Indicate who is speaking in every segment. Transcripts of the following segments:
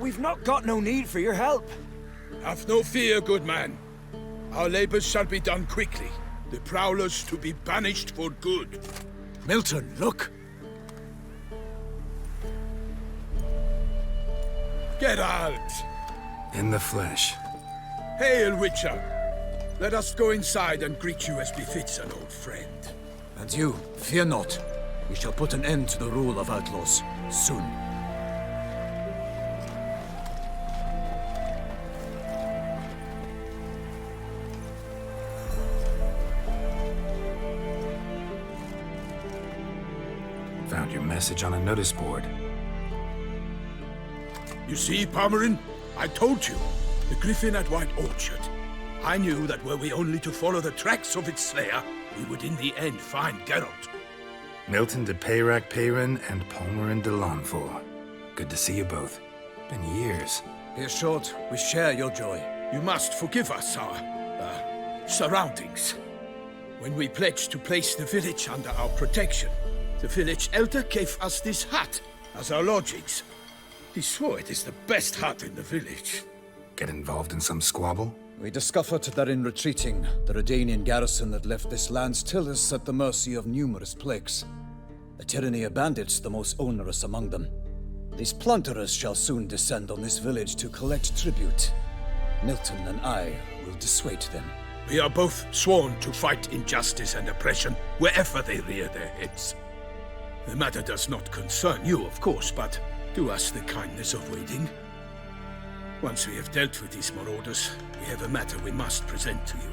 Speaker 1: We've not got no need for your help.
Speaker 2: Have no fear, good man. Our labors shall be done quickly. The prowlers to be banished for good.
Speaker 1: Milton, look!
Speaker 2: Geralt!
Speaker 3: In the flesh.
Speaker 2: Hail, Witcher! Let us go inside and greet you as befits an old friend.
Speaker 1: And you, fear not. We shall put an end to the rule of outlaws, soon.
Speaker 3: Found your message on a notice board.
Speaker 2: You see, Palmerin? I told you. The griffin at White Orchard. I knew that were we only to follow the tracks of its slayer, we would in the end find Geralt.
Speaker 3: Milton de Peyrac-Peyrin and Palmerin de Launfort. Good to see you both. Been years.
Speaker 1: Be assured, we share your joy.
Speaker 2: You must forgive us our, surroundings. When we pledged to place the village under our protection, the village elder gave us this hut as our lodgings. He swore it is the best hut in the village.
Speaker 3: Get involved in some squabble?
Speaker 1: We discovered that in retreating, the Redanian garrison that left this land still is at the mercy of numerous plagues. A tyranny of bandits the most onerous among them. These plunderers shall soon descend on this village to collect tribute. Milton and I will dissuade them.
Speaker 2: We are both sworn to fight injustice and oppression wherever they rear their heads. The matter does not concern you, of course, but do us the kindness of waiting. Once we have dealt with these marauders, we have a matter we must present to you.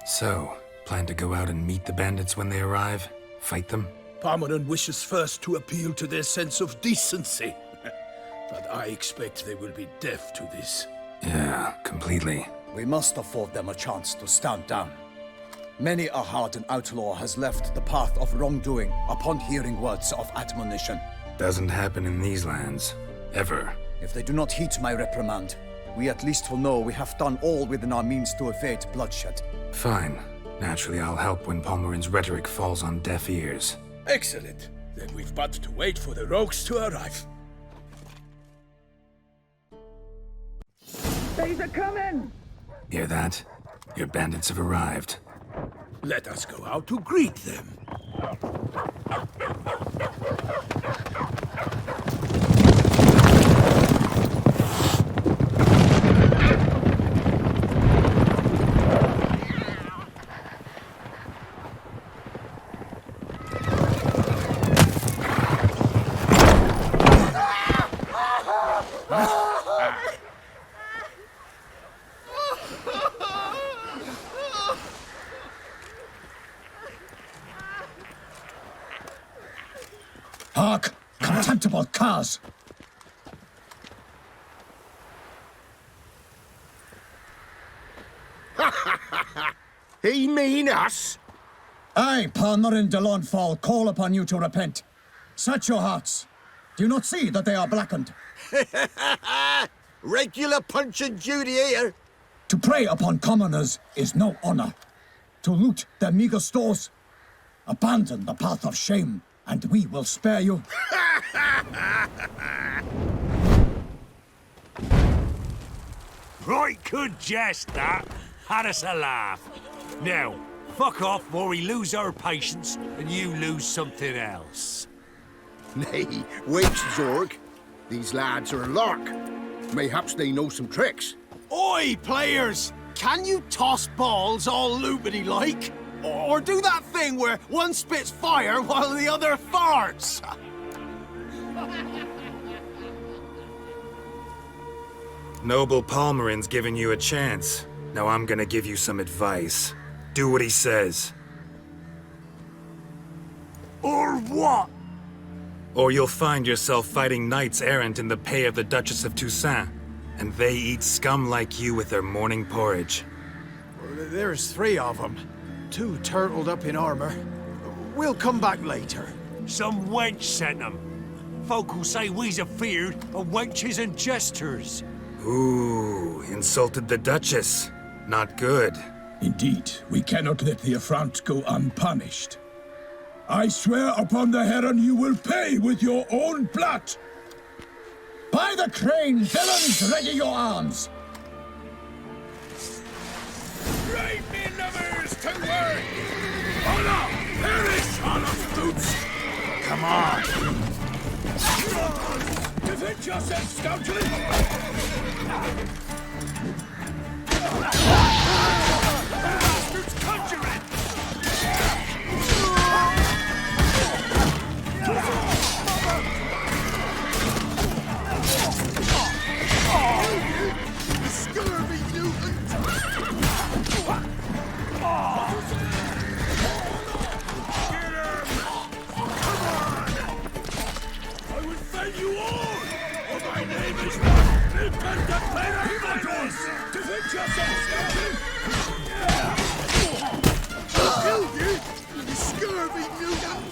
Speaker 3: So, plan to go out and meet the bandits when they arrive? Fight them?
Speaker 2: Palmerin wishes first to appeal to their sense of decency. But I expect they will be deaf to this.
Speaker 3: Yeah, completely.
Speaker 1: We must afford them a chance to stand down. Many a hardened outlaw has left the path of wrongdoing upon hearing words of admonition.
Speaker 3: Doesn't happen in these lands. Ever.
Speaker 1: If they do not heed my reprimand, we at least will know we have done all within our means to evade bloodshed.
Speaker 3: Fine. Naturally, I'll help when Palmerin's rhetoric falls on deaf ears.
Speaker 2: Excellent. Then we've but to wait for the rogues to arrive.
Speaker 4: They's a coming!
Speaker 3: Hear that? Your bandits have arrived.
Speaker 2: Let us go out to greet them.
Speaker 1: Hark! Contemptible curs!
Speaker 5: He mean us?
Speaker 1: I, Palmerin de Launfort, call upon you to repent. Set your hearts. Do you not see that they are blackened?
Speaker 5: Regular Punch and Judy here.
Speaker 1: To prey upon commoners is no honor. To loot their meager stores, abandon the path of shame, and we will spare you.
Speaker 6: Right good jest, that. Had us a laugh. Now, fuck off before we lose our patience and you lose something else.
Speaker 5: Nay, wait, Zorg. These lads are a lark. Mayhaps they know some tricks.
Speaker 7: Oi, players! Can you toss balls all loopity-like? Or do that thing where one spits fire while the other farts?
Speaker 3: Noble Palmerin's giving you a chance. Now I'm gonna give you some advice. Do what he says.
Speaker 6: Or what?
Speaker 3: Or you'll find yourself fighting knights errant in the pay of the Duchess of Toussaint. And they eat scum like you with their morning porridge.
Speaker 7: There's 3 of them. 2 turtled up in armor. We'll come back later.
Speaker 6: Some wench sent them. Folk will say we's afeard of wenches and jesters.
Speaker 3: Ooh, insulted the Duchess. Not good.
Speaker 2: Indeed, we cannot let the affront go unpunished. I swear upon the heron you will pay with your own blood!
Speaker 5: By the crane, villains, ready your arms!
Speaker 2: Brave me lovers to work! Honor! Perish, honor boots!
Speaker 6: Come on!
Speaker 2: Defend yourself, scoundrel!
Speaker 6: Bastards conjuring!
Speaker 2: The scurvy mutant! Get him! Come on! I will fell you all! Or my name is not Repent. Defend yourself, scoundrel! You, the scurvy mutant!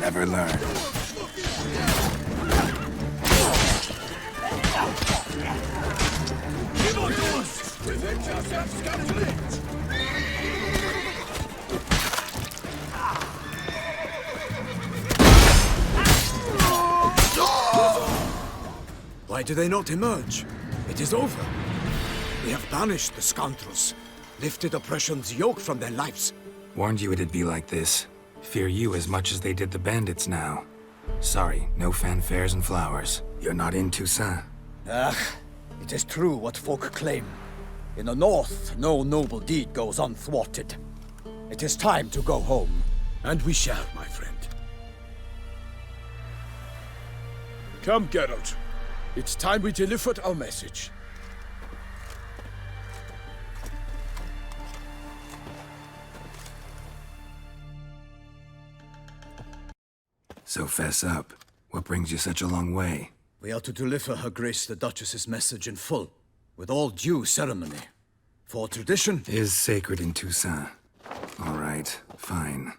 Speaker 3: Never learn.
Speaker 2: Defend yourself, scoundrel!
Speaker 1: Why do they not emerge? It is over. We have banished the scoundrels, lifted oppression's yoke from their lives.
Speaker 3: Warned you it'd be like this. Fear you as much as they did the bandits now. Sorry, no fanfares and flowers. You're not in Toussaint.
Speaker 1: It is true what folk claim. In the north, no noble deed goes unthwarted. It is time to go home.
Speaker 2: And we shall, my friend. Come, Geralt. It's time we delivered our message.
Speaker 3: So fess up. What brings you such a long way?
Speaker 1: We are to deliver Her Grace the Duchess's message in full, with all due ceremony. For tradition
Speaker 3: Is sacred in Toussaint. All right, fine.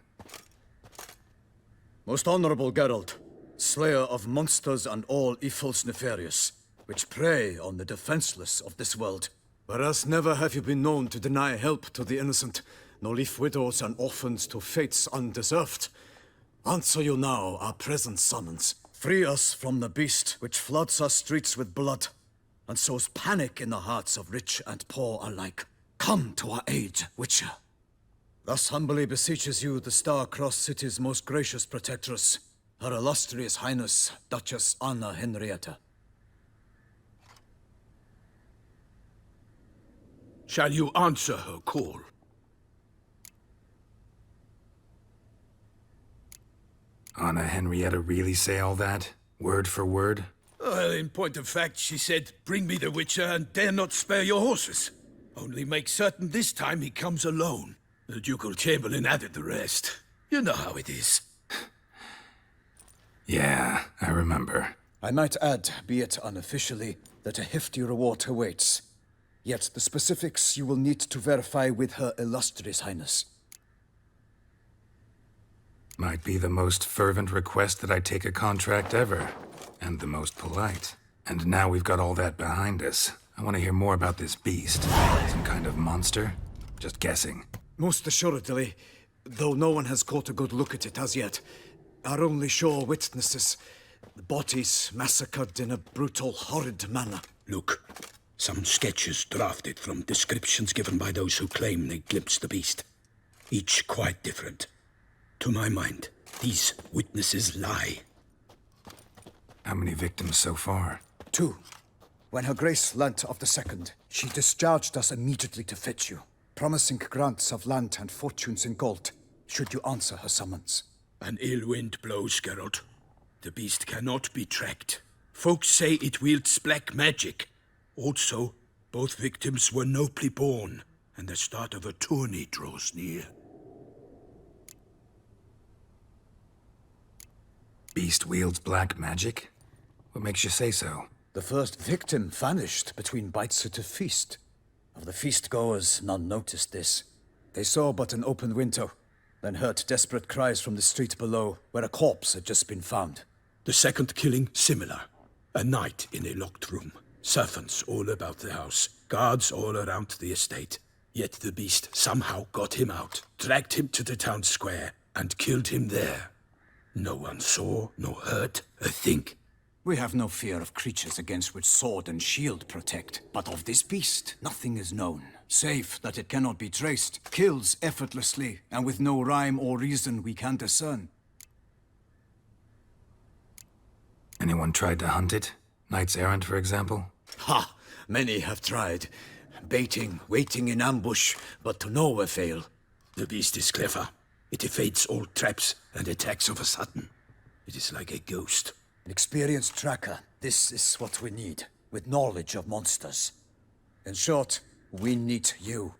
Speaker 1: Most honorable Geralt, slayer of monsters and all evils nefarious, which prey on the defenseless of this world. Whereas never have you been known to deny help to the innocent, nor leave widows and orphans to fates undeserved. Answer you now our present summons. Free us from the beast which floods our streets with blood, and sows panic in the hearts of rich and poor alike. Come to our aid, Witcher. Thus humbly beseeches you the star-crossed city's most gracious protectress, Her illustrious Highness, Duchess Anna Henrietta.
Speaker 2: Shall you answer her call?
Speaker 3: Anna Henrietta really say all that? Word for word?
Speaker 2: Well, in point of fact, she said, bring me the Witcher and dare not spare your horses. Only make certain this time he comes alone. The Ducal Chamberlain added the rest. You know how it is.
Speaker 3: Yeah, I remember.
Speaker 1: I might add, be it unofficially, that a hefty reward awaits. Yet the specifics you will need to verify with Her illustrious Highness.
Speaker 3: Might be the most fervent request that I take a contract ever. And the most polite. And now we've got all that behind us. I want to hear more about this beast. Some kind of monster? Just guessing.
Speaker 1: Most assuredly, though no one has caught a good look at it as yet. Our only sure witnesses, the bodies massacred in a brutal, horrid manner.
Speaker 2: Look, some sketches drafted from descriptions given by those who claim they glimpsed the beast. Each quite different. To my mind, these witnesses lie.
Speaker 3: How many victims so far?
Speaker 1: 2. When Her Grace learnt of the second, she discharged us immediately to fetch you, promising grants of land and fortunes in gold, should you answer her summons.
Speaker 2: An ill wind blows, Geralt. The beast cannot be tracked. Folks say it wields black magic. Also, both victims were nobly born, and the start of a tourney draws near.
Speaker 3: Beast wields black magic? What makes you say so?
Speaker 1: The first victim vanished between bites at a feast. Of the feast-goers, none noticed this. They saw but an open window, then heard desperate cries from the street below, where a corpse had just been found.
Speaker 2: The second killing, similar. A night in a locked room. Servants all about the house. Guards all around the estate. Yet the beast somehow got him out, dragged him to the town square, and killed him there. No one saw, nor heard a thing.
Speaker 1: We have no fear of creatures against which sword and shield protect, but of this beast, nothing is known, save that it cannot be traced, kills effortlessly, and with no rhyme or reason we can discern.
Speaker 3: Anyone tried to hunt it? Knights errant, for example?
Speaker 1: Ha! Many have tried. Baiting, waiting in ambush, but to no avail.
Speaker 2: The beast is clever. It evades all traps and attacks of a sudden. It is like a ghost.
Speaker 1: An experienced tracker. This is what we need, with knowledge of monsters. In short, we need you.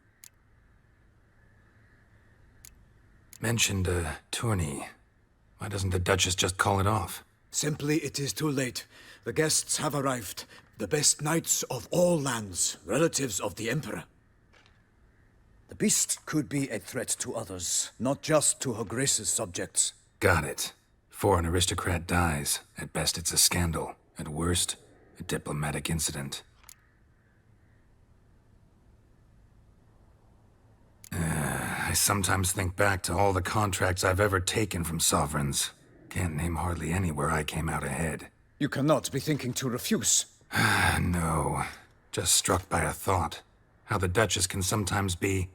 Speaker 3: Mentioned a tourney. Why doesn't the Duchess just call it off?
Speaker 1: Simply, it is too late. The guests have arrived. The best knights of all lands, relatives of the Emperor. The beast could be a threat to others, not just to Her Grace's subjects.
Speaker 3: Got it. Before an aristocrat dies, at best it's a scandal. At worst, a diplomatic incident. I sometimes think back to all the contracts I've ever taken from sovereigns. Can't name hardly any where I came out ahead.
Speaker 1: You cannot be thinking to refuse.
Speaker 3: No. Just struck by a thought. How the Duchess can sometimes be...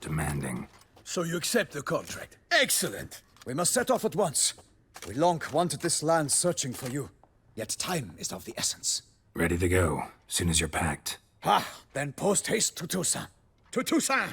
Speaker 3: demanding.
Speaker 2: So you accept the contract. Excellent!
Speaker 1: We must set off at once. We long wanted this land searching for you. Yet time is of the essence.
Speaker 3: Ready to go, soon as you're packed.
Speaker 1: Ha! Then post haste to Toussaint.
Speaker 2: To Toussaint!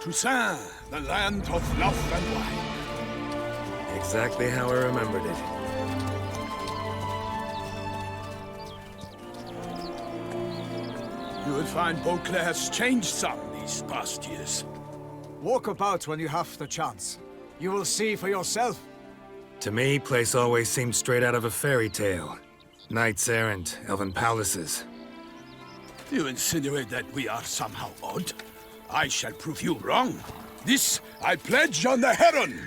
Speaker 2: Toussaint, the land of love and wine.
Speaker 3: Exactly how I remembered it.
Speaker 2: You will find Beauclair has changed some these past years.
Speaker 1: Walk about when you have the chance. You will see for yourself.
Speaker 3: To me, place always seemed straight out of a fairy tale. Knights errant, elven palaces.
Speaker 2: You insinuate that we are somehow odd? I shall prove you wrong. This I pledge on the Heron!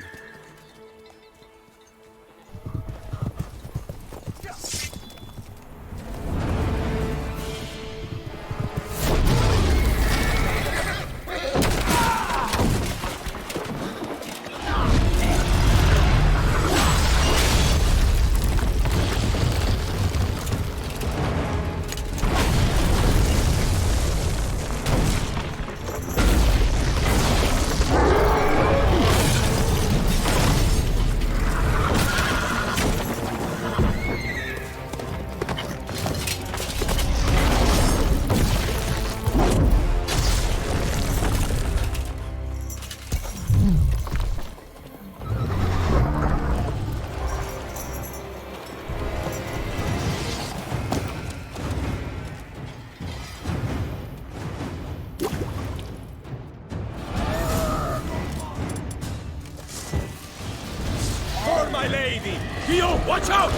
Speaker 6: Watch out!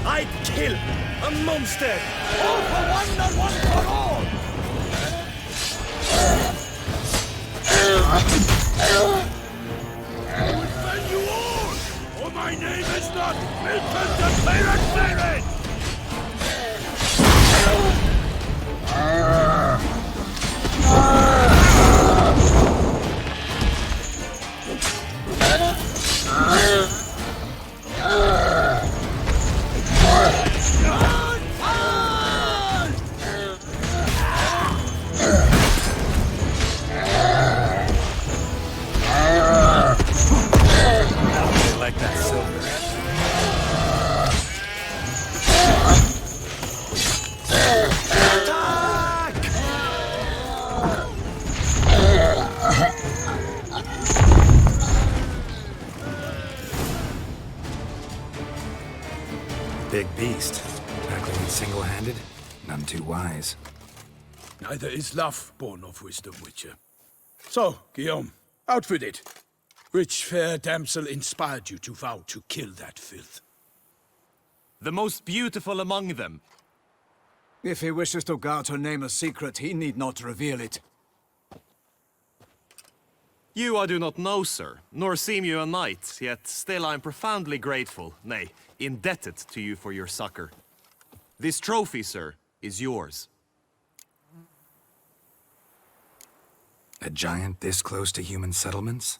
Speaker 6: I'd kill a monster! All for one and one for all! I will fell you all! For my name is not Milton the Pirate Baron!
Speaker 3: Like that silver. beast. Tackling it single-handed? None too wise.
Speaker 2: Neither is love born of wisdom, Witcher. So, Guillaume, out with it. Which fair damsel inspired you to vow to kill that filth?
Speaker 4: The most beautiful among them.
Speaker 1: If he wishes to guard her name a secret, he need not reveal it.
Speaker 4: You I do not know, sir, nor seem you a knight, yet still I am profoundly grateful, nay, indebted to you for your succor. This trophy, sir, is yours.
Speaker 3: A giant this close to human settlements?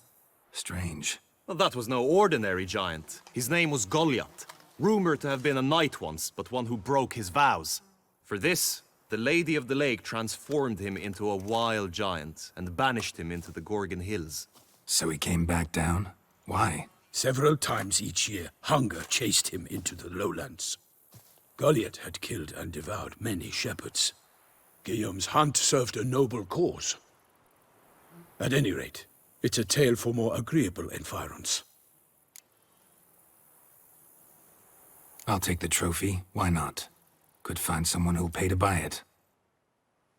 Speaker 3: Strange.
Speaker 4: Well, that was no ordinary giant. His name was Goliath, rumored to have been a knight once, but one who broke his vows. For this, the Lady of the Lake transformed him into a wild giant and banished him into the Gorgon Hills.
Speaker 3: So he came back down? Why?
Speaker 2: Several times each year, hunger chased him into the lowlands. Goliath had killed and devoured many shepherds. Guillaume's hunt served a noble cause. At any rate, it's a tale for more agreeable environs.
Speaker 3: I'll take the trophy. Why not? Could find someone who'll pay to buy it.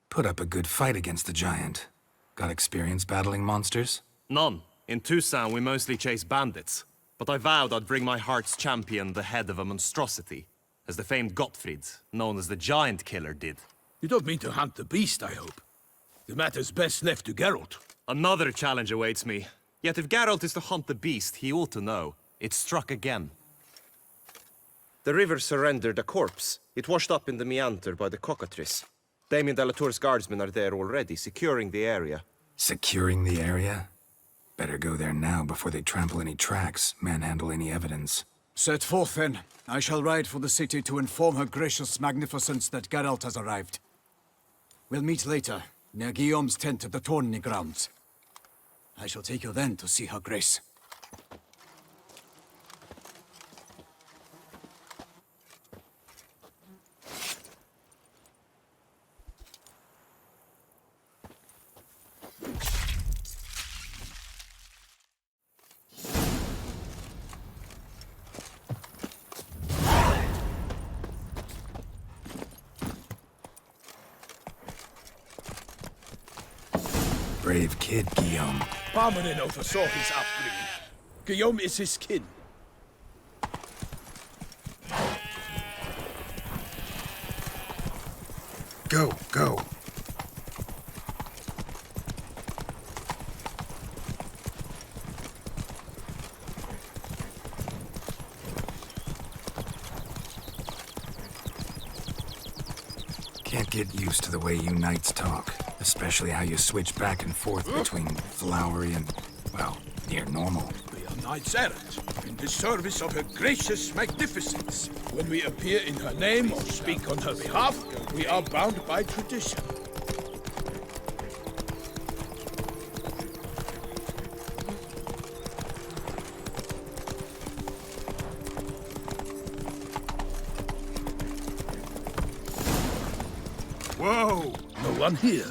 Speaker 3: Put up a good fight against the giant. Got experience battling monsters?
Speaker 4: None. In Toussaint we mostly chase bandits. But I vowed I'd bring my heart's champion the head of a monstrosity, as the famed Gottfried, known as the Giant Killer, did.
Speaker 2: You don't mean to hunt the beast, I hope. The matter's best left to Geralt.
Speaker 4: Another challenge awaits me. Yet if Geralt is to hunt the beast, he ought to know. It struck again. The river surrendered a corpse. It washed up in the meander by the cockatrice. Damien de la Tour's guardsmen are there already, securing the area.
Speaker 3: Securing the area? Better go there now before they trample any tracks, manhandle any evidence.
Speaker 1: Set forth, then. I shall ride for the city to inform her gracious magnificence that Geralt has arrived. We'll meet later, near Guillaume's tent at the tourney grounds. I shall take you then to see her grace.
Speaker 3: Brave kid, Guillaume.
Speaker 2: Parmanin oversaw his upbringing. Guillaume is his kin.
Speaker 3: Go, go. Can't get used to the way you knights talk. Especially how you switch back and forth between flowery and, well, near normal.
Speaker 2: We are knights errant, in the service of her gracious magnificence. When we appear in her name or speak on her behalf, we are bound by tradition. Whoa! No one here.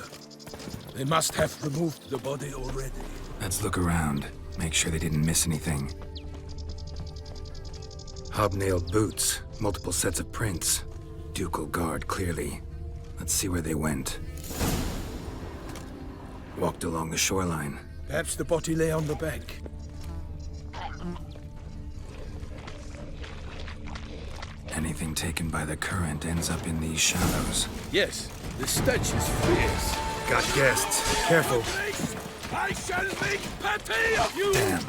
Speaker 2: They must have removed the body already.
Speaker 3: Let's look around. Make sure they didn't miss anything. Hobnailed boots, multiple sets of prints. Ducal guard, clearly. Let's see where they went. Walked along the shoreline.
Speaker 2: Perhaps the body lay on the bank.
Speaker 3: Anything taken by the current ends up in these shallows.
Speaker 2: Yes, the stench is fierce.
Speaker 3: Got guests. Careful.
Speaker 2: I shall make patty of you!
Speaker 3: Damn.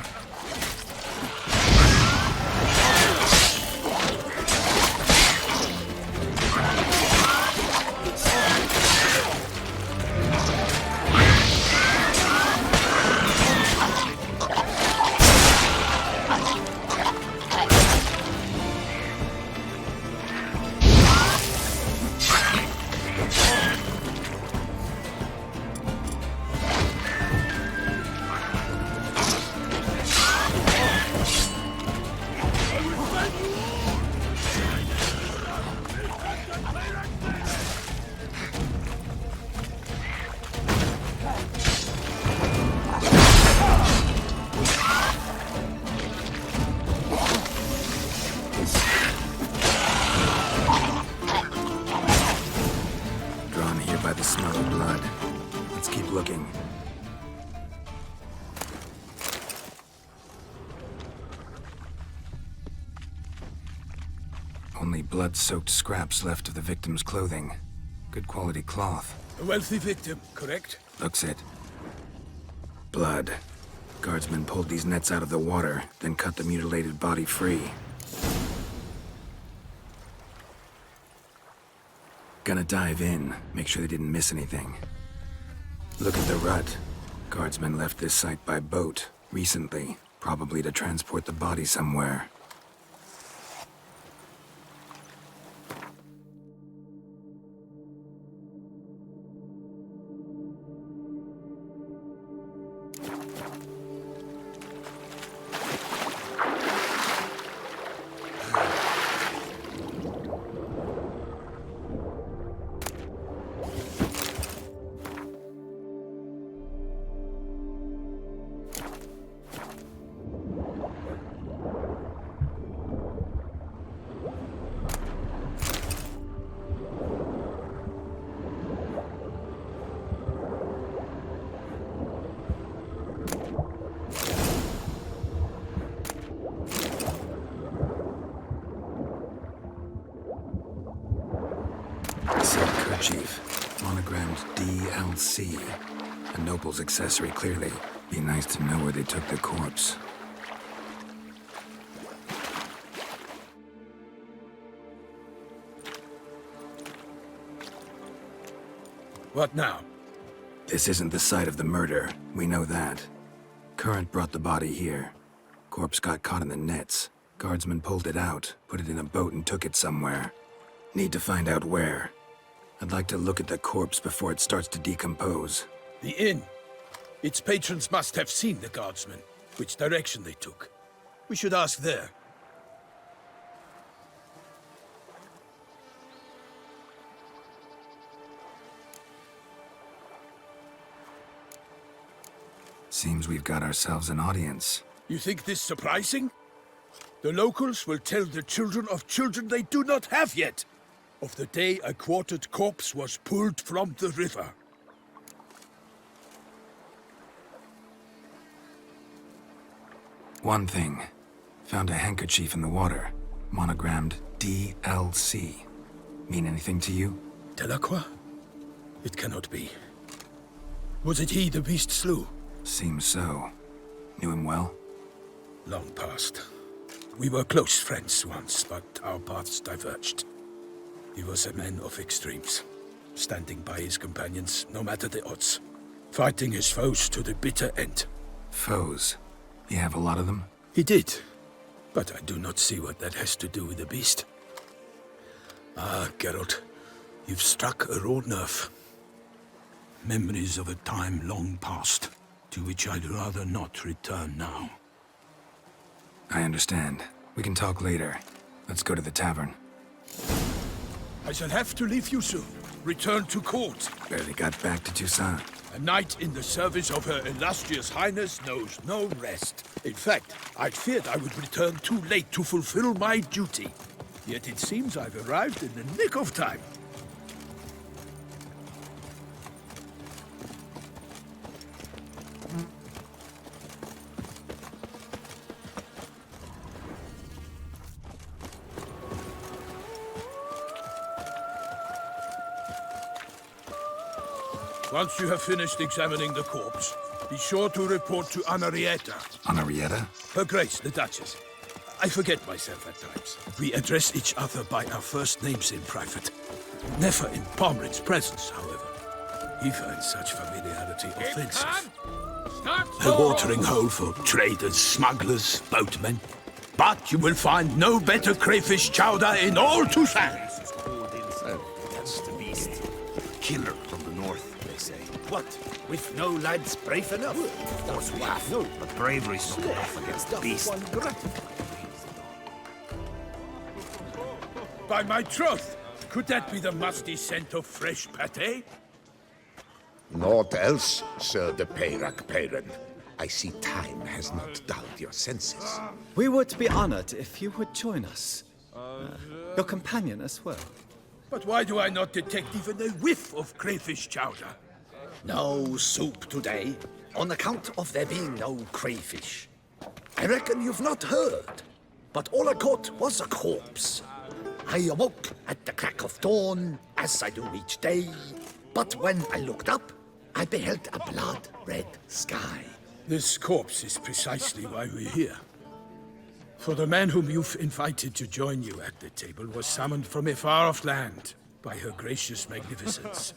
Speaker 3: the smell of blood. Let's keep looking. Only blood-soaked scraps left of the victim's clothing. Good quality cloth.
Speaker 2: A wealthy victim, correct?
Speaker 3: Looks it. Blood. Guardsmen pulled these nets out of the water, then cut the mutilated body free. Gonna dive in, make sure they didn't miss anything. Look at the rut. Guardsmen left this site by boat, recently, probably to transport the body somewhere. Kerchief, monogrammed DLC. A noble's accessory, clearly. Be nice to know where they took the corpse.
Speaker 2: What now?
Speaker 3: This isn't the site of the murder. We know that. Current brought the body here. Corpse got caught in the nets. Guardsmen pulled it out, put it in a boat and took it somewhere. Need to find out where. I'd like to look at the corpse before it starts to decompose.
Speaker 2: The inn. Its patrons must have seen the guardsmen, which direction they took. We should ask there.
Speaker 3: Seems we've got ourselves an audience.
Speaker 2: You think this surprising? The locals will tell the children of children they do not have yet, of the day a quartered corpse was pulled from the river.
Speaker 3: One thing. Found a handkerchief in the water. Monogrammed DLC. Mean anything to you?
Speaker 2: Delacroix? It cannot be. Was it he the beast slew?
Speaker 3: Seems so. Knew him well?
Speaker 2: Long past. We were close friends once, but our paths diverged. He was a man of extremes, standing by his companions no matter the odds, fighting his foes to the bitter end.
Speaker 3: Foes? You have a lot of them?
Speaker 2: He did, but I do not see what that has to do with the beast. Ah, Geralt, you've struck a raw nerve. Memories of a time long past, to which I'd rather not return now.
Speaker 3: I understand. We can talk later. Let's go to the tavern.
Speaker 2: I shall have to leave you soon. Return to court.
Speaker 3: Barely got back to Toussaint.
Speaker 2: A knight in the service of Her Illustrious Highness knows no rest. In fact, I'd feared I would return too late to fulfill my duty. Yet it seems I've arrived in the nick of time. Once you have finished examining the corpse, be sure to report to Anarietta.
Speaker 3: Anarietta?
Speaker 2: Her Grace, the Duchess. I forget myself at times. We address each other by our first names in private. Never in Pomrin's presence, however. He finds such familiarity offensive. A watering hole for traders, smugglers, boatmen. But you will find no better crayfish chowder in all Toussaint.
Speaker 8: That's the beast. Killer from the north, they say. What? With no lads brave enough? Of course we have. No, but bravery's not enough against the beast.
Speaker 2: By my troth, could that be the musty scent of fresh pâté?
Speaker 9: Naught else, Sir de Peyrac-Peyran. I see time has not dulled your senses.
Speaker 10: We would be honored if you would join us. Your companion as well.
Speaker 2: But why do I not detect even a whiff of crayfish chowder?
Speaker 8: No soup today, on account of there being no crayfish. I reckon you've not heard, but all I caught was a corpse. I awoke at the crack of dawn, as I do each day, but when I looked up, I beheld a blood-red sky.
Speaker 2: This corpse is precisely why we're here. For the man whom you've invited to join you at the table was summoned from a far-off land by her gracious magnificence.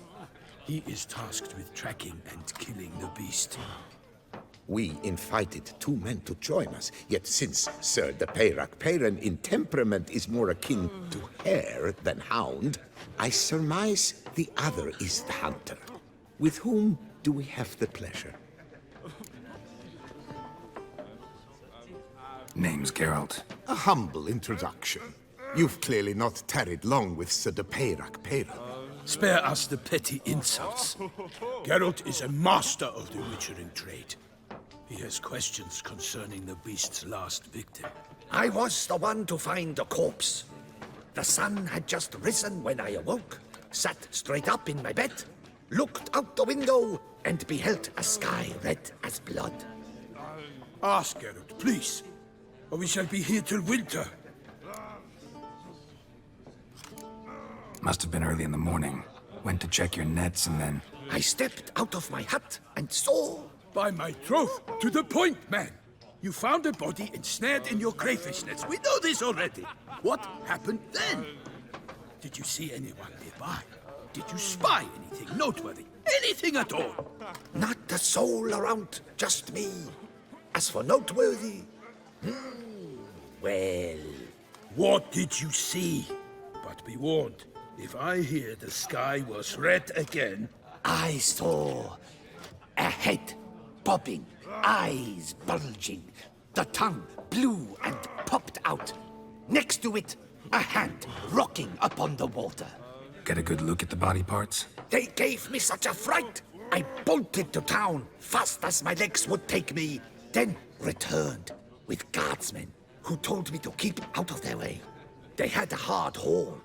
Speaker 2: He is tasked with tracking and killing the beast.
Speaker 9: We invited 2 men to join us, yet since Sir de Peyran in temperament is more akin to hare than hound, I surmise the other is the hunter. With whom do we have the pleasure?
Speaker 3: Name's Geralt.
Speaker 9: A humble introduction. You've clearly not tarried long with Sir de Peyran.
Speaker 2: Spare us the petty insults. Geralt is a master of the witchering trade. He has questions concerning the beast's last victim.
Speaker 8: I was the one to find the corpse. The sun had just risen when I awoke, sat straight up in my bed, looked out the window, and beheld a sky red as blood.
Speaker 2: Ask Geralt, please, or we shall be here till winter.
Speaker 3: Must have been early in the morning. Went to check your nets and then...
Speaker 8: I stepped out of my hut and saw...
Speaker 2: By my troth, to the point, man. You found a body ensnared in your crayfish nets. We know this already. What happened then? Did you see anyone nearby? Did you spy anything noteworthy? Anything at all?
Speaker 8: Not a soul around, just me. As for noteworthy... well...
Speaker 2: What did you see? But be warned, if I hear the sky was red again...
Speaker 8: I saw a head bobbing, eyes bulging, the tongue blue and popped out. Next to it, a hand rocking upon the water.
Speaker 3: Get a good look at the body parts?
Speaker 8: They gave me such a fright. I bolted to town, fast as my legs would take me, then returned with guardsmen who told me to keep out of their way. They had a hard haul.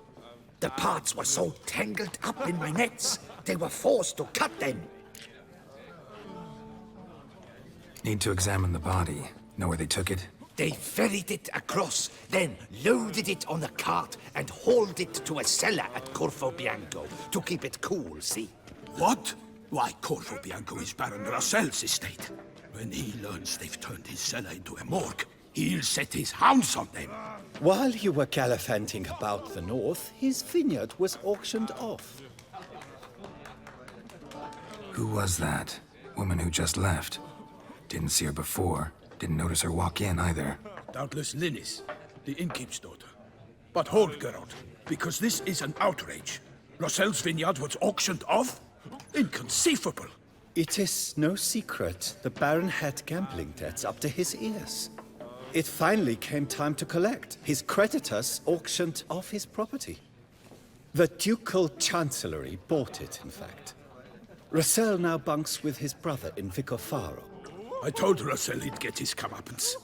Speaker 8: The parts were so tangled up in my nets, they were forced to cut them.
Speaker 3: Need to examine the body. Know where they took it?
Speaker 8: They ferried it across, then loaded it on a cart and hauled it to a cellar at Corvo Bianco to keep it cool, see?
Speaker 2: What? Why, Corvo Bianco is Baron Russell's estate. When he learns they've turned his cellar into a morgue, he'll set his hounds on them.
Speaker 10: While you were gallivanting about the north, his vineyard was auctioned off.
Speaker 3: Who was that? Woman who just left. Didn't see her before. Didn't notice her walk in either.
Speaker 2: Doubtless Linnis, the innkeep's daughter. But hold, Geralt, because this is an outrage. Russell's vineyard was auctioned off? Inconceivable.
Speaker 10: It is no secret the Baron had gambling debts up to his ears. It finally came time to collect. His creditors auctioned off his property. The Ducal Chancellery bought it, in fact. Russell now bunks with his brother in Vicofaro.
Speaker 2: I told Russell he'd get his comeuppance.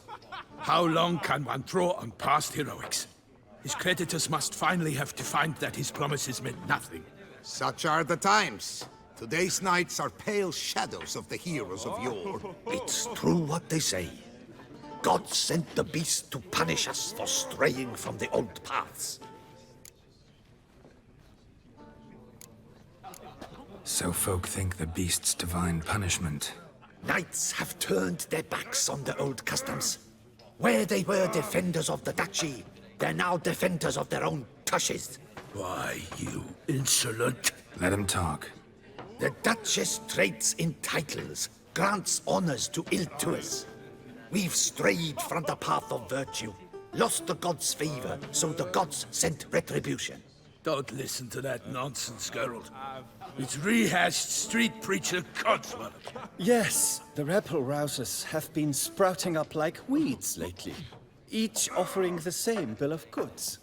Speaker 2: How long can one draw on past heroics? His creditors must finally have to find that his promises meant nothing.
Speaker 9: Such are the times. Today's knights are pale shadows of the heroes of yore.
Speaker 8: It's true what they say. God sent the beast to punish us for straying from the old paths.
Speaker 3: So folk think the beast's divine punishment.
Speaker 8: Knights have turned their backs on the old customs. Where they were defenders of the duchy, they're now defenders of their own tushes.
Speaker 2: Why, you insolent...
Speaker 3: Let him talk.
Speaker 8: The Duchess trades in titles, grants honors to ill-doers. We've strayed from the path of virtue, lost the gods' favor, so the gods sent retribution.
Speaker 2: Don't listen to that nonsense, Geralt. It's rehashed street preacher codswallop.
Speaker 10: Yes, the rebel-rousers have been sprouting up like weeds lately, each offering the same bill of goods.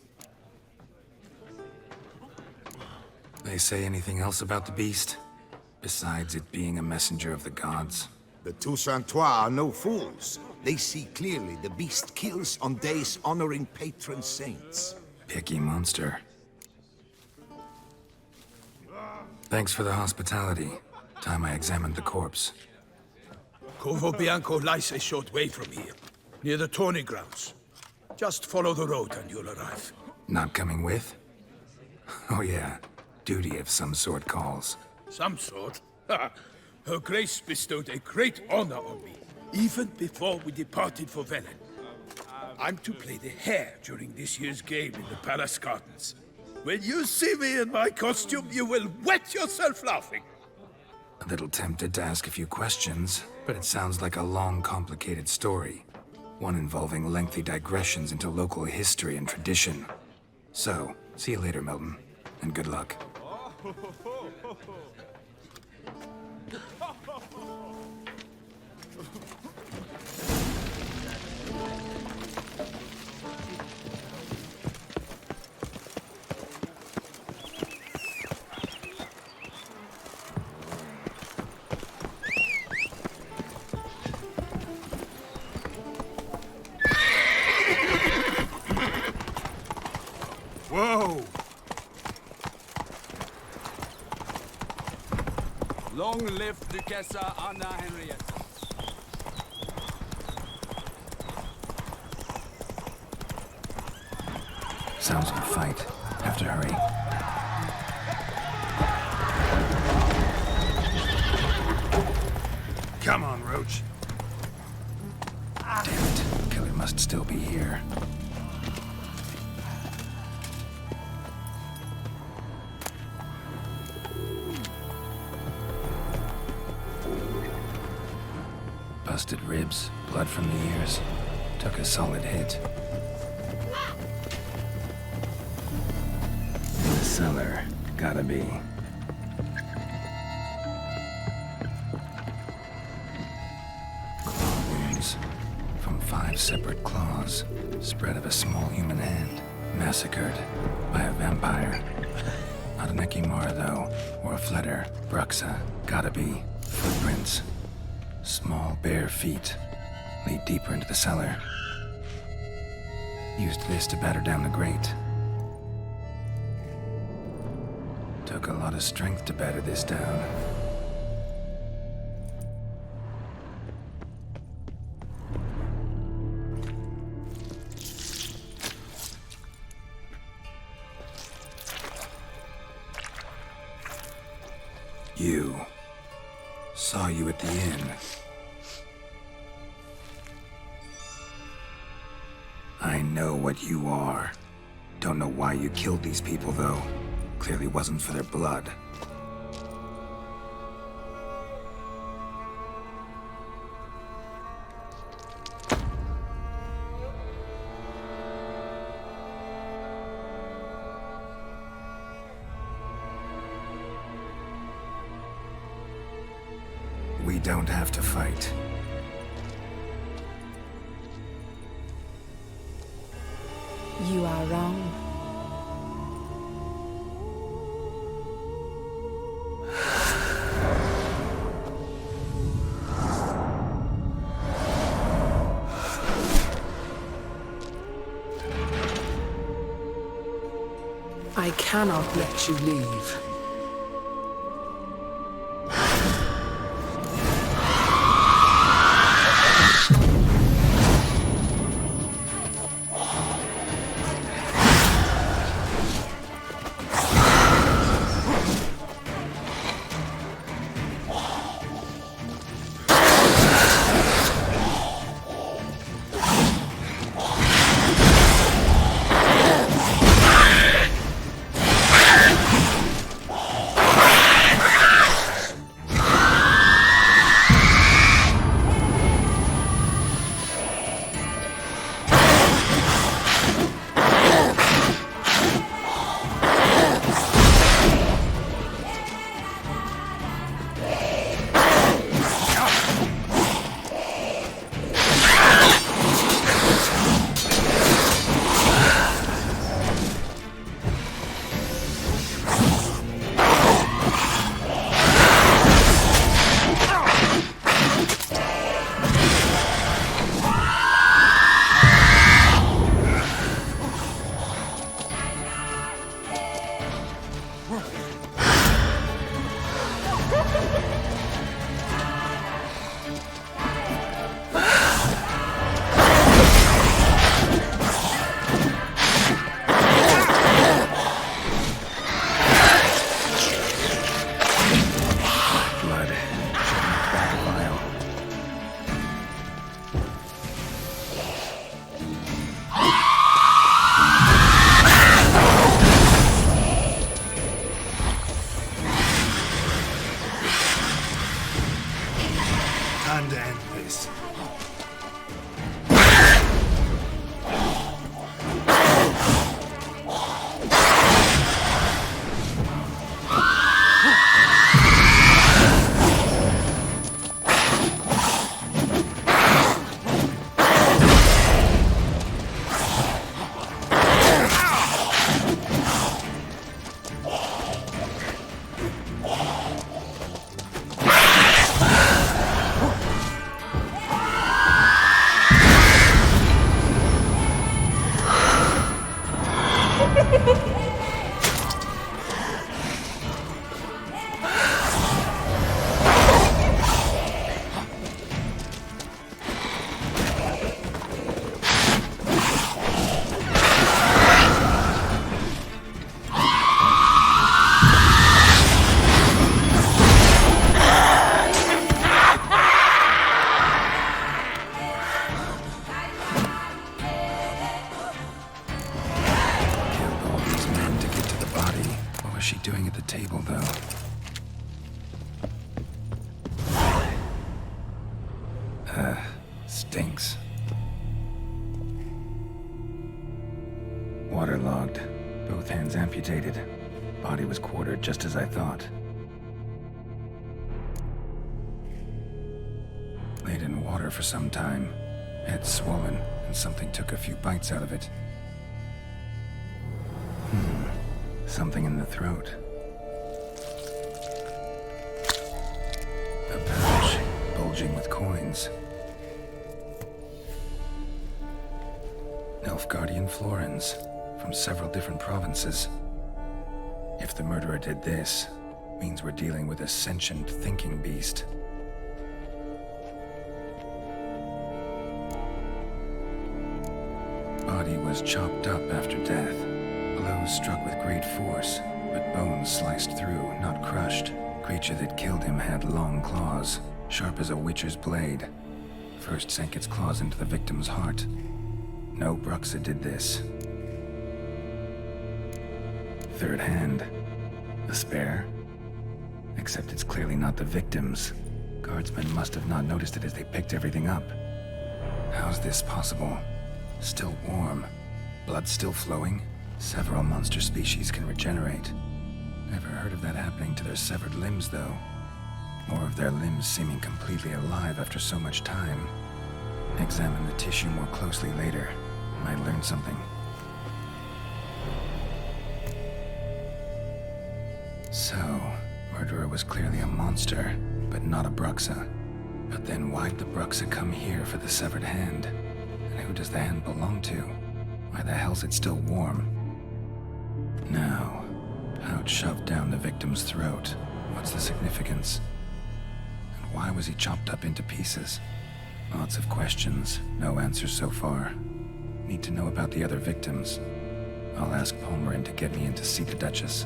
Speaker 3: They say anything else about the beast? Besides it being a messenger of the gods?
Speaker 9: The Toussaint are no fools. They see clearly the beast kills on days honoring patron saints.
Speaker 3: Picky monster. Thanks for the hospitality. Time I examined the corpse.
Speaker 2: Corvo Bianco lies a short way from here, near the tourney grounds. Just follow the road and you'll arrive.
Speaker 3: Not coming with? Oh yeah, duty of some sort calls.
Speaker 2: Some sort? Ha! Her Grace bestowed a great honor on me, even before we departed for Velen. I'm to play the hare during this year's game in the palace gardens. When you see me in my costume, you will wet yourself laughing.
Speaker 3: A little tempted to ask a few questions, but it sounds like a long, complicated story. One involving lengthy digressions into local history and tradition. So, see you later, Milton, and good luck.
Speaker 2: Whoa!
Speaker 11: Long live Duchessa Anna Henrietta.
Speaker 3: Sounds like a fight. Have to hurry. Come on, Roach. Damn it. Killer must still be here. Busted ribs, blood from the ears. Took a solid hit. In the cellar, gotta be. Claw wounds from 5 separate claws. Spread of a small human hand. Massacred by a vampire. Not an Ekimar, though, or a Fletter. Bruxa, gotta be. Footprints. Small, bare feet lead deeper into the cellar. Used this to batter down the grate. Took a lot of strength to batter this down. You. Saw you at the inn. I know what you are. Don't know why you killed these people, though. Clearly wasn't for their blood. We don't have to fight.
Speaker 12: You are wrong. I cannot let you leave.
Speaker 3: Time to end this. Stinks. Waterlogged. Both hands amputated. Body was quartered just as I thought. Laid in water for some time. Head swollen, and something took a few bites out of it. Something in the throat. A pouch, bulging with coins. Nilfgaardian florins, from several different provinces. If the murderer did this, means we're dealing with a sentient thinking beast. Body was chopped up after death. Blows struck with great force, but bones sliced through, not crushed. Creature that killed him had long claws, sharp as a witcher's blade. First sank its claws into the victim's heart. No Bruxa did this. Third hand. A spare? Except it's clearly not the victim's. Guardsmen must have not noticed it as they picked everything up. How's this possible? Still warm. Blood still flowing? Several monster species can regenerate. Never heard of that happening to their severed limbs, though. Or of their limbs seeming completely alive after so much time. Examine the tissue more closely later. Might learn something. So, murderer was clearly a monster, but not a Bruxa. But then why'd the Bruxa come here for the severed hand? And who does the hand belong to? Why the hell's it still warm? Now, pouch shoved down the victim's throat. What's the significance? And why was he chopped up into pieces? Lots of questions, no answers so far. Need to know about the other victims. I'll ask Palmerin to get me in to see the Duchess.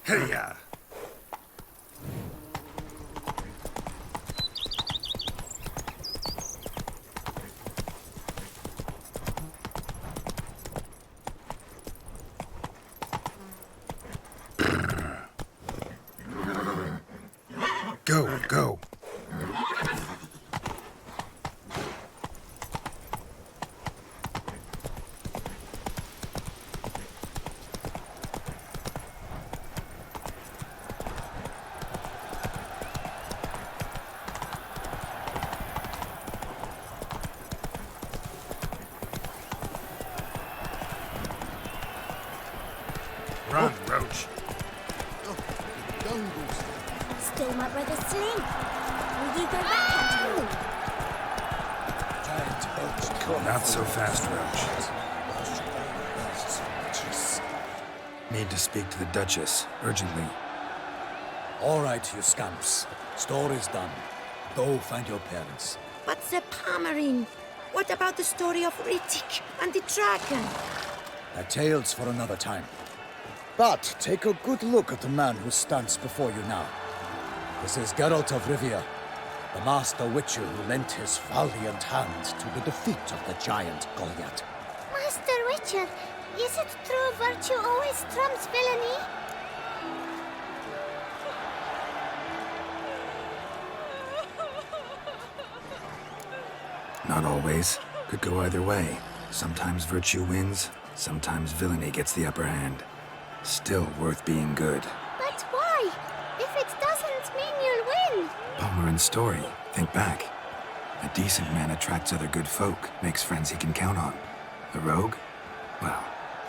Speaker 3: Hey-ya! Go. Run, Roach.
Speaker 13: Still my brother Sling. Will you go back at him?
Speaker 3: Not so fast, Roach. Need to speak to the Duchess, urgently.
Speaker 1: All right, you scamps. Story's done. Go find your parents.
Speaker 14: But the Palmerine, what about the story of Rittik and the dragon?
Speaker 1: A tale's for another time. But take a good look at the man who stands before you now. This is Geralt of Rivia, the master witcher who lent his valiant hand to the defeat of the giant Goliath.
Speaker 13: Master Witcher, is it true virtue always trumps villainy?
Speaker 3: Not always. Could go either way. Sometimes virtue wins, sometimes villainy gets the upper hand. Still worth being good.
Speaker 13: But why? If it doesn't mean you'll win.
Speaker 3: Palmerin's story. Think back. A decent man attracts other good folk, makes friends he can count on. A rogue? Well,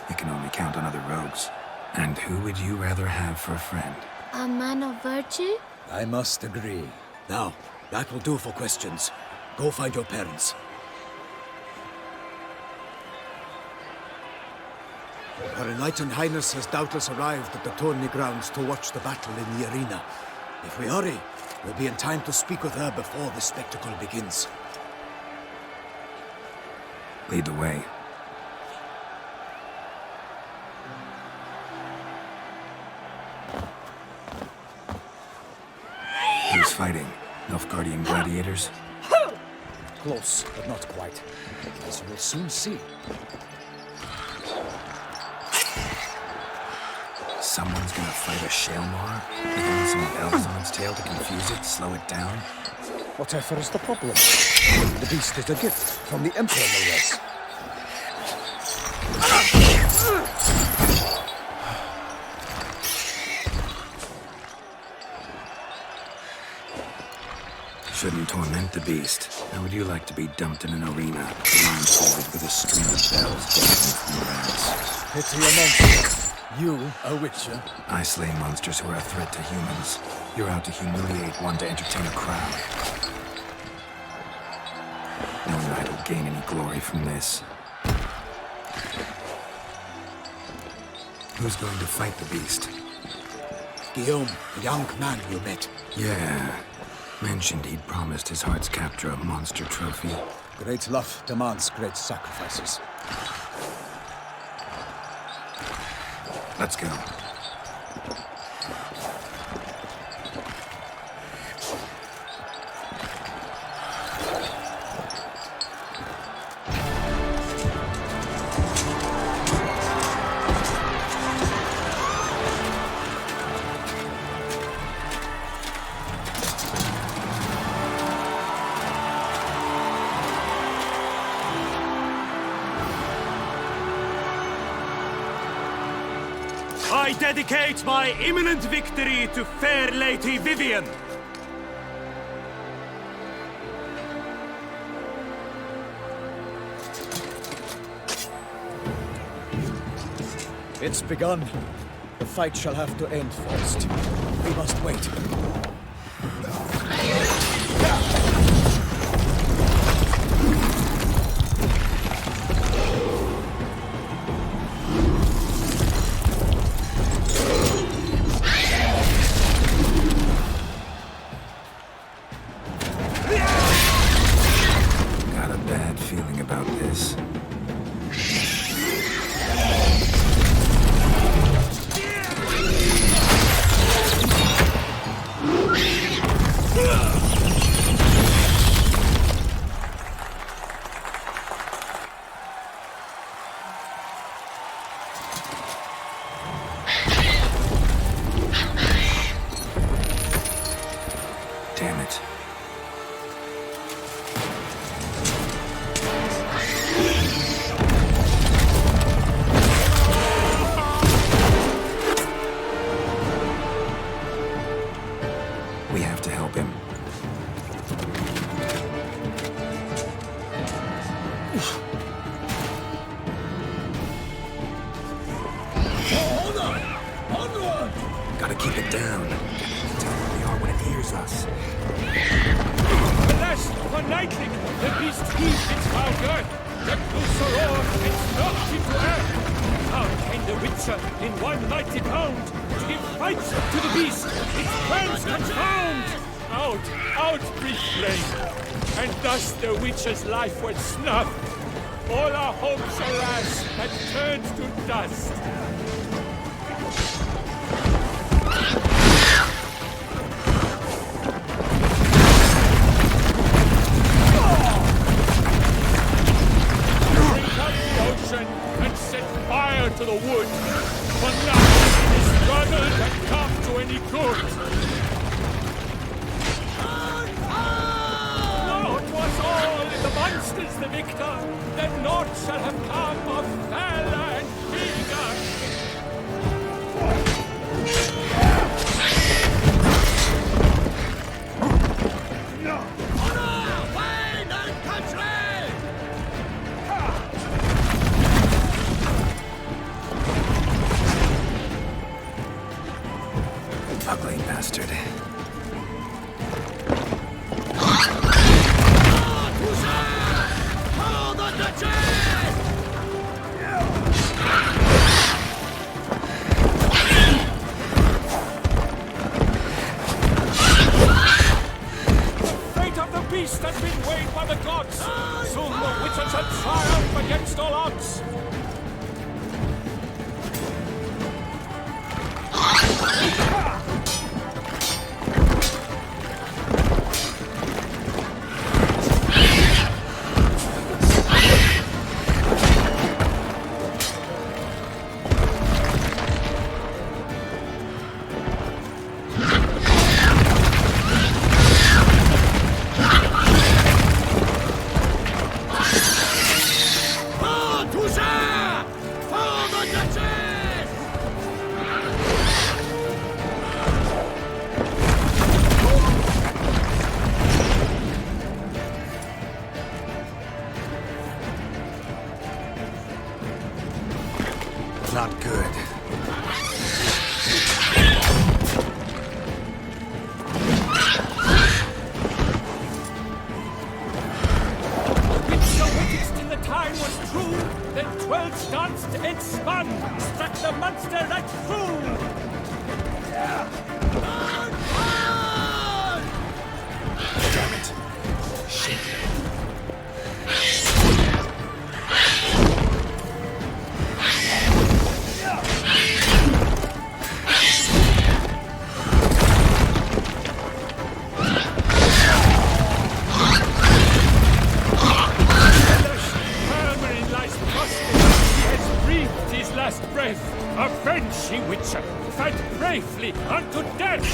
Speaker 3: he can only count on other rogues. And who would you rather have for a friend?
Speaker 13: A man of virtue?
Speaker 1: I must agree. Now, that will do for questions. Go find your parents. Her Enlightened Highness has doubtless arrived at the tourney grounds to watch the battle in the arena. If we hurry, we'll be in time to speak with her before the spectacle begins.
Speaker 3: Lead the way. Who's fighting? Nilfgaardian gladiators?
Speaker 1: Close, but not quite. As you will soon see.
Speaker 3: Someone's gonna fight a Shaelmar? With some elves on its tail to confuse it, slow it down?
Speaker 1: Whatever is the problem? The beast is a gift from the Emperor, no less.
Speaker 3: Shouldn't torment the beast. How would you like to be dumped in an arena, blindfolded with a string of bells dangling from your ass?
Speaker 1: Pity a monster. You, a witcher?
Speaker 3: I slay monsters who are a threat to humans. You're out to humiliate one to entertain a crowd. No knight will gain any glory from this. Who's going to fight the beast?
Speaker 1: Guillaume, the young man you met.
Speaker 3: Yeah. Mentioned he'd promised his heart's captor a monster trophy.
Speaker 1: Great love demands great sacrifices.
Speaker 3: Let's go.
Speaker 6: I dedicate my imminent victory to fair Lady Vivian.
Speaker 1: It's begun. The fight shall have to end first. We must wait.
Speaker 3: Got a bad feeling about this. Damn it. We have to help him.
Speaker 1: Hold on! Onward!
Speaker 3: Gotta keep it down. Tell where we are when it hears us.
Speaker 6: Alas, for Nightling, the beast heaved its foul girth. The closer roar and knocked into earth. How can the wits
Speaker 15: creature in one mighty bound to give fight to the beast, its plans confound. Out, brief flame, and thus the witch's life was snuffed. All our hopes, alas, had turned to dust. And set fire to the wood, for nothing is struggled and come to any good. No, it was all in the monsters the victor, that naught shall have come of valor and vigor. Honor, wine, and country!
Speaker 3: Ugly bastard.
Speaker 15: Fate of the beast has been weighed by the gods. Soon the witches shall triumph against all odds.
Speaker 3: Not good.
Speaker 15: Which the wittiest in the time was true, then 12 danced and spun, struck the monster right through.
Speaker 3: Damn it. Shit.
Speaker 15: Avenging witcher, fight bravely unto death!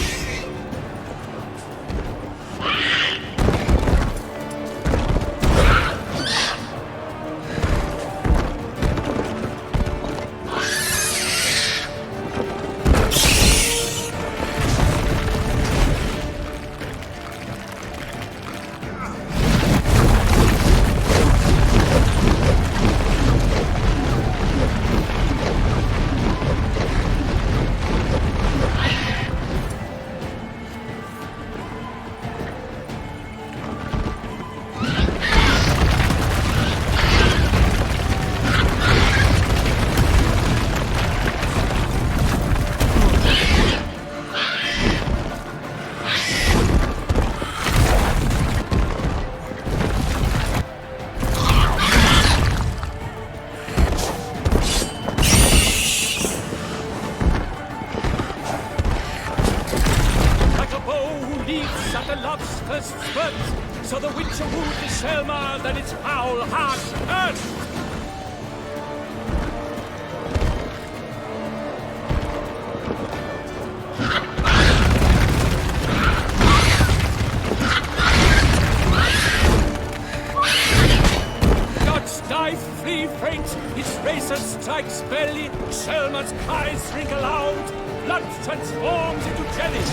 Speaker 15: So the witcher wooed the Selma, then its foul heart hurt. Gods die, flee, faint, his razor strikes belly, Selma's cries ring aloud, blood transforms into jelly.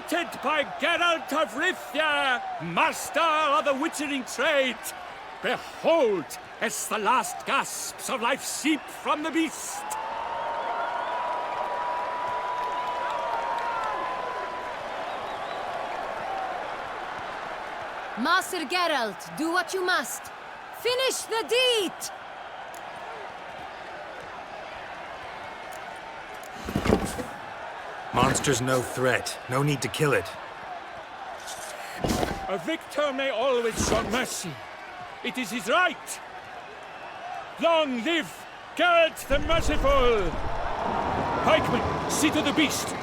Speaker 15: created by Geralt of Rivia, master of the witchering trade. Behold, as the last gasps of life seep from the beast.
Speaker 16: Master Geralt, do what you must. Finish the deed!
Speaker 3: Monster's no threat. No need to kill it.
Speaker 15: A victor may always show mercy. It is his right. Long live Geralt the Merciful! Pikemen, see to the beast.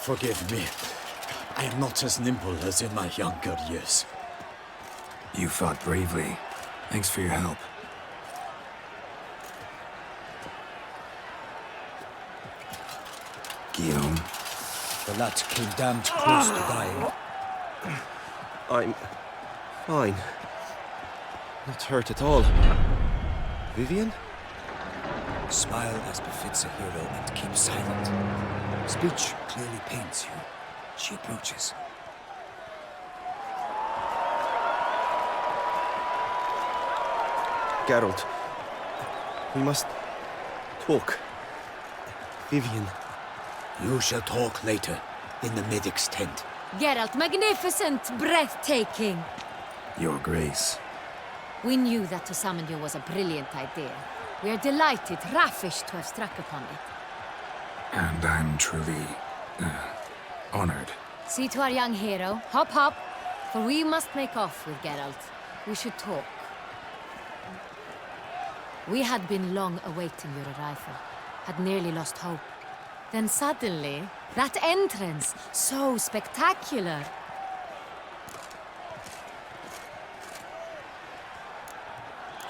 Speaker 10: Forgive me. I am not as nimble as in my younger years.
Speaker 3: You fought bravely. Thanks for your help. Guillaume.
Speaker 1: The lad came damned close to dying.
Speaker 4: I'm fine. Not hurt at all. Vivian?
Speaker 1: Smile as befits a hero and keep silent. Speech clearly pains you. She approaches.
Speaker 4: Geralt, we must talk. Vivian.
Speaker 10: You shall talk later, in the medic's tent.
Speaker 16: Geralt, magnificent, breathtaking.
Speaker 3: Your Grace.
Speaker 16: We knew that to summon you was a brilliant idea. We are delighted, ravished to have struck upon it.
Speaker 3: And I'm truly honored.
Speaker 16: See to our young hero. Hop, hop. For we must make off with Geralt. We should talk. We had been long awaiting your arrival. Had nearly lost hope. Then suddenly, that entrance, so spectacular.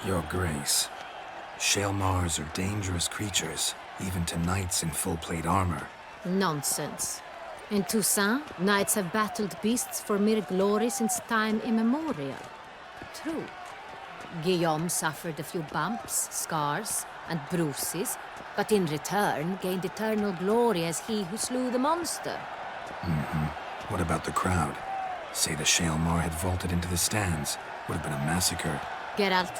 Speaker 3: Your Grace. Shaelmars are dangerous creatures, even to knights in full plate armor.
Speaker 16: Nonsense. In Toussaint, knights have battled beasts for mere glory since time immemorial. True. Guillaume suffered a few bumps, scars, and bruises, but in return gained eternal glory as he who slew the monster.
Speaker 3: What about the crowd? Say the Shaelmar had vaulted into the stands. Would have been a massacre.
Speaker 16: Geralt,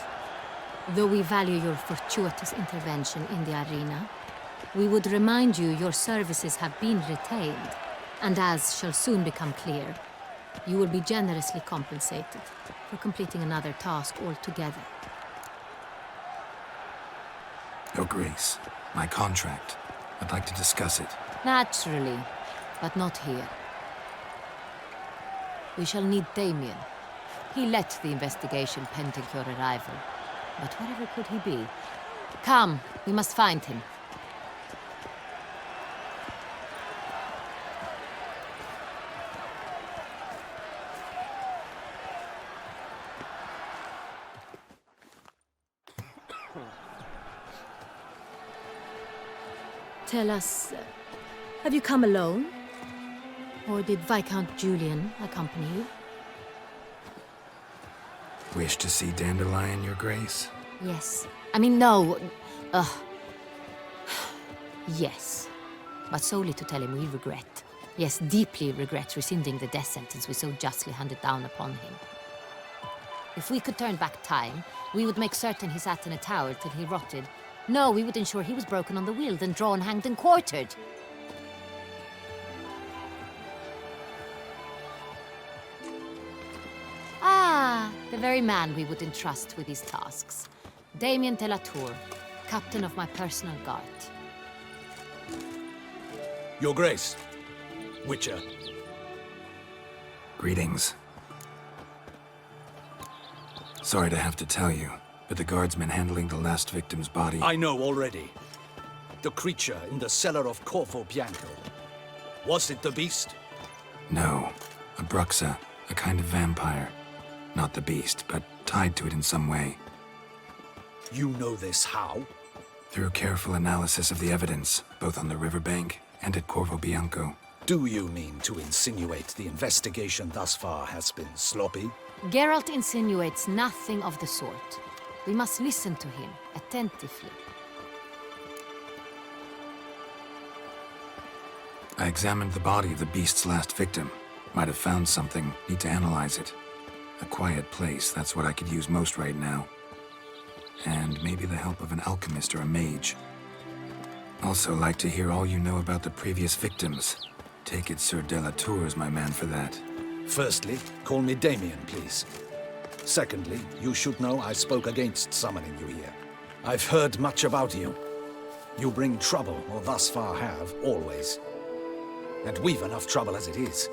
Speaker 16: though we value your fortuitous intervention in the arena, we would remind you your services have been retained, and as shall soon become clear, you will be generously compensated for completing another task altogether.
Speaker 3: Your Grace, my contract. I'd like to discuss it.
Speaker 16: Naturally, but not here. We shall need Damien. He led the investigation pending your arrival. But wherever could he be? Come, we must find him. Tell us, have you come alone? Or did Viscount Julian accompany you?
Speaker 3: Wish to see Dandelion, Your Grace?
Speaker 16: Yes. I mean, no. Yes. But solely to tell him we regret. Yes, deeply regret rescinding the death sentence we so justly handed down upon him. If we could turn back time, we would make certain he sat in a tower till he rotted. No, we would ensure he was broken on the wheel, then drawn, hanged, and quartered. Ah, the very man we would entrust with these tasks. Damien de la Tour, captain of my personal guard.
Speaker 7: Your Grace, Witcher.
Speaker 3: Greetings. Sorry to have to tell you, but the guardsman handling the last victim's body...
Speaker 7: I know already. The creature in the cellar of Corvo Bianco. Was it the beast?
Speaker 3: No, a bruxa, a kind of vampire. Not the beast, but tied to it in some way.
Speaker 7: You know this how?
Speaker 3: Through careful analysis of the evidence, both on the riverbank and at Corvo Bianco.
Speaker 10: Do you mean to insinuate the investigation thus far has been sloppy?
Speaker 16: Geralt insinuates nothing of the sort. We must listen to him attentively.
Speaker 3: I examined the body of the beast's last victim. Might have found something. Need to analyze it. A quiet place, that's what I could use most right now. And maybe the help of an alchemist or a mage. Also like to hear all you know about the previous victims. Take it Sir Delatour is my man for that.
Speaker 10: Firstly, call me Damien, please. Secondly, you should know I spoke against summoning you here. I've heard much about you. You bring trouble, or thus far have, always. And we've enough trouble as it is.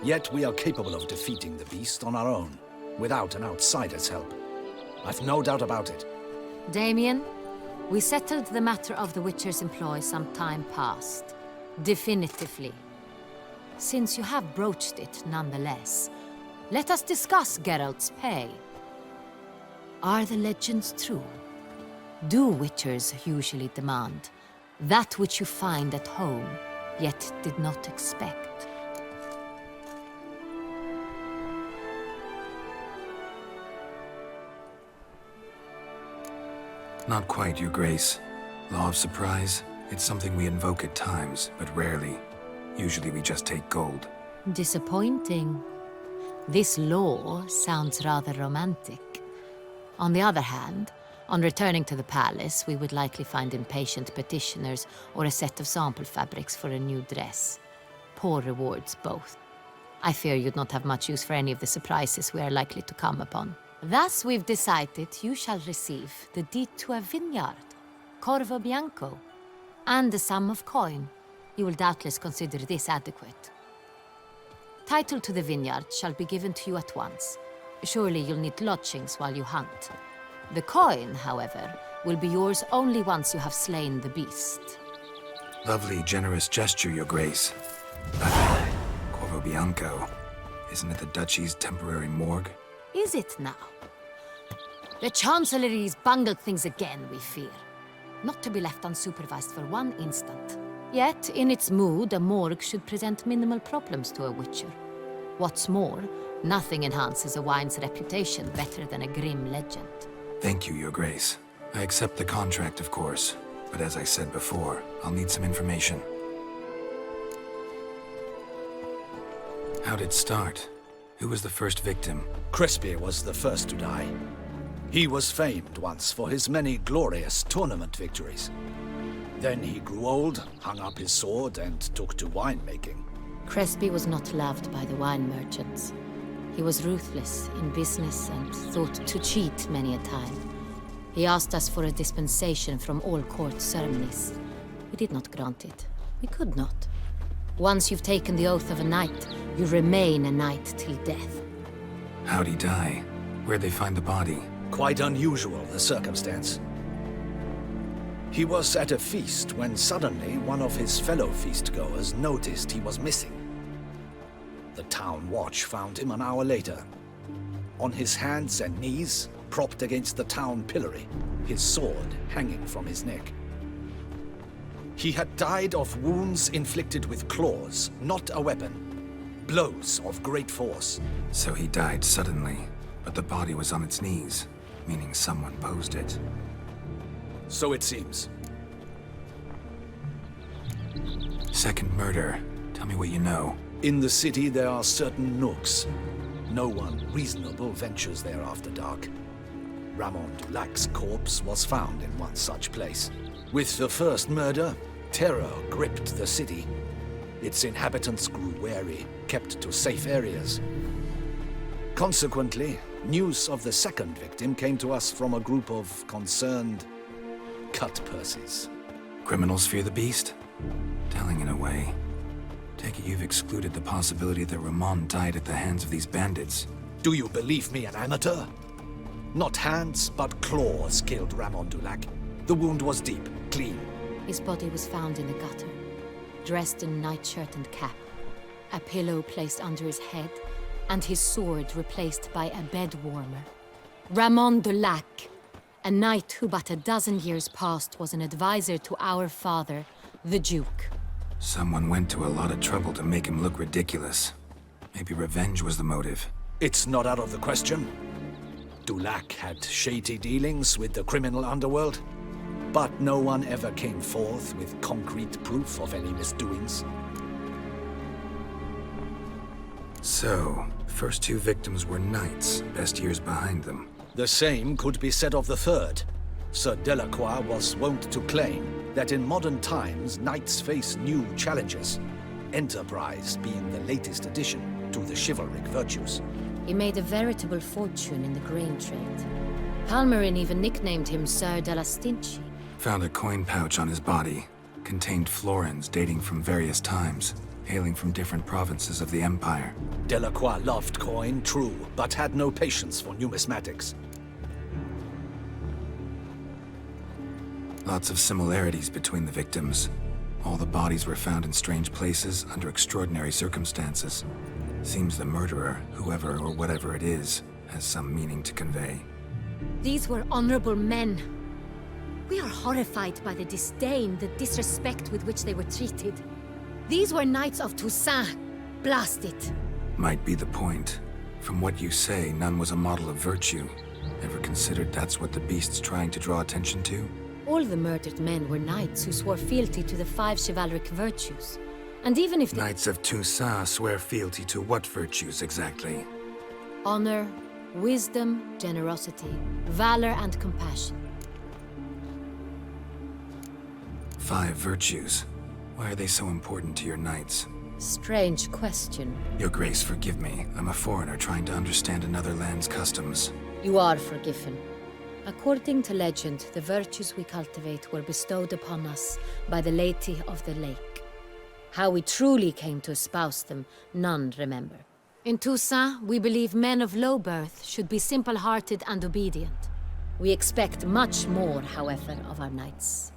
Speaker 10: Yet we are capable of defeating the beast on our own, without an outsider's help. I've no doubt about it.
Speaker 16: Damien, we settled the matter of the Witcher's employ some time past. Definitively. Since you have broached it nonetheless, let us discuss Geralt's pay. Are the legends true? Do Witchers usually demand that which you find at home, yet did not expect?
Speaker 3: Not quite, Your Grace. Law of surprise, it's something we invoke at times, but rarely. Usually we just take gold.
Speaker 16: Disappointing. This law sounds rather romantic. On the other hand, on returning to the palace, we would likely find impatient petitioners or a set of sample fabrics for a new dress. Poor rewards, both. I fear you'd not have much use for any of the surprises we are likely to come upon. Thus, we've decided you shall receive the deed to a vineyard, Corvo Bianco, and the sum of coin. You will doubtless consider this adequate. Title to the vineyard shall be given to you at once. Surely you'll need lodgings while you hunt. The coin, however, will be yours only once you have slain the beast.
Speaker 3: Lovely, generous gesture, Your Grace. But Corvo Bianco, isn't it the Duchy's temporary morgue?
Speaker 16: Is it now? The Chancellery's bungled things again, we fear. Not to be left unsupervised for one instant. Yet, in its mood, a morgue should present minimal problems to a Witcher. What's more, nothing enhances a wine's reputation better than a grim legend.
Speaker 3: Thank you, Your Grace. I accept the contract, of course. But as I said before, I'll need some information. How'd it start? Who was the first victim?
Speaker 10: Crespi was the first to die. He was famed once for his many glorious tournament victories. Then he grew old, hung up his sword, and took to winemaking.
Speaker 16: Crespi was not loved by the wine merchants. He was ruthless in business and thought to cheat many a time. He asked us for a dispensation from all court ceremonies. We did not grant it. We could not. Once you've taken the oath of a knight, you remain a knight till death.
Speaker 3: How'd he die? Where'd they find the body?
Speaker 10: Quite unusual, the circumstance. He was at a feast when suddenly one of his fellow feastgoers noticed he was missing. The town watch found him an hour later. On his hands and knees, propped against the town pillory, his sword hanging from his neck. He had died of wounds inflicted with claws, not a weapon. Blows of great force.
Speaker 3: So he died suddenly, but the body was on its knees, meaning someone posed it.
Speaker 10: So it seems.
Speaker 3: Second murder. Tell me what you know.
Speaker 10: In the city there are certain nooks. No one reasonable ventures there after dark. Ramon Dulac's corpse was found in one such place. With the first murder, terror gripped the city. Its inhabitants grew wary, kept to safe areas. Consequently, news of the second victim came to us from a group of concerned cut-purses.
Speaker 3: Criminals fear the beast? Telling in a way. Take it you've excluded the possibility that Ramon died at the hands of these bandits.
Speaker 10: Do you believe me an amateur? Not hands, but claws killed Ramon Dulac. The wound was deep, clean.
Speaker 16: His body was found in the gutter, dressed in nightshirt and cap, a pillow placed under his head, and his sword replaced by a bed warmer. Ramon Dulac, a knight who but a dozen years past was an advisor to our father, the Duke.
Speaker 3: Someone went to a lot of trouble to make him look ridiculous. Maybe revenge was the motive.
Speaker 8: It's not out of the question. Dulac had shady dealings with the criminal underworld, but no one ever came forth with concrete proof of any misdoings.
Speaker 3: So, the first two victims were knights, best years behind them.
Speaker 8: The same could be said of the third. Sir Delacroix was wont to claim that in modern times, knights face new challenges, enterprise being the latest addition to the chivalric virtues.
Speaker 16: He made a veritable fortune in the grain trade. Palmerin even nicknamed him Sir de la Stinchi.
Speaker 3: Found a coin pouch on his body. Contained florins dating from various times, hailing from different provinces of the Empire.
Speaker 8: Delacroix loved coin, true, but had no patience for numismatics.
Speaker 3: Lots of similarities between the victims. All the bodies were found in strange places under extraordinary circumstances. Seems the murderer, whoever or whatever it is, has some meaning to convey.
Speaker 16: These were honorable men. We are horrified by the disdain, the disrespect with which they were treated. These were knights of Toussaint. Blast it.
Speaker 3: Might be the point. From what you say, none was a model of virtue. Ever considered that's what the beast's trying to draw attention to?
Speaker 16: All the murdered men were knights who swore fealty to the 5 chivalric virtues. And even if the
Speaker 3: Knights of Toussaint swear fealty to what virtues exactly?
Speaker 16: honor, wisdom, generosity, valor, and compassion.
Speaker 3: 5 virtues. Why are they so important to your knights?
Speaker 16: Strange question.
Speaker 3: Your Grace, forgive me. I'm a foreigner trying to understand another land's customs.
Speaker 16: You are forgiven. According to legend, the virtues we cultivate were bestowed upon us by the Lady of the Lake. How we truly came to espouse them, none remember. In Toussaint, we believe men of low birth should be simple-hearted and obedient. We expect much more, however, of our knights.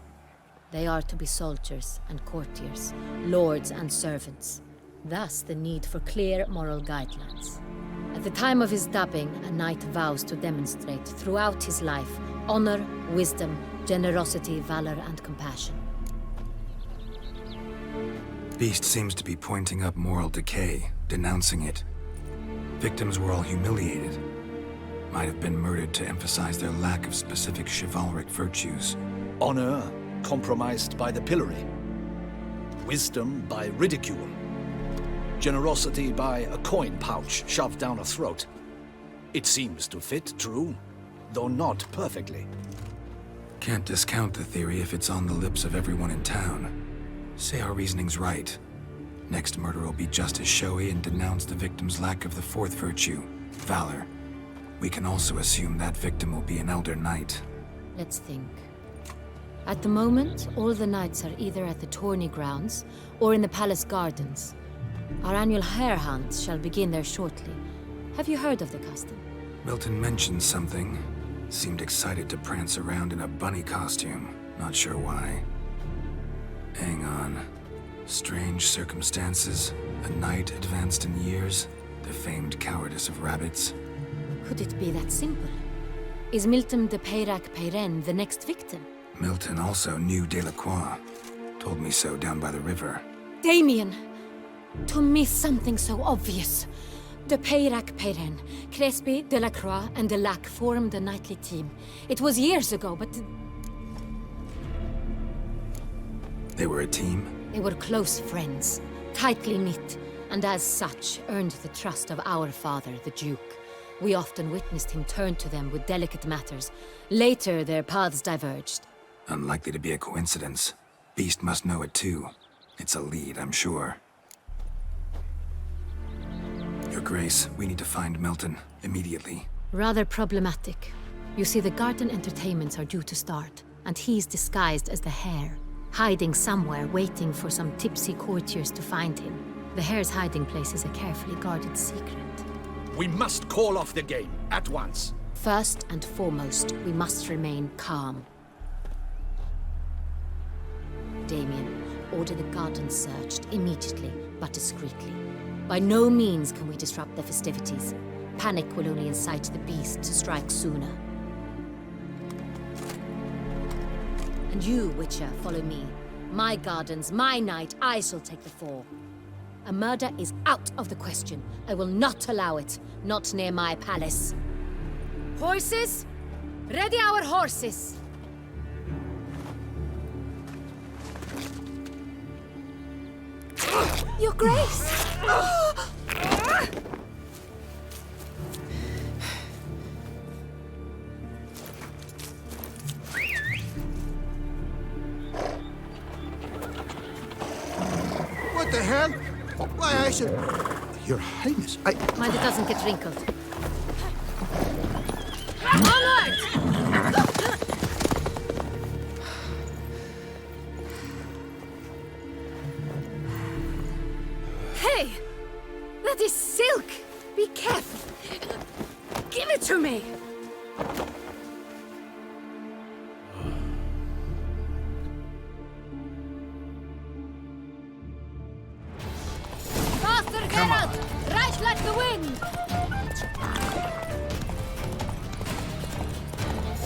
Speaker 16: They are to be soldiers and courtiers, lords and servants. Thus, the need for clear moral guidelines. At the time of his dubbing, a knight vows to demonstrate throughout his life honor, wisdom, generosity, valor, and compassion.
Speaker 3: Beast seems to be pointing up moral decay, denouncing it. Victims were all humiliated. Might have been murdered to emphasize their lack of specific chivalric virtues.
Speaker 8: Honor compromised by the pillory. Wisdom by ridicule. Generosity by a coin pouch shoved down a throat. It seems to fit, true, though not perfectly.
Speaker 3: Can't discount the theory if it's on the lips of everyone in town. Say our reasoning's right. Next murder will be just as showy and denounce the victim's lack of the 4th virtue, valor. We can also assume that victim will be an elder knight.
Speaker 16: Let's think. At the moment, all the knights are either at the tourney grounds or in the palace gardens. Our annual hare hunt shall begin there shortly. Have you heard of the custom?
Speaker 3: Milton mentioned something. Seemed excited to prance around in a bunny costume. Not sure why. Hang on. Strange circumstances. A knight advanced in years. The famed cowardice of rabbits.
Speaker 16: Could it be that simple? Is Milton de Peyrac-Peyren the next victim?
Speaker 3: Milton also knew Delacroix. Told me so down by the river.
Speaker 16: Damien! To miss something so obvious. De Peyrac-Peyren, Crespi, Delacroix, and Delac formed a knightly team. It was years ago, but...
Speaker 3: They were a team?
Speaker 16: They were close friends, tightly knit, and as such earned the trust of our father, the Duke. We often witnessed him turn to them with delicate matters. Later, their paths diverged.
Speaker 3: Unlikely to be a coincidence. Beast must know it too. It's a lead, I'm sure. Your Grace, we need to find Milton, immediately.
Speaker 16: Rather problematic. You see, the garden entertainments are due to start, and he's disguised as the hare, hiding somewhere, waiting for some tipsy courtiers to find him. The hare's hiding place is a carefully guarded secret.
Speaker 8: We must call off the game, at once.
Speaker 16: First and foremost, we must remain calm. Damien, order the garden searched immediately, but discreetly. By no means can we disrupt the festivities. Panic will only incite the beast to strike sooner. And you, Witcher, follow me. My gardens, my night, I shall take the fall. A murder is out of the question. I will not allow it. Not near my palace. Horses? Ready our horses!
Speaker 14: Your Grace!
Speaker 5: What the hell? Why, I should... Your Highness, I...
Speaker 16: Mind it doesn't get wrinkled. Onward!
Speaker 14: Hey! That is silk! Be careful! Give it to me!
Speaker 16: Faster, Geralt! Right like the wind!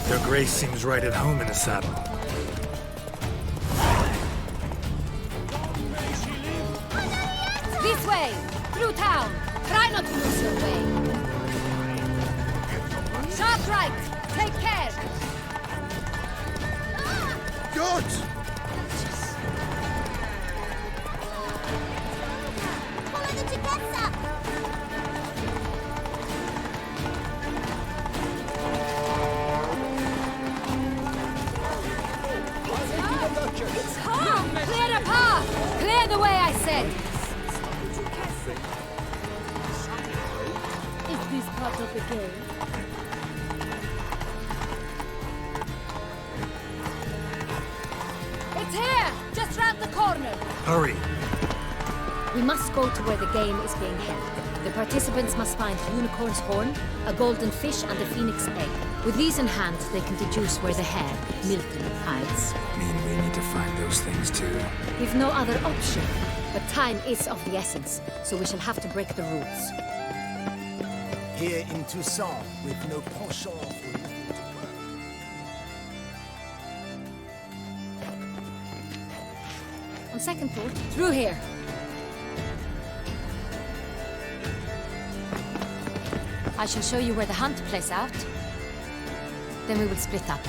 Speaker 3: Your Grace seems right at home in a saddle.
Speaker 16: This way! Through town! Try not to lose your way! Sharp right! Take care!
Speaker 5: Gods!
Speaker 13: Follow the Chiketsa!
Speaker 16: It's hard! Clear the path! Clear the way, I said!
Speaker 13: Is this part of the game?
Speaker 16: It's here! Just round the corner!
Speaker 3: Hurry!
Speaker 16: We must go to where the game is being held. The participants must find a unicorn's horn, a golden fish, and a phoenix egg. With these in hand, they can deduce where the hare, Milton, hides.
Speaker 3: Mean we need to find those things too.
Speaker 16: We've no other option. But time is of the essence, so we shall have to break the rules.
Speaker 7: Here in Toussaint, with no penchant for
Speaker 16: On second thought, through here. I shall show you where the hunt plays out. Then we will split up.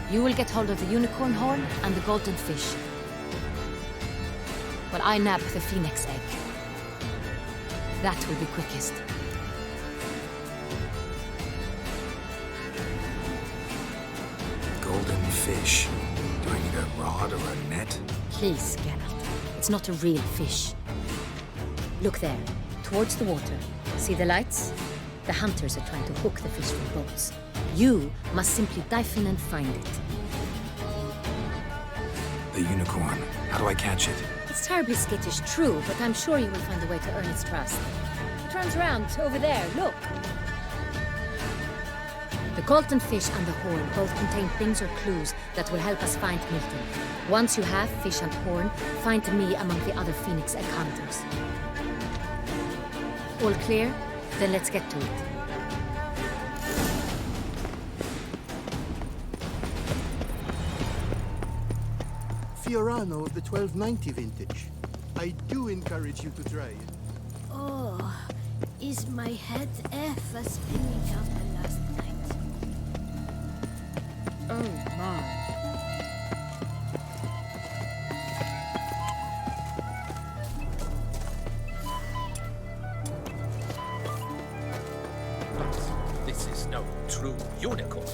Speaker 16: You will get hold of the unicorn horn and the golden fish. While I nab the phoenix egg. That will be quickest.
Speaker 3: Golden fish. Do I need a rod or a net?
Speaker 16: Please, Geralt. It's not a real fish. Look there, towards the water. See the lights? The hunters are trying to hook the fish from boats. You must simply dive in and find it.
Speaker 3: The unicorn. How do I catch it?
Speaker 16: It's terribly skittish, true, but I'm sure you will find a way to earn its trust. It turns around, over there, look. The golden fish and the horn both contain things or clues that will help us find Milton. Once you have fish and horn, find me among the other phoenix egg hunters. All clear? Then let's get to it.
Speaker 7: Fiorano of the 1290 vintage. I do encourage you to try it.
Speaker 13: Oh, is my head ever spinning after last night?
Speaker 12: Oh my.
Speaker 8: This is no true unicorn.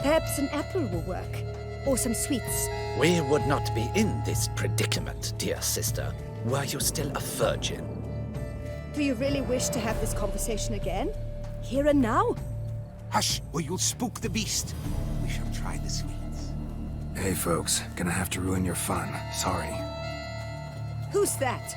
Speaker 14: Perhaps an apple will work. Or some sweets.
Speaker 8: We would not be in this predicament, dear sister, were you still a virgin.
Speaker 14: Do you really wish to have this conversation again? Here and now?
Speaker 7: Hush, or you'll spook the beast. We shall try the sweets.
Speaker 3: Hey folks, gonna have to ruin your fun. Sorry.
Speaker 14: Who's that?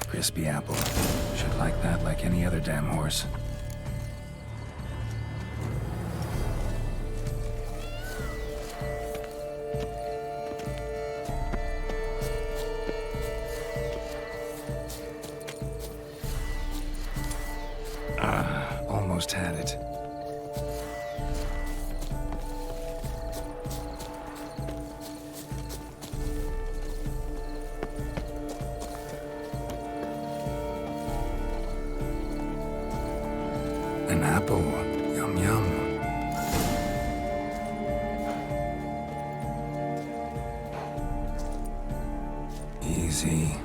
Speaker 3: Crispy apple. Should like that like any other damn horse. Almost had it. An apple. Yum yum. Easy.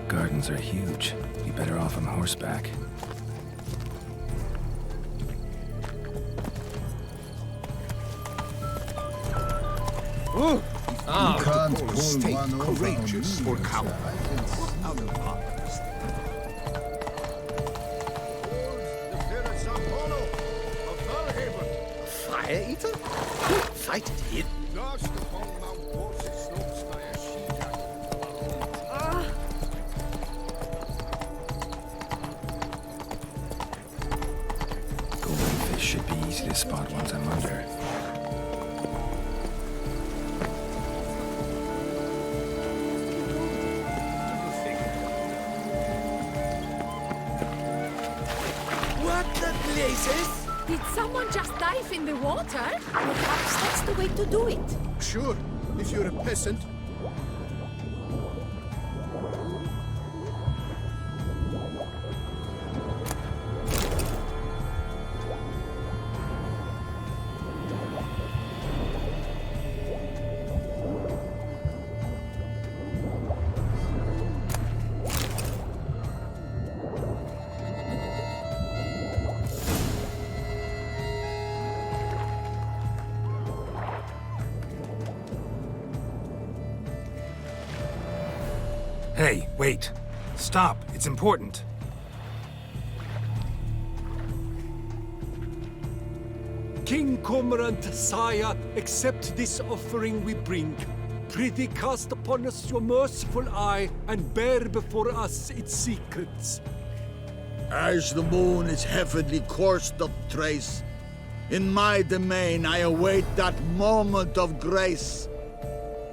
Speaker 3: Gardens are huge. Be better off on horseback.
Speaker 5: Oh!
Speaker 9: Ah,
Speaker 5: you can't
Speaker 9: call a
Speaker 5: pull
Speaker 9: state
Speaker 5: one over
Speaker 9: courageous
Speaker 5: on me,
Speaker 9: or coward.
Speaker 8: Fire eater? Fight it here.
Speaker 3: Golden fish should be easy to spot once I'm under.
Speaker 14: What the blazes? Did someone just dive in the water?
Speaker 13: Perhaps that's the way to do it.
Speaker 5: Sure, if you're a peasant.
Speaker 3: Hey, wait. Stop. It's important.
Speaker 6: King Cormorant, sire, accept this offering we bring. Prithee cast upon us your merciful eye and bear before us its secrets.
Speaker 7: As the moon is heavily coursed up trace, in my domain I await that moment of grace,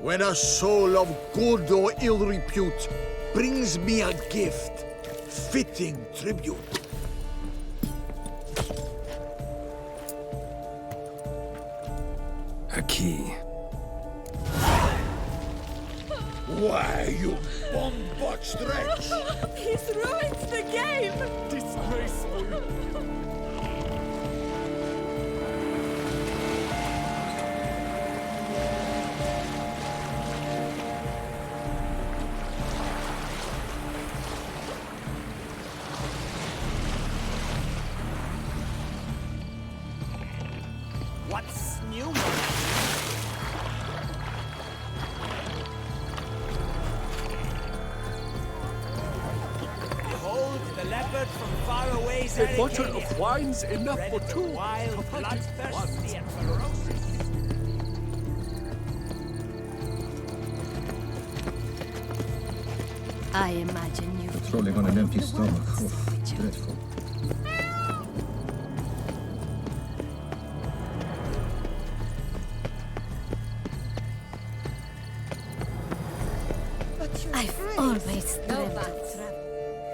Speaker 7: when a soul of good or ill repute brings me a gift, fitting tribute.
Speaker 3: A key.
Speaker 7: Why, you bomb-botched wretch!
Speaker 14: He's ruined the game!
Speaker 6: Disgraceful.
Speaker 7: What's new?
Speaker 11: Behold the leopard from far away.
Speaker 6: A bottle of wine's enough for two.
Speaker 11: Wild, bloodthirsty, and ferocious.
Speaker 13: I imagine you've
Speaker 5: Crawling on an empty stomach. Oh, dreadful.
Speaker 13: I've always dreamt of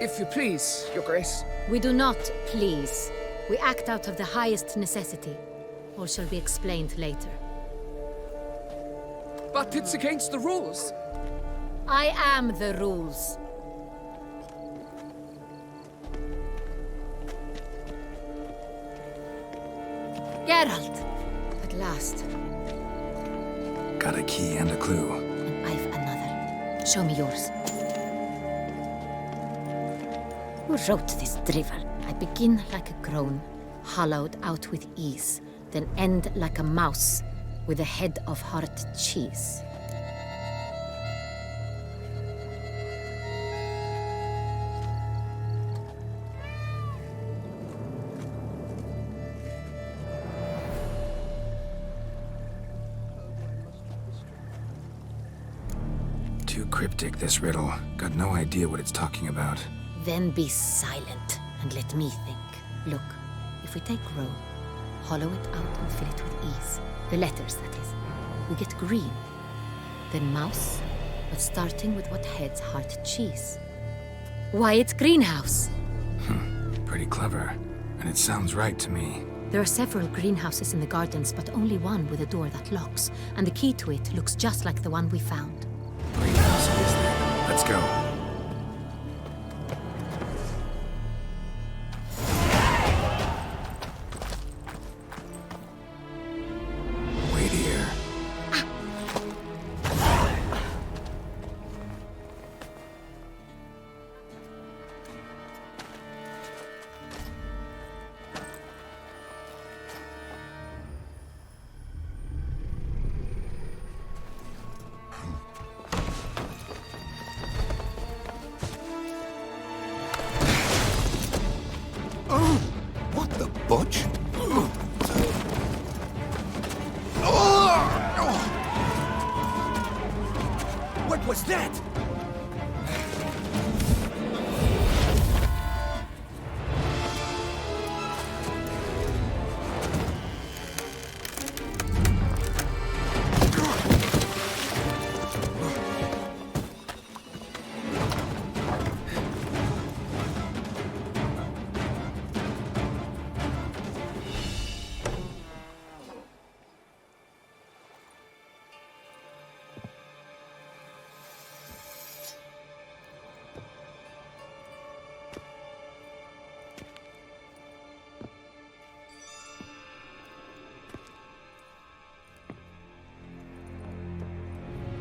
Speaker 12: If you please, Your Grace.
Speaker 16: We do not please. We act out of the highest necessity. All shall be explained later.
Speaker 12: But it's against the rules.
Speaker 16: I am the rules. Geralt! At last.
Speaker 3: Got a key and a clue.
Speaker 16: And I've another. Show me yours. Who wrote this drivel? I begin like a groan, hollowed out with ease, then end like a mouse with a head of hard cheese.
Speaker 3: Too cryptic, this riddle. Got no idea what it's talking about.
Speaker 16: Then be silent and let me think. Look, if we take Rome, hollow it out and fill it with ease. The letters, that is. We get green. Then mouse, but starting with what heads heart cheese. Why, it's greenhouse.
Speaker 3: Pretty clever. And it sounds right to me.
Speaker 16: There are several greenhouses in the gardens, but only one with a door that locks. And the key to it looks just like the one we found.
Speaker 3: Greenhouse it is then. Let's go. Wait here.
Speaker 9: What the butch?
Speaker 8: What was that?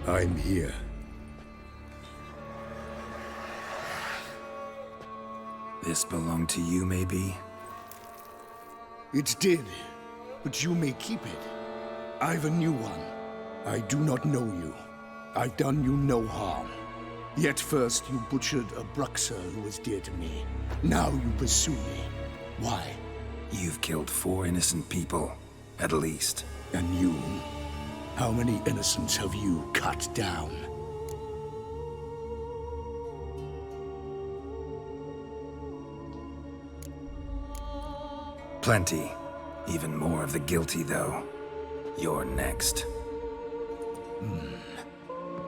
Speaker 2: I'm here.
Speaker 3: This belonged to you, maybe?
Speaker 2: It did, but you may keep it. I've a new one. I do not know you. I've done you no harm. Yet first you butchered a Bruxer who was dear to me. Now you pursue me. Why?
Speaker 3: You've killed 4 innocent people, at least.
Speaker 2: And you? How many innocents have you cut down?
Speaker 3: Plenty. Even more of the guilty, though. You're next.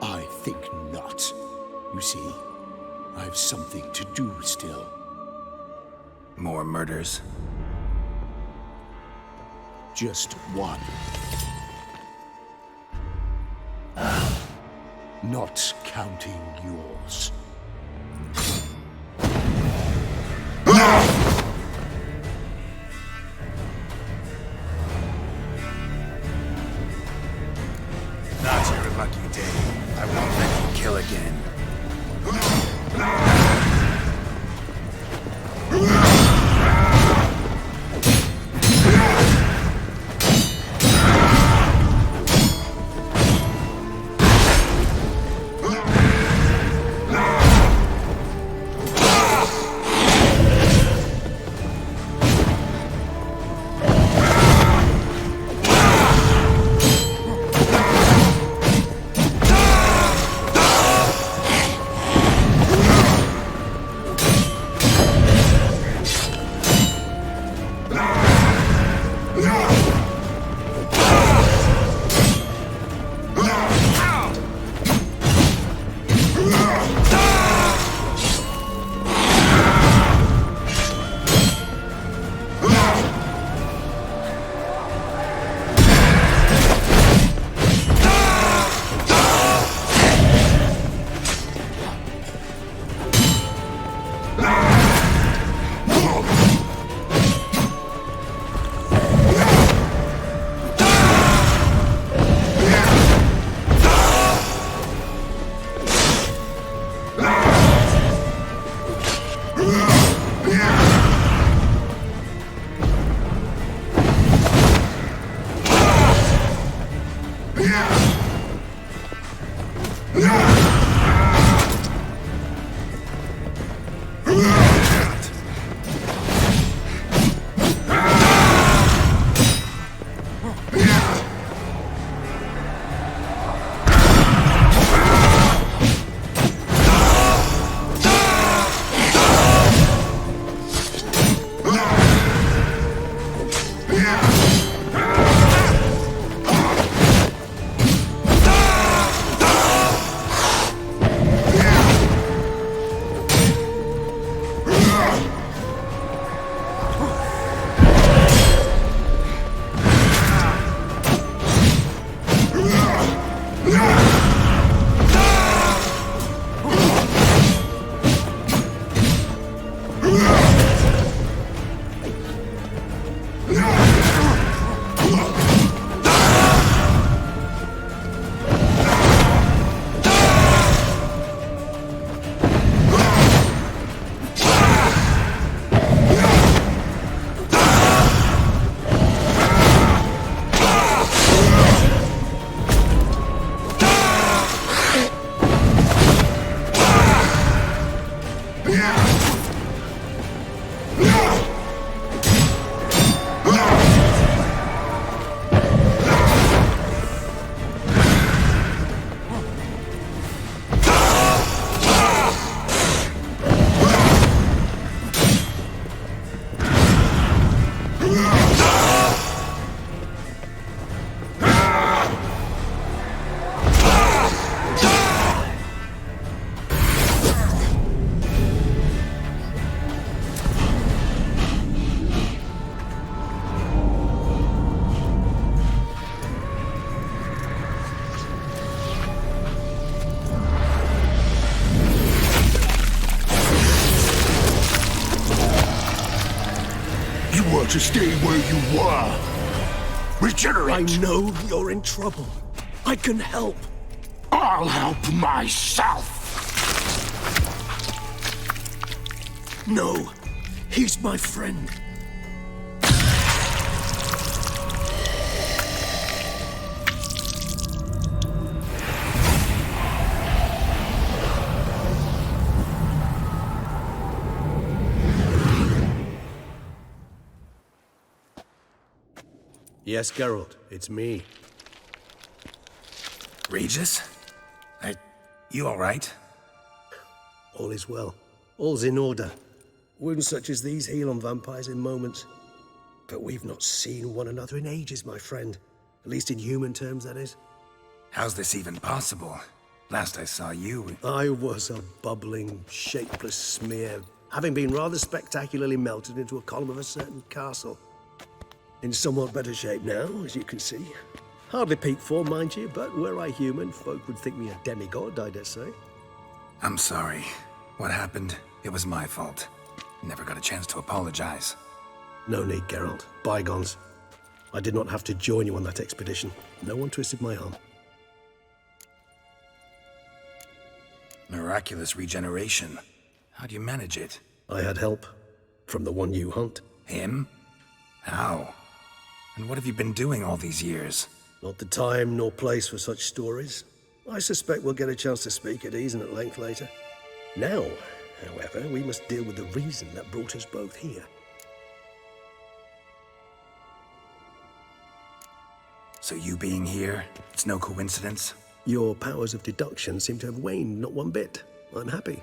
Speaker 2: I think not. You see, I've something to do still.
Speaker 3: More murders?
Speaker 2: Just one. Not counting yours.
Speaker 3: Not your lucky day. I won't let you kill again.
Speaker 5: to stay where you were. Regenerate!
Speaker 17: I know you're in trouble. I can help.
Speaker 5: I'll help myself!
Speaker 17: No, he's my friend.
Speaker 18: Yes, Geralt, it's me.
Speaker 3: Regis? You all right?
Speaker 18: All is well. All's in order. Wounds such as these heal on vampires in moments. But we've not seen one another in ages, my friend. At least in human terms, that is.
Speaker 3: How's this even possible? Last I saw you...
Speaker 18: I was a bubbling, shapeless smear, having been rather spectacularly melted into a column of a certain castle. In somewhat better shape now, as you can see. Hardly peak form, mind you, but were I human, folk would think me a demigod, I dare say.
Speaker 3: I'm sorry. What happened, it was my fault. Never got a chance to apologize.
Speaker 18: No need, Geralt. Bygones. I did not have to join you on that expedition. No one twisted my arm.
Speaker 3: Miraculous regeneration. How do you manage it?
Speaker 18: I had help. From the one you hunt.
Speaker 3: Him? How? And what have you been doing all these years?
Speaker 18: Not the time nor place for such stories. I suspect we'll get a chance to speak at ease and at length later. Now, however, we must deal with the reason that brought us both here.
Speaker 3: So you being here, it's no coincidence?
Speaker 18: Your powers of deduction seem to have waned not one bit. I'm happy.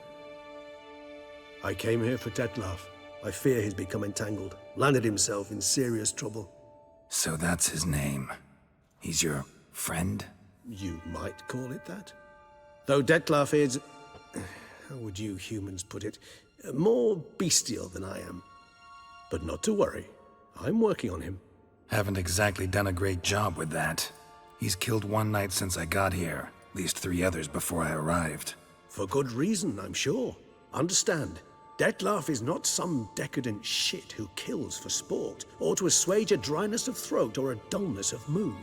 Speaker 18: I came here for Detlef. I fear he's become entangled, landed himself in serious trouble.
Speaker 3: So that's his name. He's your friend?
Speaker 18: You might call it that. Though Detlef is, how would you humans put it, more bestial than I am. But not to worry. I'm working on him.
Speaker 3: Haven't exactly done a great job with that. He's killed one knight since I got here, at least 3 others before I arrived.
Speaker 18: For good reason, I'm sure. Understand, Detlef is not some decadent shit who kills for sport, or to assuage a dryness of throat or a dullness of mood.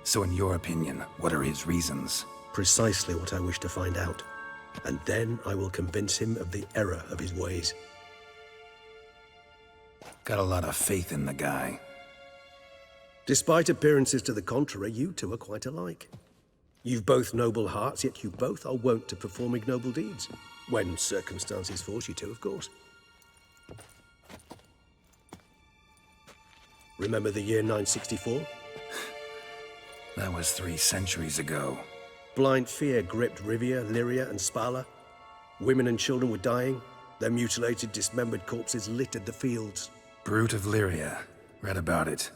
Speaker 3: So in your opinion, what are his reasons?
Speaker 18: Precisely what I wish to find out. And then I will convince him of the error of his ways.
Speaker 3: Got a lot of faith in the guy.
Speaker 18: Despite appearances to the contrary, you two are quite alike. You've both noble hearts, yet you both are wont to perform ignoble deeds. When circumstances force you to, of course. Remember the year 964?
Speaker 3: That was 3 centuries ago.
Speaker 18: Blind fear gripped Rivia, Lyria, and Spala. Women and children were dying. Their mutilated, dismembered corpses littered the fields.
Speaker 3: Brute of Lyria. Read about it.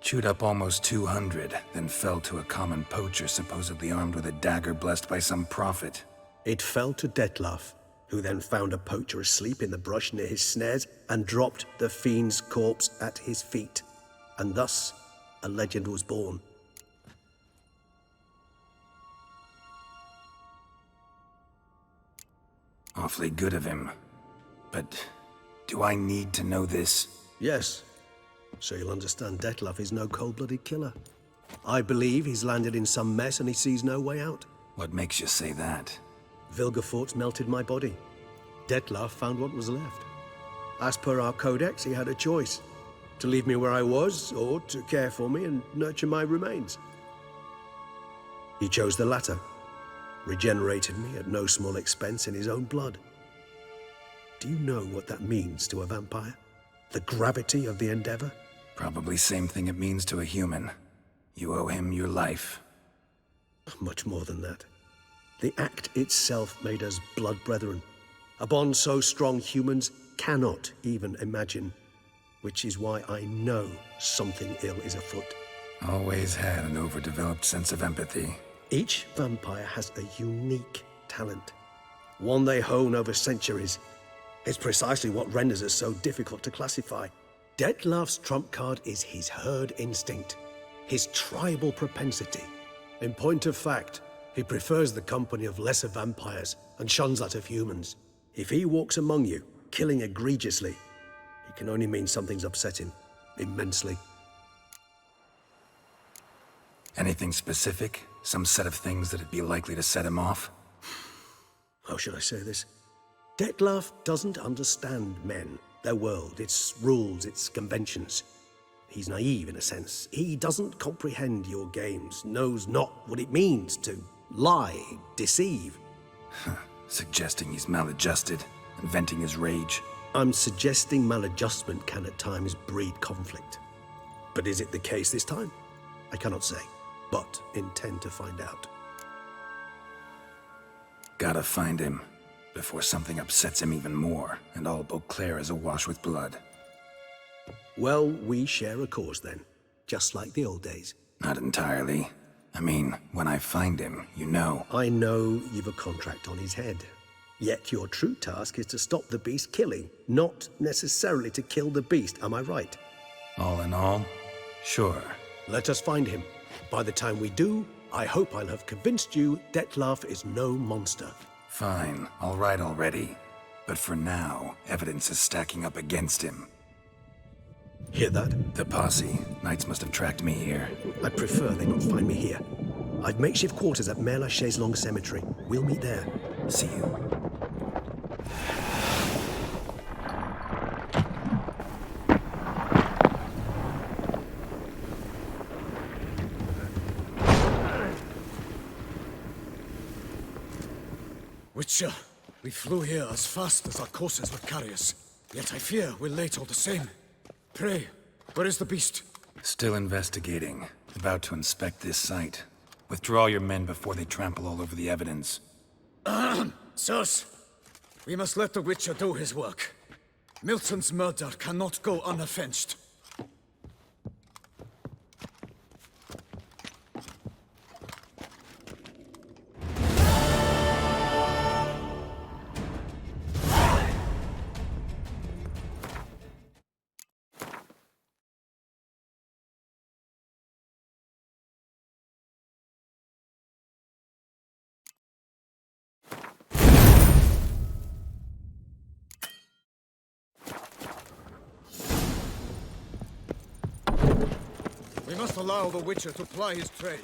Speaker 3: Chewed up almost 200, then fell to a common poacher supposedly armed with a dagger blessed by some prophet.
Speaker 18: It fell to Detlef, who then found a poacher asleep in the brush near his snares and dropped the fiend's corpse at his feet. And thus, a legend was born.
Speaker 3: Awfully good of him. But do I need to know this?
Speaker 18: Yes. So you'll understand Detlef is no cold-blooded killer. I believe he's landed in some mess and he sees no way out.
Speaker 3: What makes you say that?
Speaker 18: Vilgefortz melted my body. Detlef found what was left. As per our codex, he had a choice. To leave me where I was, or to care for me and nurture my remains. He chose the latter. Regenerated me at no small expense in his own blood. Do you know what that means to a vampire? The gravity of the endeavor?
Speaker 3: Probably same thing it means to a human. You owe him your life.
Speaker 18: Much more than that. The act itself made us blood brethren. A bond so strong humans cannot even imagine. Which is why I know something ill is afoot.
Speaker 3: Always had an overdeveloped sense of empathy.
Speaker 18: Each vampire has a unique talent. One they hone over centuries. It's precisely what renders us so difficult to classify. Detlef's trump card is his herd instinct, his tribal propensity. In point of fact, He prefers the company of lesser vampires and shuns that of humans. If he walks among you, killing egregiously, it can only mean something's upset him immensely.
Speaker 3: Anything specific? Some set of things that'd be likely to set him off?
Speaker 18: How should I say this? Detlef doesn't understand men, their world, its rules, its conventions. He's naive in a sense. He doesn't comprehend your games, knows not what it means to lie, deceive.
Speaker 3: Suggesting he's maladjusted and venting his rage.
Speaker 18: I'm suggesting maladjustment can at times breed conflict. But is it the case this time? I cannot say, but intend to find out.
Speaker 3: Gotta find him before something upsets him even more, and all Beauclair is awash with blood.
Speaker 18: Well, we share a cause then, just like the old days.
Speaker 3: Not entirely. I mean, when I find him, you know.
Speaker 18: I know you've a contract on his head. Yet your true task is to stop the beast killing, not necessarily to kill the beast, am I right?
Speaker 3: All in all, sure.
Speaker 18: Let us find him. By the time we do, I hope I'll have convinced you Detlef is no monster.
Speaker 3: Fine, all right already. But for now, evidence is stacking up against him.
Speaker 18: Hear that?
Speaker 3: The posse. Knights must have tracked me here.
Speaker 18: I prefer they not find me here. I've makeshift quarters at Mère Lachaise Long Cemetery. We'll meet there.
Speaker 3: See you.
Speaker 1: Witcher, we flew here as fast as our courses would carry us. Yet I fear we're late all the same. Pray, where is the beast?
Speaker 3: Still investigating. About to inspect this site. Withdraw your men before they trample all over the evidence.
Speaker 1: Sirs, we must let the Witcher do his work. Milton's murder cannot go unavenged. We must allow the Witcher to ply his trade.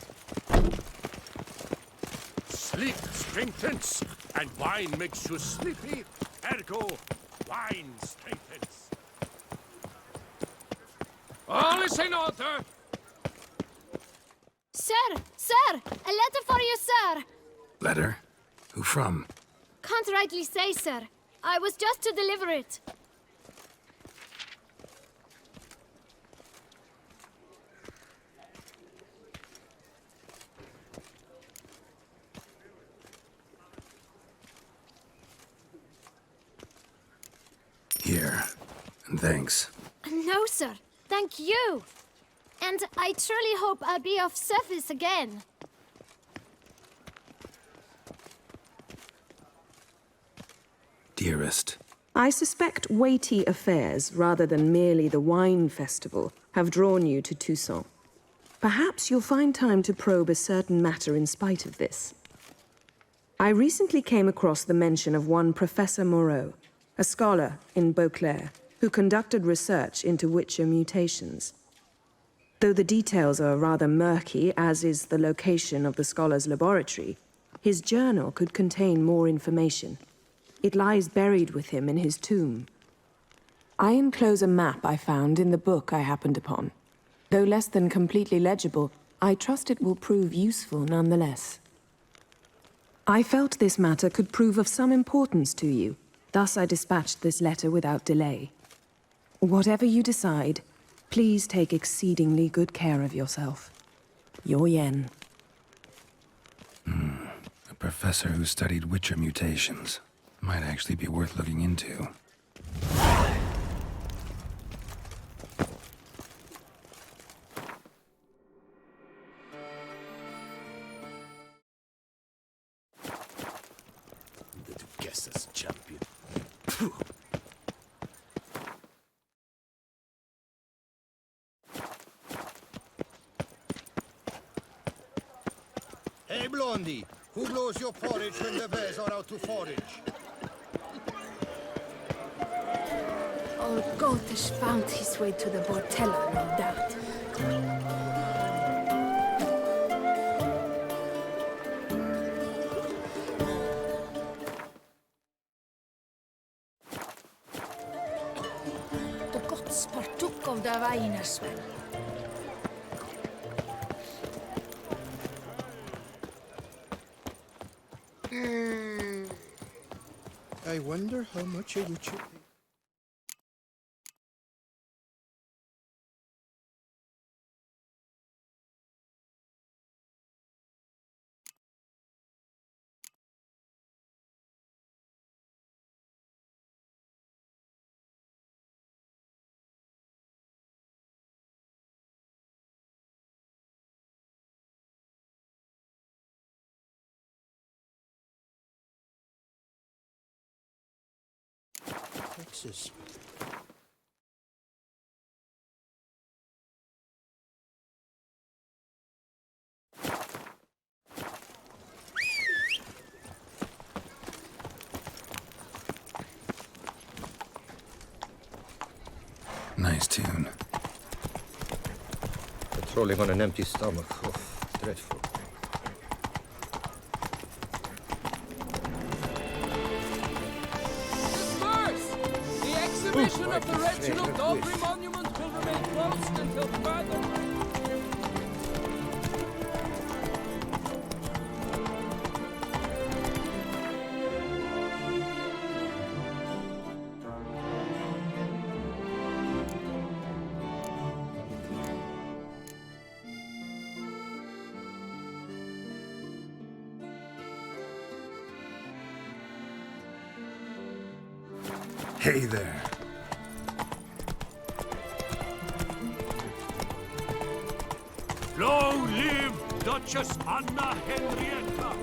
Speaker 15: Sleep strengthens, and wine makes you sleepy. Ergo, wine strengthens. All is in order.
Speaker 13: Sir! Sir! A letter for you, sir!
Speaker 3: Letter? Who from?
Speaker 13: Can't rightly say, sir. I was just to deliver it.
Speaker 3: Here. And thanks.
Speaker 13: No, sir. Thank you. And I truly hope I'll be of service again.
Speaker 3: Dearest.
Speaker 19: I suspect weighty affairs, rather than merely the wine festival, have drawn you to Toussaint. Perhaps you'll find time to probe a certain matter in spite of this. I recently came across the mention of one Professor Moreau, a scholar in Beauclair, who conducted research into Witcher mutations. Though the details are rather murky, as is the location of the scholar's laboratory, his journal could contain more information. It lies buried with him in his tomb. I enclose a map I found in the book I happened upon. Though less than completely legible, I trust it will prove useful nonetheless. I felt this matter could prove of some importance to you. Thus I dispatched this letter without delay. Whatever you decide, please take exceedingly good care of yourself. Your Yen.
Speaker 3: A professor who studied Witcher mutations. Might actually be worth looking into.
Speaker 17: Guess that's a champion.
Speaker 5: Hey, Blondie. Who blows your porridge when the bears are out to forage?
Speaker 13: Old Gotish found his way to the Bortella, no doubt. The gods partook of the Weinerswell.
Speaker 5: I wonder how much a witcher... Texas.
Speaker 3: Nice tune.
Speaker 20: Patrolling on an empty stomach. Oh, dreadful.
Speaker 11: The exhibition of the Reginald Daubrey Monument will remain closed until further.
Speaker 3: Hey there.
Speaker 15: Long live Duchess Anna Henrietta!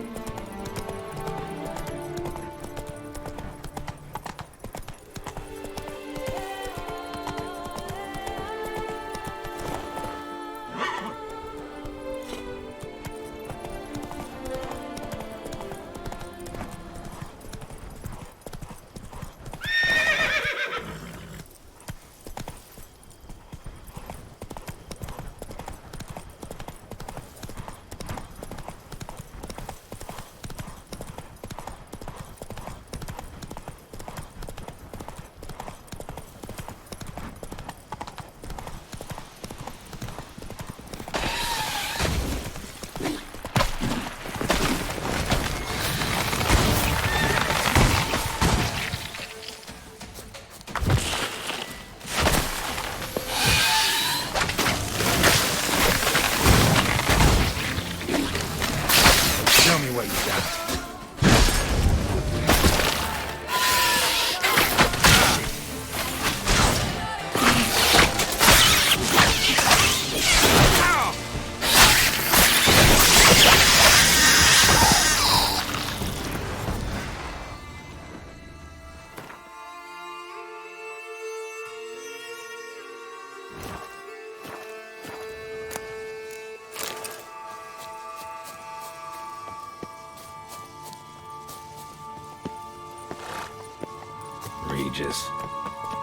Speaker 3: Regis.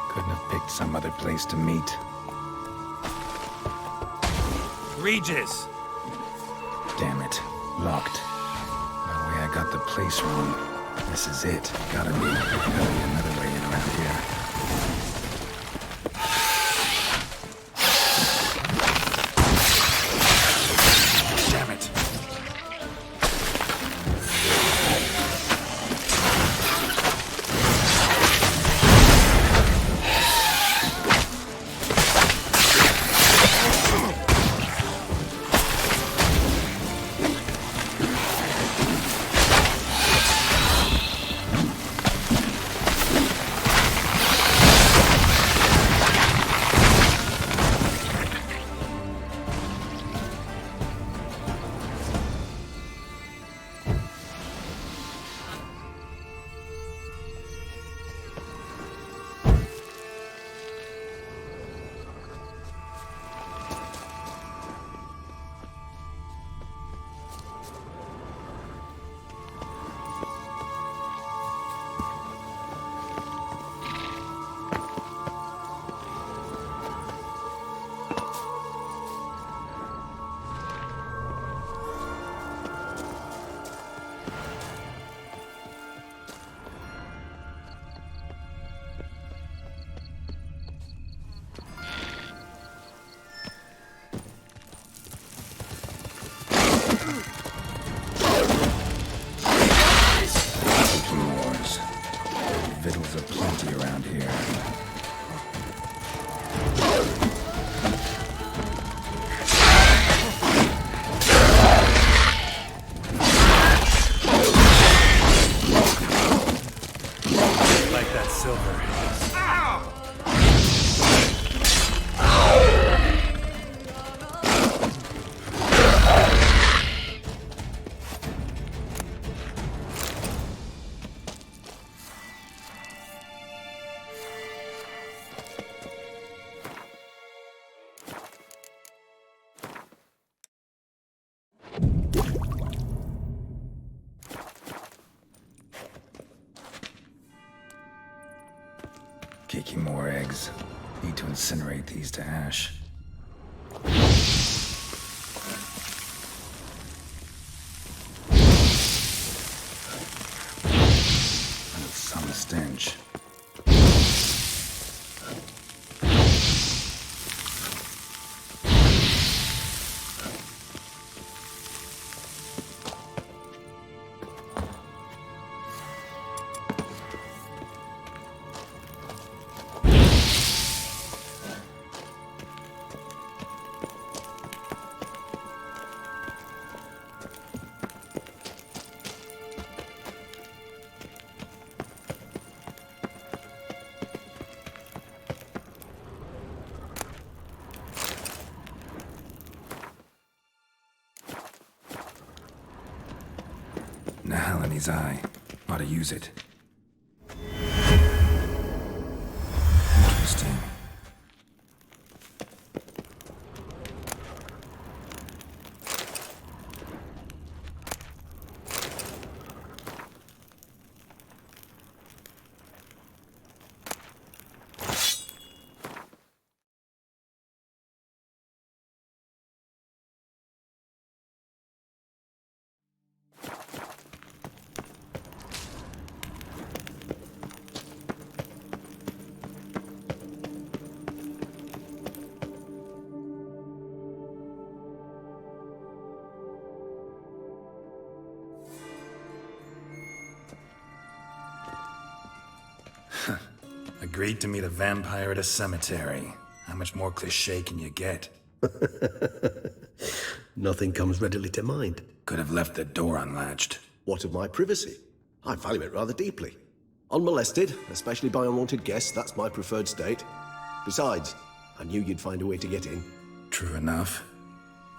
Speaker 3: Couldn't have picked some other place to meet. Regis! Damn it. Locked. No way I got the place wrong. This is it. Gotta be another way in around here. Damn it. Kicking more eggs. Need to incinerate these to ash. Some stench. Nahal in his eye. Ought to use it. Interesting. Agreed to meet a vampire at a cemetery. How much more cliché can you get?
Speaker 18: Nothing comes readily to mind.
Speaker 3: Could have left the door unlatched.
Speaker 18: What of my privacy? I value it rather deeply. Unmolested, especially by unwanted guests, that's my preferred state. Besides, I knew you'd find a way to get in.
Speaker 3: True enough.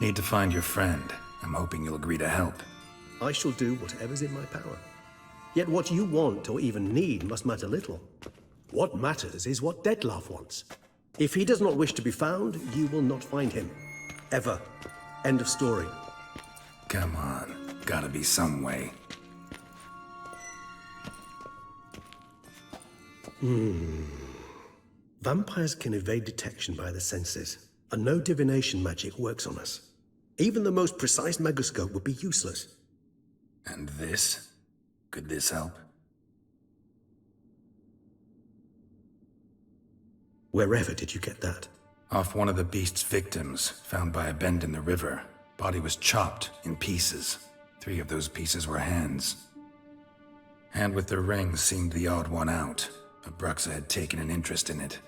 Speaker 3: Need to find your friend. I'm hoping you'll agree to help.
Speaker 18: I shall do whatever's in my power. Yet what you want or even need must matter little. What matters is what Dettlaff wants. If he does not wish to be found, you will not find him. Ever. End of story.
Speaker 3: Come on. Gotta be some way.
Speaker 18: Vampires can evade detection by the senses, and no divination magic works on us. Even the most precise megascope would be useless.
Speaker 3: And this? Could this help?
Speaker 18: Wherever did you get that?
Speaker 3: Off one of the beast's victims, found by a bend in the river. Body was chopped in pieces. 3 of those pieces were hands. Hand with the ring seemed the odd one out, but Bruxa had taken an interest in it.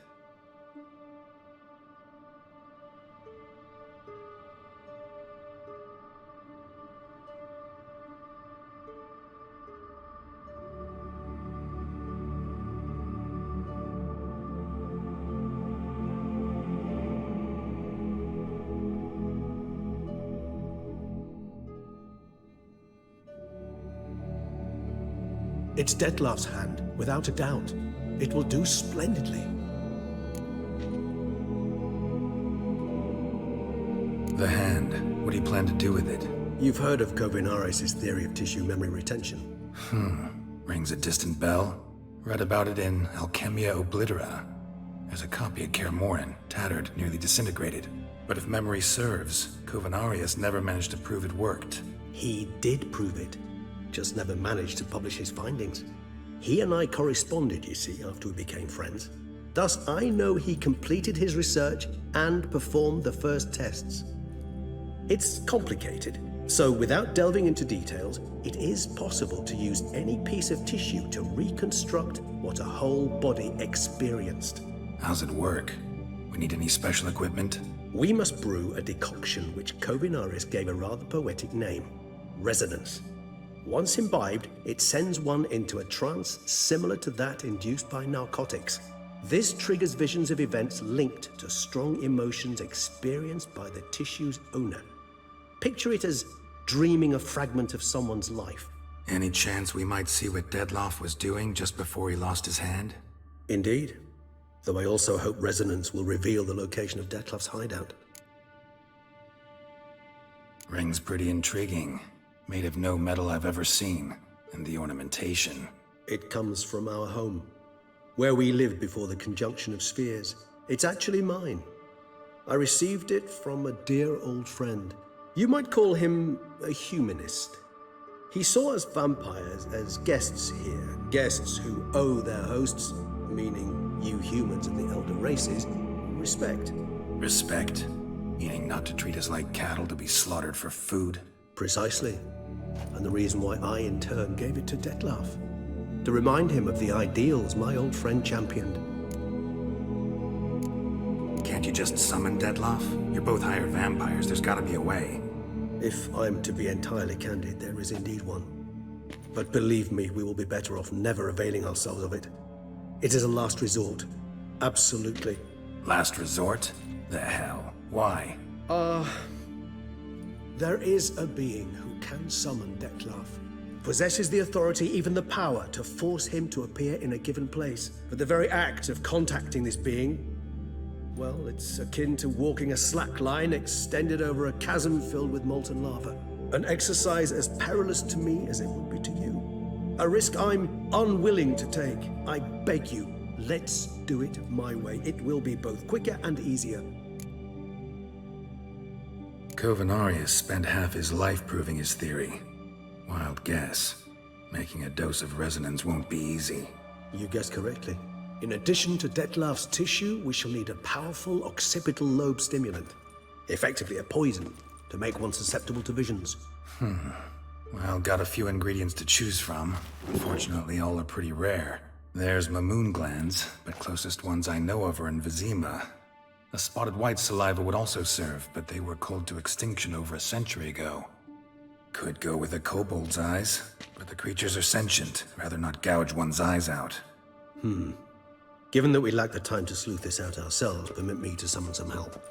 Speaker 18: It's Dettlaff's hand, without a doubt. It will do splendidly.
Speaker 3: The hand. What do you plan to do with it?
Speaker 18: You've heard of Kovinaris' theory of tissue memory retention.
Speaker 3: Rings a distant bell. Read about it in Alchemia Oblitera. There's a copy at Kaer Morhen, tattered, nearly disintegrated. But if memory serves, Kovinaris never managed to prove it worked.
Speaker 18: He did prove it. Just never managed to publish his findings. He and I corresponded, you see, after we became friends. Thus, I know he completed his research and performed the first tests. It's complicated, so without delving into details, it is possible to use any piece of tissue to reconstruct what a whole body experienced.
Speaker 3: How's it work? We need any special equipment?
Speaker 18: We must brew a decoction which Kovinaris gave a rather poetic name, resonance. Once imbibed, it sends one into a trance similar to that induced by narcotics. This triggers visions of events linked to strong emotions experienced by the tissue's owner. Picture it as dreaming a fragment of someone's life.
Speaker 3: Any chance we might see what Dettlaff was doing just before he lost his hand?
Speaker 18: Indeed. Though I also hope resonance will reveal the location of Dettlaff's hideout.
Speaker 3: Ring's pretty intriguing. Made of no metal I've ever seen. And the ornamentation.
Speaker 18: It comes from our home. where we lived before the conjunction of spheres. It's actually mine. I received it from a dear old friend. You might call him a humanist. He saw us vampires as guests here, guests who owe their hosts, meaning you humans and the elder races, respect.
Speaker 3: Respect? Meaning not to treat us like cattle to be slaughtered for food?
Speaker 18: Precisely. And the reason why I, in turn, gave it to Detlef. To remind him of the ideals my old friend championed.
Speaker 3: Can't you just summon Detlef? You're both hired vampires. There's gotta be a way.
Speaker 18: If I'm to be entirely candid, there is indeed one. But believe me, we will be better off never availing ourselves of it. It is a last resort. Absolutely.
Speaker 3: Last resort? The hell? Why?
Speaker 18: There is a being who can summon Detlef. Possesses the authority, even the power, to force him to appear in a given place. But the very act of contacting this being, well, it's akin to walking a slack line extended over a chasm filled with molten lava. An exercise as perilous to me as it would be to you. A risk I'm unwilling to take. I beg you, let's do it my way. It will be both quicker and easier.
Speaker 3: Covenarius spent half his life proving his theory. Wild guess. Making a dose of resonance won't be easy.
Speaker 18: You guessed correctly. In addition to Detlef's tissue, we shall need a powerful occipital lobe stimulant. Effectively a poison, to make one susceptible to visions.
Speaker 3: Well, got a few ingredients to choose from. Unfortunately, all are pretty rare. There's Mamoon glands, but closest ones I know of are in Vizima. A spotted white saliva would also serve, but they were cold to extinction over a century ago. Could go with a kobold's eyes, but the creatures are sentient. Rather not gouge one's eyes out.
Speaker 18: Given that we lack the time to sleuth this out ourselves, permit me to summon some help.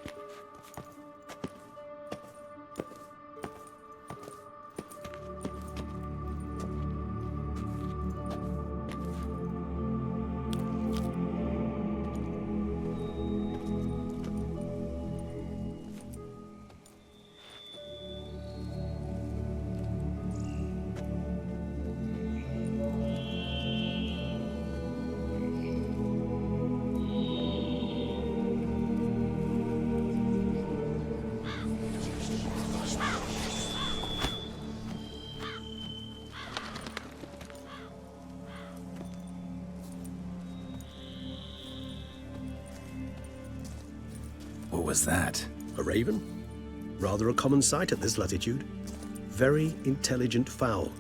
Speaker 3: What was that?
Speaker 18: A raven? Rather a common sight at this latitude. Very intelligent fowl.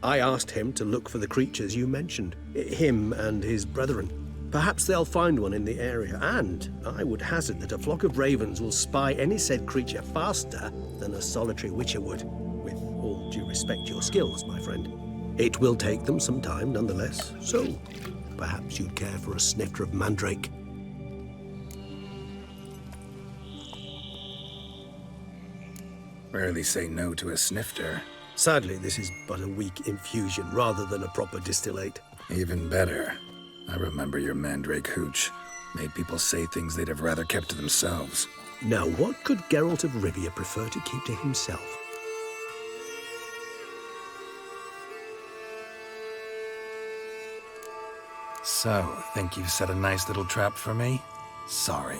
Speaker 18: I asked him to look for the creatures you mentioned. Him and his brethren. Perhaps they'll find one in the area, and I would hazard that a flock of ravens will spy any said creature faster than a solitary witcher would. With all due respect to your skills, my friend. It will take them some time nonetheless, so perhaps you'd care for a snifter of mandrake.
Speaker 3: Rarely say no to a snifter.
Speaker 18: Sadly, this is but a weak infusion rather than a proper distillate.
Speaker 3: Even better. I remember your mandrake hooch. Made people say things they'd have rather kept to themselves.
Speaker 18: Now, what could Geralt of Rivia prefer to keep to himself?
Speaker 3: So, think you've set a nice little trap for me? Sorry.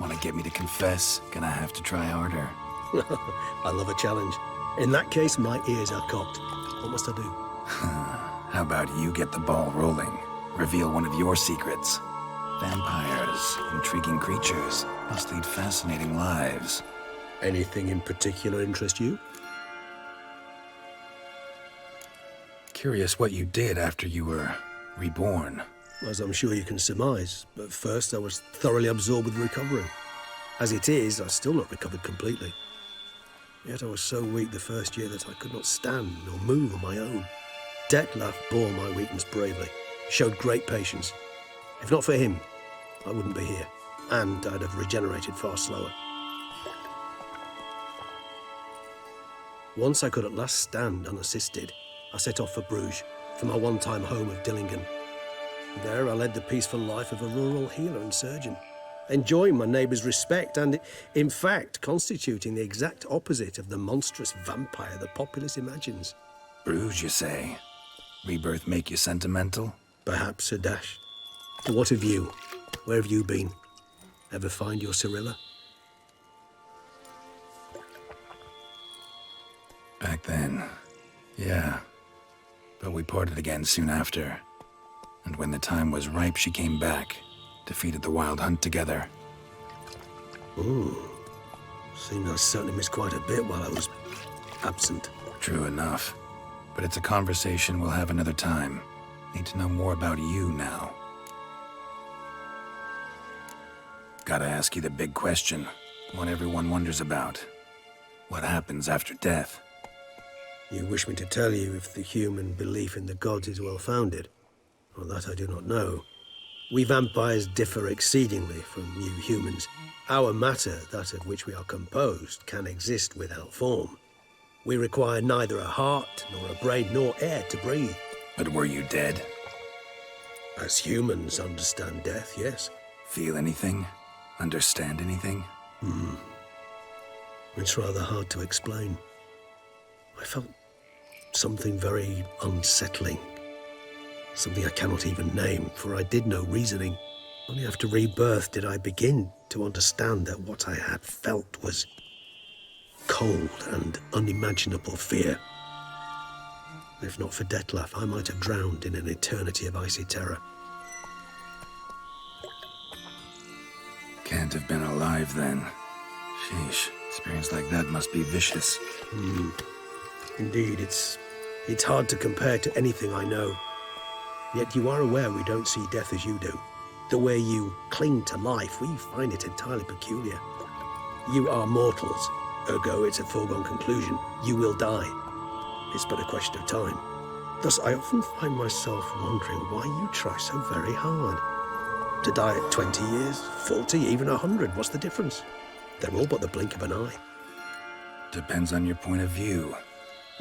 Speaker 3: Want to get me to confess? Gonna have to try harder.
Speaker 18: I love a challenge. In that case, my ears are cocked. What must I do?
Speaker 3: How about you get the ball rolling? Reveal one of your secrets. Vampires, intriguing creatures, must lead fascinating lives.
Speaker 18: Anything in particular interest you?
Speaker 3: Curious what you did after you were reborn.
Speaker 18: As I'm sure you can surmise, but first I was thoroughly absorbed with recovering. As it is, I've still not recovered completely. Yet I was so weak the first year that I could not stand or move on my own. Detlef bore my weakness bravely, showed great patience. If not for him, I wouldn't be here, and I'd have regenerated far slower. Once I could at last stand unassisted, I set off for Bruges, for my one-time home of Dillingen. There I led the peaceful life of a rural healer and surgeon, enjoying my neighbours' respect and, in fact, constituting the exact opposite of the monstrous vampire the populace imagines.
Speaker 3: Bruges, you say? Rebirth make you sentimental?
Speaker 18: Perhaps a dash. But what of you? Where have you been? Ever find your Cirilla?
Speaker 3: Back then, yeah. But we parted again soon after. And when the time was ripe, she came back, defeated the Wild Hunt together.
Speaker 18: Ooh. Seems I certainly missed quite a bit while I was absent.
Speaker 3: True enough. But it's a conversation we'll have another time. Need to know more about you now. Gotta ask you the big question. One everyone wonders about. What happens after death?
Speaker 18: You wish me to tell you if the human belief in the gods is well-founded? Well, that I do not know. We vampires differ exceedingly from you humans. Our matter, that of which we are composed, can exist without form. We require neither a heart, nor a brain, nor air to breathe.
Speaker 3: But were you dead?
Speaker 18: As humans understand death, yes.
Speaker 3: Feel anything? Understand anything?
Speaker 18: It's rather hard to explain. I felt something very unsettling. Something I cannot even name, for I did no reasoning. Only after rebirth did I begin to understand that what I had felt was cold and unimaginable fear. If not for Detlef, I might have drowned in an eternity of icy terror.
Speaker 3: Can't have been alive then. Sheesh, experience like that must be vicious.
Speaker 18: Indeed, it's hard to compare to anything I know. Yet you are aware we don't see death as you do. The way you cling to life, we find it entirely peculiar. You are mortals, ergo it's a foregone conclusion. You will die. It's but a question of time. Thus, I often find myself wondering why you try so very hard. To die at 20 years, 40, even 100, what's the difference? They're all but the blink of an eye.
Speaker 3: Depends on your point of view.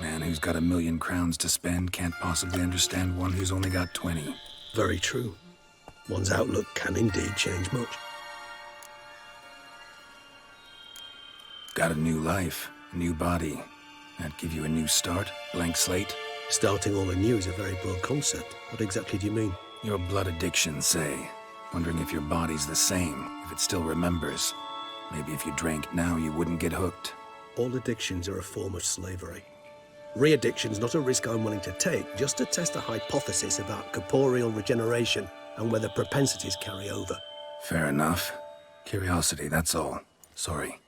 Speaker 3: Man who's got 1,000,000 crowns to spend can't possibly understand one who's only got 20.
Speaker 18: Very true. One's outlook can indeed change much.
Speaker 3: Got a new life, a new body. That give you a new start? Blank slate?
Speaker 18: Starting all anew is a very broad concept. What exactly do you mean?
Speaker 3: Your blood addiction, say. Wondering if your body's the same, if it still remembers. Maybe if you drank now, you wouldn't get hooked.
Speaker 18: All addictions are a form of slavery. Re-addiction's not a risk I'm willing to take, just to test a hypothesis about corporeal regeneration and whether propensities carry over.
Speaker 3: Fair enough. Curiosity, that's all. Sorry.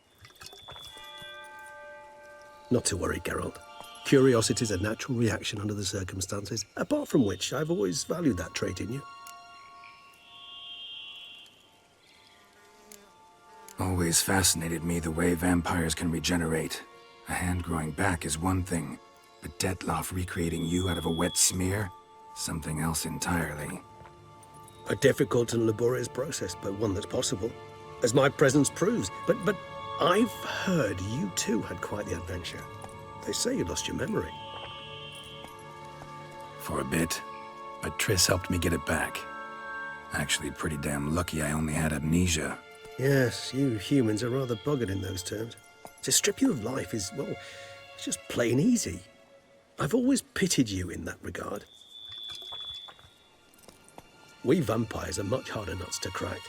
Speaker 18: Not to worry, Geralt. Curiosity's a natural reaction under the circumstances, apart from which I've always valued that trait in you.
Speaker 3: Always fascinated me the way vampires can regenerate. A hand growing back is one thing, but Detlef recreating you out of a wet smear? Something else entirely.
Speaker 18: A difficult and laborious process, but one that's possible, as my presence proves. But I've heard you too had quite the adventure. They say you lost your memory.
Speaker 3: For a bit, but Triss helped me get it back. Actually, pretty damn lucky I only had amnesia.
Speaker 18: Yes, you humans are rather buggered in those terms. To strip you of life is, well, it's just plain easy. I've always pitied you in that regard. We vampires are much harder nuts to crack.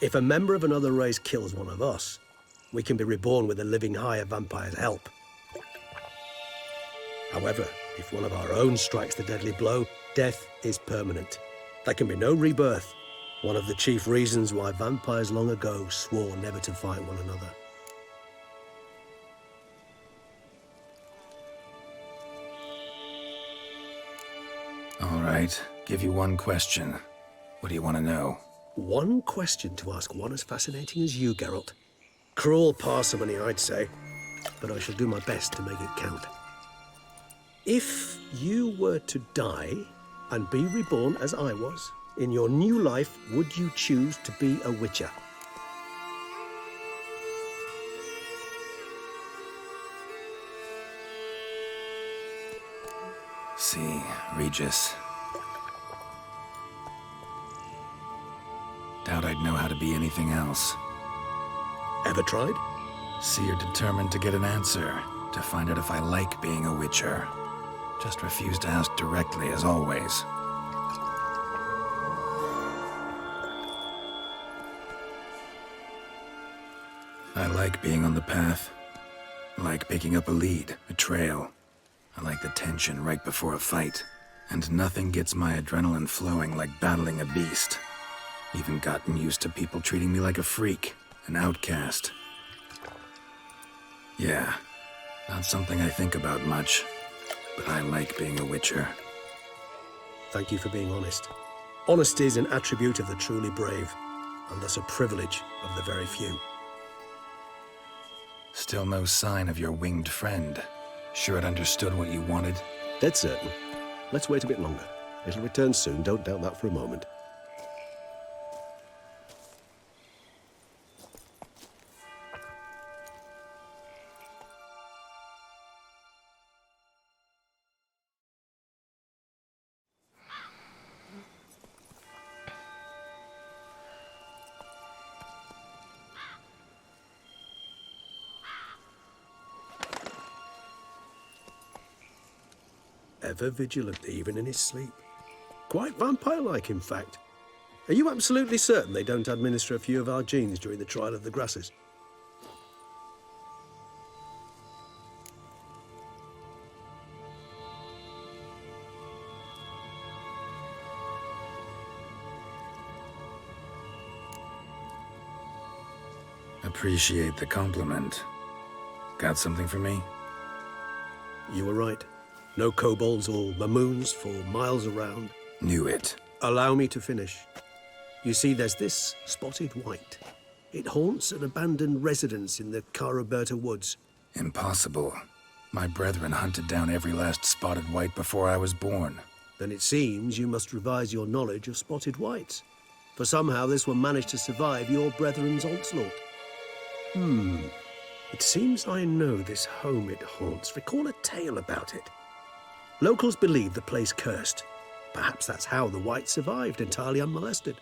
Speaker 18: If a member of another race kills one of us, we can be reborn with a living higher vampire's help. However, if one of our own strikes the deadly blow, death is permanent. There can be no rebirth. One of the chief reasons why vampires long ago swore never to fight one another.
Speaker 3: All right, give you one question. What do you want to know?
Speaker 18: One question to ask one as fascinating as you, Geralt. Cruel parsimony, I'd say, but I shall do my best to make it count. If you were to die and be reborn as I was, in your new life, would you choose to be a witcher?
Speaker 3: See, Regis. Doubt I'd know how to be anything else.
Speaker 18: Ever tried?
Speaker 3: See, you're determined to get an answer, to find out if I like being a witcher. Just refuse to ask directly, as always. I like being on the path. I like picking up a lead, a trail. I like the tension right before a fight. And nothing gets my adrenaline flowing like battling a beast. Even gotten used to people treating me like a freak, an outcast. Yeah, not something I think about much, but I like being a witcher.
Speaker 18: Thank you for being honest. Honesty is an attribute of the truly brave, and thus a privilege of the very few.
Speaker 3: Still no sign of your winged friend. Sure it understood what you wanted?
Speaker 18: Dead certain. Let's wait a bit longer. It'll return soon, don't doubt that for a moment. Ever vigilant, even in his sleep. Quite vampire-like, in fact. Are you absolutely certain they don't administer a few of our genes during the trial of the grasses?
Speaker 3: Appreciate the compliment. Got something for me?
Speaker 18: You were right. No kobolds or mamoons for miles around.
Speaker 3: Knew it.
Speaker 18: Allow me to finish. You see, there's this spotted white. It haunts an abandoned residence in the Caraberta woods.
Speaker 3: Impossible. My brethren hunted down every last spotted white before I was born.
Speaker 18: Then it seems you must revise your knowledge of spotted whites. For somehow this one managed to survive your brethren's onslaught. It seems I know this home it haunts. Recall a tale about it. Locals believe the place cursed. Perhaps that's how the whites survived entirely unmolested.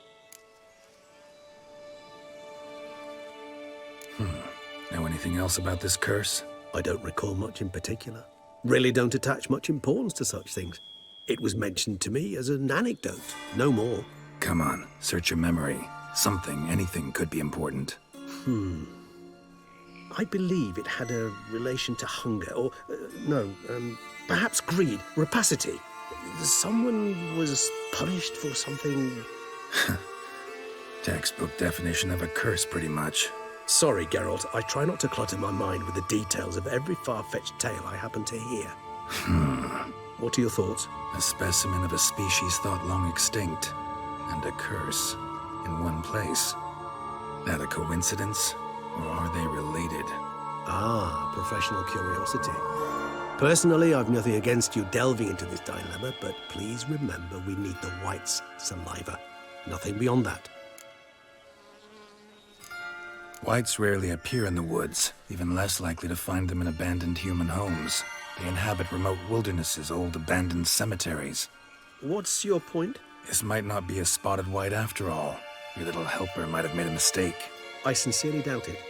Speaker 3: Know anything else about this curse?
Speaker 18: I don't recall much in particular. Really don't attach much importance to such things. It was mentioned to me as an anecdote, no more.
Speaker 3: Come on, search your memory. Something, anything could be important.
Speaker 18: I believe it had a relation to hunger, or, perhaps greed, rapacity. Someone was punished for something...
Speaker 3: Textbook definition of a curse, pretty much.
Speaker 18: Sorry, Geralt, I try not to clutter my mind with the details of every far-fetched tale I happen to hear. What are your thoughts?
Speaker 3: A specimen of a species thought long extinct, and a curse in one place. That a coincidence, or are they related?
Speaker 18: Ah, professional curiosity. Personally, I've nothing against you delving into this dilemma, but please remember we need the whites' saliva. Nothing beyond that.
Speaker 3: Whites rarely appear in the woods, even less likely to find them in abandoned human homes. They inhabit remote wildernesses, old abandoned cemeteries.
Speaker 18: What's your point?
Speaker 3: This might not be a spotted white after all. Your little helper might have made a mistake.
Speaker 18: I sincerely doubt it.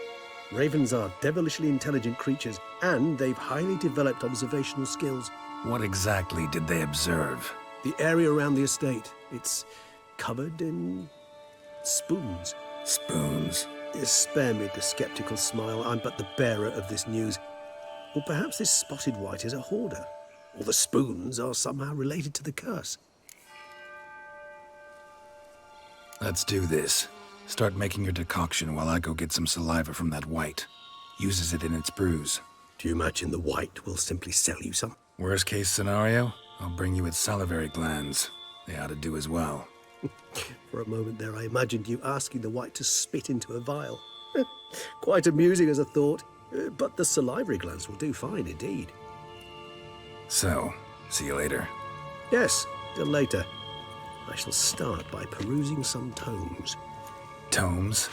Speaker 18: Ravens are devilishly intelligent creatures, and they've highly developed observational skills.
Speaker 3: What exactly did they observe?
Speaker 18: The area around the estate. It's covered in spoons.
Speaker 3: Spoons?
Speaker 18: Spare me the skeptical smile. I'm but the bearer of this news. Or perhaps this spotted white is a hoarder. Or the spoons are somehow related to the curse.
Speaker 3: Let's do this. Start making your decoction while I go get some saliva from that white. Uses it in its brews.
Speaker 18: Do you imagine the white will simply sell you some?
Speaker 3: Worst case scenario, I'll bring you its salivary glands. They ought to do as well.
Speaker 18: For a moment there, I imagined you asking the white to spit into a vial. Quite amusing as a thought, but the salivary glands will do fine indeed.
Speaker 3: So, see you later.
Speaker 18: Yes, till later. I shall start by perusing some tomes.
Speaker 3: Tomes?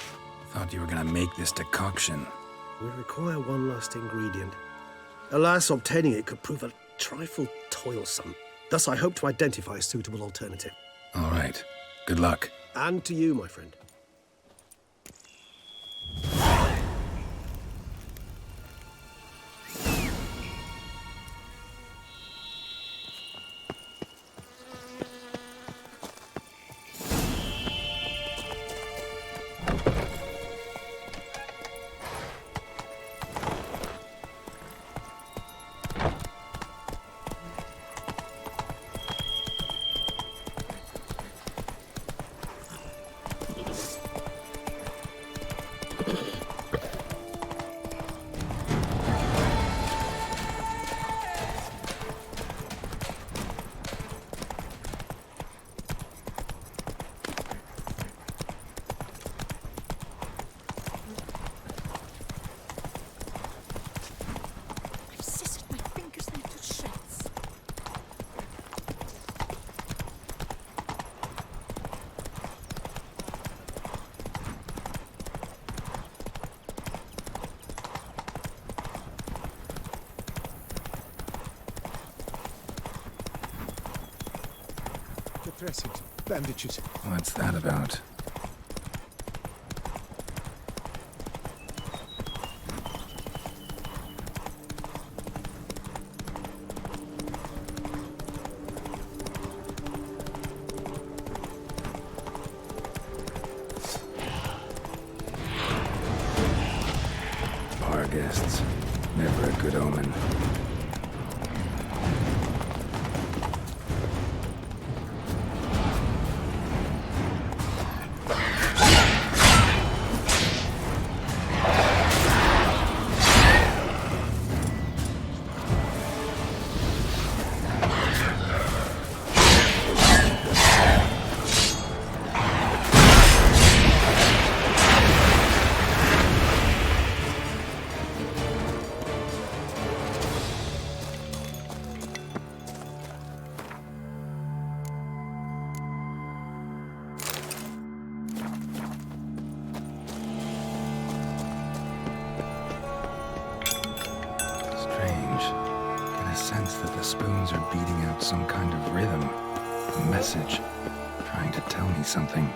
Speaker 3: Thought you were gonna make this decoction.
Speaker 18: We require one last ingredient. Alas, obtaining it could prove a trifle toilsome. Thus, I hope to identify a suitable alternative.
Speaker 3: All right. Good luck.
Speaker 18: And to you, my friend.
Speaker 6: Dressings, bandages.
Speaker 3: What's that about? Bar guests. Never a good omen. Spoons are beating out some kind of rhythm, a message, trying to tell me something.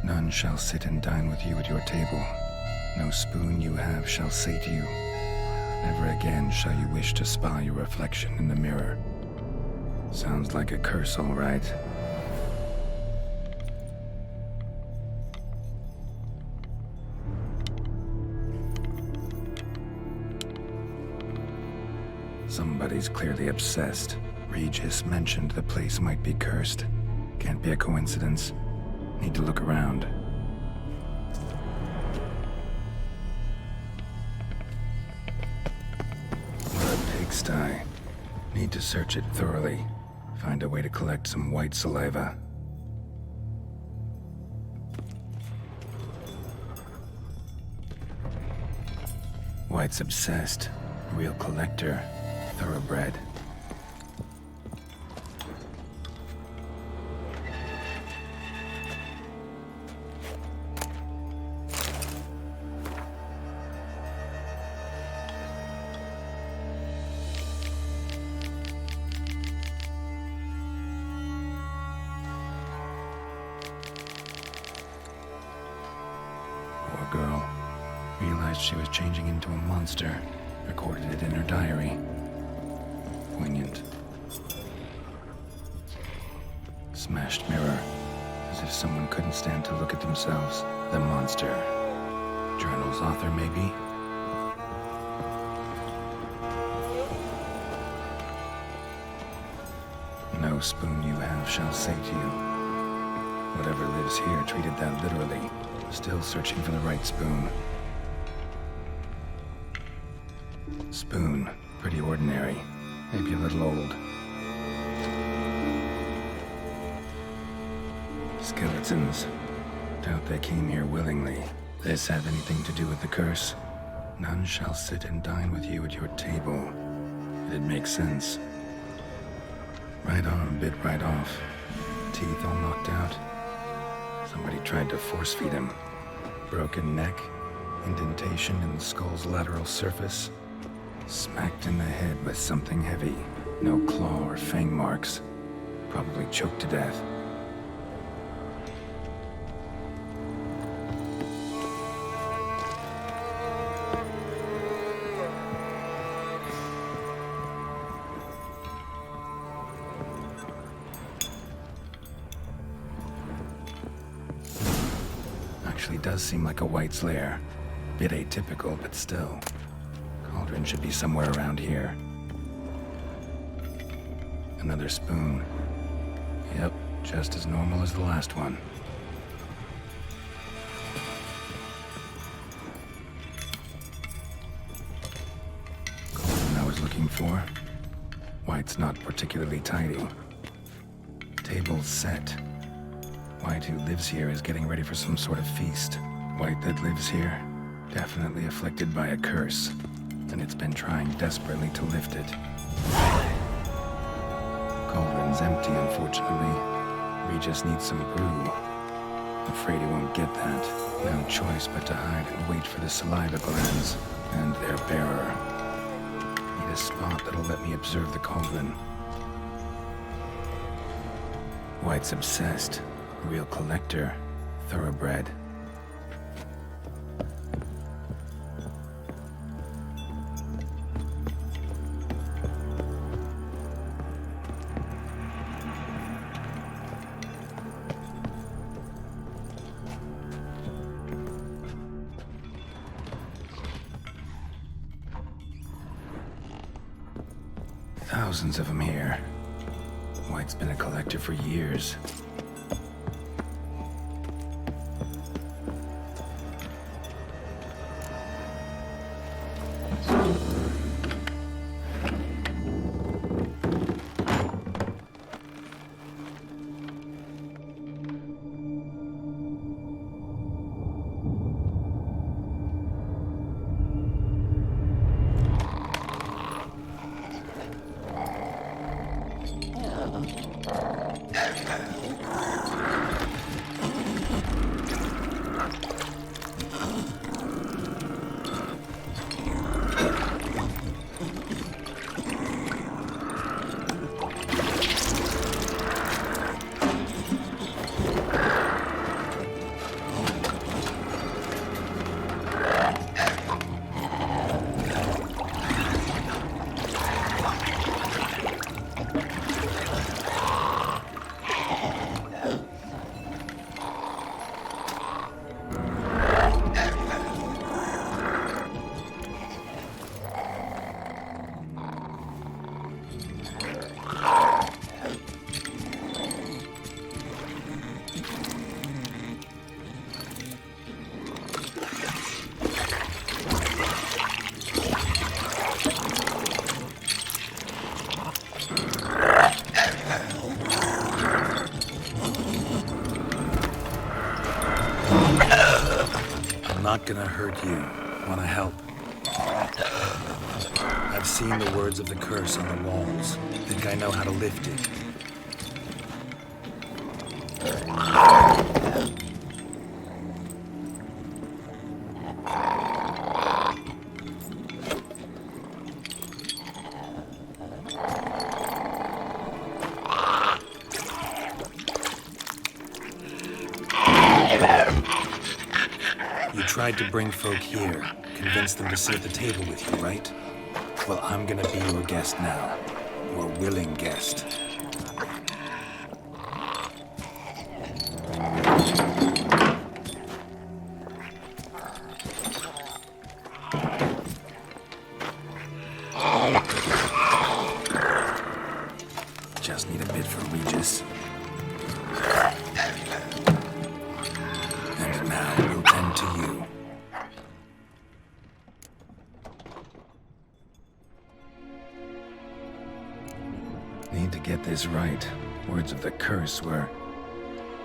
Speaker 3: None shall sit and dine with you at your table. No spoon you have shall sate you. Never again shall you wish to spy your reflection in the mirror. Sounds like a curse, all right. Somebody's clearly obsessed. Regis mentioned the place might be cursed. Can't be a coincidence. Need to look around. Pigsty. Need to search it thoroughly. Find a way to collect some white saliva. White's obsessed. Real collector. Thoroughbred. Girl realized she was changing into a monster, recorded it in her diary. Poignant. Smashed mirror, as if someone couldn't stand to look at themselves. The monster. Journal's author, maybe? No spoon you have shall sate you. Whatever lives here treated that literally. Still searching for the right spoon. Spoon. Pretty ordinary. Maybe a little old. Skeletons. Doubt they came here willingly. This have anything to do with the curse? None shall sit and dine with you at your table. It'd make sense. Right arm bit right off. Teeth all knocked out. Somebody tried to force feed him. Broken neck, indentation in the skull's lateral surface. Smacked in the head with something heavy. No claw or fang marks. Probably choked to death. Actually does seem like a white's lair. Bit atypical, but still. Cauldron should be somewhere around here. Another spoon. Yep, just as normal as the last one. Cauldron I was looking for. White's not particularly tidy. Table's set. White who lives here is getting ready for some sort of feast. White that lives here, definitely afflicted by a curse, and it's been trying desperately to lift it. Cauldron's empty, unfortunately. Regis needs some brew. Afraid he won't get that. No choice but to hide and wait for the saliva glands and their bearer. Need a spot that'll let me observe the cauldron. White's obsessed. Real collector. Thoroughbred. Thousands of them here. White's been a collector for years. Not gonna hurt you. Wanna help? I've seen the words of the curse on the walls. Think I know how to lift it. Tried to bring folk here, convince them to sit at the table with you, right? Well, I'm gonna be your guest now. Your willing guest. Just need a bit for Regis. And now we'll tend to you. Need to get this right. Words of the curse were,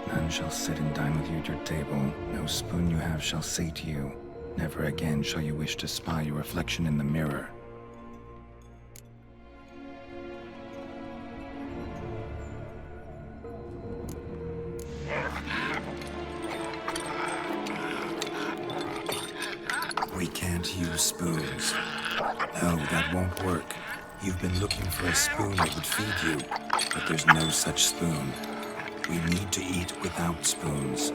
Speaker 3: none shall sit and dine with you at your table. No spoon you have shall sate you. Never again shall you wish to spy your reflection in the mirror. We can't use spoons. No, that won't work. You've been looking for a spoon that would feed you, but there's no such spoon. We need to eat without spoons.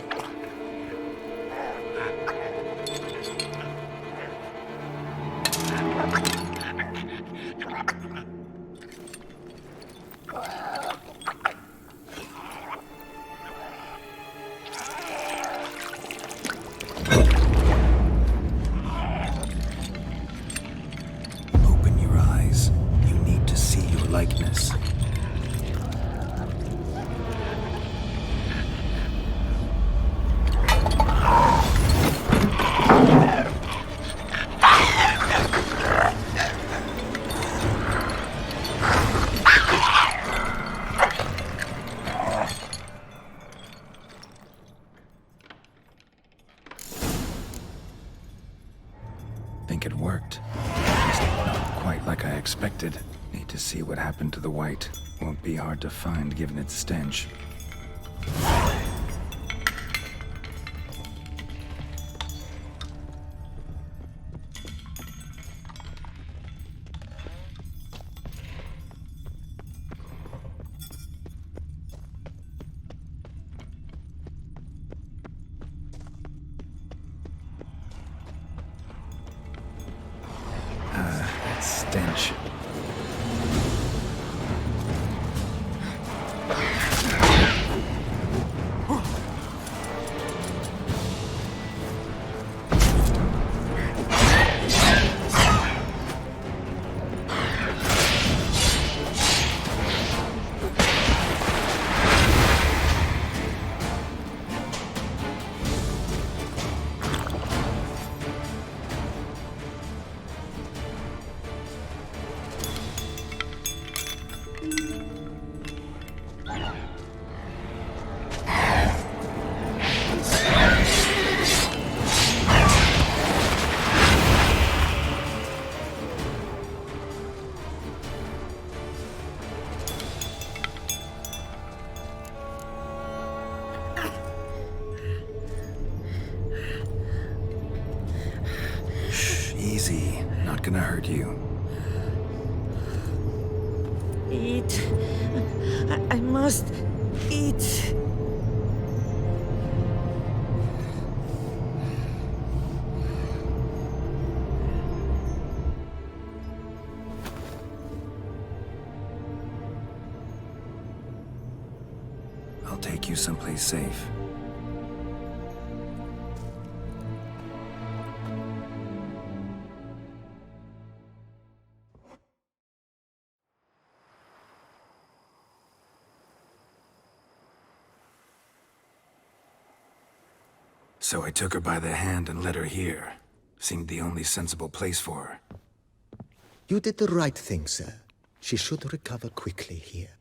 Speaker 3: Likeness. Think it worked. Just not quite like I expected. Need to see what happened to the white. Won't be hard to find given its stench. stench. Easy. Not gonna hurt you.
Speaker 21: Eat. I must eat.
Speaker 3: I'll take you someplace safe. So I took her by the hand and led her here. Seemed the only sensible place for her.
Speaker 22: You did the right thing, sir. She should recover quickly here.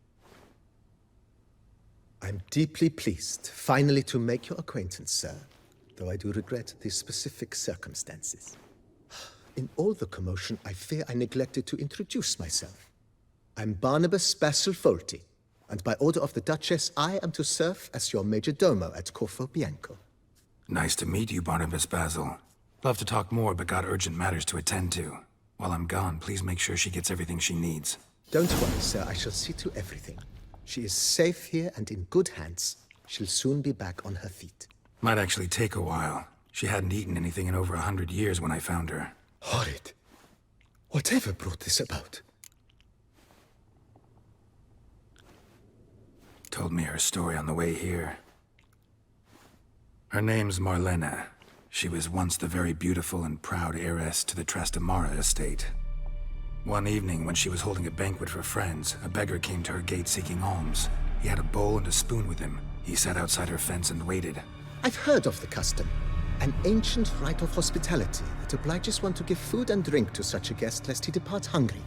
Speaker 22: I'm deeply pleased, finally, to make your acquaintance, sir, though I do regret the specific circumstances. In all the commotion, I fear I neglected to introduce myself. I'm Barnabas Basil Folty, and by order of the Duchess, I am to serve as your major domo at Corfo Bianco.
Speaker 3: Nice to meet you, Barnabas Basil. Love to talk more, but got urgent matters to attend to. While I'm gone, please make sure she gets everything she needs.
Speaker 22: Don't worry, sir. I shall see to everything. She is safe here and in good hands. She'll soon be back on her feet.
Speaker 3: Might actually take a while. She hadn't eaten anything in over 100 years when I found her.
Speaker 22: Horrid. Whatever brought this about?
Speaker 3: Told me her story on the way here. Her name's Marlena. She was once the very beautiful and proud heiress to the Trastamara estate. One evening, when she was holding a banquet for friends, a beggar came to her gate seeking alms. He had a bowl and a spoon with him. He sat outside her fence and waited.
Speaker 22: I've heard of the custom. An ancient rite of hospitality that obliges one to give food and drink to such a guest lest he depart hungry.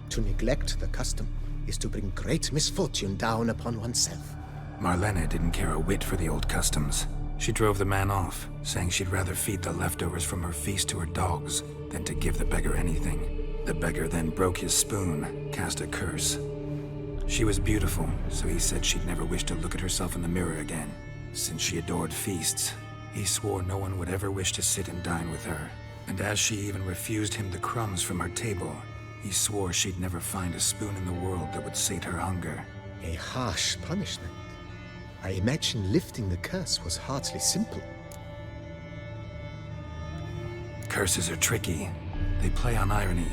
Speaker 22: To neglect the custom is to bring great misfortune down upon oneself.
Speaker 3: Marlena didn't care a whit for the old customs. She drove the man off, saying she'd rather feed the leftovers from her feast to her dogs than to give the beggar anything. The beggar then broke his spoon, cast a curse. She was beautiful, so he said she'd never wish to look at herself in the mirror again. Since she adored feasts, he swore no one would ever wish to sit and dine with her. And as she even refused him the crumbs from her table, he swore she'd never find a spoon in the world that would sate her hunger.
Speaker 22: A harsh punishment. I imagine lifting the curse was hardly simple.
Speaker 3: Curses are tricky. They play on irony.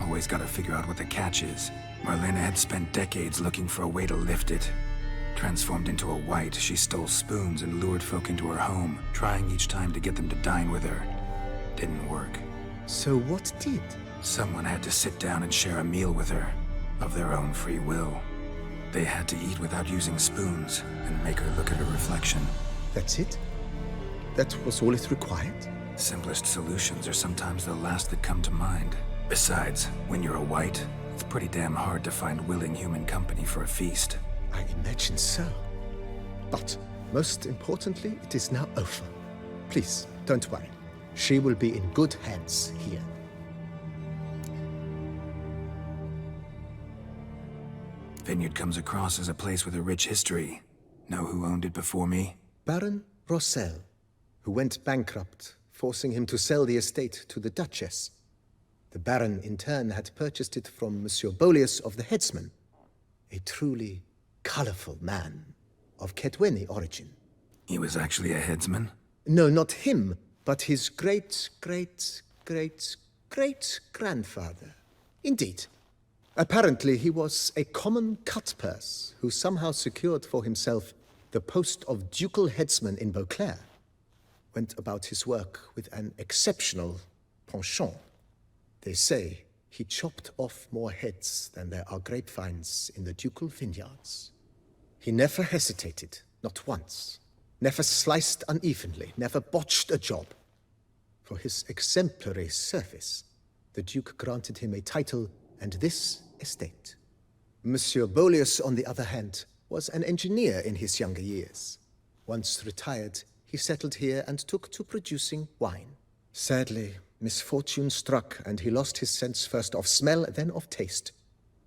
Speaker 3: Always gotta figure out what the catch is. Marlena had spent decades looking for a way to lift it. Transformed into a wight, she stole spoons and lured folk into her home, trying each time to get them to dine with her. Didn't work.
Speaker 22: So what did?
Speaker 3: Someone had to sit down and share a meal with her, of their own free will. They had to eat without using spoons, and make her look at her reflection.
Speaker 22: That's it? That was all it required?
Speaker 3: Simplest solutions are sometimes the last that come to mind. Besides, when you're a wight, it's pretty damn hard to find willing human company for a feast.
Speaker 22: I imagine so. But, most importantly, it is now over. Please, don't worry. She will be in good hands here.
Speaker 3: Vineyard comes across as a place with a rich history. Know who owned it before me?
Speaker 22: Baron Rossel, who went bankrupt, forcing him to sell the estate to the Duchess. The Baron, in turn, had purchased it from Monsieur Bolius of the Headsman, a truly colorful man of Kedweni origin.
Speaker 3: He was actually a headsman?
Speaker 22: No, not him, but his great-grandfather. Indeed. Apparently, he was a common cutpurse who somehow secured for himself the post of ducal headsman in Beauclair. Went about his work with an exceptional penchant. They say he chopped off more heads than there are grapevines in the ducal vineyards. He never hesitated, not once. Never sliced unevenly, never botched a job. For his exemplary service, the Duke granted him a title and this estate. Monsieur Beaulius, on the other hand, was an engineer in his younger years. Once retired, he settled here and took to producing wine. Sadly, misfortune struck and he lost his sense first of smell, then of taste.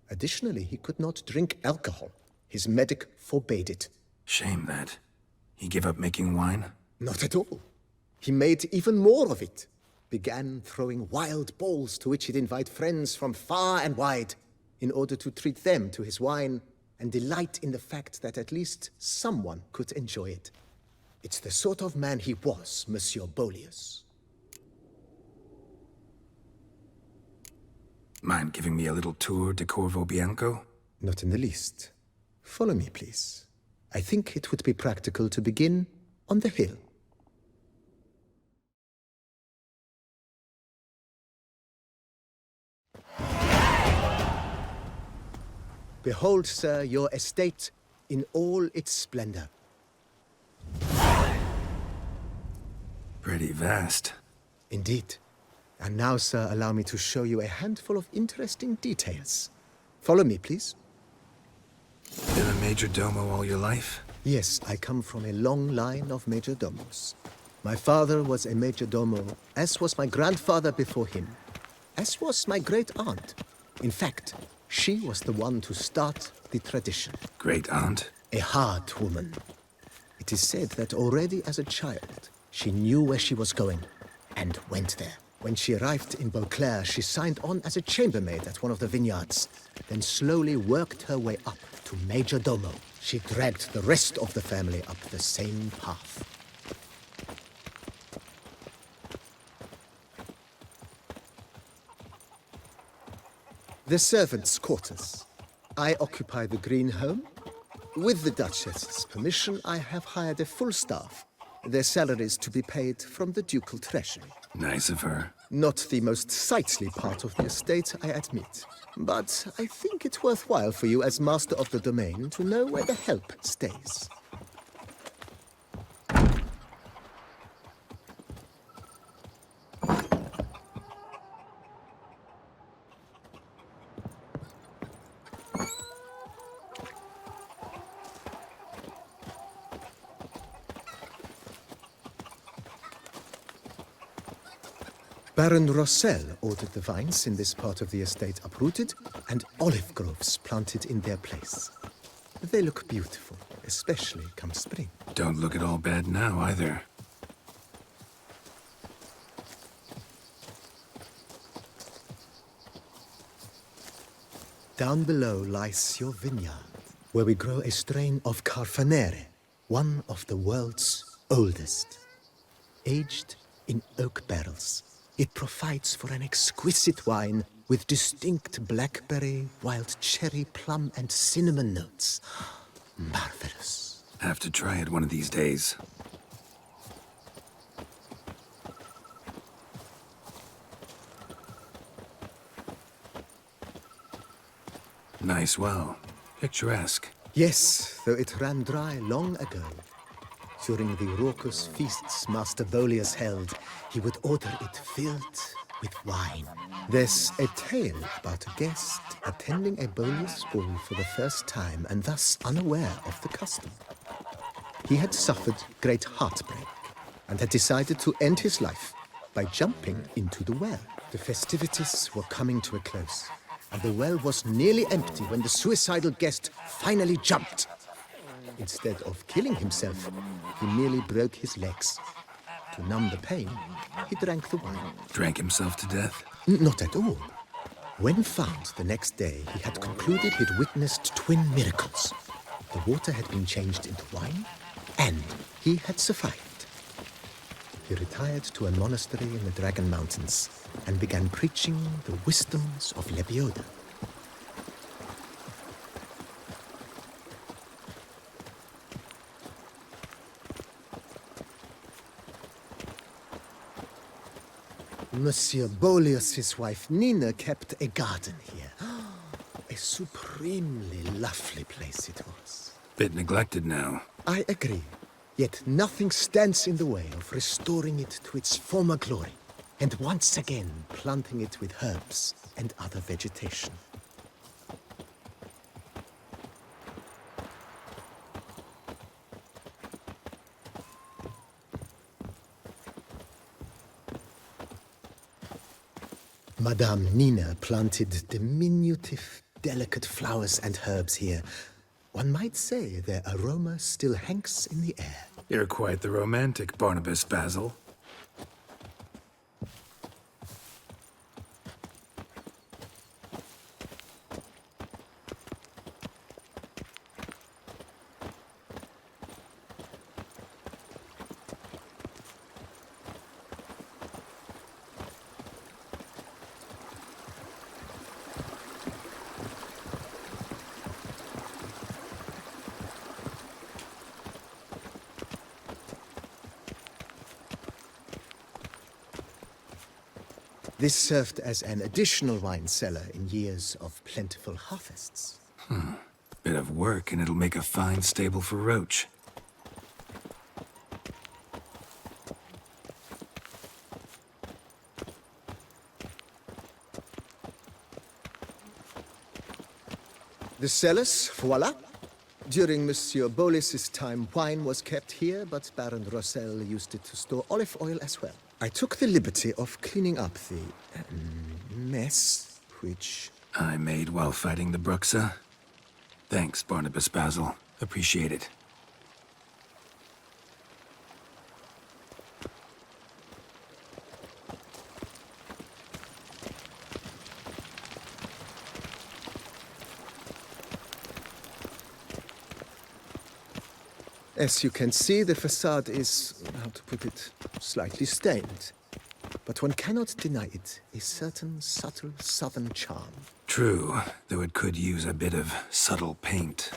Speaker 22: Additionally, he could not drink alcohol. His medic forbade it.
Speaker 3: Shame that. He gave up making wine?
Speaker 22: Not at all. He made even more of it. Began throwing wild balls to which he'd invite friends from far and wide in order to treat them to his wine and delight in the fact that at least someone could enjoy it. It's the sort of man he was, Monsieur Beaulius.
Speaker 3: Mind giving me a little tour de Corvo Bianco?
Speaker 22: Not in the least. Follow me, please. I think it would be practical to begin on the hill. Behold, sir, your estate in all its splendor.
Speaker 3: Pretty vast.
Speaker 22: Indeed. And now, sir, allow me to show you a handful of interesting details. Follow me, please.
Speaker 3: Been a major domo all your life?
Speaker 22: Yes, I come from a long line of major domos. My father was a major domo, as was my grandfather before him, as was my great-aunt. In fact, she was the one to start the tradition.
Speaker 3: Great-aunt?
Speaker 22: A hard woman. It is said that already as a child, she knew where she was going, and went there. When she arrived in Beauclair, she signed on as a chambermaid at one of the vineyards, then slowly worked her way up to major domo. She dragged the rest of the family up the same path. The servants' quarters. I occupy the green home. With the Duchess's permission, I have hired a full staff. Their salaries to be paid from the ducal treasury.
Speaker 3: Nice of her.
Speaker 22: Not the most sightly part of the estate, I admit. But I think it worthwhile for you as master of the domain to know where the help stays. Baron Rossel ordered the vines in this part of the estate uprooted and olive groves planted in their place. They look beautiful, especially come spring.
Speaker 3: Don't look at all bad now, either.
Speaker 22: Down below lies your vineyard, where we grow a strain of Carfanere, one of the world's oldest. Aged in oak barrels, it provides for an exquisite wine with distinct blackberry, wild cherry, plum, and cinnamon notes. Marvelous.
Speaker 3: Have to try it one of these days. Nice well. Picturesque.
Speaker 22: Yes, though it ran dry long ago. During the raucous feasts Master Beaulius held, he would order it filled with wine. There's a tale about a guest attending a Beaulius ball for the first time and thus unaware of the custom. He had suffered great heartbreak and had decided to end his life by jumping into the well. The festivities were coming to a close, and the well was nearly empty when the suicidal guest finally jumped. Instead of killing himself, he merely broke his legs. To numb the pain, he drank the wine.
Speaker 3: Drank himself to death?
Speaker 22: Not at all. When found the next day, he had concluded he'd witnessed twin miracles. The water had been changed into wine, and he had survived. he retired to a monastery in the Dragon Mountains and began preaching the wisdoms of Lebioda. Monsieur Boleus's wife Nina kept a garden here. A supremely lovely place it was.
Speaker 3: Bit neglected now.
Speaker 22: I agree. Yet nothing stands in the way of restoring it to its former glory, and once again planting it with herbs and other vegetation. Madame Nina planted diminutive, delicate flowers and herbs here. One might say their aroma still hangs in the air.
Speaker 3: You're quite the romantic, Barnabas Basil.
Speaker 22: This served as an additional wine cellar in years of plentiful harvests.
Speaker 3: Bit of work, and it'll make a fine stable for Roach.
Speaker 22: The cellars, voila. During Monsieur Boleus's time, wine was kept here, but Baron Rossel used it to store olive oil as well. I took the liberty of cleaning up the mess, which
Speaker 3: I made while fighting the Bruxa. Thanks, Barnabas Basil. Appreciate it.
Speaker 22: As you can see, the facade is, how to put it, slightly stained. But one cannot deny it a certain subtle southern charm.
Speaker 3: True, though it could use a bit of subtle paint.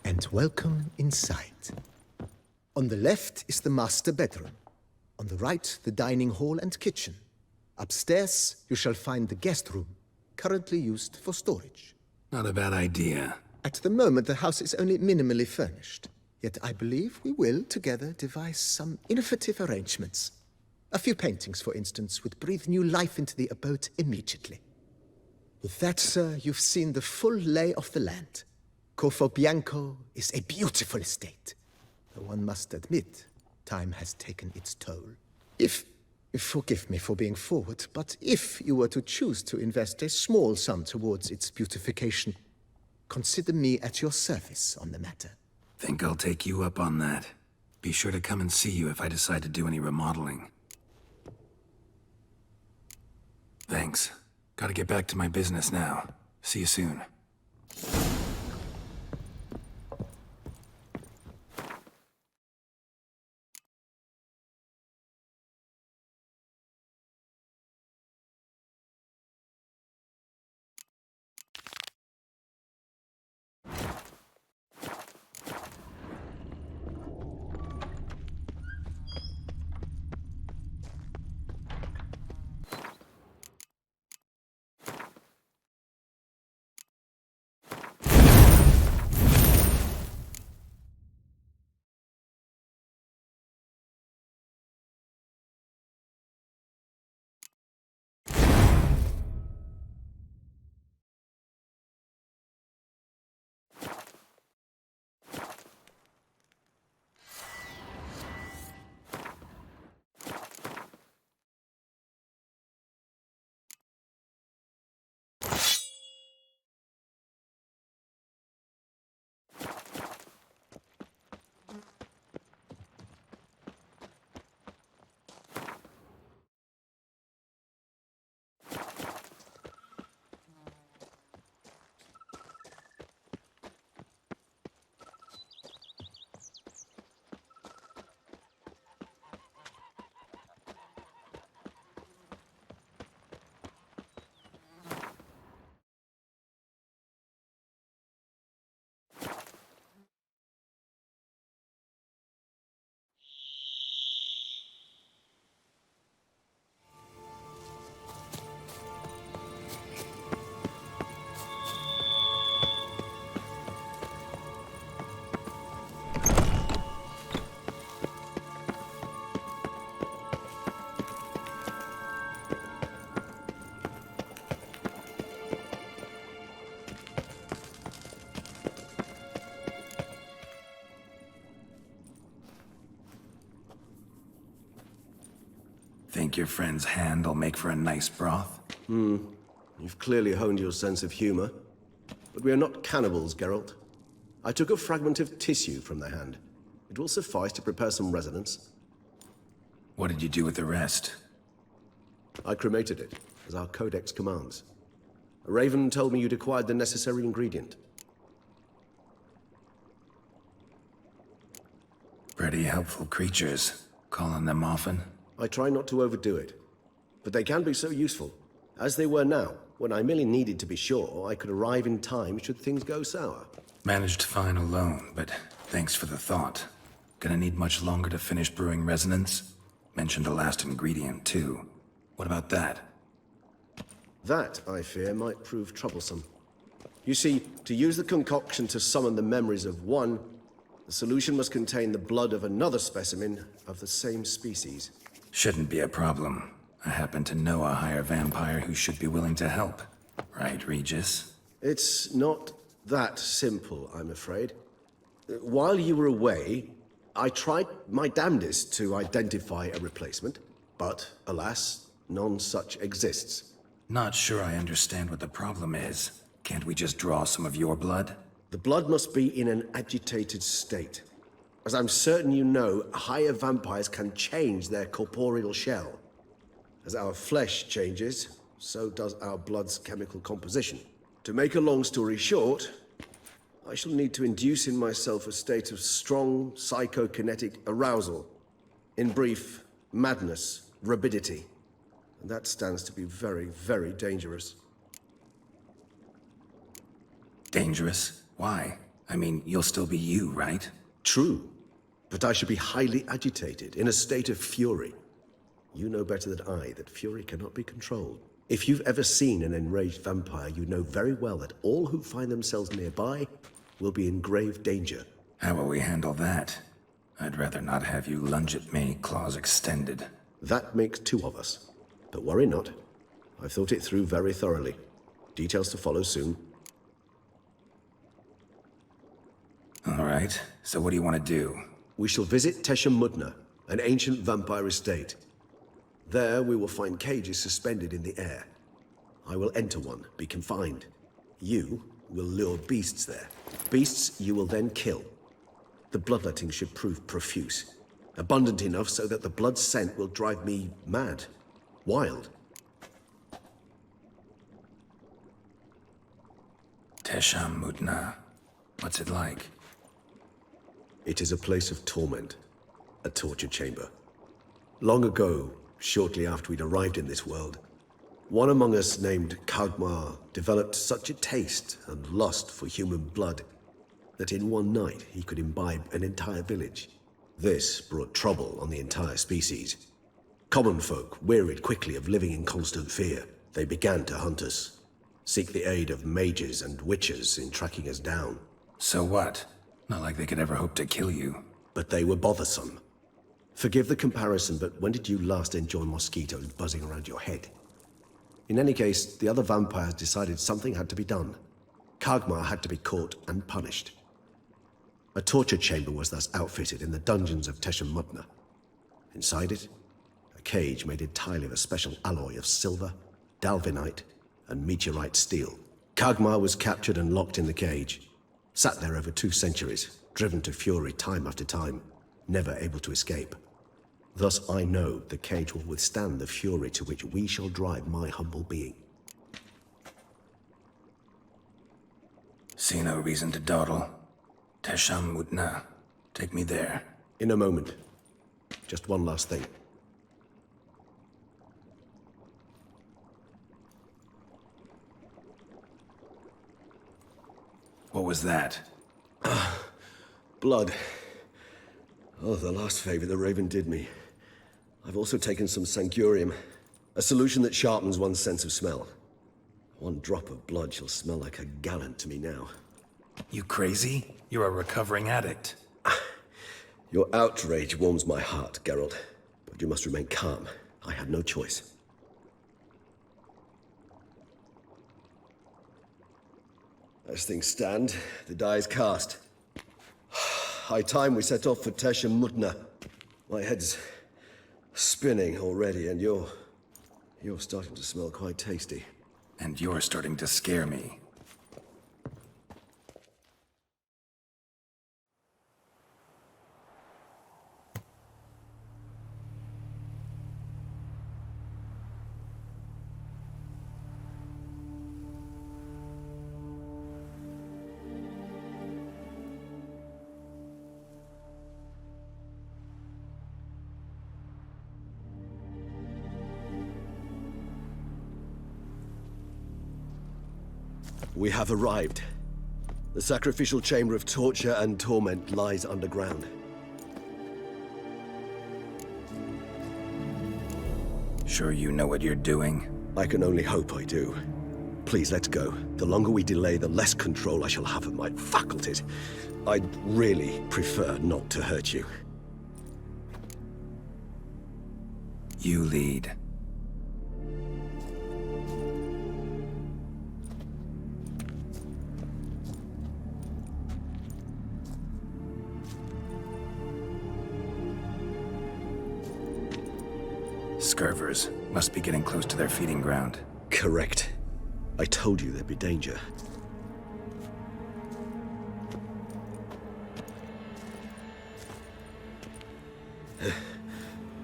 Speaker 22: And welcome inside. On the left is the master bedroom. On the right, the dining hall and kitchen. Upstairs, you shall find the guest room, currently used for storage.
Speaker 3: Not a bad idea.
Speaker 22: At the moment, the house is only minimally furnished. Yet I believe we will, together, devise some innovative arrangements. A few paintings, for instance, would breathe new life into the abode immediately. With that, sir, you've seen the full lay of the land. Corfo Bianco is a beautiful estate. Though one must admit, time has taken its toll. Forgive me for being forward, but if you were to choose to invest a small sum towards its beautification, consider me at your service on the matter.
Speaker 3: Think I'll take you up on that. Be sure to come and see you if I decide to do any remodeling. Thanks. Gotta get back to my business now. See you soon. Think your friend's hand will make for a nice broth?
Speaker 18: You've clearly honed your sense of humor. But we are not cannibals, Geralt. I took a fragment of tissue from the hand. It will suffice to prepare some resonance.
Speaker 3: What did you do with the rest?
Speaker 18: I cremated it, as our codex commands. A raven told me you'd acquired the necessary ingredient.
Speaker 3: Pretty helpful creatures. Calling them often?
Speaker 18: I try not to overdo it, but they can be so useful, as they were now, when I merely needed to be sure I could arrive in time should things go sour.
Speaker 3: Managed fine alone, but thanks for the thought. Gonna need much longer to finish brewing resonance? Mentioned the last ingredient, too. What about that?
Speaker 18: That, I fear, might prove troublesome. You see, to use the concoction to summon the memories of one, the solution must contain the blood of another specimen of the same species.
Speaker 3: Shouldn't be a problem. I happen to know a higher vampire who should be willing to help. Right, Regis?
Speaker 18: It's not that simple, I'm afraid. While you were away, I tried my damnedest to identify a replacement, but alas, none such exists.
Speaker 3: Not sure I understand what the problem is. Can't we just draw some of your blood?
Speaker 18: The blood must be in an agitated state. As I'm certain you know, higher vampires can change their corporeal shell. As our flesh changes, so does our blood's chemical composition. To make a long story short, I shall need to induce in myself a state of strong psychokinetic arousal. In brief, madness, rabidity. And that stands to be very, very dangerous.
Speaker 3: Dangerous? Why? I mean, you'll still be you, right?
Speaker 18: True. But I should be highly agitated, in a state of fury. You know better than I that fury cannot be controlled. If you've ever seen an enraged vampire, you know very well that all who find themselves nearby will be in grave danger.
Speaker 3: How will we handle that? I'd rather not have you lunge at me, claws extended.
Speaker 18: That makes two of us. But worry not. I've thought it through very thoroughly. Details to follow soon.
Speaker 3: All right, so what do you want to do?
Speaker 18: We shall visit Tesham Mutna, an ancient vampire estate. There we will find cages suspended in the air. I will enter one, be confined. You will lure beasts there. Beasts you will then kill. The bloodletting should prove profuse. Abundant enough so that the blood scent will drive me mad. Wild.
Speaker 3: Tesham Mutna. What's it like?
Speaker 18: It is a place of torment. A torture chamber. Long ago, shortly after we'd arrived in this world, one among us named Kagmar developed such a taste and lust for human blood that in one night he could imbibe an entire village. This brought trouble on the entire species. Common folk wearied quickly of living in constant fear. They began to hunt us, seek the aid of mages and witches in tracking us down.
Speaker 3: So what? Not like they could ever hope to kill you.
Speaker 18: But they were bothersome. Forgive the comparison, but when did you last enjoy mosquitoes buzzing around your head? In any case, the other vampires decided something had to be done. Kagmar had to be caught and punished. A torture chamber was thus outfitted in the dungeons of Tesham Mutna. Inside it, a cage made entirely of a special alloy of silver, dalvinite, and meteorite steel. Kagmar was captured and locked in the cage. Sat there over 2 centuries, driven to fury time after time, never able to escape. Thus I know the cage will withstand the fury to which we shall drive my humble being.
Speaker 3: See no reason to dawdle. Tesham Mutna. Take me there.
Speaker 18: In a moment. Just one last thing.
Speaker 3: What was that?
Speaker 18: Blood. Oh, the last favor the Raven did me. I've also taken some sangurium, a solution that sharpens one's sense of smell. 1 drop of blood shall smell like a gallon to me now.
Speaker 3: You crazy? You're a recovering addict.
Speaker 18: Your outrage warms my heart, Geralt. But you must remain calm. I had no choice. As things stand, the die is cast. High time we set off for Tesham Mutna. My head's
Speaker 4: spinning already, and you're starting to smell quite tasty.
Speaker 3: And you're starting to scare me.
Speaker 4: We have arrived. The sacrificial chamber of torture and torment lies underground.
Speaker 3: Sure you know what you're doing?
Speaker 4: I can only hope I do. Please, let's go. The longer we delay, the less control I shall have of my faculties. I'd really prefer not to hurt you.
Speaker 3: You lead. Scurvers must be getting close to their feeding ground.
Speaker 4: Correct. I told you there'd be danger.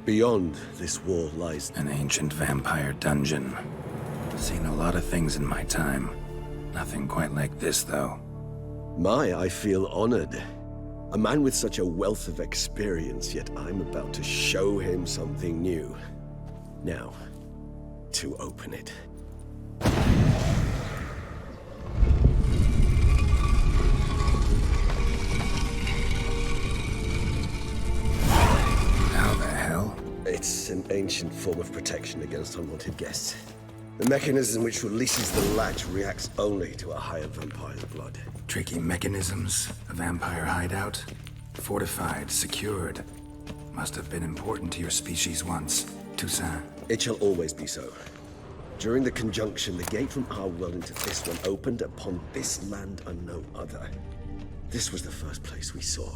Speaker 4: Beyond this wall lies
Speaker 3: an ancient vampire dungeon. Seen a lot of things in my time. Nothing quite like this, though.
Speaker 4: I feel honored. A man with such a wealth of experience, yet I'm about to show him something new. Now, to open it.
Speaker 3: How the hell?
Speaker 4: It's an ancient form of protection against unwanted guests. The mechanism which releases the latch reacts only to a higher vampire's blood.
Speaker 3: Tricky mechanisms, a vampire hideout. Fortified, secured. Must have been important to your species once. Toussaint.
Speaker 4: It shall always be so. During the conjunction, the gate from our world into this one opened upon this land and no other. This was the first place we saw.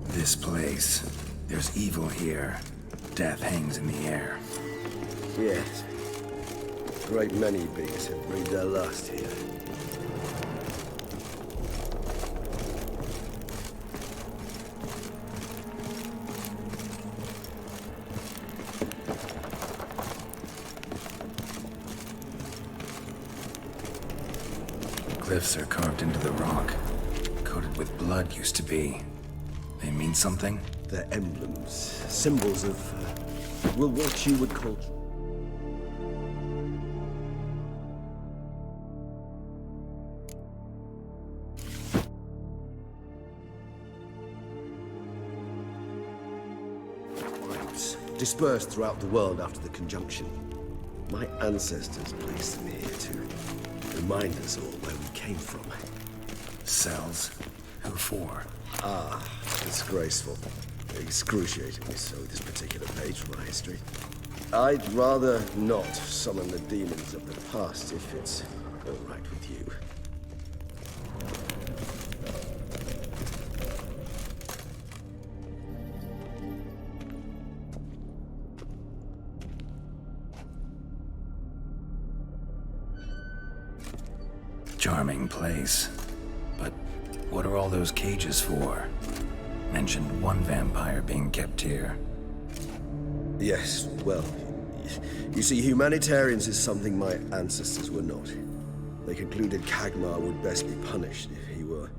Speaker 3: This place. There's evil here. Death hangs in the air.
Speaker 4: Yes. A great many beasts have breathed their last here.
Speaker 3: Cliffs are carved into the rock. Coated with blood used to be. They mean something?
Speaker 4: They're emblems, symbols of, well, what you would call... tribes dispersed throughout the world after the conjunction. My ancestors placed them here to remind us all where we came from.
Speaker 3: Cells? Who for?
Speaker 4: Ah, disgraceful. Excruciatingly so, this particular page from my history. I'd rather not summon the demons of the past if it's all right with you.
Speaker 3: Charming place. But what are all those cages for? Mentioned one vampire being kept here.
Speaker 4: Yes, well, you see, humanitarians is something my ancestors were not. They concluded Kagmar would best be punished if he were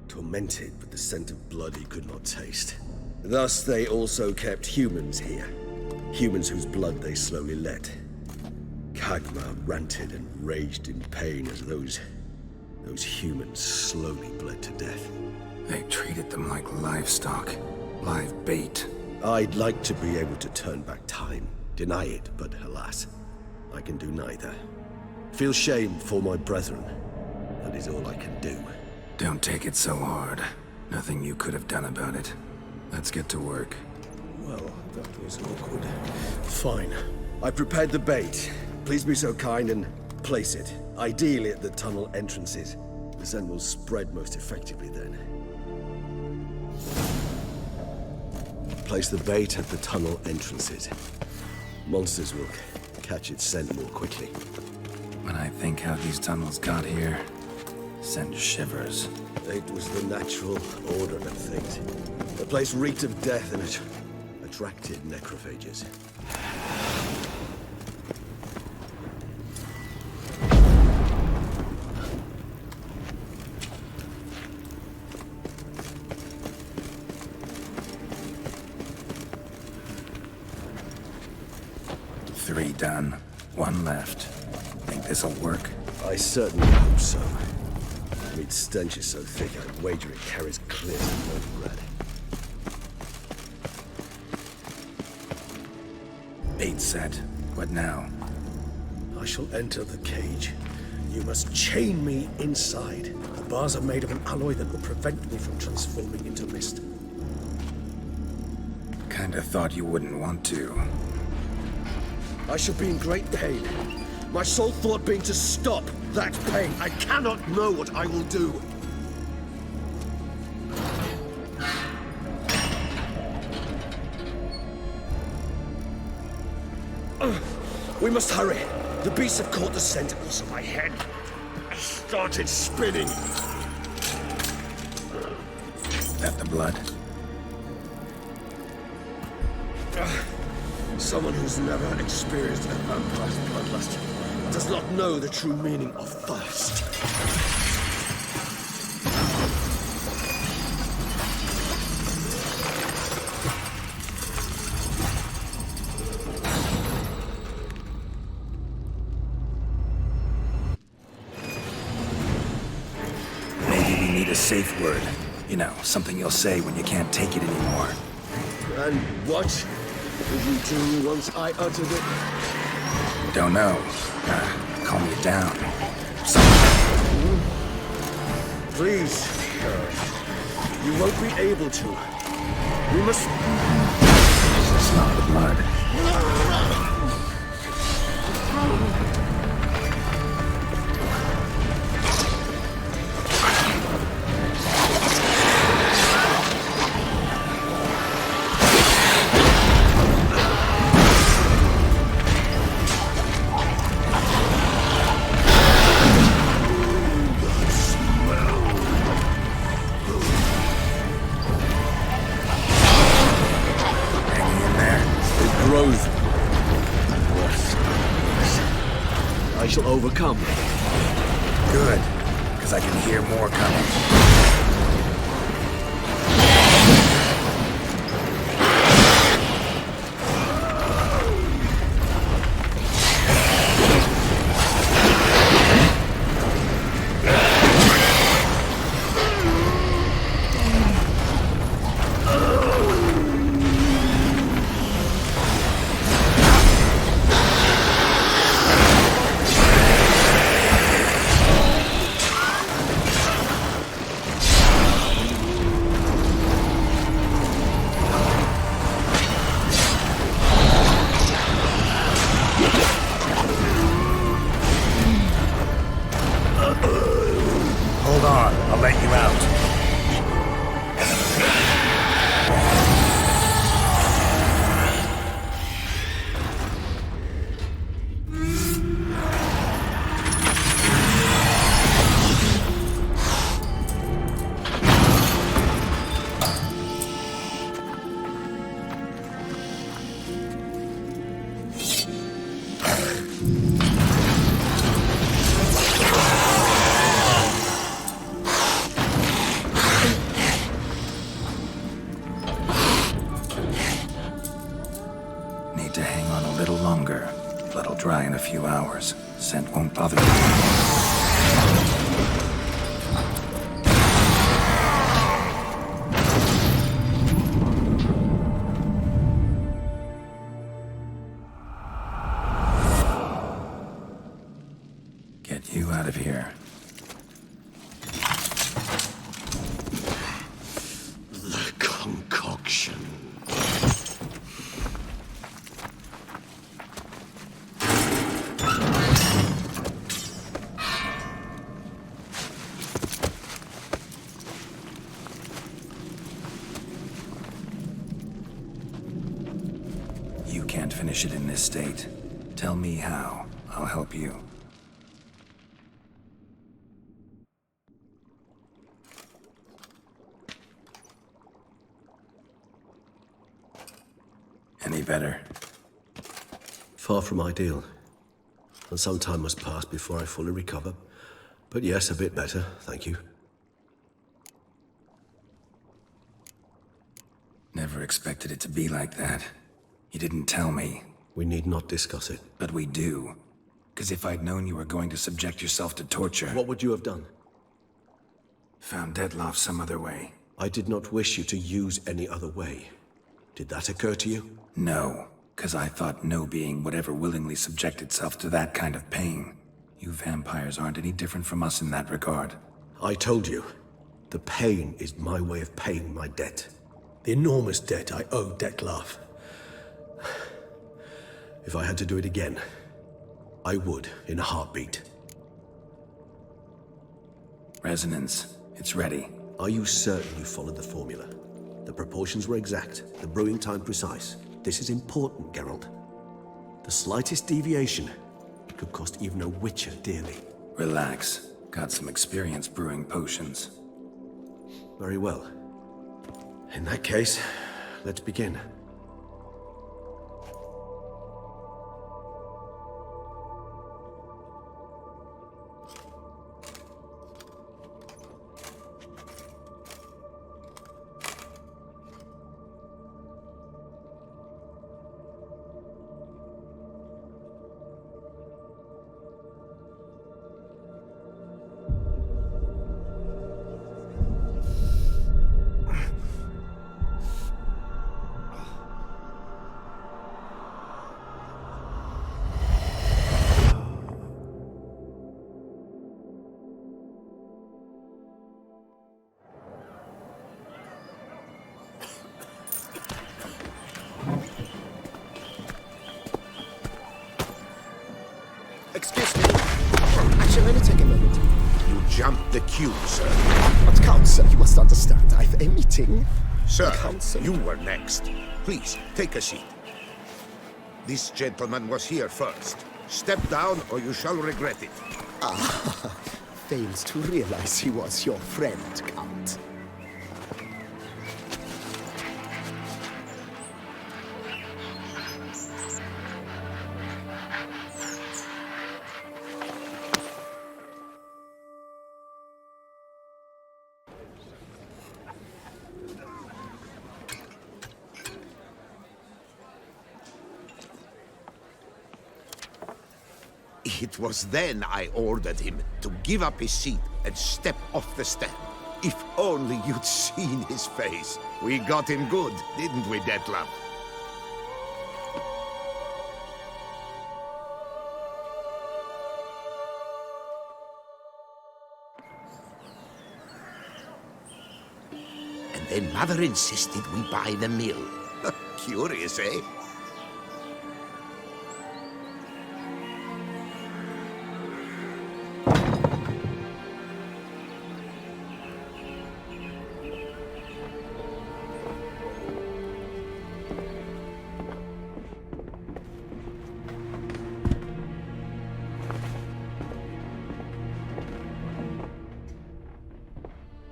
Speaker 4: tormented with the scent of blood he could not taste. Thus, they also kept humans here. Humans whose blood they slowly let. Kagmar ranted and raged in pain as those humans slowly bled to death.
Speaker 3: They treated them like livestock. Live bait.
Speaker 4: I'd like to be able to turn back time, deny it, but alas, I can do neither. Feel shame for my brethren. That is all I can do.
Speaker 3: Don't take it so hard. Nothing you could have done about it. Let's get to work.
Speaker 4: Well, that was awkward. Fine. I prepared the bait. Please be so kind and place it, ideally at the tunnel entrances. The scent will spread most effectively then. Place the bait at the tunnel entrances. Monsters will catch its scent more quickly.
Speaker 3: When I think how these tunnels got here, send shivers.
Speaker 4: It was the natural order of things. The place reeked of death and it attracted necrophages.
Speaker 3: Three done. One left. Think this'll work?
Speaker 4: I certainly hope so. Meat's stench is so thick, I'd wager it carries clear of no bread.
Speaker 3: Bait set. What now?
Speaker 4: I shall enter the cage. You must chain me inside. The bars are made of an alloy that will prevent me from transforming into mist.
Speaker 3: Kinda thought you wouldn't want to.
Speaker 4: I shall be in great pain. My sole thought being to stop that pain. I cannot know what I will do. We must hurry. The beasts have caught the scent also my head. I started spinning.
Speaker 3: That the blood?
Speaker 4: Someone who's never experienced a vampire's bloodlust does not know the true meaning of thirst.
Speaker 3: Maybe we need a safe word. You know, something you'll say when you can't take it anymore.
Speaker 4: And what would you do once I uttered it?
Speaker 3: Don't know. Calm you down.
Speaker 4: Please. You won't be able to. We must...
Speaker 3: It's not the blood.
Speaker 4: I shall overcome.
Speaker 3: Good, because I can hear more coming. Dry in a few hours. Scent won't bother me. Get you out of here.
Speaker 18: The concoction.
Speaker 3: You can't finish it in this state. Tell me how. I'll help you. Any better?
Speaker 18: Far from ideal. And some time must pass before I fully recover. But yes, a bit better, thank you.
Speaker 3: Never expected it to be like that. You didn't tell me.
Speaker 18: We need not discuss it.
Speaker 3: But we do. Because if I'd known you were going to subject yourself to torture...
Speaker 18: What would you have done?
Speaker 3: Found Dettlaff some other way.
Speaker 18: I did not wish you to use any other way. Did that occur to you?
Speaker 3: No, because I thought no being would ever willingly subject itself to that kind of pain. You vampires aren't any different from us in that regard.
Speaker 18: I told you, the pain is my way of paying my debt. The enormous debt I owe Dettlaff. If I had to do it again, I would, in a heartbeat.
Speaker 3: Resonance. It's ready.
Speaker 18: Are you certain you followed the formula? The proportions were exact, the brewing time precise. This is important, Geralt. The slightest deviation could cost even a witcher dearly.
Speaker 3: Relax. Got some experience brewing potions.
Speaker 18: Very well. In that case, let's begin.
Speaker 9: Excuse me. Actually, let me take a moment. You jumped the queue, sir.
Speaker 22: But Count, sir, you must understand. I've a meeting.
Speaker 9: Sir, you were next. Please, take a seat. This gentleman was here first. Step down or you shall regret it.
Speaker 22: Ah, fails to realize he was your friend, Count.
Speaker 9: It was then I ordered him to give up his seat and step off the stand. If only you'd seen his face. We got him good, didn't we, Dettlaff? And then Mother insisted we buy the mill. Curious, eh?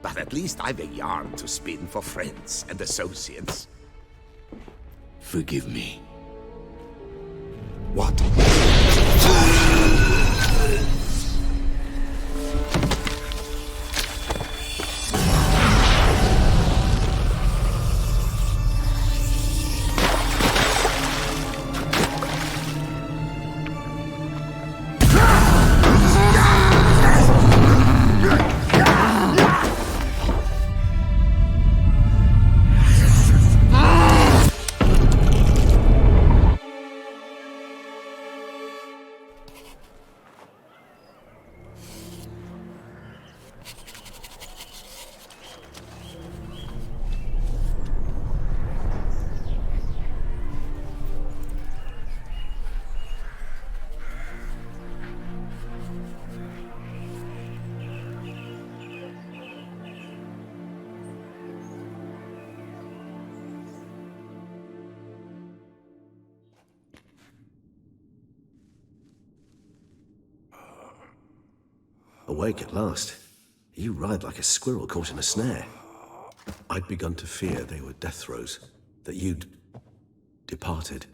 Speaker 9: But at least I've a yarn to spin for friends and associates.
Speaker 17: Forgive me.
Speaker 9: What?
Speaker 4: Awake at last. You ride like a squirrel caught in a snare. I'd begun to fear they were death throes, that you'd departed.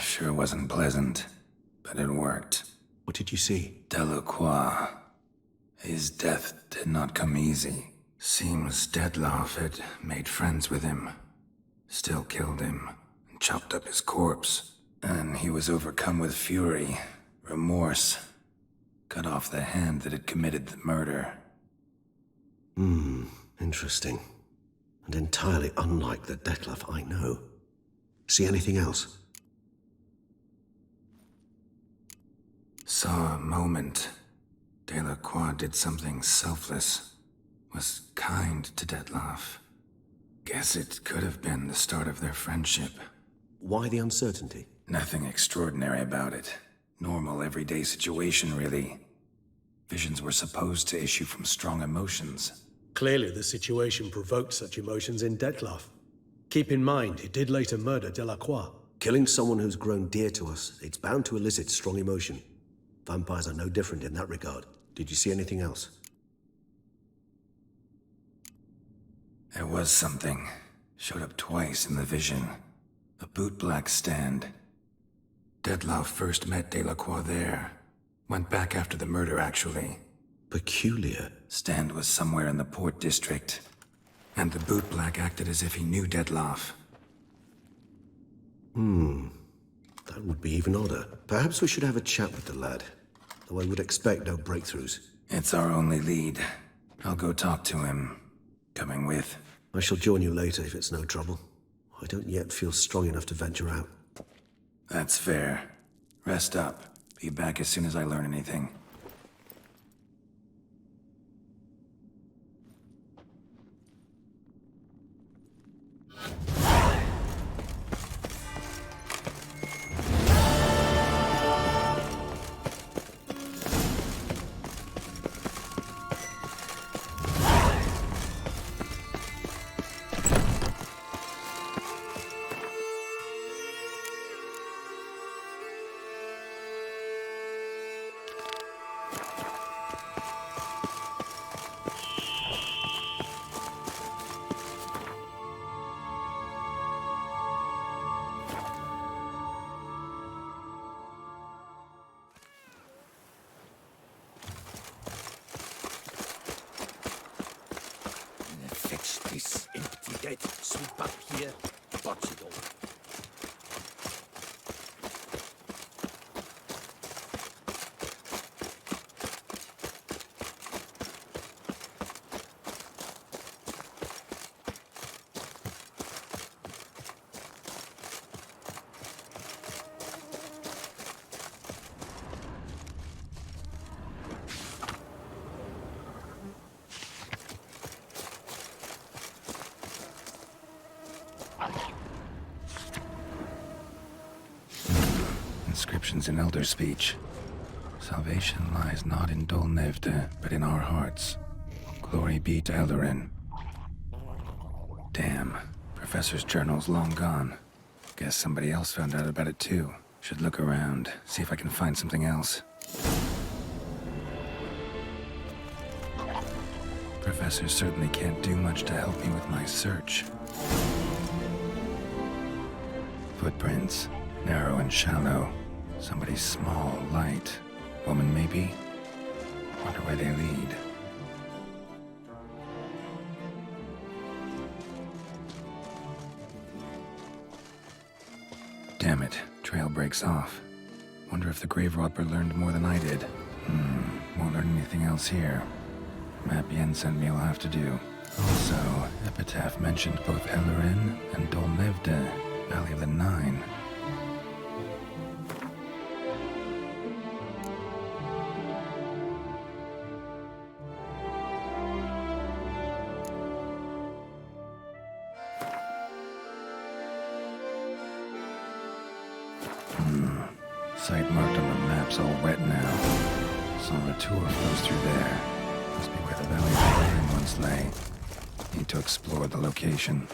Speaker 3: Sure wasn't pleasant, but it worked.
Speaker 4: What did you see?
Speaker 3: Delacroix. His death did not come easy. Seems Detlaff had made friends with him, still killed him, and chopped up his corpse. And he was overcome with fury, remorse, cut off the hand that had committed the murder.
Speaker 4: Interesting. And entirely unlike the Detlaff I know. See anything else?
Speaker 3: Saw a moment. Delacroix did something selfless. Was kind to Detlaff. Guess it could have been the start of their friendship.
Speaker 4: Why the uncertainty?
Speaker 3: Nothing extraordinary about it. Normal, everyday situation, really. Visions were supposed to issue from strong emotions.
Speaker 18: Clearly, the situation provoked such emotions in Detlaff. Keep in mind, he did later murder Delacroix.
Speaker 4: Killing someone who's grown dear to us, it's bound to elicit strong emotion. Vampires are no different in that regard. Did you see anything else?
Speaker 3: There was something. Showed up twice in the vision. A bootblack stand. Detlaff first met Delacroix there. Went back after the murder, actually.
Speaker 4: Peculiar.
Speaker 3: Stand was somewhere in the port district. And the bootblack acted as if he knew Detlaff.
Speaker 4: That would be even odder. Perhaps we should have a chat with the lad. Though I would expect no breakthroughs.
Speaker 3: It's our only lead. I'll go talk to him. Coming with?
Speaker 4: I shall join you later if it's no trouble. I don't yet feel strong enough to venture out.
Speaker 3: That's fair. Rest up. Be back as soon as I learn anything.
Speaker 8: Fetch this empty dead, sweep up here, watch it all.
Speaker 3: Inscriptions in Elder speech. Salvation lies not in Dolnevde, but in our hearts. Glory be to Eldarin. Damn. Professor's journal's long gone. Guess somebody else found out about it too. Should look around, see if I can find something else. Professor certainly can't do much to help me with my search. Footprints. Narrow and shallow. Somebody small, light. Woman, maybe? Wonder where they lead. Damn it. Trail breaks off. Wonder if the grave robber learned more than I did. Won't learn anything else here. Map Yen sent me will have to do. Also, Epitaph mentioned both Eldarin and Dolnevde, Valley of the Nine. Site marked on the map's all wet now. Saw a tour flows through there. Must be where the Valley of the Nine once lay. Need to explore the location.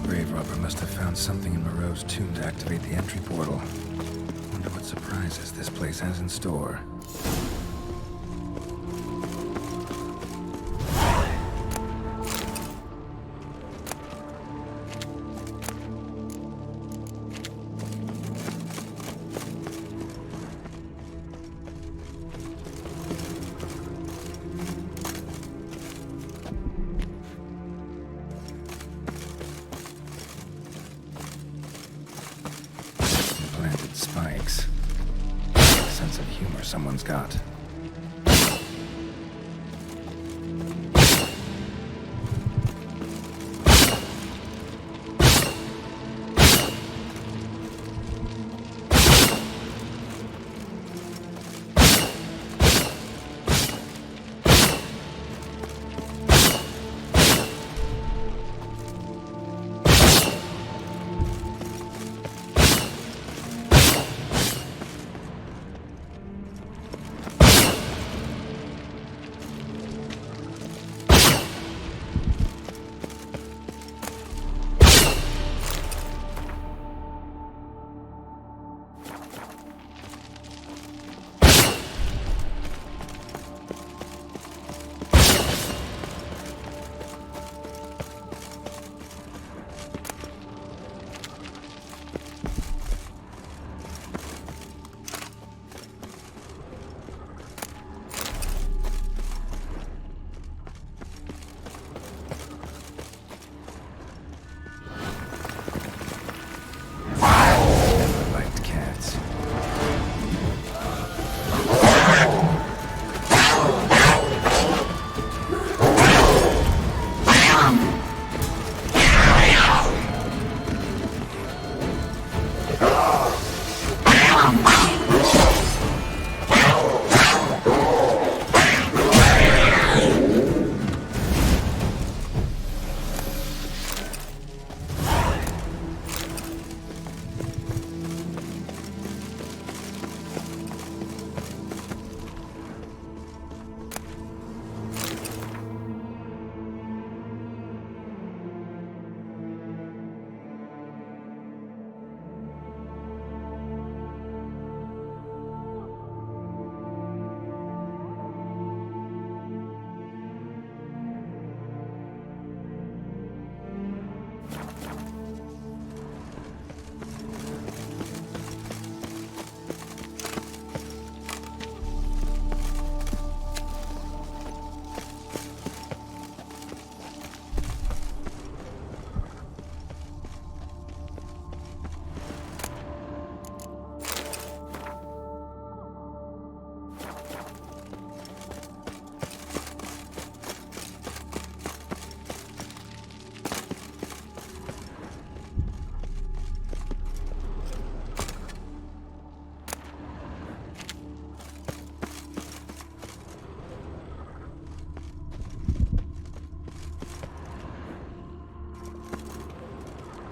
Speaker 3: grave robber must have found something in Moreau's tomb to activate the entry portal. Wonder what surprises this place has in store. Spikes. Sense of humor someone's got.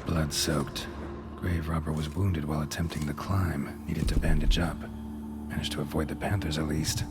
Speaker 3: Blood-soaked. Grave robber was wounded while attempting the climb. Needed to bandage up. Managed to avoid the panthers at least.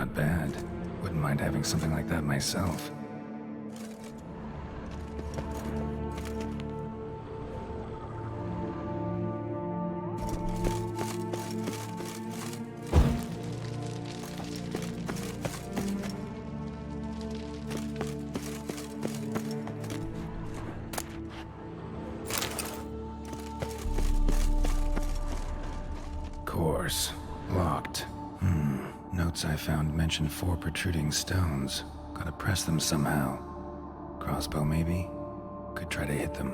Speaker 3: Not bad. Wouldn't mind having something like that myself. Course. Locked. Notes I found mention 4 protruding stones. Gotta press them somehow. Crossbow, maybe? Could try to hit them.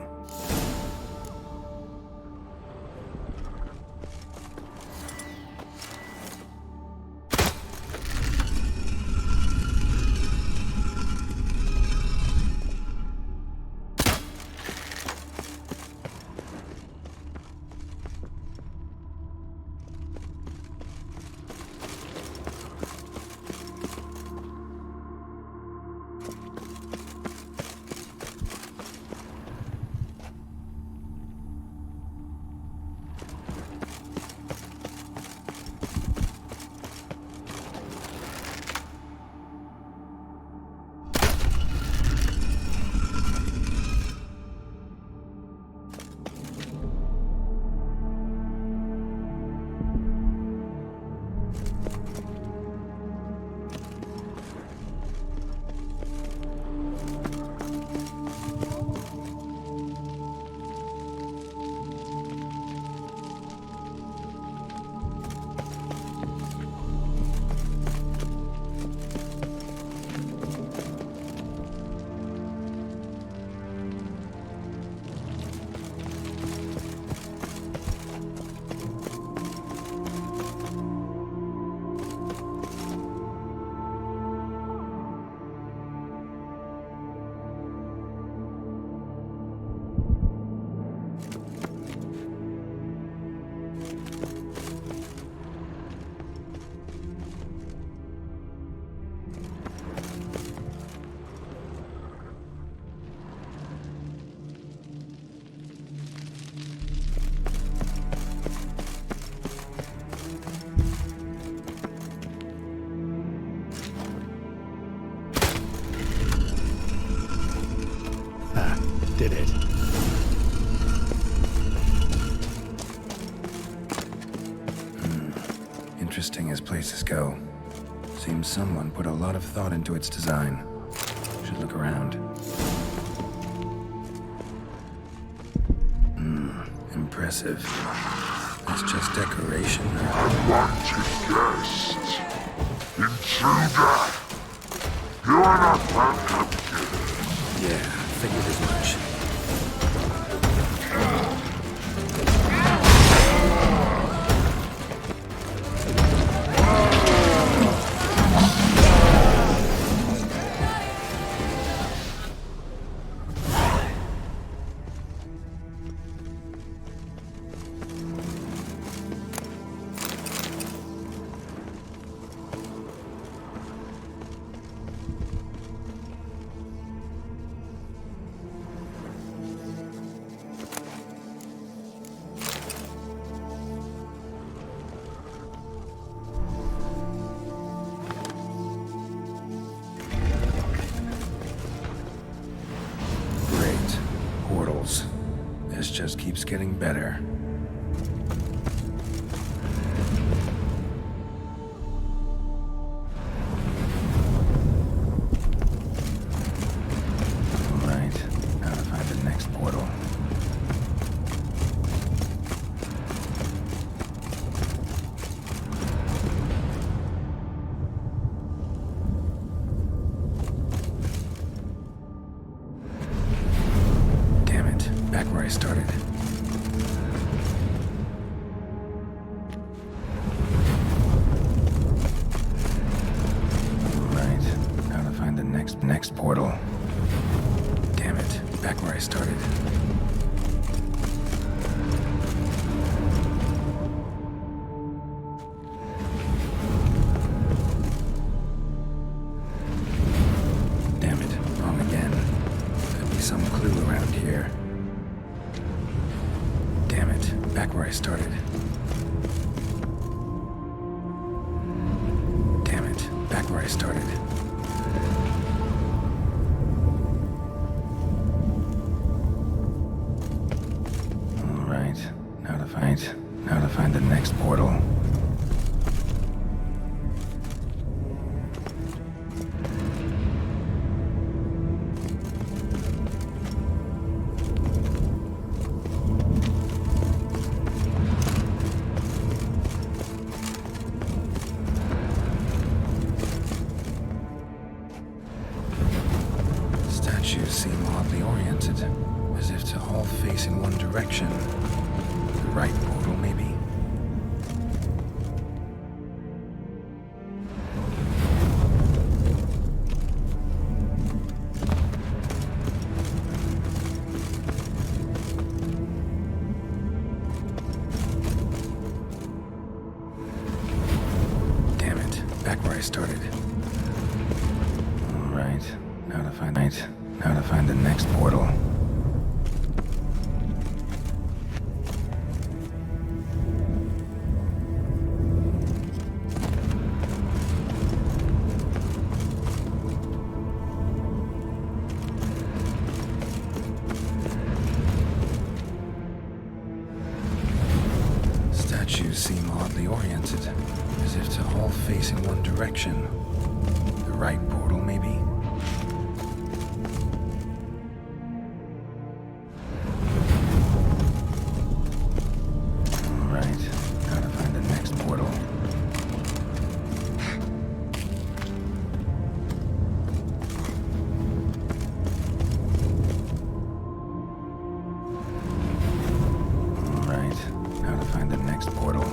Speaker 3: Did it. Interesting as places go. Seems someone put a lot of thought into its design. Should look around. Impressive. That's just decoration.
Speaker 10: Unwanted guest. Intruder. You are not welcome here.
Speaker 3: Yeah, figured as much. This just keeps getting better. Alright, now to find the next portal. Damn it, back where I started. started. All right, now to find the next portal. Statues seem oddly oriented, as if to all face in one direction. The right portal, maybe? Damn it, back where I started. All right, now to find the next portal. Statues seem oddly oriented, as if to all face in one direction. The right portal, maybe? All right, now to find the next portal. All right, now to find the next portal.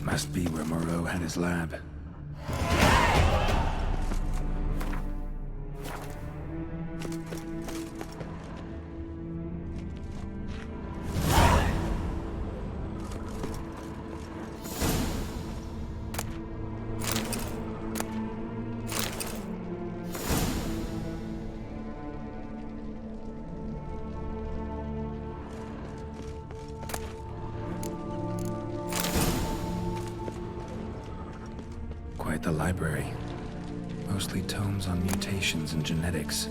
Speaker 3: Must be where Moreau had his lab. Quite the library. Mostly tomes on mutations and genetics.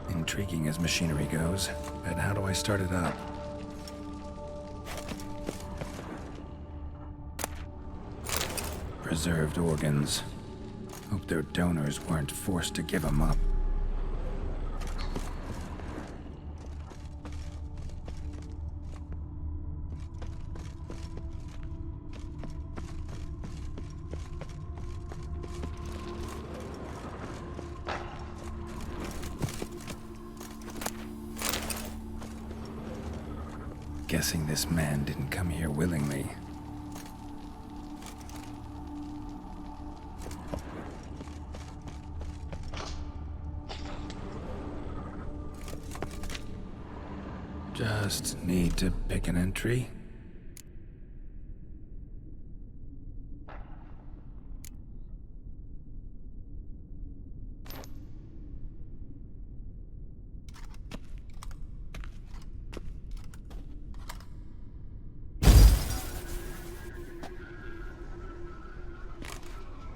Speaker 3: Intriguing as machinery goes, but how do I start it up? Preserved organs. Hope their donors weren't forced to give them up. Guessing this man didn't come here willingly. Just need to pick an entry.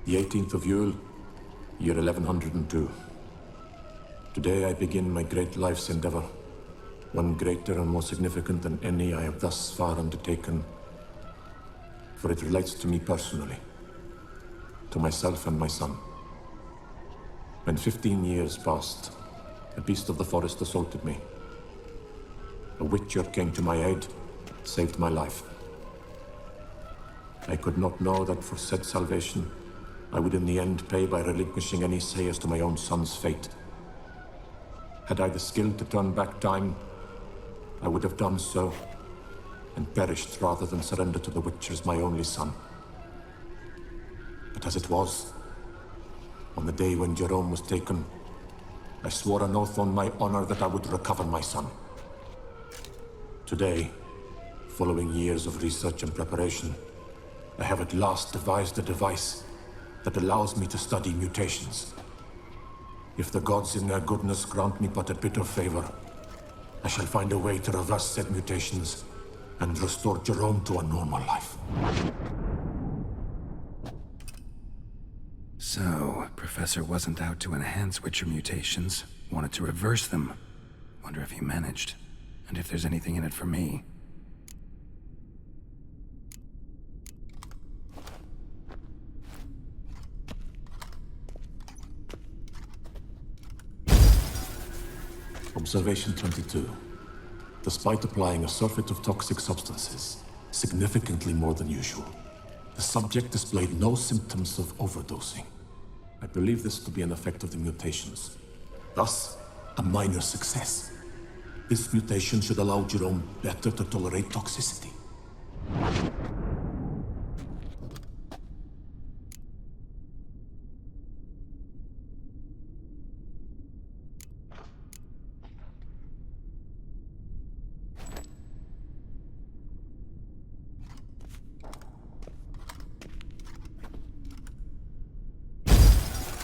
Speaker 7: The 18th of Yule, year 1102. Today I begin my great life's endeavor, one greater and more significant than any I have thus far undertaken, for it relates to me personally, to myself and my son. When 15 years passed, a beast of the forest assaulted me. A witcher came to my aid, saved my life. I could not know that for said salvation, I would in the end pay by relinquishing any say as to my own son's fate. Had I the skill to turn back time, I would have done so, and perished rather than surrender to the Witchers, my only son. But as it was, on the day when Jerome was taken, I swore an oath on my honor that I would recover my son. Today, following years of research and preparation, I have at last devised a device that allows me to study mutations. If the gods in their goodness grant me but a bit of favor, I shall find a way to reverse said mutations and restore Jerome to a normal life.
Speaker 3: So, Professor wasn't out to enhance Witcher mutations, wanted to reverse them. Wonder if he managed, and if there's anything in it for me.
Speaker 7: Observation 22. Despite applying a surfeit of toxic substances, significantly more than usual, the subject displayed no symptoms of overdosing. I believe this to be an effect of the mutations. Thus, a minor success. This mutation should allow Jerome better to tolerate toxicity.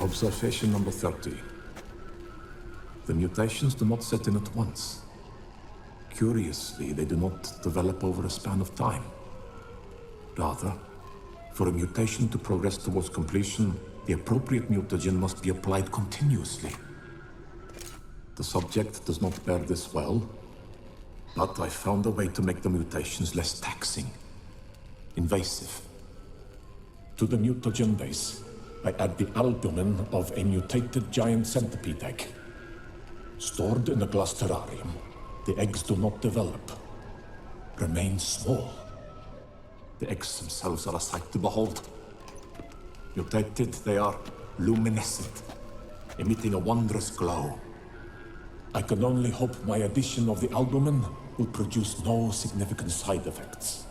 Speaker 7: Observation number 30. The mutations do not set in at once. Curiously, they do not develop over a span of time. Rather, for a mutation to progress towards completion, the appropriate mutagen must be applied continuously. The subject does not bear this well, but I found a way to make the mutations less taxing, invasive. To the mutagen base, I add the albumin of a mutated giant centipede egg. Stored in a glass terrarium, the eggs do not develop, remain small. The eggs themselves are a sight to behold. Mutated, they are luminescent, emitting a wondrous glow. I can only hope my addition of the albumin will produce no significant side effects.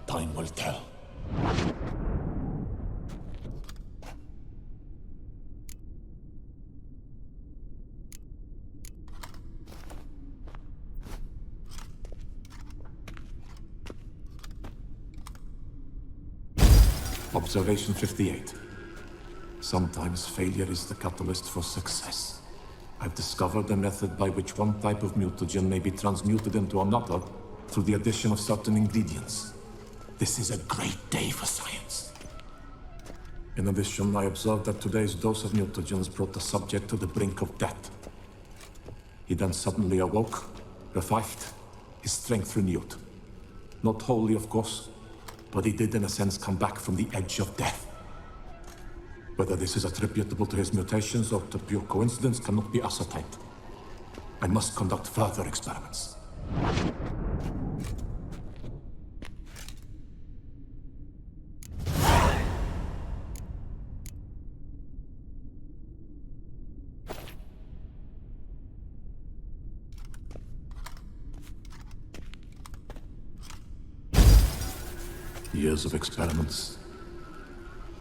Speaker 7: Time will tell. Observation 58. Sometimes failure is the catalyst for success. I've discovered a method by which one type of mutagen may be transmuted into another through the addition of certain ingredients. This is a great day for science. In addition, I observed that today's dose of mutagens brought the subject to the brink of death. He then suddenly awoke, revived, his strength renewed. Not wholly, of course, but he did in a sense come back from the edge of death. Whether this is attributable to his mutations or to pure coincidence cannot be ascertained. I must conduct further experiments. Years of experiments,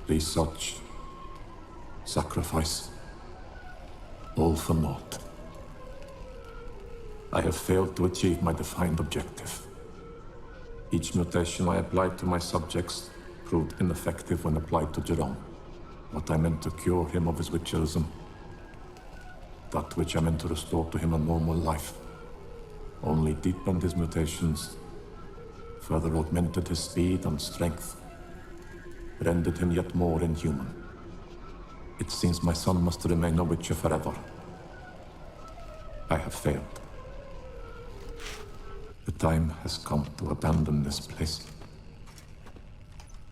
Speaker 7: research, sacrifice, all for naught. I have failed to achieve my defined objective. Each mutation I applied to my subjects proved ineffective when applied to Jerome. What I meant to cure him of his witcherism, that which I meant to restore to him a normal life, only deepened his mutations, further augmented his speed and strength, rendered him yet more inhuman. It seems my son must remain a witcher forever. I have failed. The time has come to abandon this place.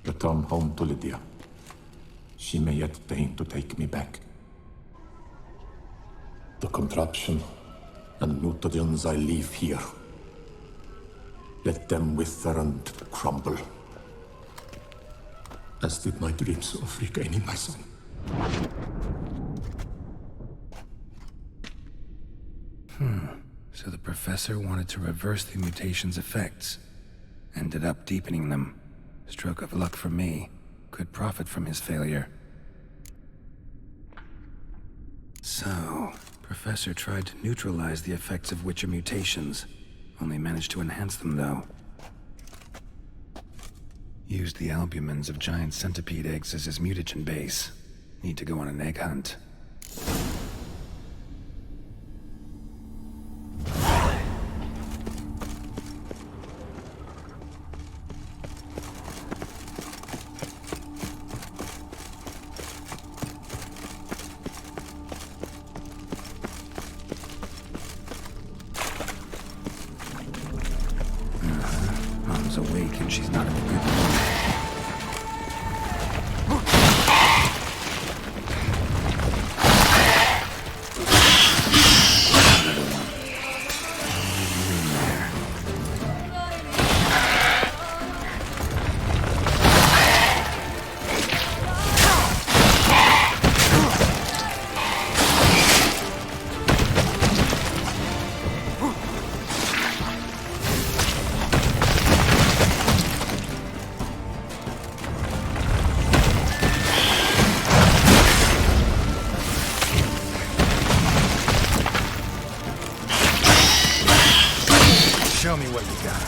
Speaker 7: Return home to Lydia. She may yet deign to take me back. The contraption and mutagens I leave here. Let them wither and crumble, as did my dreams of regaining my son.
Speaker 3: So the professor wanted to reverse the mutation's effects. Ended up deepening them. Stroke of luck for me. Could profit from his failure. So, Professor tried to neutralize the effects of Witcher mutations. Only managed to enhance them, though. Used the albumins of giant centipede eggs as his mutagen base. Need to go on an egg hunt. Mom's awake and she's not in a good mood. Show me what you got.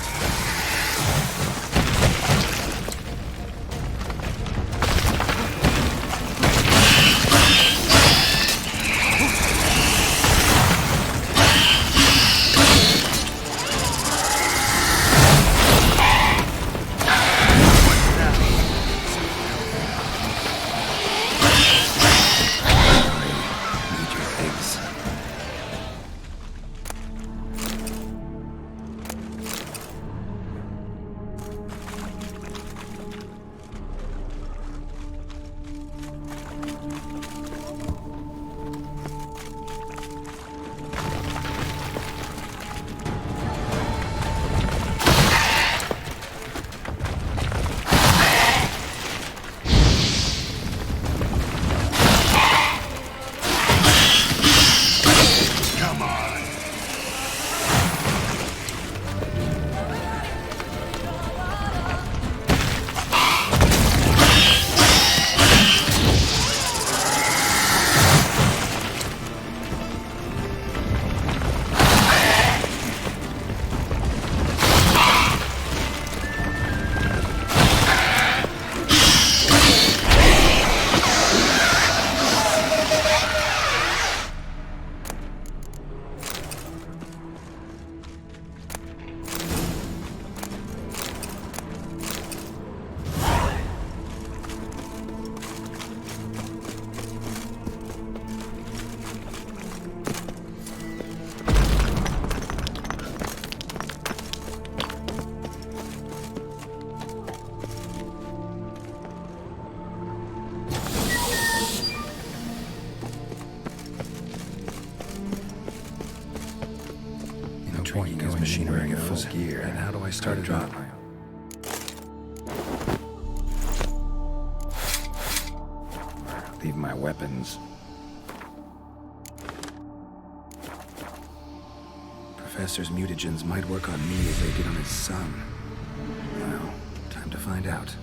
Speaker 3: Point is machinery in full gear, and how do I start a drop? Leave my weapons. Professor's mutagens might work on me as they did on his son. Well, time to find out.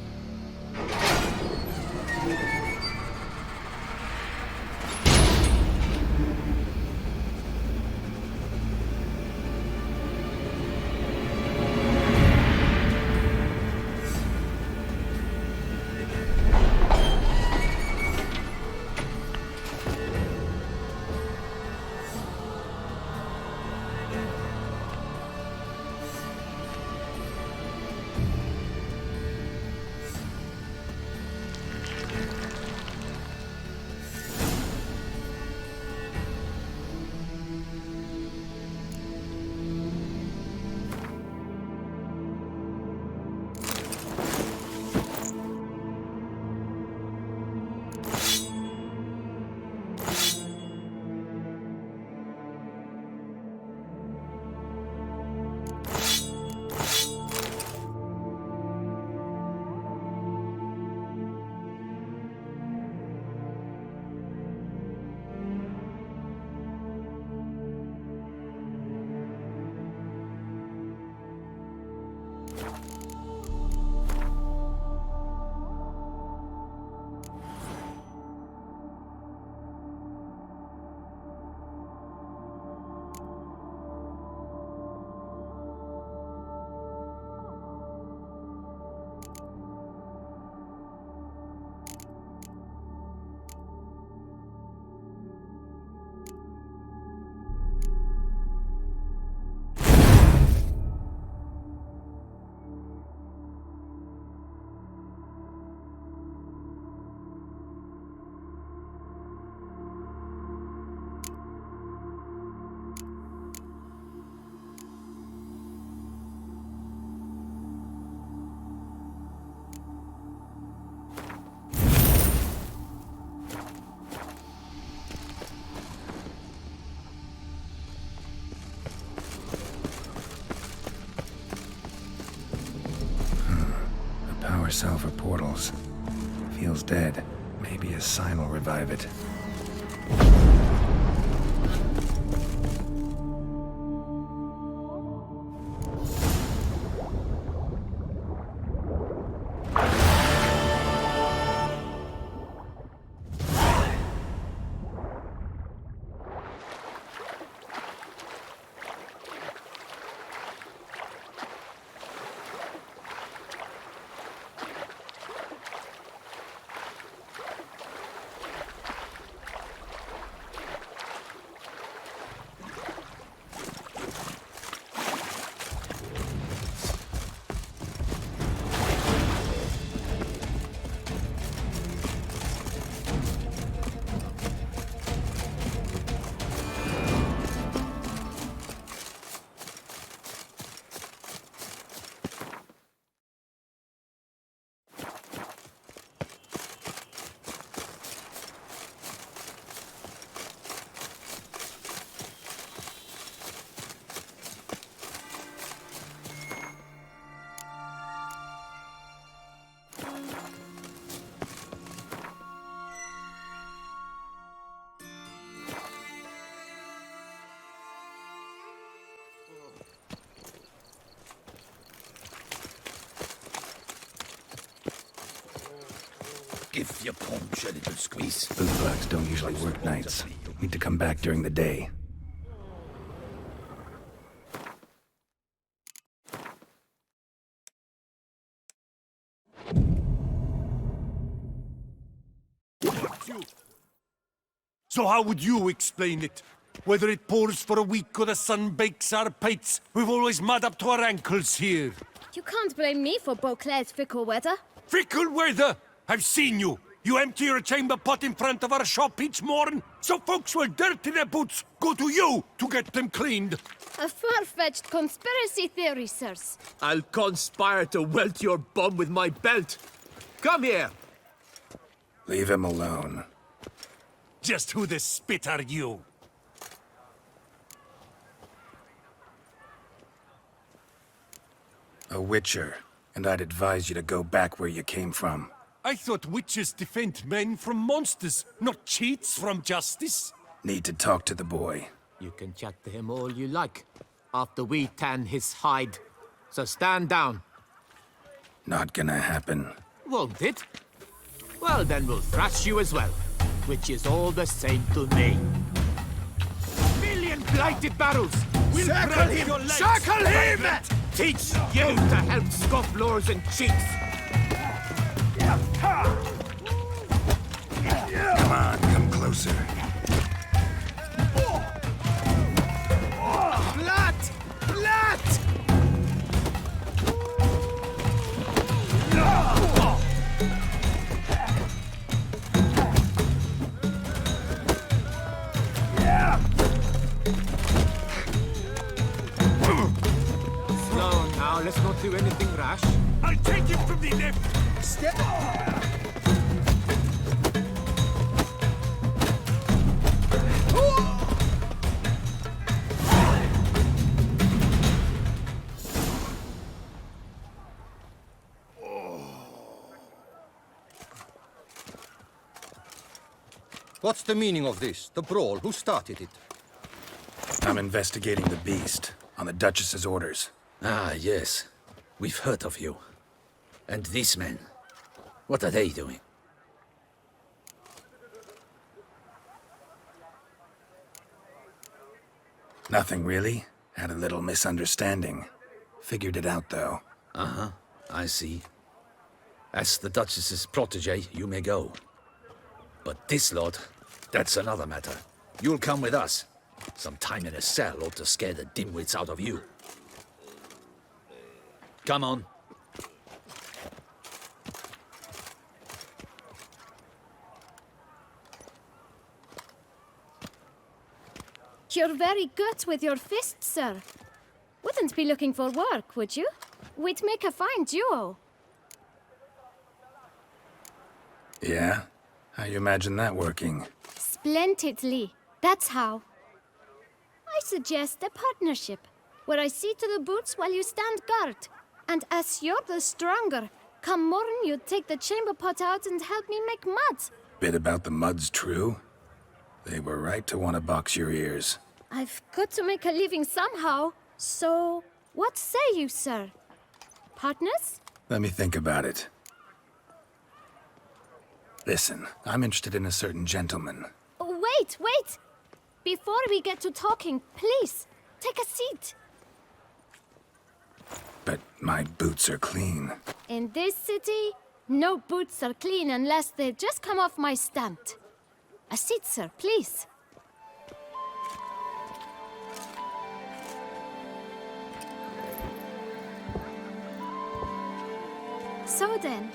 Speaker 3: Poor cell for portals. Feels dead. Maybe a sign will revive it.
Speaker 8: Give your paunch a little squeeze.
Speaker 3: Bootlegs don't usually work nights. Need to come back during the day.
Speaker 6: So how would you explain it? Whether it pours for a week or the sun bakes our pates, we've always mud up to our ankles here.
Speaker 13: You can't blame me for Beauclair's fickle weather.
Speaker 6: Fickle weather? I've seen you. You empty your chamber pot in front of our shop each morn, so folks will dirty their boots, go to you to get them cleaned.
Speaker 13: A far-fetched conspiracy theory, sirs.
Speaker 12: I'll conspire to welt your bum with my belt. Come here.
Speaker 3: Leave him alone.
Speaker 6: Just who the spit are you?
Speaker 3: A witcher, and I'd advise you to go back where you came from.
Speaker 6: I thought witches defend men from monsters, not cheats from justice.
Speaker 3: Need to talk to the boy.
Speaker 12: You can chat to him all you like, after we tan his hide. So stand down.
Speaker 3: Not gonna happen.
Speaker 12: Won't it? Well, then we'll thrash you as well, which is all the same to me. Million blighted barrels! We'll
Speaker 8: Circle him!
Speaker 12: your legs.
Speaker 8: Circle him!
Speaker 12: Teach you to help scofflaws and cheats!
Speaker 3: Come on, come closer.
Speaker 12: Blood! Blood! Slow now, let's not do anything rash.
Speaker 6: I'll take him from the left!
Speaker 12: Step!
Speaker 20: What's the meaning of this? The brawl? Who started it?
Speaker 3: I'm investigating the beast, on the Duchess's orders.
Speaker 8: Ah, yes. We've heard of you. And these men, what are they doing?
Speaker 3: Nothing really. Had a little misunderstanding. Figured it out, though.
Speaker 8: Uh-huh, I see. As the Duchess's protege, you may go. But this lot, that's another matter. You'll come with us. Some time in a cell ought to scare the dimwits out of you. Come on.
Speaker 13: You're very good with your fists, sir. Wouldn't be looking for work, would you? We'd make a fine duo.
Speaker 3: Yeah? How you imagine that working?
Speaker 13: Splendidly. That's how. I suggest a partnership, where I see to the boots while you stand guard. And as you're the stronger, Come morn, you'd take the chamber pot out and help me make mud.
Speaker 3: Bit about the mud's true? They were right to want to box your ears.
Speaker 13: I've got to make a living somehow. So, what say you, sir? Partners?
Speaker 3: Let me think about it. Listen, I'm interested in a certain gentleman.
Speaker 13: Wait, wait! Before we get to talking, please, take a seat.
Speaker 3: But my boots are clean.
Speaker 13: In this city, no boots are clean unless they just come off my stand. A seat, sir, please. So then,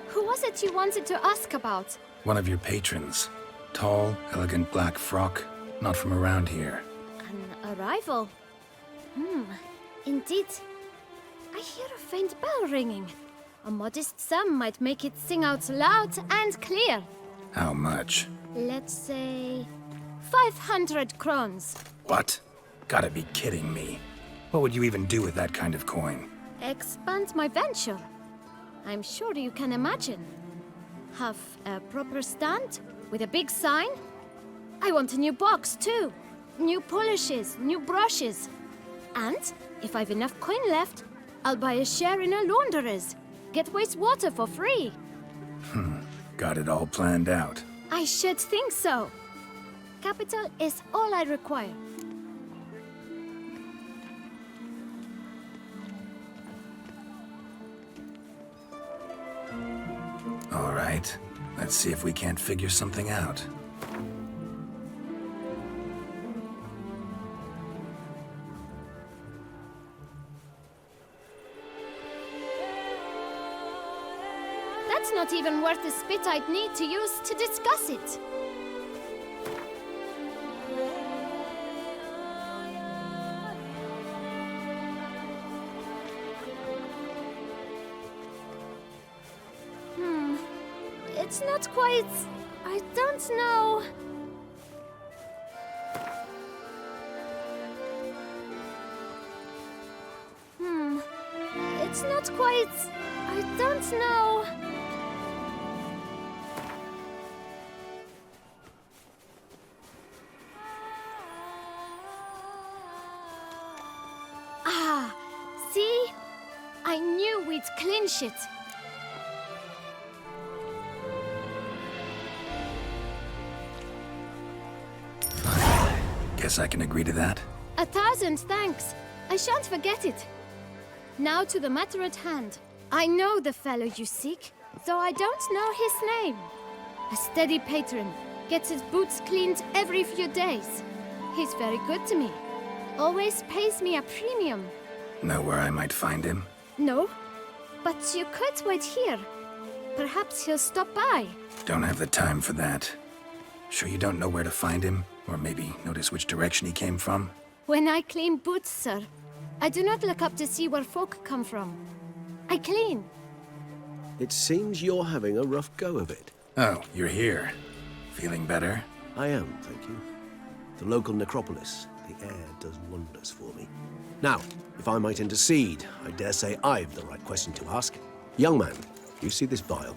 Speaker 13: who was it you wanted to ask about?
Speaker 3: One of your patrons. Tall, elegant black frock. Not from around here.
Speaker 13: An arrival? Indeed. I hear a faint bell ringing. A modest sum might make it sing out loud and clear.
Speaker 3: How much?
Speaker 13: Let's say 500 crowns.
Speaker 3: What? Gotta be kidding me. What would you even do with that kind of coin?
Speaker 13: Expand my venture. I'm sure you can imagine. Have a proper stand with a big sign. I want a new box too. New polishes, new brushes. And if I've enough coin left, I'll buy a share in a launderer's. Get wastewater for free.
Speaker 3: Got it all planned out.
Speaker 13: I should think so. Capital is all I require.
Speaker 3: All right. Let's see if we can't figure something out.
Speaker 13: That's not even worth the spit I'd need to use to discuss it. It's not quite... I don't know... It's not quite... I don't know... Ah, see? I knew we'd clinch it.
Speaker 3: Guess I can agree to that.
Speaker 13: 1,000 thanks. I shan't forget it. Now to the matter at hand. I know the fellow you seek, though I don't know his name. A steady patron, gets his boots cleaned every few days. He's very good to me. Always pays me a premium.
Speaker 3: Know where I might find him?
Speaker 13: No, but you could wait here. Perhaps he'll stop by.
Speaker 3: Don't have the time for that. Sure you don't know where to find him? Or maybe notice which direction he came from?
Speaker 13: When I clean boots, sir, I do not look up to see where folk come from. I clean.
Speaker 18: It seems you're having a rough go of it.
Speaker 3: Oh, you're here. Feeling better?
Speaker 18: I am, thank you. The local necropolis, the air does wonders for me. Now, if I might intercede, I dare say I've the right question to ask. Young man, you see this vial?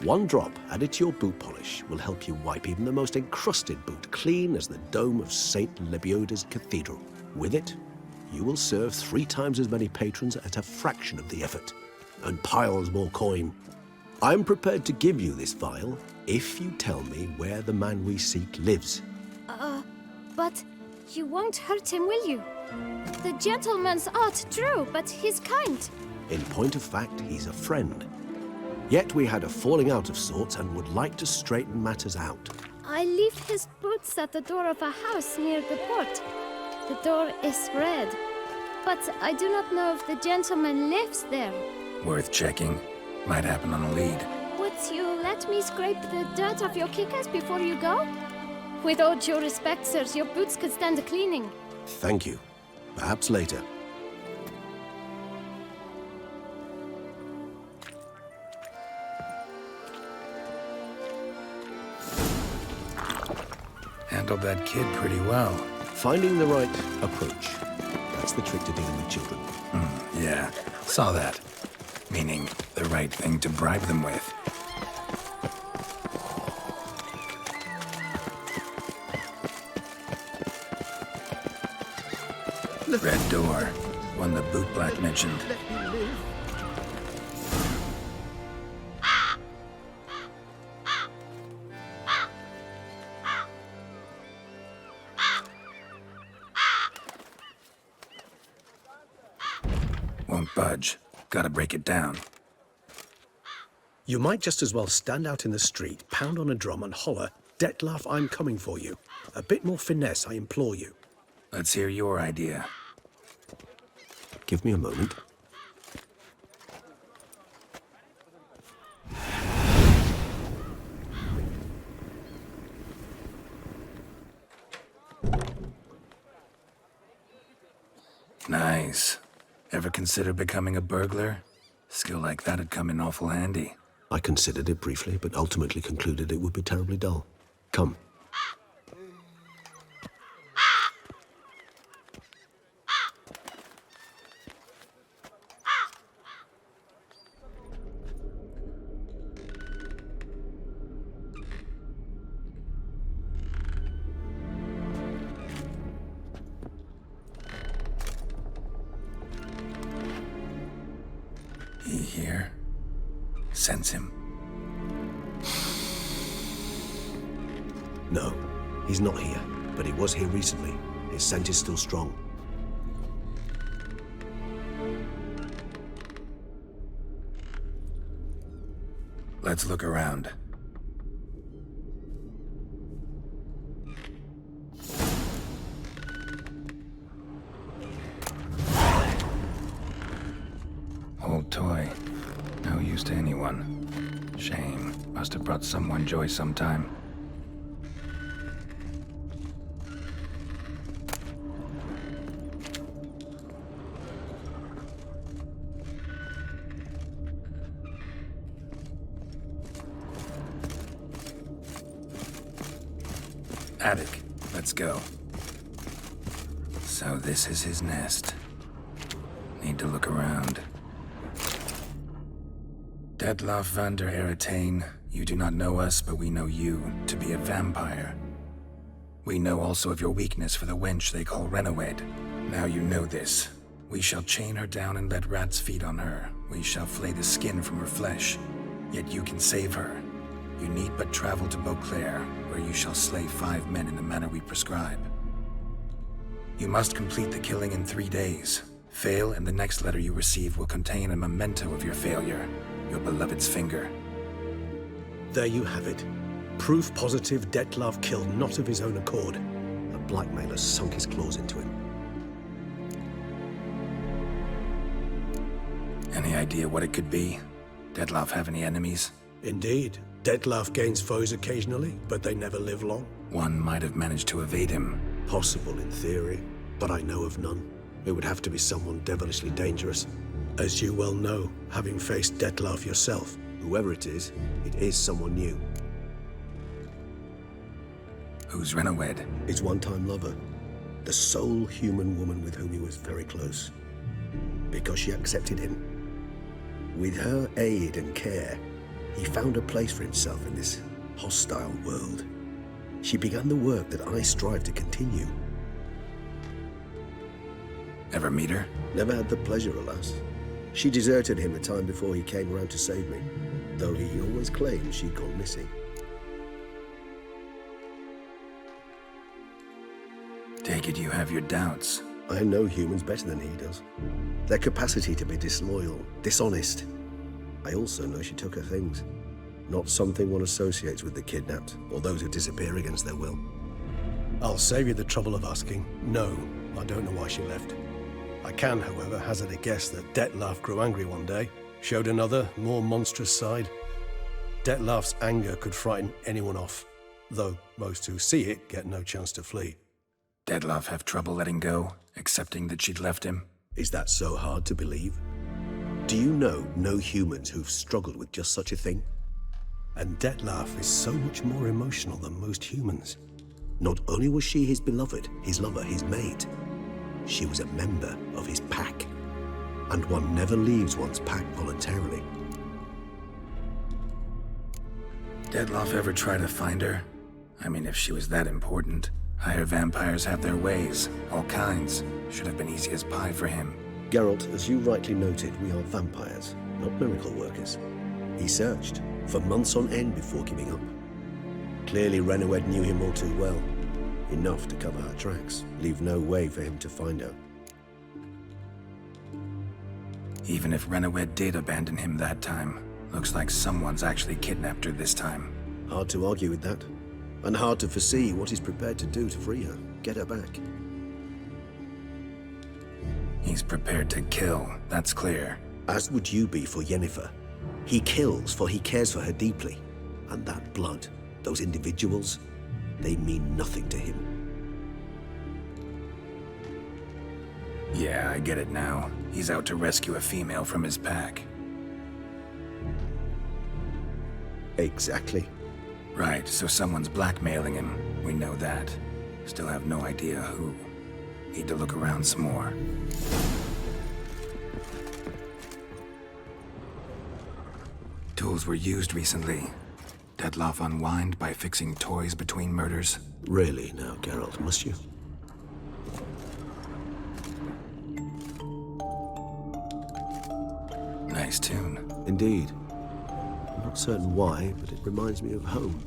Speaker 18: One drop added to your boot polish will help you wipe even the most encrusted boot clean as the dome of St. Lebioda's Cathedral. With it, you will serve 3 times as many patrons at a fraction of the effort, and piles more coin. I'm prepared to give you this vial if you tell me where the man we seek lives.
Speaker 13: But you won't hurt him, will you? The gentleman's art true, but he's kind.
Speaker 18: In point of fact, he's a friend. Yet we had a falling out of sorts and would like to straighten matters out.
Speaker 13: I leave his boots at the door of a house near the port. The door is red, but I do not know if the gentleman lives there.
Speaker 3: Worth checking. Might happen on a lead.
Speaker 13: Would you let me scrape the dirt off your kickers before you go? With all due respect, sirs, your boots could stand a cleaning.
Speaker 18: Thank you. Perhaps later.
Speaker 3: Handled that kid pretty well.
Speaker 18: Finding the right approach. That's the trick to dealing with children.
Speaker 3: Yeah, saw that. Meaning, the right thing to bribe them with. Red door. One the bootblack mentioned. Won't budge. Gotta break it down.
Speaker 18: You might just as well stand out in the street, pound on a drum and holler, "Detlaf, I'm coming for you." A bit more finesse, I implore you.
Speaker 3: Let's hear your idea.
Speaker 18: Give me a moment.
Speaker 3: Nice. Ever consider becoming a burglar? Skill like that'd come in awful handy.
Speaker 18: I considered it briefly, but ultimately concluded it would be terribly dull. Come.
Speaker 3: He here? Sense him.
Speaker 18: No, he's not here, but he was here recently. His scent is still strong.
Speaker 3: Let's look around. Old toy. No use to anyone. Shame. Must have brought someone joy sometime. Attic. Let's go. So this is his nest. Need to look around. Detlaf van der Eretain, you do not know us, but we know you to be a vampire. We know also of your weakness for the wench they call Renowed. Now you know this. We shall chain her down and let rats feed on her. We shall flay the skin from her flesh. Yet you can save her. You need but travel to Beauclair, where you shall slay 5 men in the manner we prescribe. You must complete the killing in 3 days. Fail, and the next letter you receive will contain a memento of your failure. Your beloved's finger.
Speaker 18: There you have it. Proof positive Detlaf killed not of his own accord. A blackmailer sunk his claws into him.
Speaker 3: Any idea what it could be? Detlaf have any enemies?
Speaker 18: Indeed. Detlaf gains foes occasionally, but they never live long.
Speaker 3: One might have managed to evade him.
Speaker 18: Possible in theory, but I know of none. It would have to be someone devilishly dangerous. As you well know, having faced Detlaf yourself, whoever it is someone new.
Speaker 3: Who's Renowed?
Speaker 18: His one-time lover. The sole human woman with whom he was very close. Because she accepted him. With her aid and care, he found a place for himself in this hostile world. She began the work that I strive to continue.
Speaker 3: Ever meet her?
Speaker 18: Never had the pleasure, alas. She deserted him a time before he came around to save me, though he always claimed she'd gone missing.
Speaker 3: Take it you have your doubts.
Speaker 18: I know humans better than he does. Their capacity to be disloyal, dishonest. I also know she took her things. Not something one associates with the kidnapped, or those who disappear against their will. I'll save you the trouble of asking. No, I don't know why she left. I can, however, hazard a guess that Detlaf grew angry one day, showed another, more monstrous side. Detlaf's anger could frighten anyone off, though most who see it get no chance to flee.
Speaker 3: Detlaf have trouble letting go, accepting that she'd left him?
Speaker 18: Is that so hard to believe? Do you know no humans who've struggled with just such a thing? And Detlaf is so much more emotional than most humans. Not only was she his beloved, his lover, his mate, she was a member of his pack. and one never leaves one's pack voluntarily.
Speaker 3: Detloff ever try to find her? I mean, if she was that important. Higher vampires have their ways, all kinds. Should have been easy as pie for him.
Speaker 18: Geralt, as you rightly noted, we are vampires, not miracle workers. He searched for months on end before giving up. Clearly, Renoed knew him all too well. Enough to cover her tracks, leave no way for him to find her.
Speaker 3: Even if Renoed did abandon him that time, looks like someone's actually kidnapped her this time.
Speaker 18: Hard to argue with that. And hard to foresee what he's prepared to do to free her, get her back.
Speaker 3: He's prepared to kill, that's clear.
Speaker 18: As would you be for Yennefer. He kills for he cares for her deeply. And that blood, those individuals, they mean nothing to him.
Speaker 3: Yeah, I get it now. He's out to rescue a female from his pack.
Speaker 18: Exactly.
Speaker 3: Right, so someone's blackmailing him. We know that. Still have no idea who. Need to look around some more. Tools were used recently. Detloff unwind by fixing toys between murders.
Speaker 18: Really now, Geralt, must you?
Speaker 3: Nice tune.
Speaker 18: Indeed. I'm not certain why, but it reminds me of home.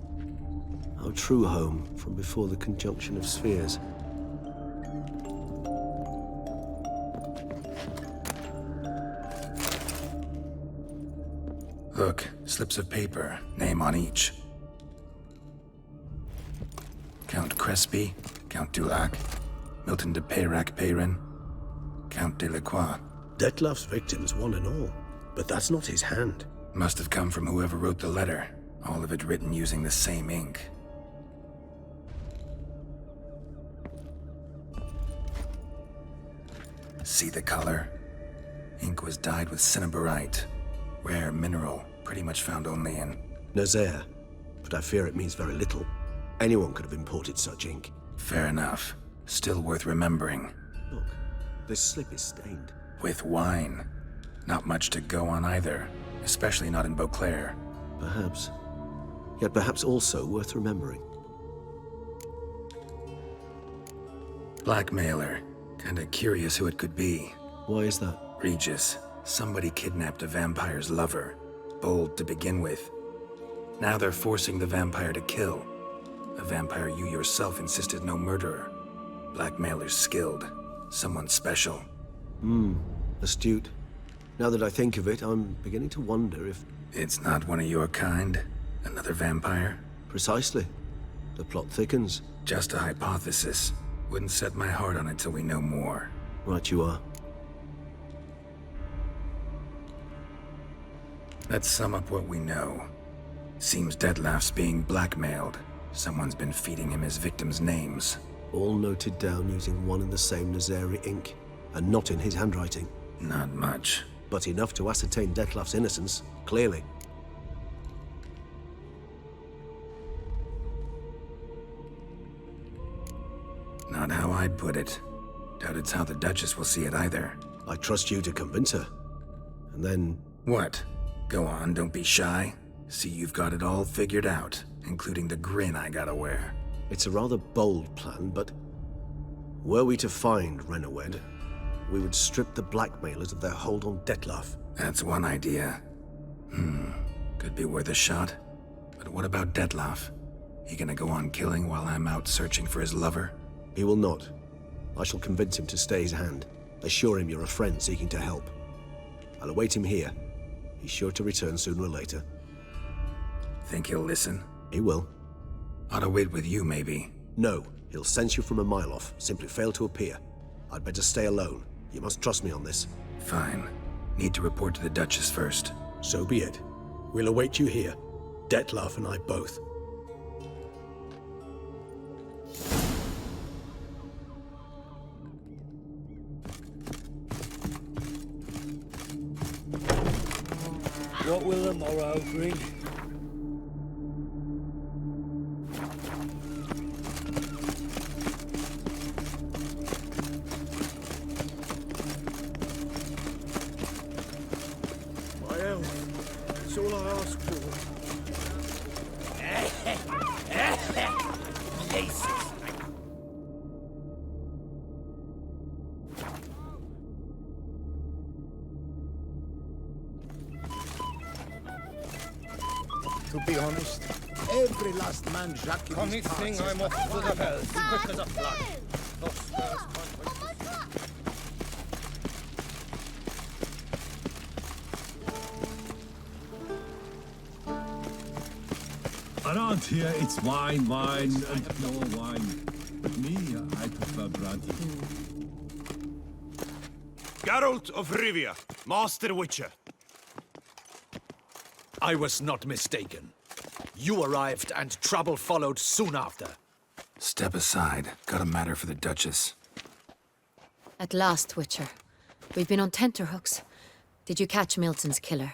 Speaker 18: Our true home from before the conjunction of spheres.
Speaker 3: Look, slips of paper, name on each. Count Crespi, Count Dulac, Milton de Peyrac-Peyrin, Count Delacroix.
Speaker 18: Detloff's victims, one and all. But that's not his hand.
Speaker 3: Must have come from whoever wrote the letter. All of it written using the same ink. See the color? Ink was dyed with cinnabarite. Rare mineral, pretty much found only in
Speaker 18: Nazaire, but I fear it means very little. Anyone could have imported such ink.
Speaker 3: Fair enough. Still worth remembering.
Speaker 18: Look, this slip is stained.
Speaker 3: With wine. Not much to go on either, especially not in Beauclair.
Speaker 18: Perhaps. Yet perhaps also worth remembering.
Speaker 3: Blackmailer. Kinda curious who it could be.
Speaker 18: Why is that?
Speaker 3: Regis. Somebody kidnapped a vampire's lover. Bold to begin with. Now they're forcing the vampire to kill. A vampire you yourself insisted no murderer. Blackmailer's skilled. Someone special.
Speaker 18: Astute. Now that I think of it, I'm beginning to wonder if...
Speaker 3: It's not one of your kind? Another vampire?
Speaker 18: Precisely. The plot thickens.
Speaker 3: Just a hypothesis. Wouldn't set my heart on it till we know more.
Speaker 18: Right you are.
Speaker 3: Let's sum up what we know. Seems Detloff's being blackmailed. Someone's been feeding him his victims' names.
Speaker 18: All noted down using one and the same Nazari ink, and not in his handwriting.
Speaker 3: Not much.
Speaker 18: But enough to ascertain Detloff's innocence, clearly.
Speaker 3: Not how I'd put it. Doubt it's how the Duchess will see it either.
Speaker 18: I trust you to convince her. And then...
Speaker 3: What? Go on, don't be shy. See you've got it all figured out, including the grin I gotta wear.
Speaker 18: It's a rather bold plan, but... Were we to find Renoed, we would strip the blackmailers of their hold on Detloff.
Speaker 3: That's one idea. Could be worth a shot. But what about Detloff? He gonna go on killing while I'm out searching for his lover?
Speaker 18: He will not. I shall convince him to stay his hand. Assure him you're a friend seeking to help. I'll await him here. He's sure to return sooner or later.
Speaker 3: Think he'll listen?
Speaker 18: He will.
Speaker 3: Ought to wait with you, maybe.
Speaker 18: No, he'll sense you from a mile off. Simply fail to appear. I'd better stay alone. You must trust me on this.
Speaker 3: Fine. Need to report to the Duchess first.
Speaker 18: So be it. We'll await you here. Detloff and I both.
Speaker 11: What will the morrow bring?
Speaker 18: That's all I ask for.
Speaker 12: Jesus.
Speaker 5: To be honest, every last man Jacques in these parts
Speaker 20: I'm off to the hells, quick as a flash.
Speaker 6: Around here, it's wine, and more wine. But me, I prefer brandy.
Speaker 14: Geralt of Rivia, Master Witcher.
Speaker 8: I was not mistaken. You arrived and trouble followed soon after.
Speaker 3: Step aside. Got a matter for the Duchess.
Speaker 16: At last, Witcher. We've been on tenterhooks. Did you catch Milton's killer?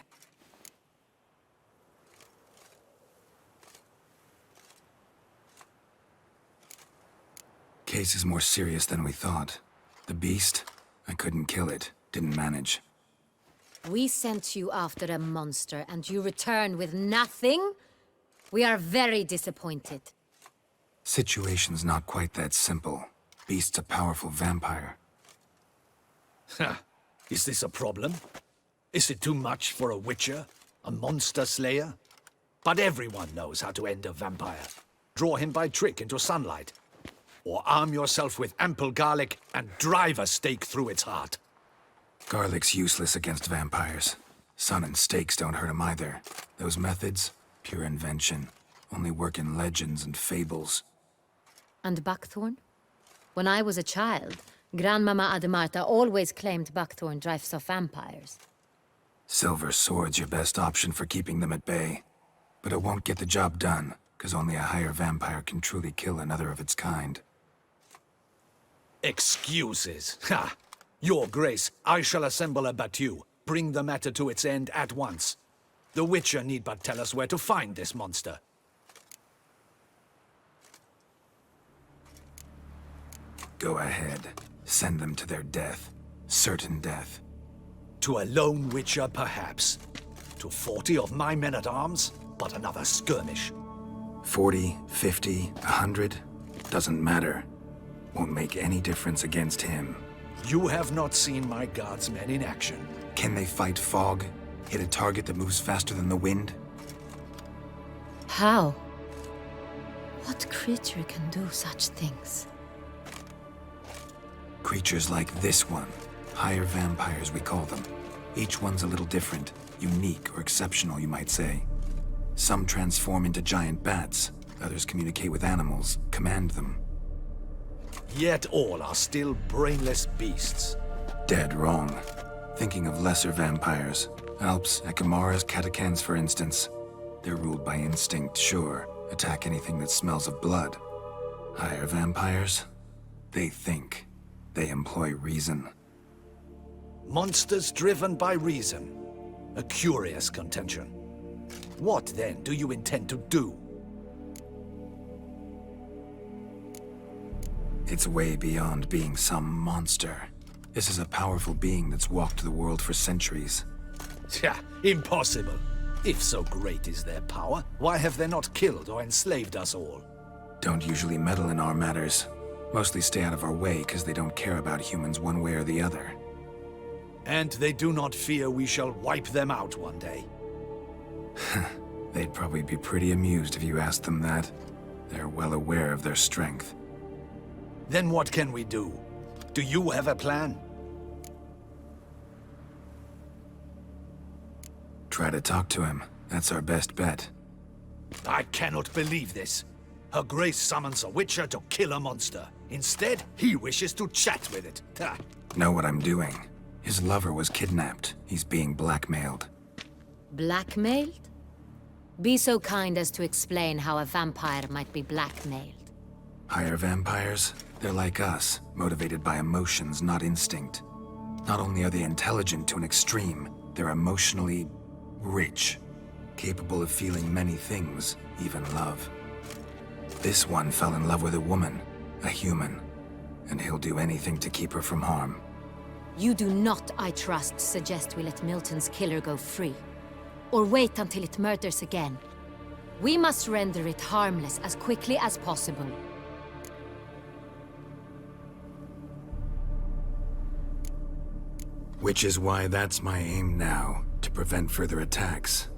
Speaker 3: Case is more serious than we thought. The beast? I couldn't kill it. Didn't manage.
Speaker 16: We sent you after a monster, and you returned with nothing? We are very disappointed.
Speaker 3: Situation's not quite that simple. Beast's a powerful vampire.
Speaker 8: Ha! Is this a problem? Is it too much for a witcher? A monster slayer? But everyone knows how to end a vampire. Draw him by trick into sunlight. Or arm yourself with ample garlic and drive a stake through its heart.
Speaker 3: Garlic's useless against vampires. Sun and stakes don't hurt him either. Those methods, pure invention. Only work in legends and fables.
Speaker 16: And buckthorn? When I was a child, Grandmama Ademarta always claimed buckthorn drives off vampires.
Speaker 3: Silver sword's your best option for keeping them at bay. But it won't get the job done, because only a higher vampire can truly kill another of its kind.
Speaker 8: Excuses. Ha! Your Grace, I shall assemble a battue. Bring the matter to its end at once. The Witcher need but tell us where to find this monster.
Speaker 3: Go ahead. Send them to their death. Certain death.
Speaker 8: To a lone Witcher, perhaps. To 40 of my men-at-arms, but another skirmish.
Speaker 3: 40, 50, 100? Doesn't matter. Won't make any difference against him.
Speaker 8: You have not seen my guardsmen in action.
Speaker 3: Can they fight fog? Hit a target that moves faster than the wind?
Speaker 16: How? What creature can do such things?
Speaker 3: Creatures like this one. Higher vampires, we call them. Each one's a little different. Unique or exceptional, you might say. Some transform into giant bats. Others communicate with animals, command them.
Speaker 8: Yet all are still brainless beasts.
Speaker 3: Dead wrong. Thinking of lesser vampires. Alps, Ekamaras, Catacans, for instance. They're ruled by instinct, sure. Attack anything that smells of blood. Higher vampires? They think. They employ reason.
Speaker 8: Monsters driven by reason. A curious contention. What, then, do you intend to do?
Speaker 3: It's way beyond being some monster. This is a powerful being that's walked the world for centuries.
Speaker 8: Tja, impossible. If so great is their power, why have they not killed or enslaved us all?
Speaker 3: Don't usually meddle in our matters. Mostly stay out of our way because they don't care about humans one way or the other.
Speaker 8: And they do not fear we shall wipe them out one day.
Speaker 3: They'd probably be pretty amused if you asked them that. They're well aware of their strength.
Speaker 8: Then what can we do? Do you have a plan?
Speaker 3: Try to talk to him. That's our best bet.
Speaker 8: I cannot believe this. Her Grace summons a Witcher to kill a monster. Instead, he wishes to chat with it. Ha.
Speaker 3: Know what I'm doing. His lover was kidnapped. He's being blackmailed.
Speaker 16: Blackmailed? Be so kind as to explain how a vampire might be blackmailed.
Speaker 3: Higher vampires? They're like us, motivated by emotions, not instinct. Not only are they intelligent to an extreme, they're emotionally rich, capable of feeling many things, even love. This one fell in love with a woman, a human, and he'll do anything to keep her from harm.
Speaker 16: You do not, I trust, suggest we let Milton's killer go free. or wait until it murders again. We must render it harmless as quickly as possible.
Speaker 3: Which is why that's my aim now, to prevent further attacks.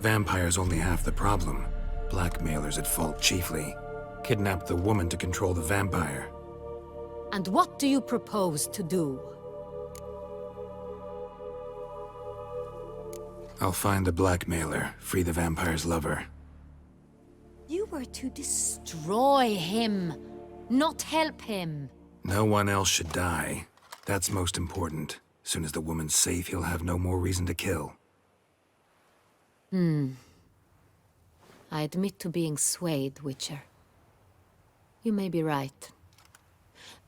Speaker 3: Vampires only half the problem. Blackmailers at fault chiefly. Kidnapped the woman to control the vampire.
Speaker 16: And what do you propose to do?
Speaker 3: I'll find the blackmailer, free the vampire's lover.
Speaker 16: You were to destroy him, not help him.
Speaker 3: No one else should die. That's most important. Soon as the woman's safe, he'll have no more reason to kill.
Speaker 16: I admit to being swayed, Witcher. You may be right.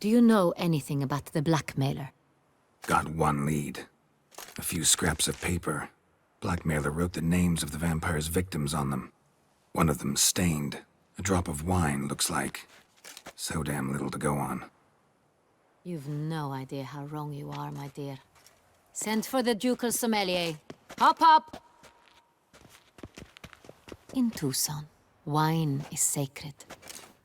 Speaker 16: Do you know anything about the blackmailer?
Speaker 3: Got one lead. A few scraps of paper. Blackmailer wrote the names of the vampire's victims on them. One of them stained. A drop of wine, looks like. So damn little to go on.
Speaker 16: You've no idea how wrong you are, my dear. Send for the ducal sommelier. Hop, hop! In Toussaint, wine is sacred.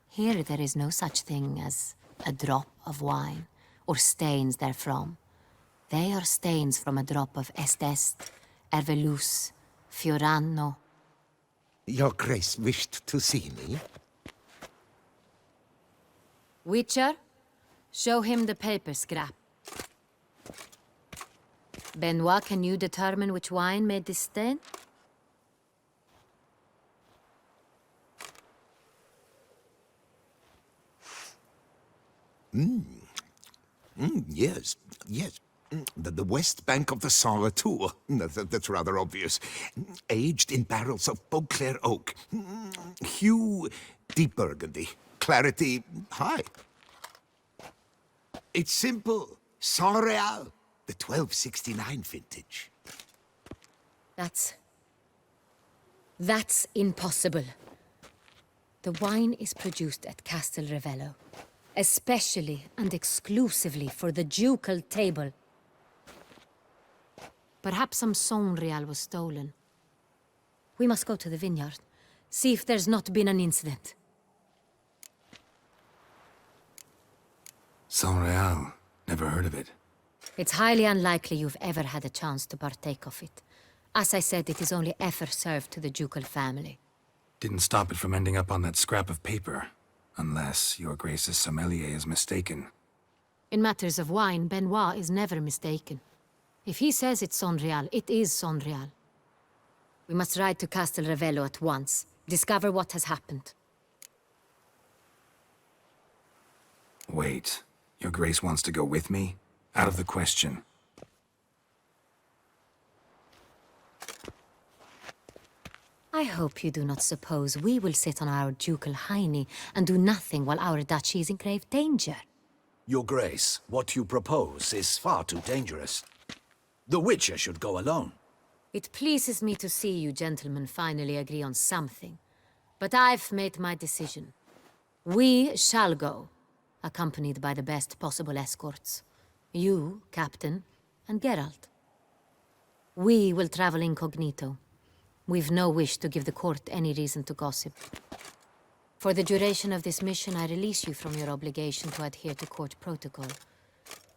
Speaker 16: Here there is no such thing as a drop of wine, or stains therefrom. They are stains from a drop of Est, Ervelus, Fiorano.
Speaker 9: Your Grace wished to see me?
Speaker 16: Witcher, show him the paper scrap. Benoit, can you determine which wine made this stain?
Speaker 9: Yes, yes. The west bank of the Saar too. That's rather obvious. Aged in barrels of Beauclair oak. Hue, deep burgundy. Clarity, high. It's simple. Saint Real, the 1269 vintage.
Speaker 16: That's impossible. The wine is produced at Castel Revello, especially and exclusively for the ducal table. Perhaps some Saint Real was stolen. We must go to the vineyard, see if there's not been an incident.
Speaker 3: Saint Real. Never heard of it.
Speaker 16: It's highly unlikely you've ever had a chance to partake of it. As I said, it is only ever served to the ducal family.
Speaker 3: Didn't stop it from ending up on that scrap of paper. Unless your Grace's sommelier is mistaken.
Speaker 16: In matters of wine, Benoit is never mistaken. If he says it's Saint Real, it is Saint Real. We must ride to Castel Revello at once. Discover what has happened.
Speaker 3: Wait. Your Grace wants to go with me? Out of the question.
Speaker 16: I hope you do not suppose we will sit on our ducal hiney and do nothing while our duchy is in grave danger.
Speaker 8: Your Grace, what you propose is far too dangerous. The Witcher should go alone.
Speaker 16: It pleases me to see you gentlemen finally agree on something. But I've made my decision. We shall go, accompanied by the best possible escorts. You, Captain, and Geralt. We will travel incognito. We've no wish to give the court any reason to gossip. For the duration of this mission, I release you from your obligation to adhere to court protocol.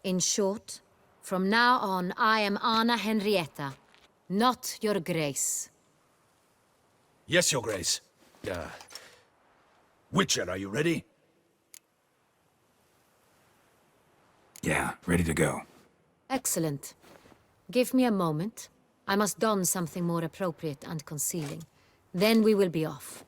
Speaker 16: In short, from now on, I am Anna Henrietta, not your Grace.
Speaker 8: Yes, Your Grace. Witcher, are you ready?
Speaker 3: Yeah, ready to go.
Speaker 16: Excellent. Give me a moment. I must don something more appropriate and concealing. Then we will be off.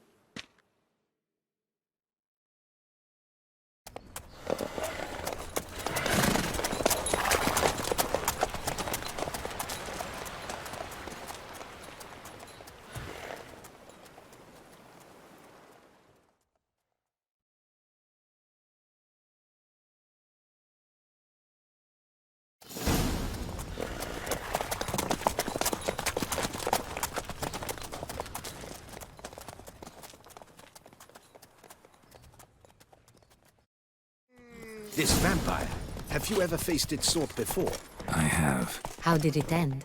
Speaker 8: This vampire, have you ever faced its sort before?
Speaker 3: I have.
Speaker 16: How did it end?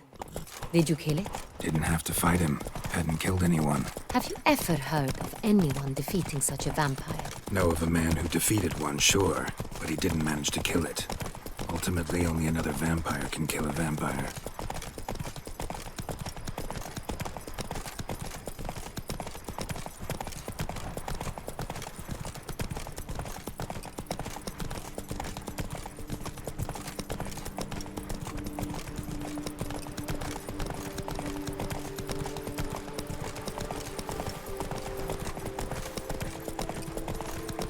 Speaker 16: Did you kill it?
Speaker 3: Didn't have to fight him. Hadn't killed anyone.
Speaker 16: Have you ever heard of anyone defeating such a vampire?
Speaker 3: Know of a man who defeated one, sure, but he didn't manage to kill it. Ultimately, only another vampire can kill a vampire.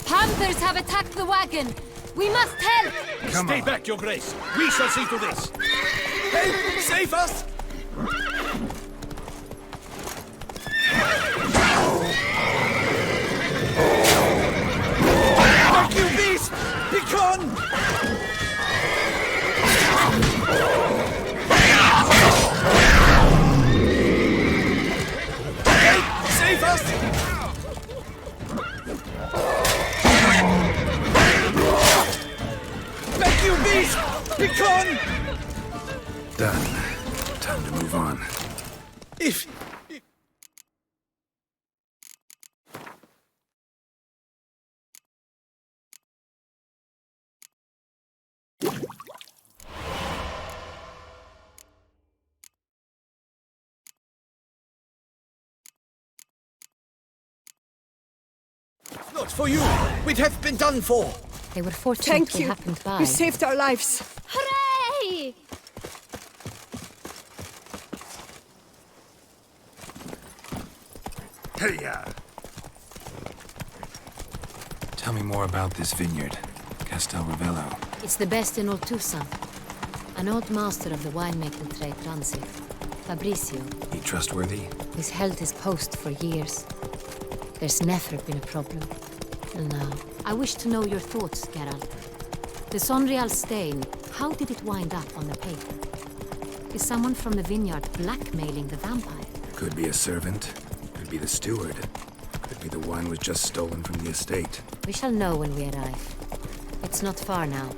Speaker 16: Panthers have attacked the wagon! We must help!
Speaker 14: Stay back, Your Grace. We shall see to this.
Speaker 8: Help! Save us! Back, you beast! Be gone! Help! Save us! Back, you beast! Be gone!
Speaker 3: Done. Time to move on.
Speaker 8: If... Not for you! We'd have been done for!
Speaker 16: They were fortunate
Speaker 21: Thank
Speaker 16: we
Speaker 21: you.
Speaker 16: happened by.
Speaker 21: You saved our lives.
Speaker 13: Hooray!
Speaker 3: Hey-ya! Tell me more about this vineyard, Castel Ravello.
Speaker 16: It's the best in all Toussaint. An old master of the winemaking trade runs it. Fabrizio.
Speaker 3: He trustworthy?
Speaker 16: He's held his post for years. There's never been a problem. Till now. I wish to know your thoughts, Geralt. The Sonreal stain, how did it wind up on the paper? Is someone from the vineyard blackmailing the vampire?
Speaker 3: Could be a servant. Could be the steward. Could be the wine was just stolen from the estate.
Speaker 16: We shall know when we arrive. It's not far now.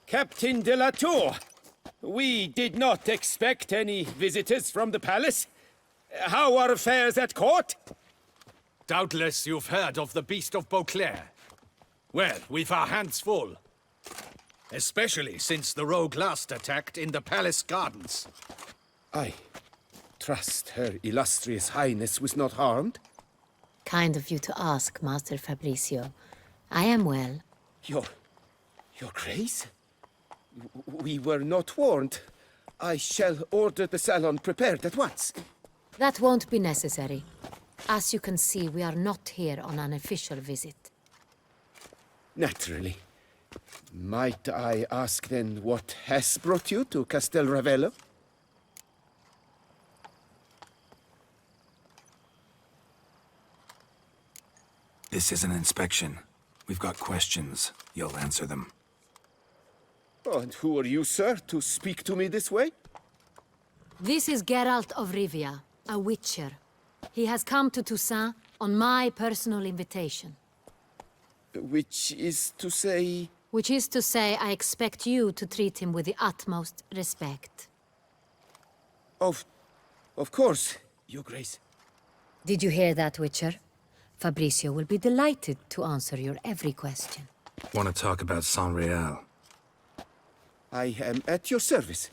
Speaker 15: Captain de la Tour, we did not expect any visitors from the palace. How are affairs at court?
Speaker 14: Doubtless you've heard of the Beast of Beauclair. Well, we've our hands full. Especially since the rogue last attacked in the palace gardens.
Speaker 1: I trust Her Illustrious Highness was not harmed?
Speaker 16: Kind of you to ask, Master Fabrizio. I am well.
Speaker 1: Your Grace? We were not warned. I shall order the salon prepared at once.
Speaker 16: That won't be necessary. As you can see, we are not here on an official visit.
Speaker 1: Naturally. Might I ask then what has brought you to Castel Ravello?
Speaker 3: This is an inspection. We've got questions. You'll answer them.
Speaker 1: Oh, and who are you, sir, to speak to me this way?
Speaker 16: This is Geralt of Rivia, a witcher. He has come to Toussaint on my personal invitation.
Speaker 1: Which is to say...
Speaker 16: Which is to say, I expect you to treat him with the utmost respect.
Speaker 1: Of course, Your Grace.
Speaker 16: Did you hear that, Witcher? Fabrizio will be delighted to answer your every question.
Speaker 3: Want to talk about Sonreal?
Speaker 1: I am at your service.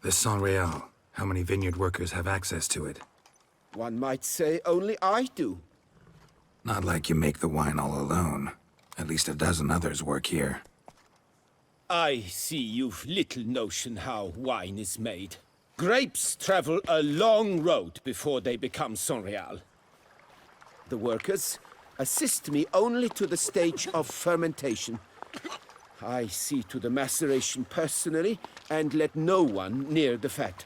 Speaker 3: The Sonreal. How many vineyard workers have access to it?
Speaker 1: One might say only I do.
Speaker 3: Not like you make the wine all alone. At least a dozen others work here.
Speaker 15: I see you've little notion how wine is made. Grapes travel a long road before they become Sonreal.
Speaker 1: The workers assist me only to the stage of fermentation. I see to the maceration personally and let no one near the fat.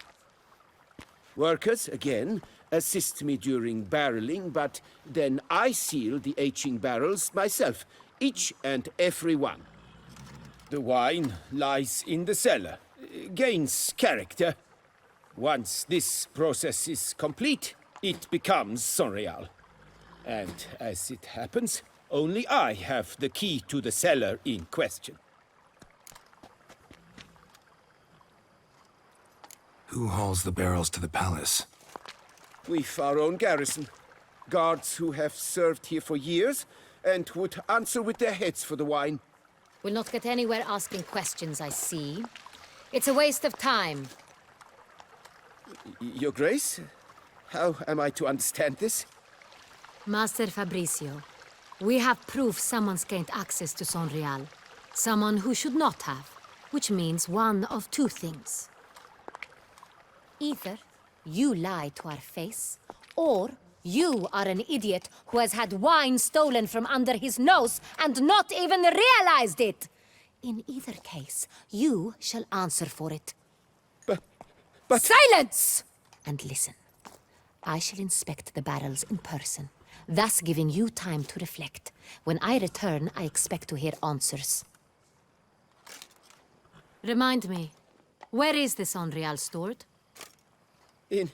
Speaker 1: Workers, again, assist me during barreling, but then I seal the aging barrels myself, each and every one. The wine lies in the cellar, gains character. Once this process is complete, it becomes Sonreal. And as it happens, only I have the key to the cellar in question.
Speaker 3: Who hauls the barrels to the palace?
Speaker 1: We've our own garrison. Guards who have served here for years and would answer with their heads for the wine.
Speaker 16: We'll not get anywhere asking questions, I see. It's a waste of time.
Speaker 1: Your Grace? How am I to understand this?
Speaker 16: Master Fabricio, we have proof someone's gained access to Sonreal. Someone who should not have, which means one of two things. Either you lie to our face, or you are an idiot who has had wine stolen from under his nose and not even realized it. In either case, you shall answer for it.
Speaker 1: But...
Speaker 16: Silence! And listen. I shall inspect the barrels in person, thus giving you time to reflect. When I return, I expect to hear answers. Remind me, where is the Sonreal stored?
Speaker 1: In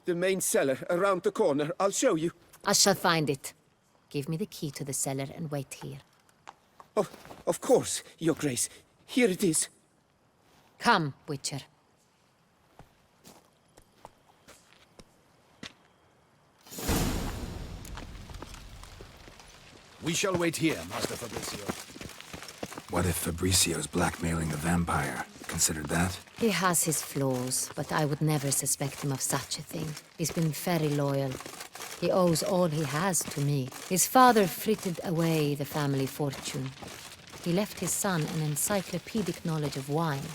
Speaker 1: the main cellar, around the corner. I'll show you.
Speaker 16: I shall find it. Give me the key to the cellar and wait here.
Speaker 1: Oh, of course, Your Grace. Here it is.
Speaker 16: Come, Witcher.
Speaker 14: We shall wait here, Master Fabricio.
Speaker 3: What if Fabricio's blackmailing the vampire? Considered that?
Speaker 16: He has his flaws, but I would never suspect him of such a thing. He's been very loyal. He owes all he has to me. His father frittered away the family fortune. He left his son an encyclopedic knowledge of wine.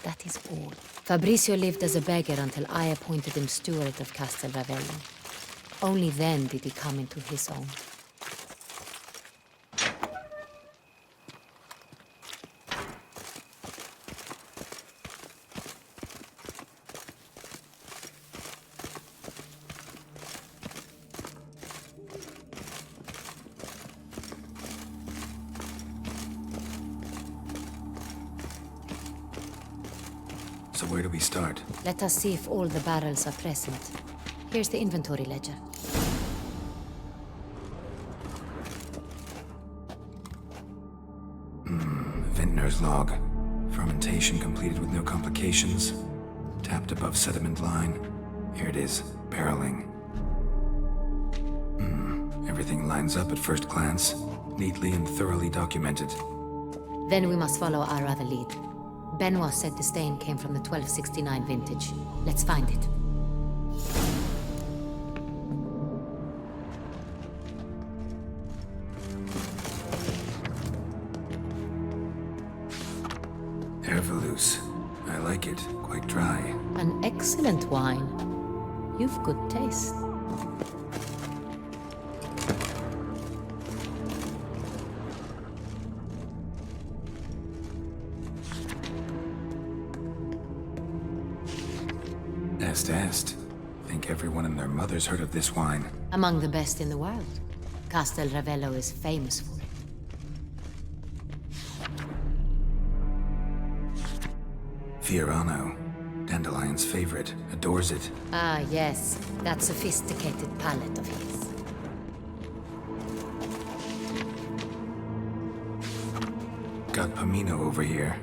Speaker 16: That is all. Fabricio lived as a beggar until I appointed him steward of Castel Ravello. Only then did he come into his own.
Speaker 3: So where do we start?
Speaker 16: Let us see if all the barrels are present. Here's the inventory ledger.
Speaker 3: Vintner's log. Fermentation completed with no complications. Tapped above sediment line. Here it is. Barreling. Everything lines up at first glance. Neatly and thoroughly documented.
Speaker 16: Then we must follow our other lead. Benoit said the stain came from the 1269 vintage. Let's find it.
Speaker 3: Herveloos. I like it. Quite dry.
Speaker 16: An excellent wine. You've good taste.
Speaker 3: Est. Think everyone and their mother's heard of this wine.
Speaker 16: Among the best in the world. Castel Ravello is famous for it.
Speaker 3: Fiorano. Dandelion's favorite. Adores it.
Speaker 16: Ah, yes. That sophisticated palate of his.
Speaker 3: Got Pomino over here.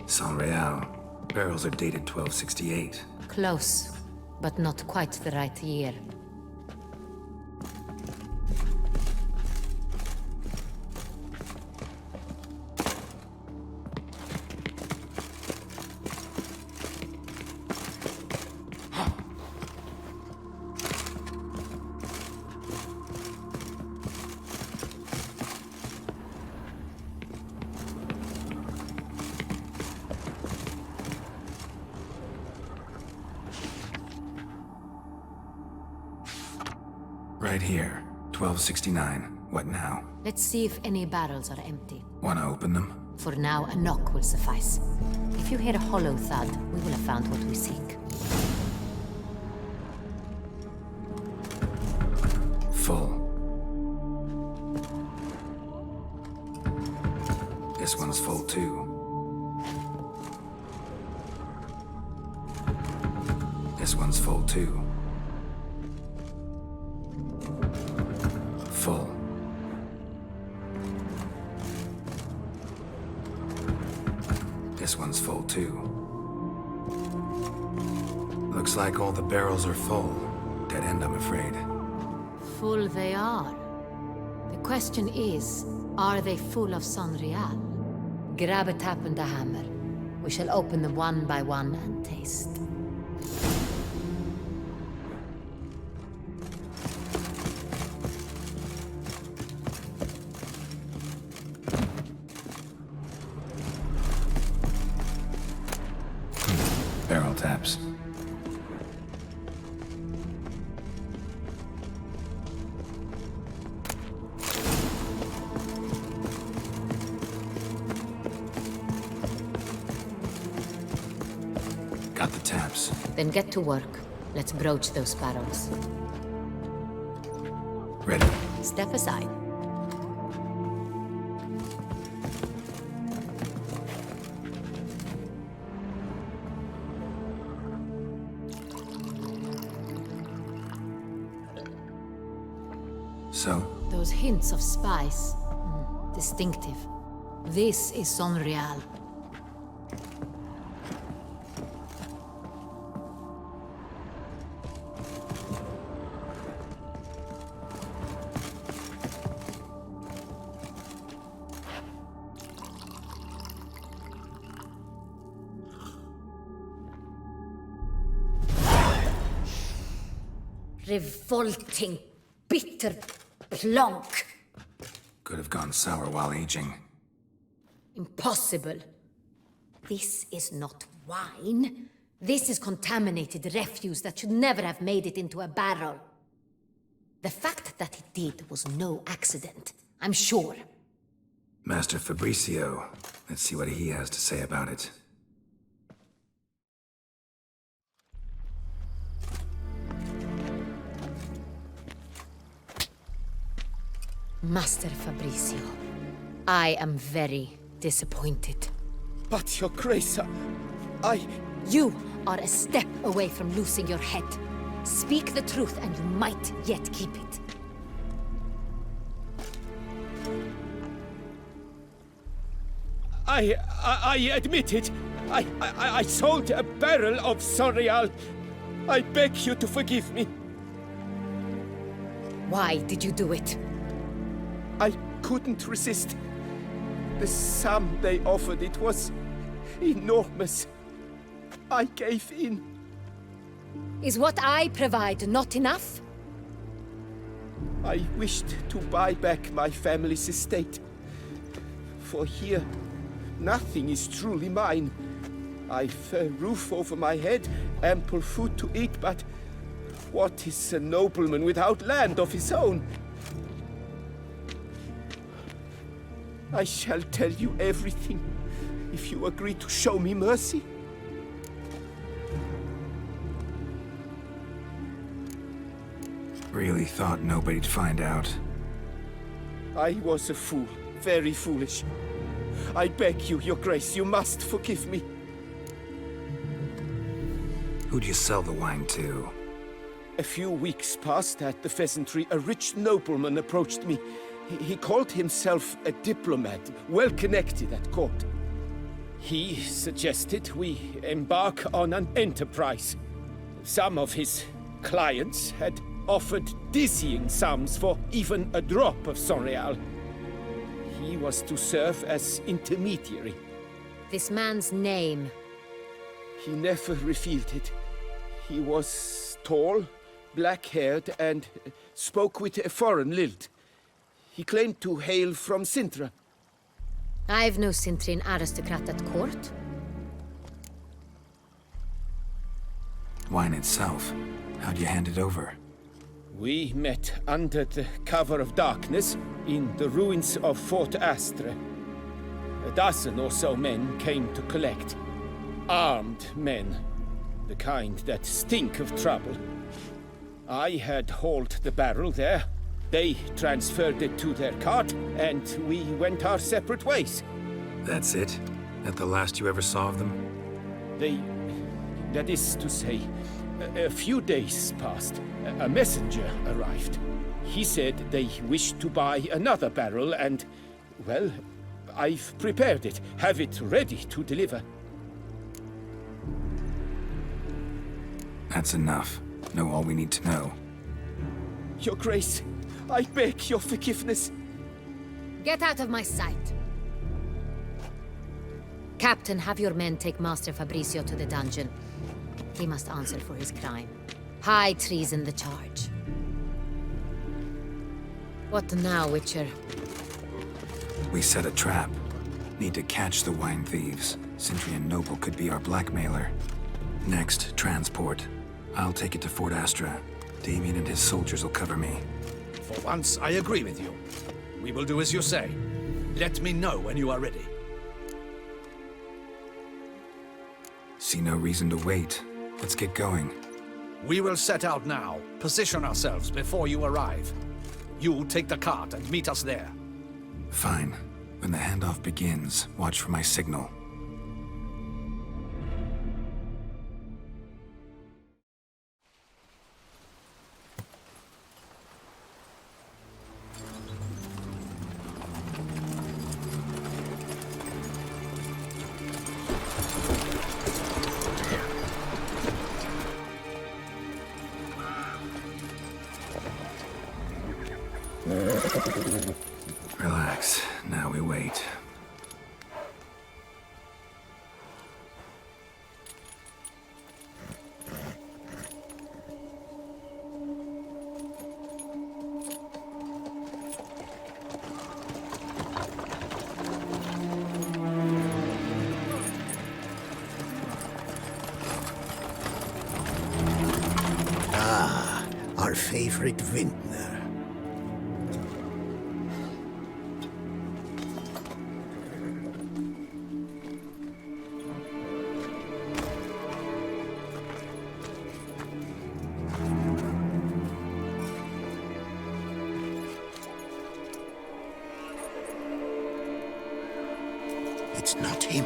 Speaker 3: Sonreal. Barrels are dated 1268.
Speaker 16: Close, but not quite the right year.
Speaker 3: Right here. 1269. What now?
Speaker 16: Let's see if any barrels are empty.
Speaker 3: Wanna open them?
Speaker 16: For now, a knock will suffice. If you hear a hollow thud, we will have found what we seek.
Speaker 3: Full. This one's full too. This one's full too. Full. This one's full too. Looks like all the barrels are full. Dead end, I'm afraid.
Speaker 16: Full they are. The question is, are they full of Sonreal? Grab a tap and a hammer. We shall open them one by one and taste.
Speaker 3: Barrel taps. Got the taps.
Speaker 16: Then get to work. Let's broach those barrels.
Speaker 3: Ready.
Speaker 16: Step aside.
Speaker 3: So?
Speaker 16: Those hints of spice. Distinctive. This is Sonreal. Revolting, bitter plonk.
Speaker 3: Could have gone sour while aging.
Speaker 16: Impossible. This is not wine. This is contaminated refuse that should never have made it into a barrel. The fact that it did was no accident, I'm sure.
Speaker 3: Master Fabricio. Let's see what he has to say about it.
Speaker 16: Master Fabricio, I am very disappointed.
Speaker 1: But, Your Grace, I...
Speaker 16: You are a step away from losing your head. Speak the truth and you might yet keep it.
Speaker 1: I admit it. I sold a barrel of Sonreal. I beg you to forgive me.
Speaker 16: Why did you do it?
Speaker 1: I couldn't resist. The sum they offered, it was enormous. I gave in.
Speaker 16: Is what I provide not enough?
Speaker 1: I wished to buy back my family's estate. For here, nothing is truly mine. I've a roof over my head, ample food to eat, but what is a nobleman without land of his own? I shall tell you everything, if you agree to show me mercy.
Speaker 3: Really thought nobody'd find out.
Speaker 1: I was a fool, very foolish. I beg you, Your Grace, you must forgive me.
Speaker 3: Who'd you sell the wine to?
Speaker 1: A few weeks past at the pheasantry, a rich nobleman approached me. He called himself a diplomat, well connected at court. He suggested we embark on an enterprise. Some of his clients had offered dizzying sums for even a drop of Sonreal. He was to serve as intermediary.
Speaker 16: This man's name?
Speaker 1: He never revealed it. He was tall, black-haired, and spoke with a foreign lilt. He claimed to hail from Sintra.
Speaker 16: I've no Sintrian aristocrat at court.
Speaker 3: Wine itself. How'd you hand it over?
Speaker 1: We met under the cover of darkness in the ruins of Fort Astre. A dozen or so men came to collect. Armed men. The kind that stink of trouble. I had hauled the barrel there. They transferred it to their cart, and we went our separate ways.
Speaker 3: That's it? That the last you ever saw of them?
Speaker 1: That is to say, a few days passed. A messenger arrived. He said they wished to buy another barrel and, well, I've prepared it. Have it ready to deliver.
Speaker 3: That's enough. Know all we need to know.
Speaker 1: Your Grace, I beg your forgiveness.
Speaker 16: Get out of my sight. Captain, have your men take Master Fabrizio to the dungeon. He must answer for his crime. High treason the charge. What now, Witcher?
Speaker 3: We set a trap. Need to catch the wine thieves. Sindri and Noble could be our blackmailer. Next, transport. I'll take it to Fort Astra. Damien and his soldiers will cover me.
Speaker 14: For once, I agree with you. We will do as you say. Let me know when you are ready.
Speaker 3: See no reason to wait. Let's get going.
Speaker 14: We will set out now. Position ourselves before you arrive. You take the cart and meet us there.
Speaker 3: Fine. When the handoff begins, watch for my signal. Relax. Now we wait.
Speaker 5: Ah, our favorite vintner. It's not him.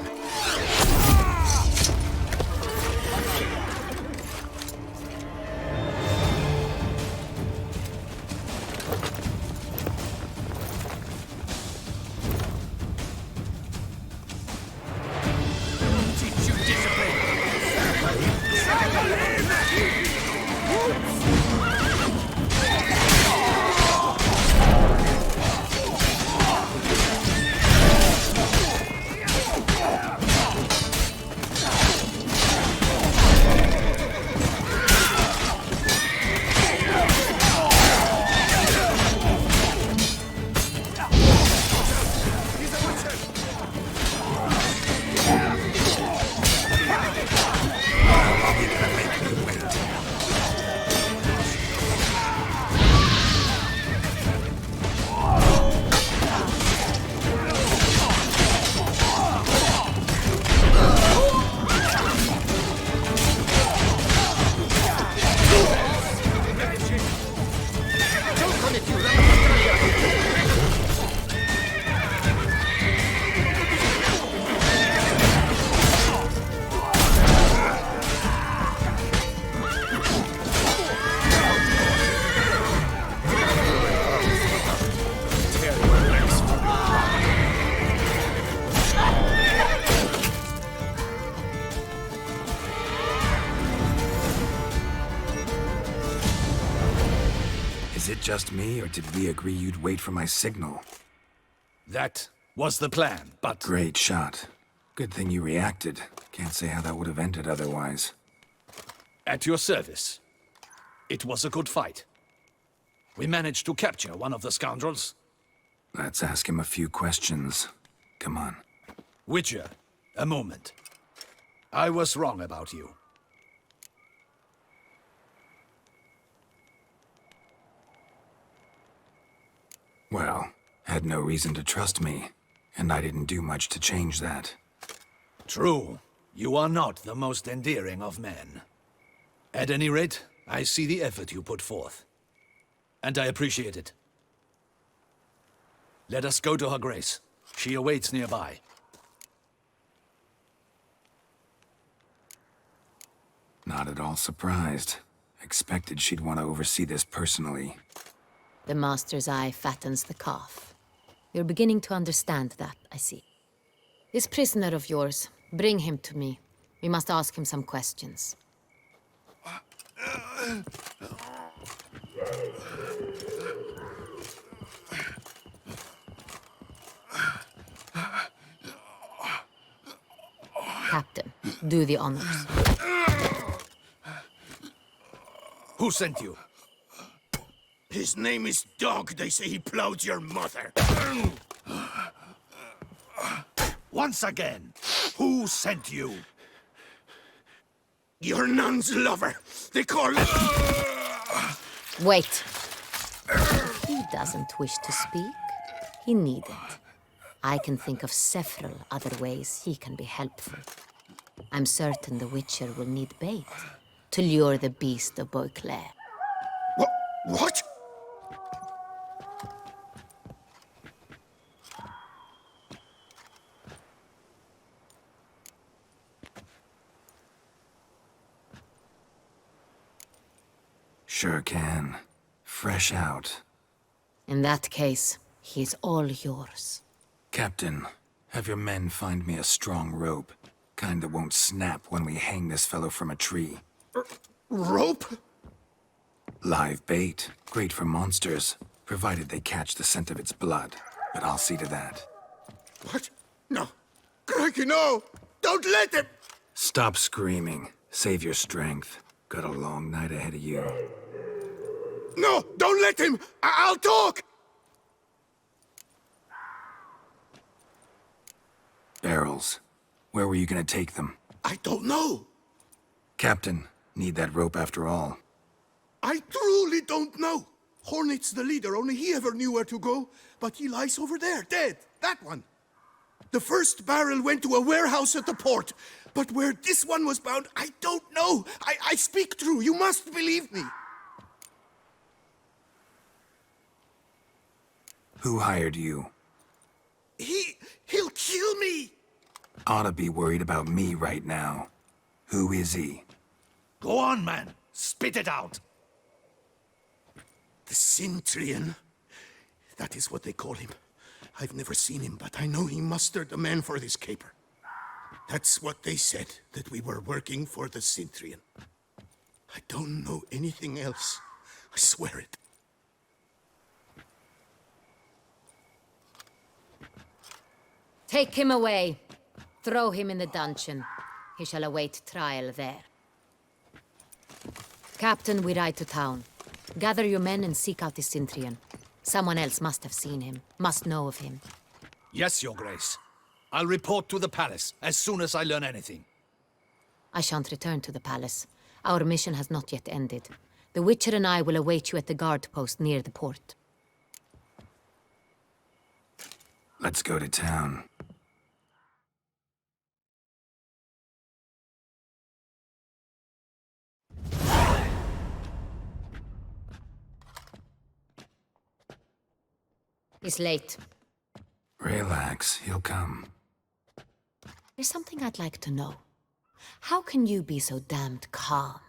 Speaker 3: Is it just me, or did we agree you'd wait for my signal?
Speaker 14: That was the plan, but...
Speaker 3: Great shot. Good thing you reacted. Can't say how that would have ended otherwise.
Speaker 14: At your service. It was a good fight. We managed to capture one of the scoundrels.
Speaker 3: Let's ask him a few questions. Come on.
Speaker 14: Witcher, a moment. I was wrong about you.
Speaker 3: Well, had no reason to trust me, and I didn't do much to change that.
Speaker 14: True. You are not the most endearing of men. At any rate, I see the effort you put forth. And I appreciate it. Let us go to Her Grace. She awaits nearby.
Speaker 3: Not at all surprised. Expected she'd want to oversee this personally.
Speaker 16: The master's eye fattens the calf. You're beginning to understand that, I see. This prisoner of yours, bring him to me. We must ask him some questions. Captain, do the honors.
Speaker 14: Who sent you?
Speaker 2: His name is Dog. They say he plowed your mother.
Speaker 14: Once again, who sent you?
Speaker 2: Your nun's lover. They call it...
Speaker 16: Wait. He doesn't wish to speak. He needn't. I can think of several other ways he can be helpful. I'm certain the Witcher will need bait to lure the beast of Beauclair.
Speaker 2: What?
Speaker 3: Sure can. Fresh out.
Speaker 16: In that case, he's all yours.
Speaker 3: Captain, have your men find me a strong rope. Kind that won't snap when we hang this fellow from a tree.
Speaker 2: Rope?
Speaker 3: Live bait. Great for monsters, provided they catch the scent of its blood. But I'll see to that.
Speaker 2: What? No. Crikey, no! Don't let him!
Speaker 3: Stop screaming. Save your strength. Got a long night ahead of you.
Speaker 2: No! Don't let him! I'll talk!
Speaker 3: Barrels. Where were you gonna take them?
Speaker 2: I don't know.
Speaker 3: Captain, need that rope after all.
Speaker 2: I truly don't know. Hornet's the leader, only he ever knew where to go. But he lies over there, dead. That one. The first barrel went to a warehouse at the port. But where this one was bound, I don't know. I speak true. You must believe me.
Speaker 3: Who hired you?
Speaker 2: He'll kill me.
Speaker 3: Ought to be worried about me right now. Who is he?
Speaker 14: Go on, man. Spit it out.
Speaker 2: The Cintrian. That is what they call him. I've never seen him, but I know he mustered the men for this caper. That's what they said, that we were working for the Cintrian. I don't know anything else. I swear it.
Speaker 16: Take him away. Throw him in the dungeon. He shall await trial there. Captain, we ride to town. Gather your men and seek out the Cintrian. Someone else must have seen him, must know of him.
Speaker 14: Yes, Your Grace. I'll report to the palace as soon as I learn anything.
Speaker 16: I shan't return to the palace. Our mission has not yet ended. The Witcher and I will await you at the guard post near the port.
Speaker 3: Let's go to town.
Speaker 16: He's late.
Speaker 3: Relax, he'll come.
Speaker 16: There's something I'd like to know. How can you be so damned calm?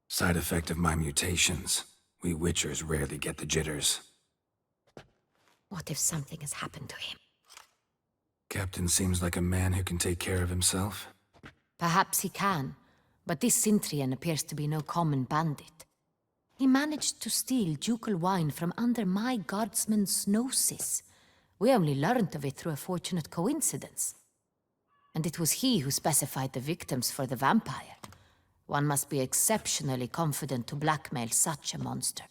Speaker 3: Side effect of my mutations. We Witchers rarely get the jitters.
Speaker 16: What if something has happened to him?
Speaker 3: Captain seems like a man who can take care of himself.
Speaker 16: Perhaps he can, but this Cintrian appears to be no common bandit. He managed to steal ducal wine from under my guardsman's noses. We only learned of it through a fortunate coincidence. And it was he who specified the victims for the vampire. One must be exceptionally confident to blackmail such a monster.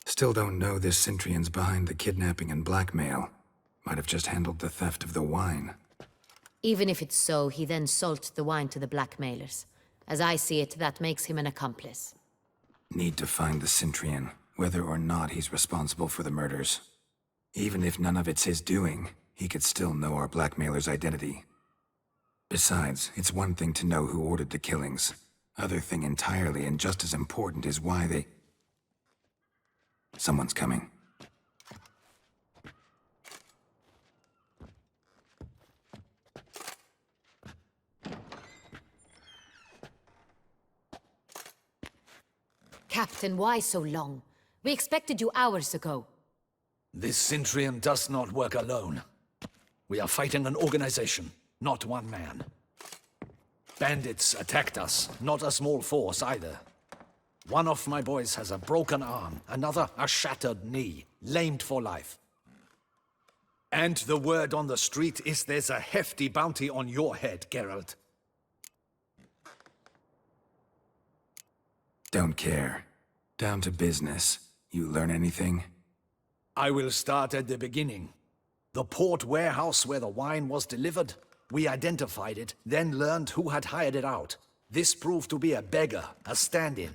Speaker 3: Still don't know this Cintrian's behind the kidnapping and blackmail. Might have just handled the theft of the wine.
Speaker 16: Even if it's so, he then sold the wine to the blackmailers. As I see it, that makes him an accomplice.
Speaker 3: Need to find the Cintrian, whether or not he's responsible for the murders. Even if none of it's his doing, he could still know our blackmailer's identity. Besides, it's one thing to know who ordered the killings. Other thing entirely, and just as important, is why they... Someone's coming.
Speaker 16: Captain, why so long? We expected you hours ago.
Speaker 14: This Cintrian does not work alone. We are fighting an organization, not one man. Bandits attacked us, not a small force either. One of my boys has a broken arm, another a shattered knee, lamed for life. And the word on the street is there's a hefty bounty on your head, Geralt.
Speaker 3: Don't care. Down to business. You learn anything?
Speaker 14: I will start at the beginning. The port warehouse where the wine was delivered. We identified it, then learned who had hired it out. This proved to be a beggar, a stand-in.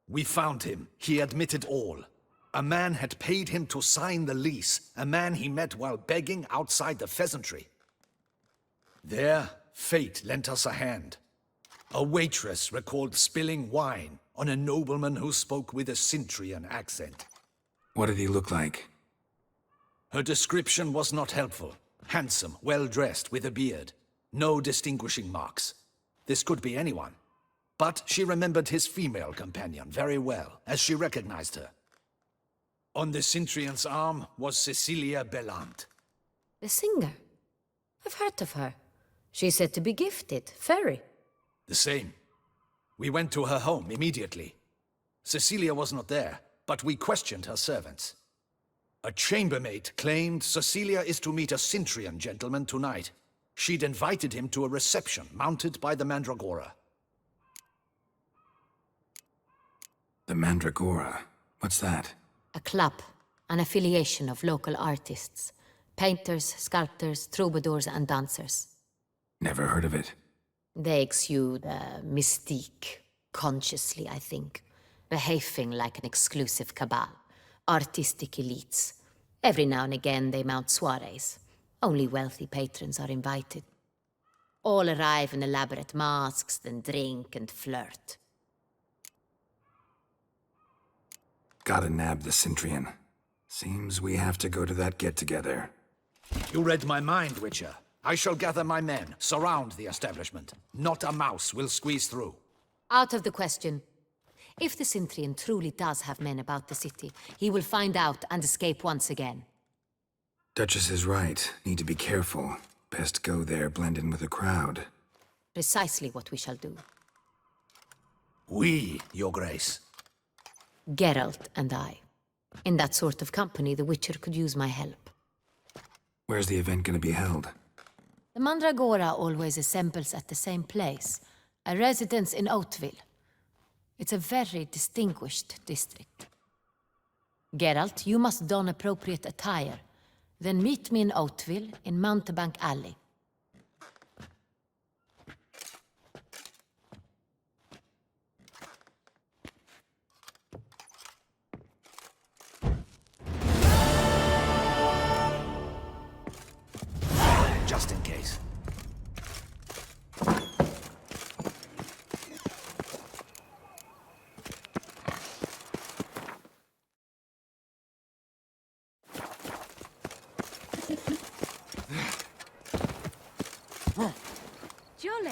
Speaker 14: We found him. He admitted all. A man had paid him to sign the lease, a man he met while begging outside the pheasantry. There, fate lent us a hand. A waitress recalled spilling wine on a nobleman who spoke with a Cintrian accent.
Speaker 3: What did he look like?
Speaker 14: Her description was not helpful. Handsome, well-dressed, with a beard. No distinguishing marks. This could be anyone. But she remembered his female companion very well, as she recognized her. On the Cintrian's arm was Cecilia Bellant.
Speaker 16: The singer? I've heard of her. She's said to be gifted, fairy.
Speaker 14: The same. We went to her home immediately. Cecilia was not there, but we questioned her servants. A chambermaid claimed Cecilia is to meet a Cintrian gentleman tonight. She'd invited him to a reception mounted by the Mandragora.
Speaker 3: The Mandragora? What's that?
Speaker 16: A club, an affiliation of local artists. Painters, sculptors, troubadours and dancers.
Speaker 3: Never heard of it.
Speaker 16: They exude mystique, consciously, I think. Behaving like an exclusive cabal. Artistic elites. Every now and again they mount soirees. Only wealthy patrons are invited. All arrive in elaborate masks, then drink and flirt.
Speaker 3: Gotta nab the Cintrian. Seems we have to go to that get-together.
Speaker 14: You read my mind, Witcher. I shall gather my men, surround the establishment. Not a mouse will squeeze through.
Speaker 16: Out of the question. If the Cintrian truly does have men about the city, he will find out and escape once again.
Speaker 3: Duchess is right. Need to be careful. Best go there, blend in with the crowd.
Speaker 16: Precisely what we shall do.
Speaker 14: We, Your Grace.
Speaker 16: Geralt and I. In that sort of company, the Witcher could use my help.
Speaker 3: Where's the event gonna be held?
Speaker 16: The Mandragora always assembles at the same place, a residence in Oatville. It's a very distinguished district. Geralt, you must don appropriate attire. Then meet me in Oatville, in Mountebank Alley.
Speaker 14: Just in case.
Speaker 13: Jolly.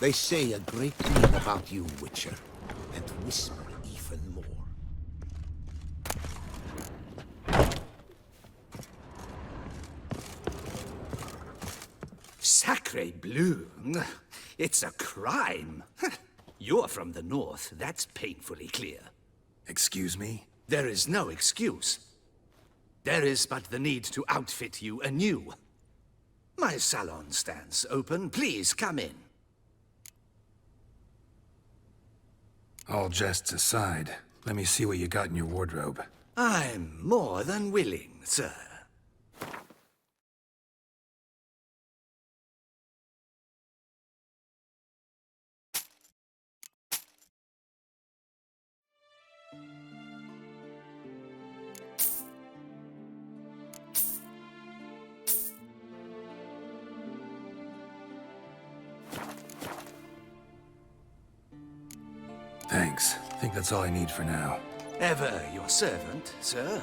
Speaker 9: They say a great deal about you, Witcher, and whisper even more.
Speaker 8: Sacre bleu! It's a crime! You're from the north, that's painfully clear.
Speaker 3: Excuse me?
Speaker 8: There is no excuse. There is but the need to outfit you anew. My salon stands open. Please come in.
Speaker 3: All jests aside, let me see what you got in your wardrobe.
Speaker 8: I'm more than willing, sir.
Speaker 3: Thanks. I think that's all I need for now.
Speaker 8: Ever your servant, sir.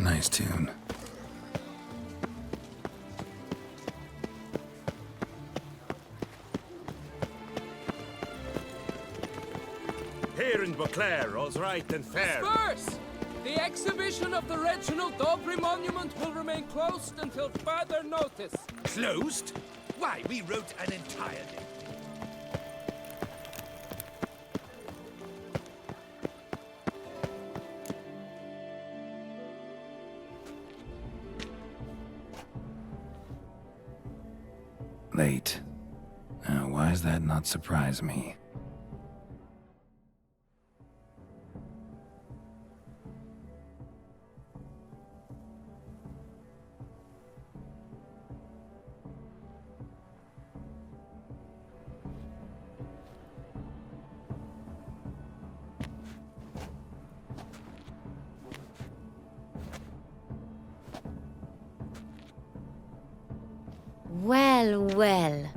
Speaker 3: Nice tune.
Speaker 19: Here in Beauclair, all's right and fair.
Speaker 11: Disperse! The exhibition of the Reginald Dobry monument will remain closed until further notice.
Speaker 8: Closed? Why, we wrote an entire day.
Speaker 3: Late. Now, why does that not surprise me?
Speaker 16: Well, well.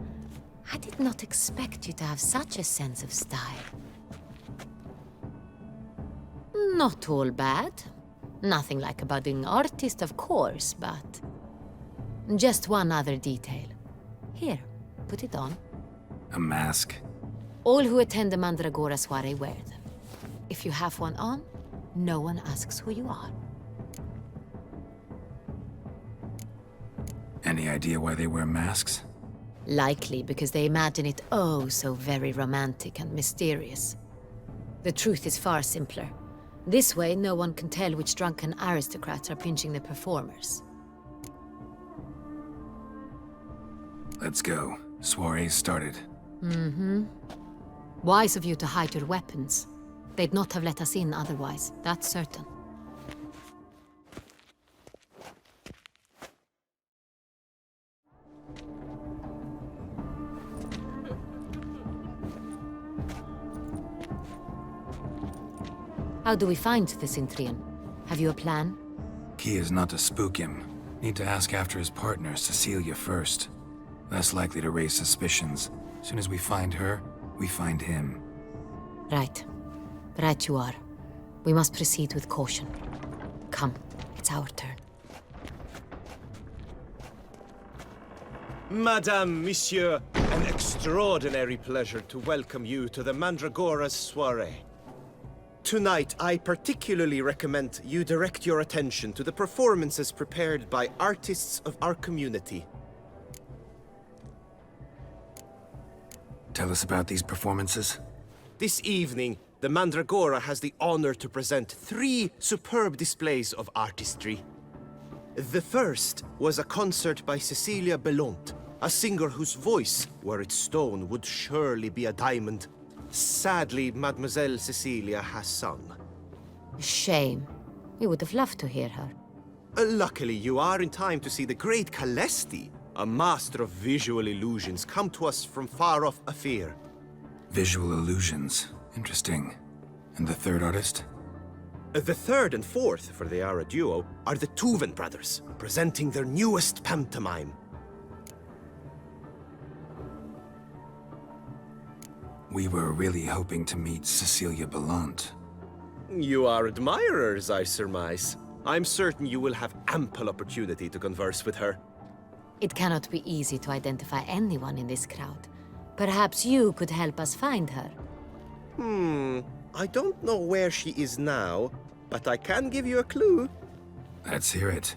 Speaker 16: I did not expect you to have such a sense of style. Not all bad. Nothing like a budding artist, of course, but... just one other detail. Here, put it on.
Speaker 3: A mask?
Speaker 16: All who attend the Mandragora soiree wear them. If you have one on, no one asks who you are.
Speaker 3: Any idea why they wear masks?
Speaker 16: Likely because they imagine it oh so very romantic and mysterious. The truth is far simpler. This way, no one can tell which drunken aristocrats are pinching the performers.
Speaker 3: Let's go. Soiree's started.
Speaker 16: Mm-hmm. Wise of you to hide your weapons. They'd not have let us in otherwise, that's certain. How do we find the Cintrian? Have you a plan?
Speaker 3: Key is not to spook him. Need to ask after his partner, Cecilia, first. Less likely to raise suspicions. As soon as we find her, we find him.
Speaker 16: Right. Right you are. We must proceed with caution. Come, it's our turn.
Speaker 19: Madame, Monsieur, an extraordinary pleasure to welcome you to the Mandragora's soiree. Tonight, I particularly recommend you direct your attention to the performances prepared by artists of our community.
Speaker 3: Tell us about these performances.
Speaker 19: This evening, the Mandragora has the honor to present 3 superb displays of artistry. The first was a concert by Cecilia Belont, a singer whose voice, were it stone, would surely be a diamond. Sadly, Mademoiselle Cecilia has sung.
Speaker 16: Shame. We would have loved to hear her.
Speaker 19: Luckily, you are in time to see the great Calesti, a master of visual illusions, come to us from far off Afir.
Speaker 3: Visual illusions. Interesting. And the third artist?
Speaker 19: The third and fourth, for they are a duo, are the Tuven brothers, presenting their newest pantomime.
Speaker 3: We were really hoping to meet Cecilia Belant.
Speaker 19: You are admirers, I surmise. I'm certain you will have ample opportunity to converse with her.
Speaker 16: It cannot be easy to identify anyone in this crowd. Perhaps you could help us find her.
Speaker 19: I don't know where she is now, but I can give you a clue.
Speaker 3: Let's hear it.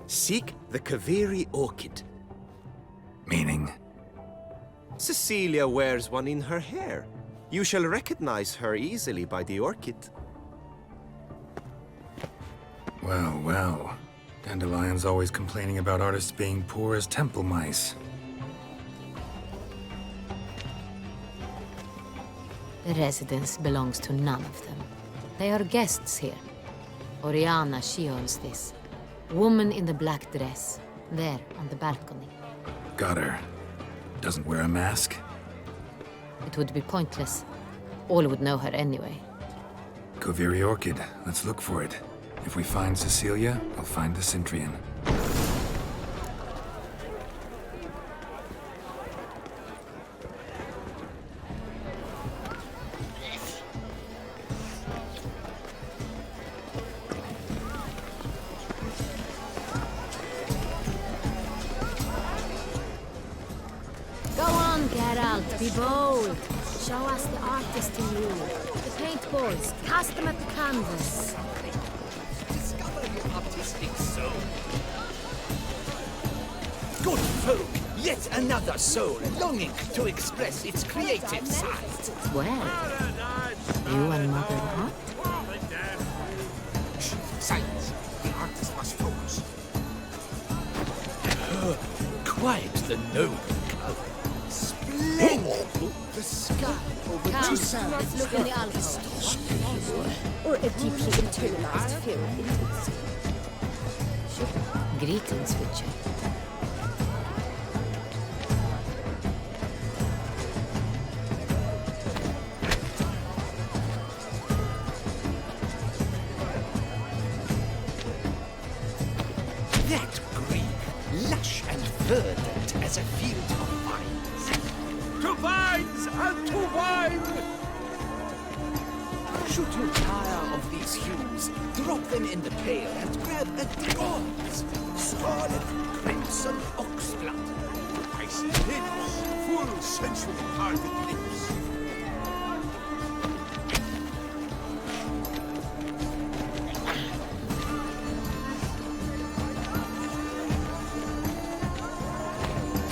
Speaker 19: Seek the Kaveri orchid.
Speaker 3: Meaning?
Speaker 19: Cecilia wears one in her hair. You shall recognize her easily by the orchid.
Speaker 3: Well, well. Dandelion's always complaining about artists being poor as temple mice.
Speaker 16: The residence belongs to none of them. They are guests here. Oriana, she owns this. Woman in the black dress, there on the balcony.
Speaker 3: Got her. Doesn't wear a mask?
Speaker 16: It would be pointless. All would know her anyway.
Speaker 3: Kaveri orchid. Let's look for it. If we find Cecilia, I'll find the Centrian.
Speaker 16: Go on, Geralt, be bold. Show us the artist in you. The paintballs, cast them at the canvas.
Speaker 17: Artistic soul. Good folk, yet another soul longing to express its creative side.
Speaker 16: Well, you and Mother, huh?
Speaker 17: Silence. The artist must focus. Quite the noble color. Splendid. The sky over
Speaker 16: Come,
Speaker 17: two
Speaker 16: let's
Speaker 17: sands.
Speaker 16: look in the alcove.
Speaker 21: Or a deeply internalized fear of intimacy.
Speaker 16: Greetings, Witcher.
Speaker 17: That green, lush and verdant as a field of vines.
Speaker 15: To vines and to wine!
Speaker 17: Should you tire of these hues, drop them in the pail and grab a bronze. Scarlet, crimson, oxblood.
Speaker 15: I see lips, full sensual parted lips.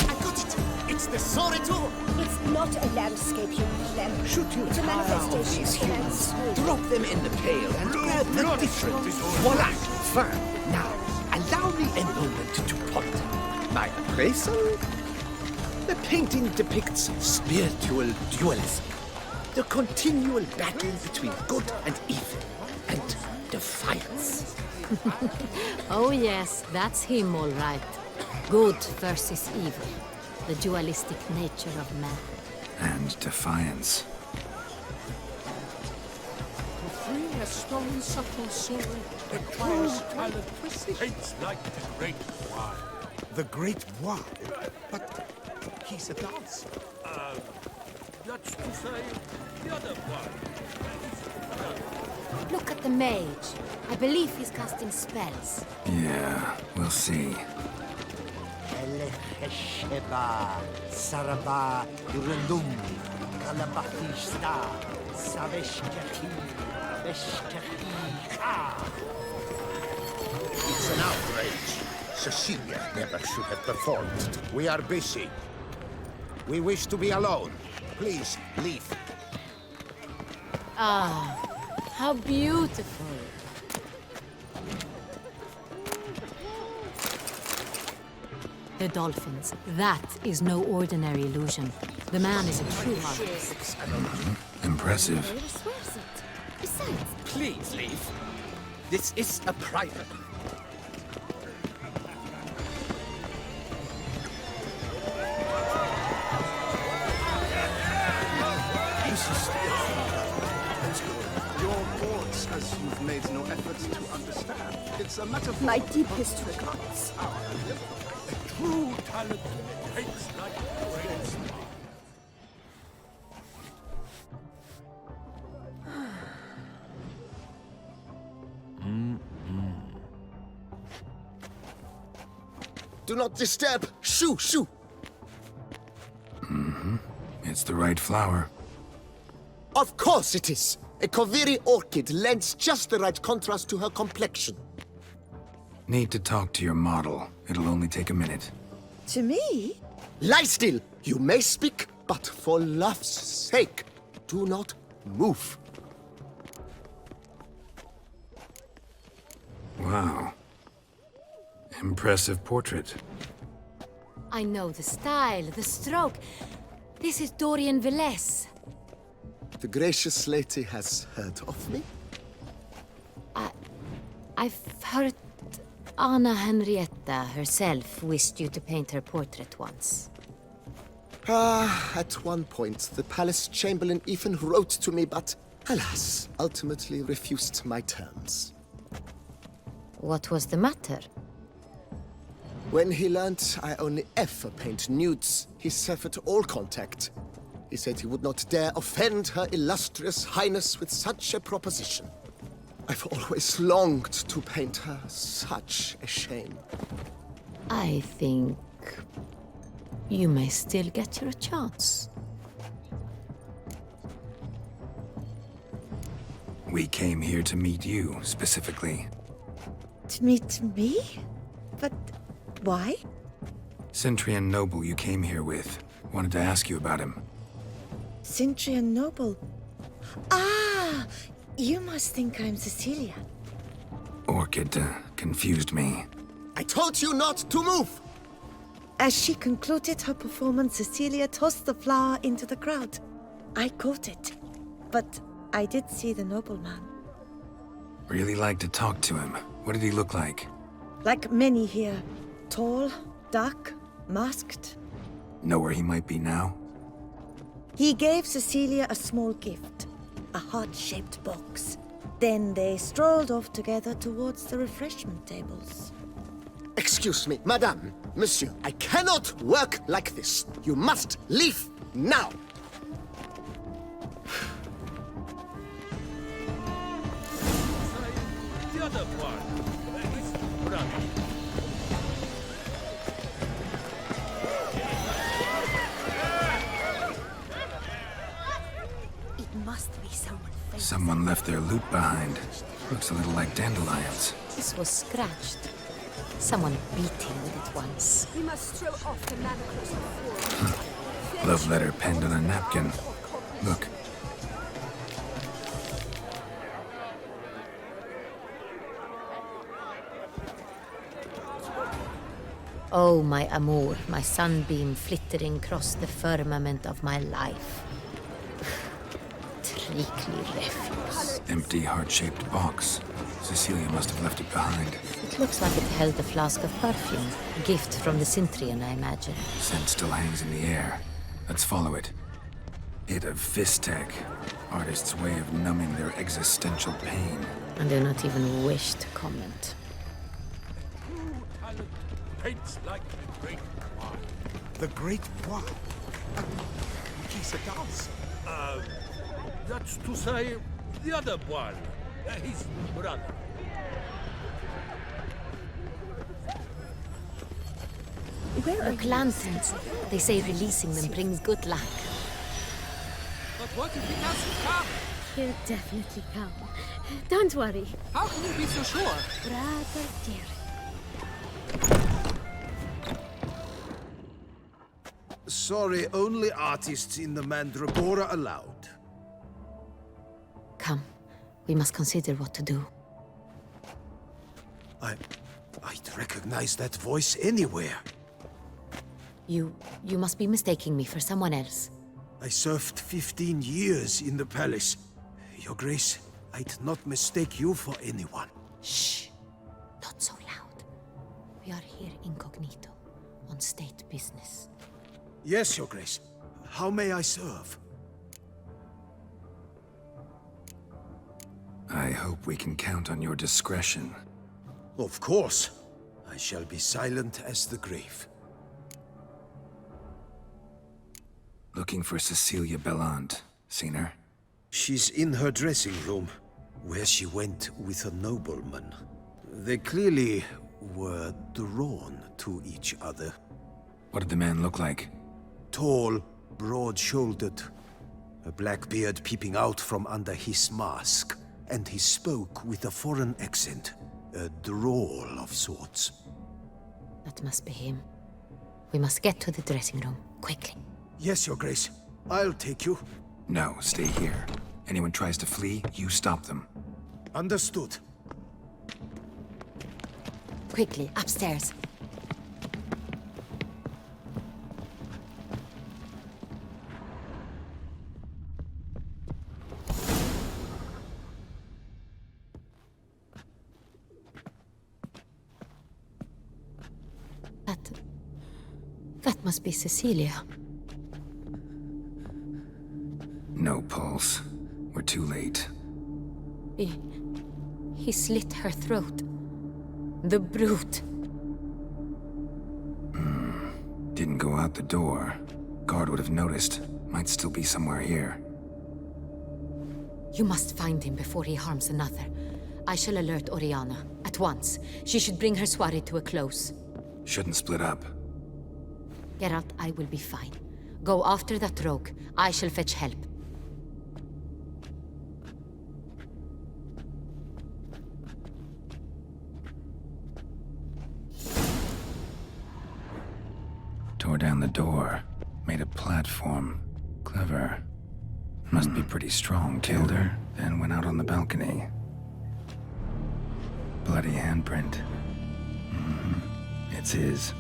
Speaker 17: I got it! It's the Sorito!
Speaker 21: It's not a landscape, you clem.
Speaker 17: Should you
Speaker 21: It's a
Speaker 17: tire of
Speaker 21: manifestation
Speaker 17: these
Speaker 21: of an
Speaker 17: hues,
Speaker 21: unspoken.
Speaker 17: drop them in the pail and grab the different. Voila! Firm. Now, allow me a moment to ponder. My appraisal? The painting depicts spiritual dualism. The continual battle between good and evil. And defiance.
Speaker 16: Oh yes, that's him all right. Good versus evil. The dualistic nature of man.
Speaker 3: And defiance.
Speaker 15: To free a strong, subtle soul requires talent paints like the great wine.
Speaker 2: The Great Wine? But he's a dancer.
Speaker 15: That's to say, the other one.
Speaker 16: Look at the mage. I believe he's casting spells.
Speaker 3: Yeah, we'll see.
Speaker 17: Elechesheba, Saraba, Urundum, Kalabatista, Saveshkaki, Beshkaki.
Speaker 9: It's an outrage. Cecilia never should have performed. We are busy. We wish to be alone. Please, leave.
Speaker 16: Ah, how beautiful. The dolphins. That is no ordinary illusion. The man is a true artist.
Speaker 3: Impressive.
Speaker 13: Where swears it? Besides,
Speaker 17: Please leave.
Speaker 19: This is a private.
Speaker 2: Your boards, as you've made no effort to understand. It's a metaphor.
Speaker 21: My deepest regards.
Speaker 15: A true talent hates like brains.
Speaker 9: Do not disturb! Shoo, shoo!
Speaker 3: It's the right flower.
Speaker 9: Of course it is! A Koviri orchid lends just the right contrast to her complexion.
Speaker 3: Need to talk to your model. It'll only take a minute.
Speaker 21: To me?
Speaker 9: Lie still! You may speak, but for love's sake, do not move.
Speaker 3: Wow. Impressive portrait.
Speaker 16: I know the style, the stroke. This is Dorian Velez.
Speaker 9: The gracious lady has heard of me?
Speaker 16: I've heard Anna Henrietta herself wished you to paint her portrait once.
Speaker 9: At one point, the palace chamberlain even wrote to me, but alas, ultimately refused my terms.
Speaker 16: What was the matter?
Speaker 9: When he learnt I only ever paint nudes, he severed all contact. He said he would not dare offend her illustrious highness with such a proposition. I've always longed to paint her. Such a shame.
Speaker 16: I think you may still get your chance.
Speaker 3: We came here to meet you, specifically.
Speaker 21: To meet me? But why?
Speaker 3: Centrian noble you came here with. Wanted to ask you about him.
Speaker 21: Centrian noble. Ah! You must think I'm Cecilia.
Speaker 3: Orchid confused me.
Speaker 9: I told you not to move!
Speaker 21: As she concluded her performance, Cecilia tossed the flower into the crowd. I caught it, but I did see the nobleman.
Speaker 3: Really like to talk to him. What did he look like?
Speaker 21: Like many here. Tall, dark, masked.
Speaker 3: Know where he might be now?
Speaker 21: He gave Cecilia a small gift, a heart-shaped box. Then they strolled off together towards the refreshment tables.
Speaker 9: Excuse me, madame, monsieur, I cannot work like this. You must leave now.
Speaker 15: The other one. His brother.
Speaker 21: It must be someone famous.
Speaker 3: Someone left their loot behind. Looks a little like dandelions.
Speaker 16: This was scratched. Someone beat him with it once.
Speaker 21: We must throw off the manacles of
Speaker 3: Love letter penned on a napkin. Look.
Speaker 16: Oh, my amour, my sunbeam flittering across the firmament of my life. Treacly refuse.
Speaker 3: Empty heart-shaped box. Cecilia must have left it behind.
Speaker 16: It looks like it held a flask of perfume. A gift from the Cintrian, I imagine.
Speaker 3: Scent still hangs in the air. Let's follow it. Bit of Vistek. Artist's way of numbing their existential pain.
Speaker 16: I do not even wish to comment.
Speaker 15: Paints like the great one.
Speaker 2: The Great One? Qui se danse?
Speaker 15: That's to say, the other one. His brother.
Speaker 16: Look, lanterns. They say releasing them brings good luck.
Speaker 11: But what if he doesn't come?
Speaker 13: He'll definitely come. Don't worry.
Speaker 11: How can you be so sure?
Speaker 13: Brother dear.
Speaker 2: Sorry, only artists in the Mandragora allowed.
Speaker 16: Come. We must consider what to do.
Speaker 2: I'd recognize that voice anywhere.
Speaker 16: You must be mistaking me for someone else.
Speaker 2: I served 15 years in the palace. Your Grace, I'd not mistake you for anyone.
Speaker 16: Shh! Not so loud. We are here incognito, on state business.
Speaker 18: Yes, Your Grace. How may I serve?
Speaker 3: I hope we can count on your discretion.
Speaker 18: Of course. I shall be silent as the grave.
Speaker 3: Looking for Cecilia Bellant. Seen her?
Speaker 18: She's in her dressing room, where she went with a nobleman. They clearly were drawn to each other.
Speaker 3: What did the man look like?
Speaker 18: Tall, broad-shouldered, a black beard peeping out from under his mask, and he spoke with a foreign accent, a drawl of sorts.
Speaker 16: That must be him. We must get to the dressing room, quickly.
Speaker 18: Yes, Your Grace. I'll take you.
Speaker 3: No, stay here. Anyone tries to flee, you stop them.
Speaker 18: Understood.
Speaker 16: Quickly, upstairs. That must be Cecilia.
Speaker 3: No pulse. We're too late.
Speaker 16: He slit her throat. The brute.
Speaker 3: Didn't go out the door. Guard would have noticed. Might still be somewhere here.
Speaker 16: You must find him before he harms another. I shall alert Oriana. At once. She should bring her soirée to a close.
Speaker 3: Shouldn't split up.
Speaker 16: Geralt, I will be fine. Go after that rogue. I shall fetch help.
Speaker 3: Tore down the door. Made a platform. Clever. Must be pretty strong. Killed her, then went out on the balcony. Bloody handprint. It's his.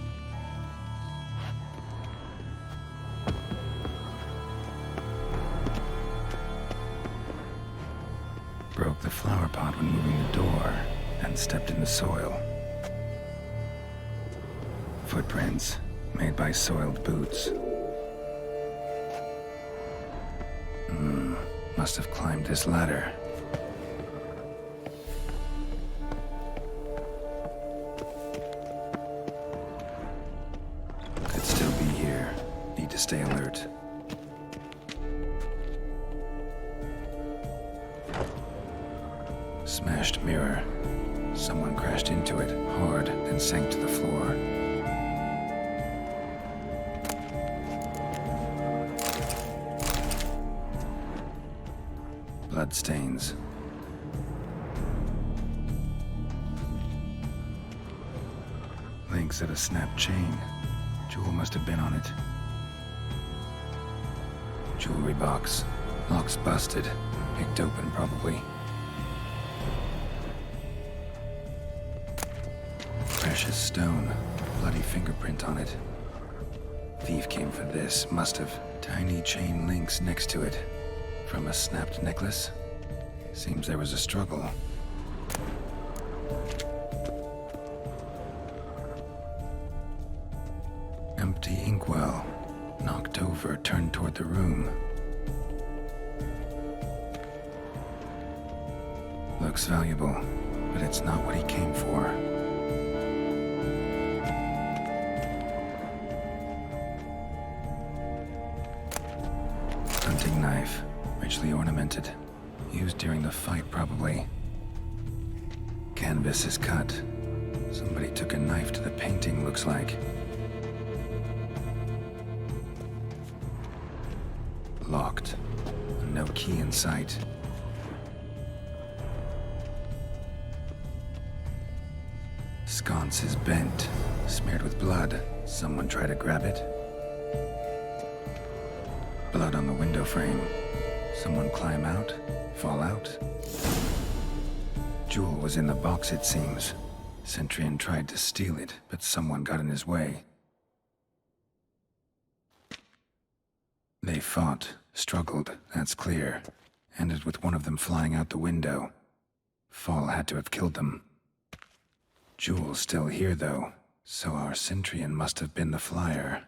Speaker 3: Broke the flower pot when moving the door, and stepped in the soil. Footprints, made by soiled boots. Must have climbed this ladder. Could still be here. Need to stay alert. Smashed mirror. Someone crashed into it hard, then sank to the floor. Bloodstains. Links at a snapped chain. Jewel must have been on it. Jewelry box. Lock's busted. Picked open, probably. Precious stone. Bloody fingerprint on it. Thief came for this. Must have. Tiny chain links next to it. From a snapped necklace? Seems there was a struggle. Empty inkwell. Knocked over, turned toward the room. Looks valuable, but it's not what he came for. Hunting knife. Richly ornamented. Used during the fight, probably. Canvas is cut. Somebody took a knife to the painting, looks like. Locked. No key in sight. Sconce is bent. Smeared with blood. Someone try to grab it? Blood on the window frame. Someone climb out? Fall out? Jewel was in the box, it seems. Centurion tried to steal it, but someone got in his way. They fought, struggled, that's clear. Ended with one of them flying out the window. Fall had to have killed them. Jewel's still here, though, so our Centurion must have been the flyer.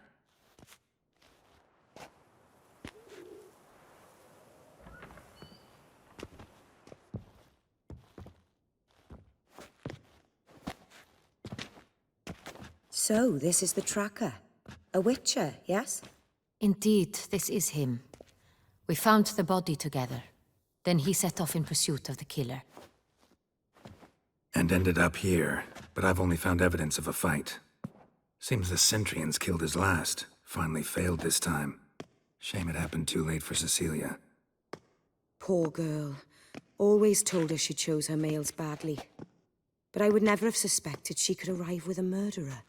Speaker 4: So, this is the tracker. A witcher, yes?
Speaker 16: Indeed, this is him. We found the body together. Then he set off in pursuit of the killer.
Speaker 3: And ended up here, but I've only found evidence of a fight. Seems the Centurions killed his last. Finally failed this time. Shame it happened too late for Cecilia.
Speaker 4: Poor girl. Always told her she chose her males badly. But I would never have suspected she could arrive with a murderer.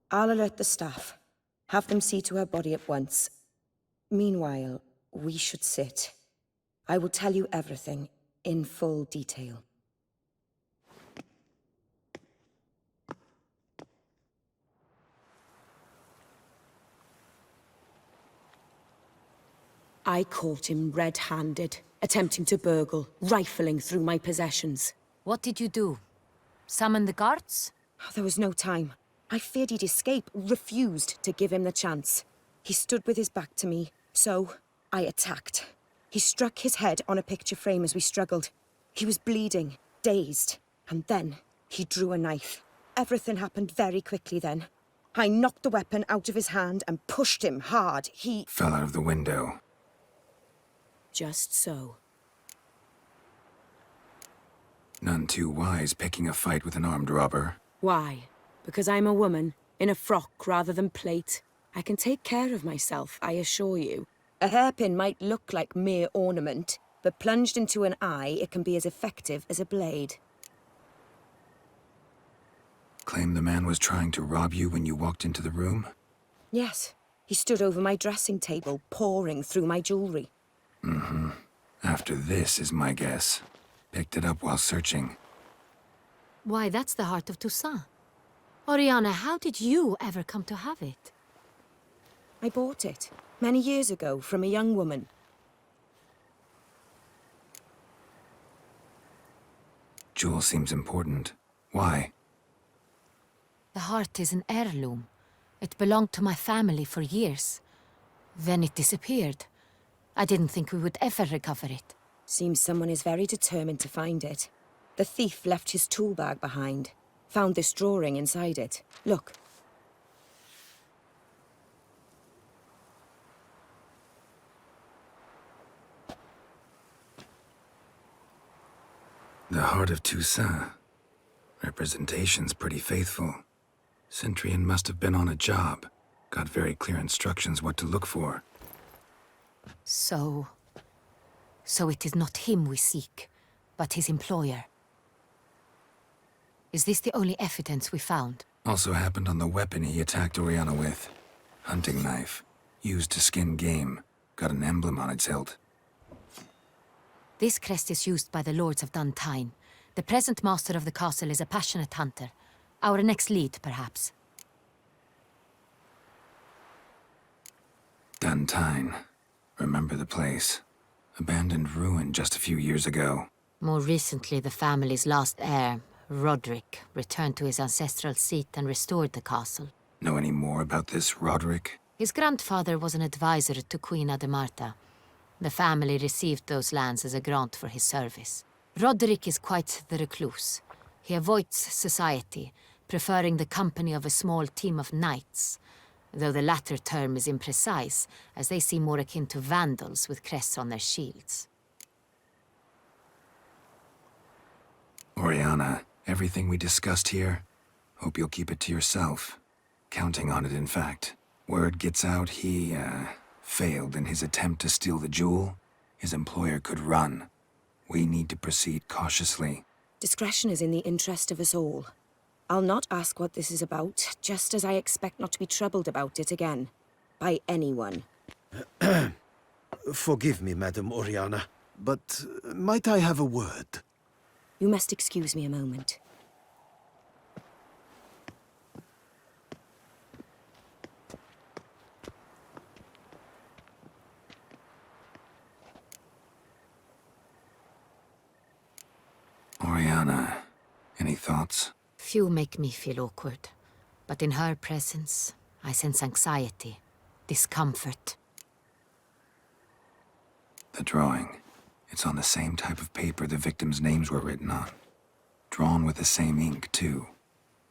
Speaker 4: I'll alert the staff. Have them see to her body at once. Meanwhile, we should sit. I will tell you everything, in full detail. I caught him red-handed, attempting to burgle, rifling through my possessions.
Speaker 16: What did you do? Summon the guards?
Speaker 4: There was no time. I feared he'd escape, refused to give him the chance. He stood with his back to me, so I attacked. He struck his head on a picture frame as we struggled. He was bleeding, dazed, and then he drew a knife. Everything happened very quickly then. I knocked the weapon out of his hand and pushed him hard. He
Speaker 3: fell out of the window.
Speaker 4: Just so.
Speaker 3: None too wise picking a fight with an armed robber.
Speaker 4: Why? Because I'm a woman, in a frock rather than plate. I can take care of myself, I assure you. A hairpin might look like mere ornament, but plunged into an eye, it can be as effective as a blade.
Speaker 3: Claim the man was trying to rob you when you walked into the room?
Speaker 4: Yes. He stood over my dressing table, pouring through my jewelry.
Speaker 3: Mm-hmm. After this is my guess. Picked it up while searching.
Speaker 16: Why, that's the heart of Toussaint. Oriana, how did you ever come to have it?
Speaker 4: I bought it, many years ago, from a young woman.
Speaker 3: Jewel seems important. Why?
Speaker 16: The heart is an heirloom. It belonged to my family for years. Then it disappeared. I didn't think we would ever recover it.
Speaker 4: Seems someone is very determined to find it. The thief left his tool bag behind. Found this drawing inside it. Look.
Speaker 3: The heart of Toussaint. Representation's pretty faithful. Centurion must have been on a job. Got very clear instructions what to look for.
Speaker 16: So it is not him we seek, but his employer. Is this the only evidence we found?
Speaker 3: Also happened on the weapon he attacked Oriana with. Hunting knife. Used to skin game. Got an emblem on its hilt.
Speaker 16: This crest is used by the Lords of Duntine. The present master of the castle is a passionate hunter. Our next lead, perhaps.
Speaker 3: Duntine. Remember the place. Abandoned ruin just a few years ago.
Speaker 16: More recently, the family's last heir, Roderick, returned to his ancestral seat and restored the castle.
Speaker 3: Know any more about this Roderick?
Speaker 16: His grandfather was an advisor to Queen Ademarta. The family received those lands as a grant for his service. Roderick is quite the recluse. He avoids society, preferring the company of a small team of knights, though the latter term is imprecise, as they seem more akin to vandals with crests on their shields.
Speaker 3: Oriana, everything we discussed here, hope you'll keep it to yourself. Counting on it, in fact. Word gets out he, failed in his attempt to steal the jewel. His employer could run. We need to proceed cautiously.
Speaker 4: Discretion is in the interest of us all. I'll not ask what this is about, just as I expect not to be troubled about it again. By anyone.
Speaker 18: Forgive me, Madam Oriana, but might I have a word?
Speaker 4: You must excuse me a moment.
Speaker 3: Sienna, any thoughts?
Speaker 16: Few make me feel awkward, but in her presence, I sense anxiety, discomfort.
Speaker 3: The drawing. It's on the same type of paper the victims' names were written on. Drawn with the same ink, too.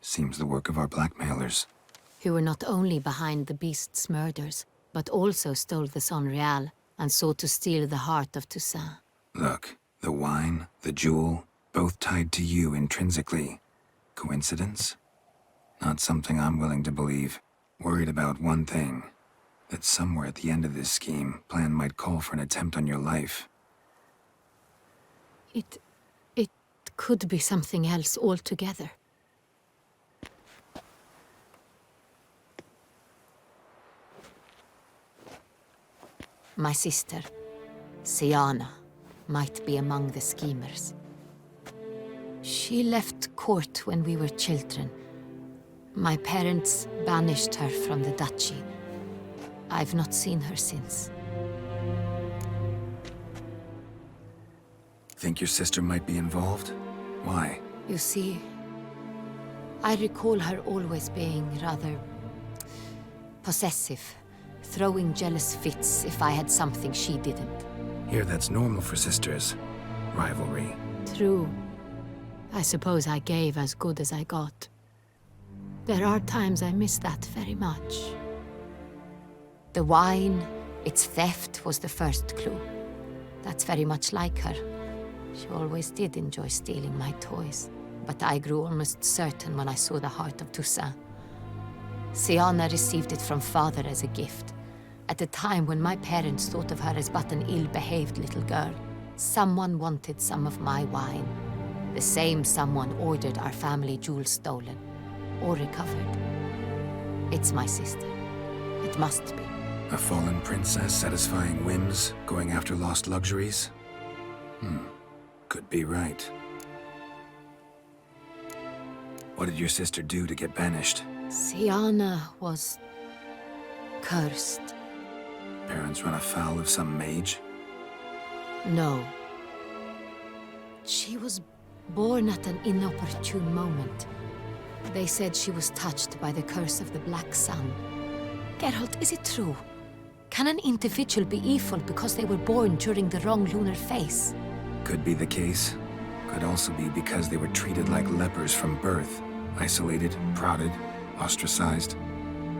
Speaker 3: Seems the work of our blackmailers.
Speaker 16: Who were not only behind the beast's murders, but also stole the Son Real and sought to steal the heart of Toussaint.
Speaker 3: Look, the wine, the jewel, both tied to you intrinsically. Coincidence? Not something I'm willing to believe. Worried about one thing. That somewhere at the end of this scheme, plan might call for an attempt on your life.
Speaker 16: It could be something else altogether. My sister, Sienna, might be among the schemers. She left court when we were children. My parents banished her from the duchy. I've not seen her since.
Speaker 3: Think your sister might be involved? Why?
Speaker 16: You see, I recall her always being rather possessive, throwing jealous fits if I had something she didn't.
Speaker 3: Here, that's normal for sisters. Rivalry.
Speaker 16: True. I suppose I gave as good as I got. There are times I miss that very much. The wine, its theft, was the first clue. That's very much like her. She always did enjoy stealing my toys. But I grew almost certain when I saw the heart of Toussaint. Sienna received it from father as a gift. At a time when my parents thought of her as but an ill-behaved little girl. Someone wanted some of my wine. The same someone ordered our family jewels stolen. Or recovered. It's my sister. It must be.
Speaker 3: A fallen princess satisfying whims, going after lost luxuries? Could be right. What did your sister do to get banished?
Speaker 16: Sienna was cursed.
Speaker 3: Parents run afoul of some mage?
Speaker 16: No. She was born at an inopportune moment. They said she was touched by the curse of the Black Sun. Geralt, is it true? Can an individual be evil because they were born during the wrong lunar phase?
Speaker 3: Could be the case. Could also be because they were treated like lepers from birth. Isolated, prodded, ostracized.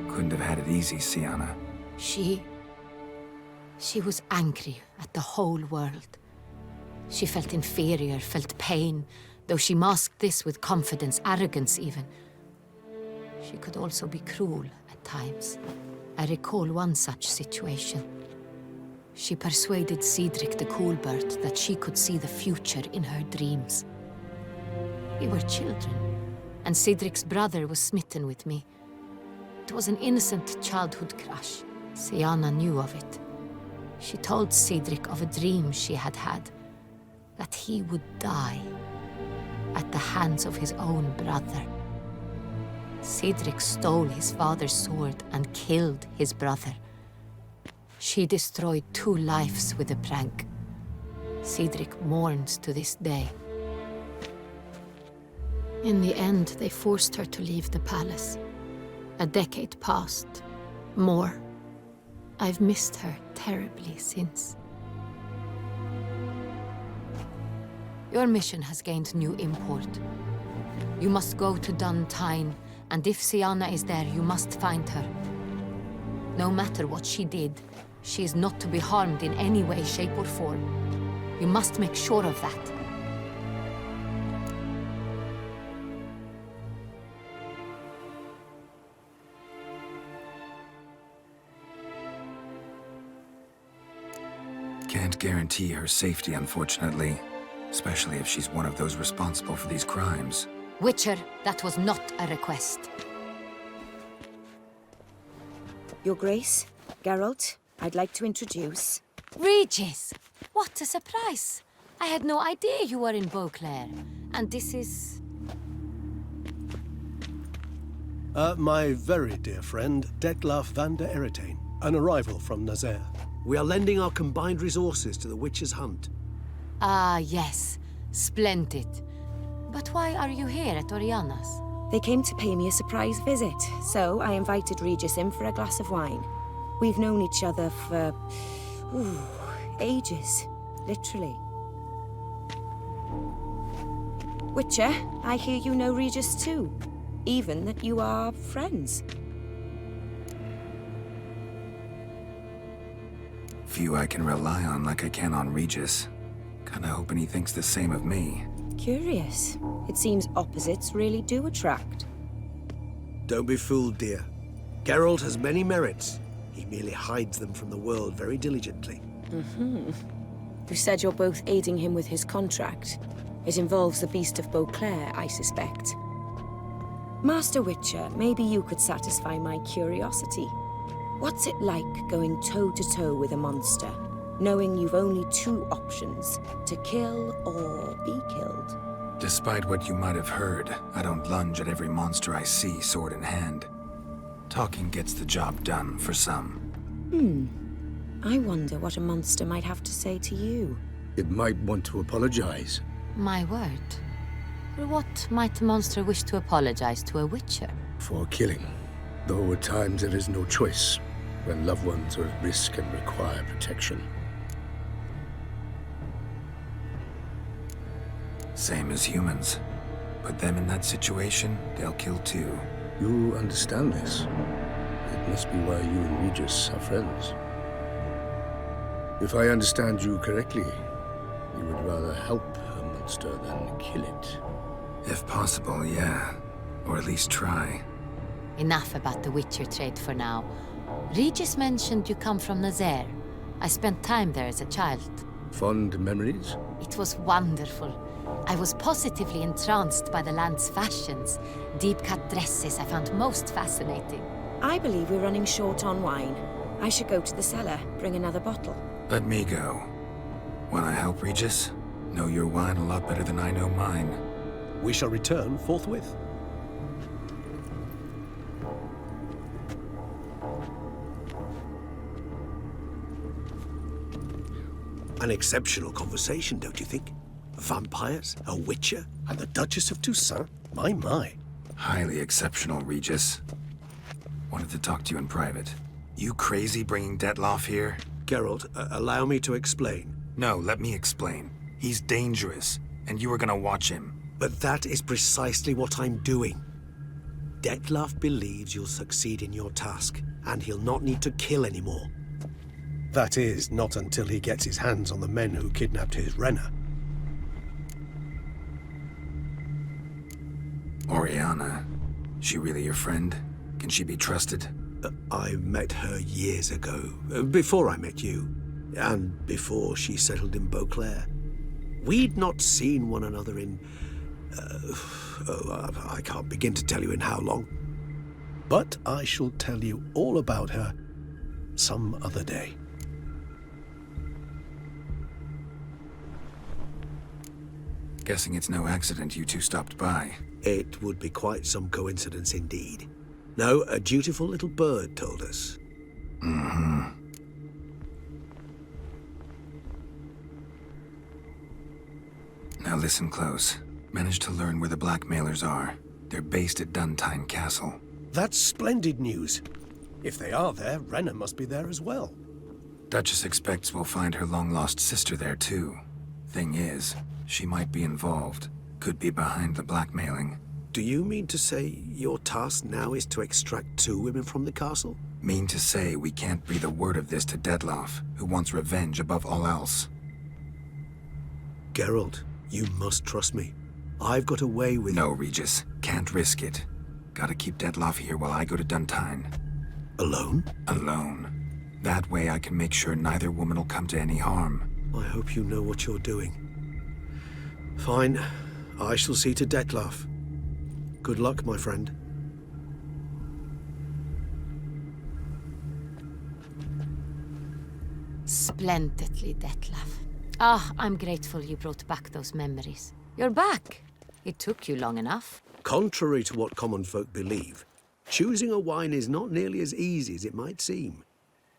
Speaker 3: Couldn't have had it easy, Sienna.
Speaker 16: She was angry at the whole world. She felt inferior, felt pain, though she masked this with confidence, arrogance even. She could also be cruel at times. I recall one such situation. She persuaded Cedric the Coolbird that she could see the future in her dreams. We were children, and Cedric's brother was smitten with me. It was an innocent childhood crush. Sienna knew of it. She told Cedric of a dream she had had, that he would die at the hands of his own brother. Cedric stole his father's sword and killed his brother. She destroyed 2 lives with a prank. Cedric mourns to this day. In the end, they forced her to leave the palace. A decade passed. More. I've missed her terribly since. Your mission has gained new import. You must go to Duntine, and if Sienna is there, you must find her. No matter what she did, she is not to be harmed in any way, shape, or form. You must make sure of that.
Speaker 3: Can't guarantee her safety, unfortunately. Especially if she's one of those responsible for these crimes.
Speaker 16: Witcher, that was not a request.
Speaker 4: Your Grace, Geralt, I'd like to introduce...
Speaker 16: Regis! What a surprise! I had no idea you were in Beauclair. And this is...
Speaker 18: My very dear friend, Detlaf van der Eretain, an arrival from Nazaire. We are lending our combined resources to the Witcher's hunt.
Speaker 16: Ah, yes. Splendid. But why are you here at Oriana's?
Speaker 4: They came to pay me a surprise visit, so I invited Regis in for a glass of wine. We've known each other for... ages. Literally. Witcher, I hear you know Regis too. Even that you are friends.
Speaker 3: Few I can rely on like I can on Regis. Kinda hoping he thinks the same of me.
Speaker 4: Curious. It seems opposites really do attract.
Speaker 18: Don't be fooled, dear. Geralt has many merits. He merely hides them from the world very diligently.
Speaker 4: You said you're both aiding him with his contract. It involves the Beast of Beauclair, I suspect. Master Witcher, maybe you could satisfy my curiosity. What's it like going toe-to-toe with a monster, knowing you've only two options, to kill or be killed?
Speaker 3: Despite what you might have heard, I don't lunge at every monster I see sword in hand. Talking gets the job done for some.
Speaker 4: I wonder what a monster might have to say to you.
Speaker 5: It might want to apologize.
Speaker 16: My word. For what might a monster wish to apologize to a witcher?
Speaker 5: For killing. Though at times there is no choice, when loved ones are at risk and require protection.
Speaker 3: Same as humans. Put them in that situation, they'll kill too.
Speaker 5: You understand this. It must be why you and Regis are friends. If I understand you correctly, you would rather help a monster than kill it.
Speaker 3: If possible, yeah. Or at least try.
Speaker 16: Enough about the witcher trade for now. Regis mentioned you come from Nazaire. I spent time there as a child.
Speaker 5: Fond memories?
Speaker 16: It was wonderful. I was positively entranced by the land's fashions. Deep-cut dresses I found most fascinating.
Speaker 4: I believe we're running short on wine. I should go to the cellar, bring another bottle.
Speaker 3: Let me go. Wanna help, Regis? Know your wine a lot better than I know mine.
Speaker 18: We shall return forthwith. An exceptional conversation, don't you think? Vampires, a witcher, and the Duchess of Toussaint? My.
Speaker 3: Highly exceptional, Regis. Wanted to talk to you in private. You crazy bringing Detloff here?
Speaker 18: Geralt, allow me to explain.
Speaker 3: No, let me explain. He's dangerous, and you were gonna watch him.
Speaker 18: But that is precisely what I'm doing. Detloff believes you'll succeed in your task, and he'll not need to kill anymore. That is, not until he gets his hands on the men who kidnapped his Renna.
Speaker 3: Oriana. She really your friend? Can she be trusted?
Speaker 18: I met her years ago, before I met you, and before she settled in Beauclair. We'd not seen one another in... I can't begin to tell you in how long. But I shall tell you all about her some other day.
Speaker 3: Guessing it's no accident you two stopped by.
Speaker 18: It would be quite some coincidence indeed. No, a dutiful little bird told us.
Speaker 3: Now listen close. Managed to learn where the blackmailers are. They're based at Duntine Castle.
Speaker 18: That's splendid news. If they are there, Renna must be there as well.
Speaker 3: Duchess expects we'll find her long-lost sister there too. Thing is, she might be involved. Could be behind the blackmailing.
Speaker 18: Do you mean to say your task now is to extract 2 women from the castle?
Speaker 3: Mean to say we can't breathe a word of this to Detloff, who wants revenge above all else.
Speaker 18: Geralt, you must trust me. I've got a way with...
Speaker 3: No, Regis. Can't risk it. Gotta keep Detloff here while I go to Duntine.
Speaker 18: Alone?
Speaker 3: Alone. That way I can make sure neither woman will come to any harm.
Speaker 18: I hope you know what you're doing. Fine. I shall see to Detloff. Good luck, my friend.
Speaker 16: Splendidly, Detloff. Ah, I'm grateful you brought back those memories. You're back. It took you long enough.
Speaker 18: Contrary to what common folk believe, choosing a wine is not nearly as easy as it might seem.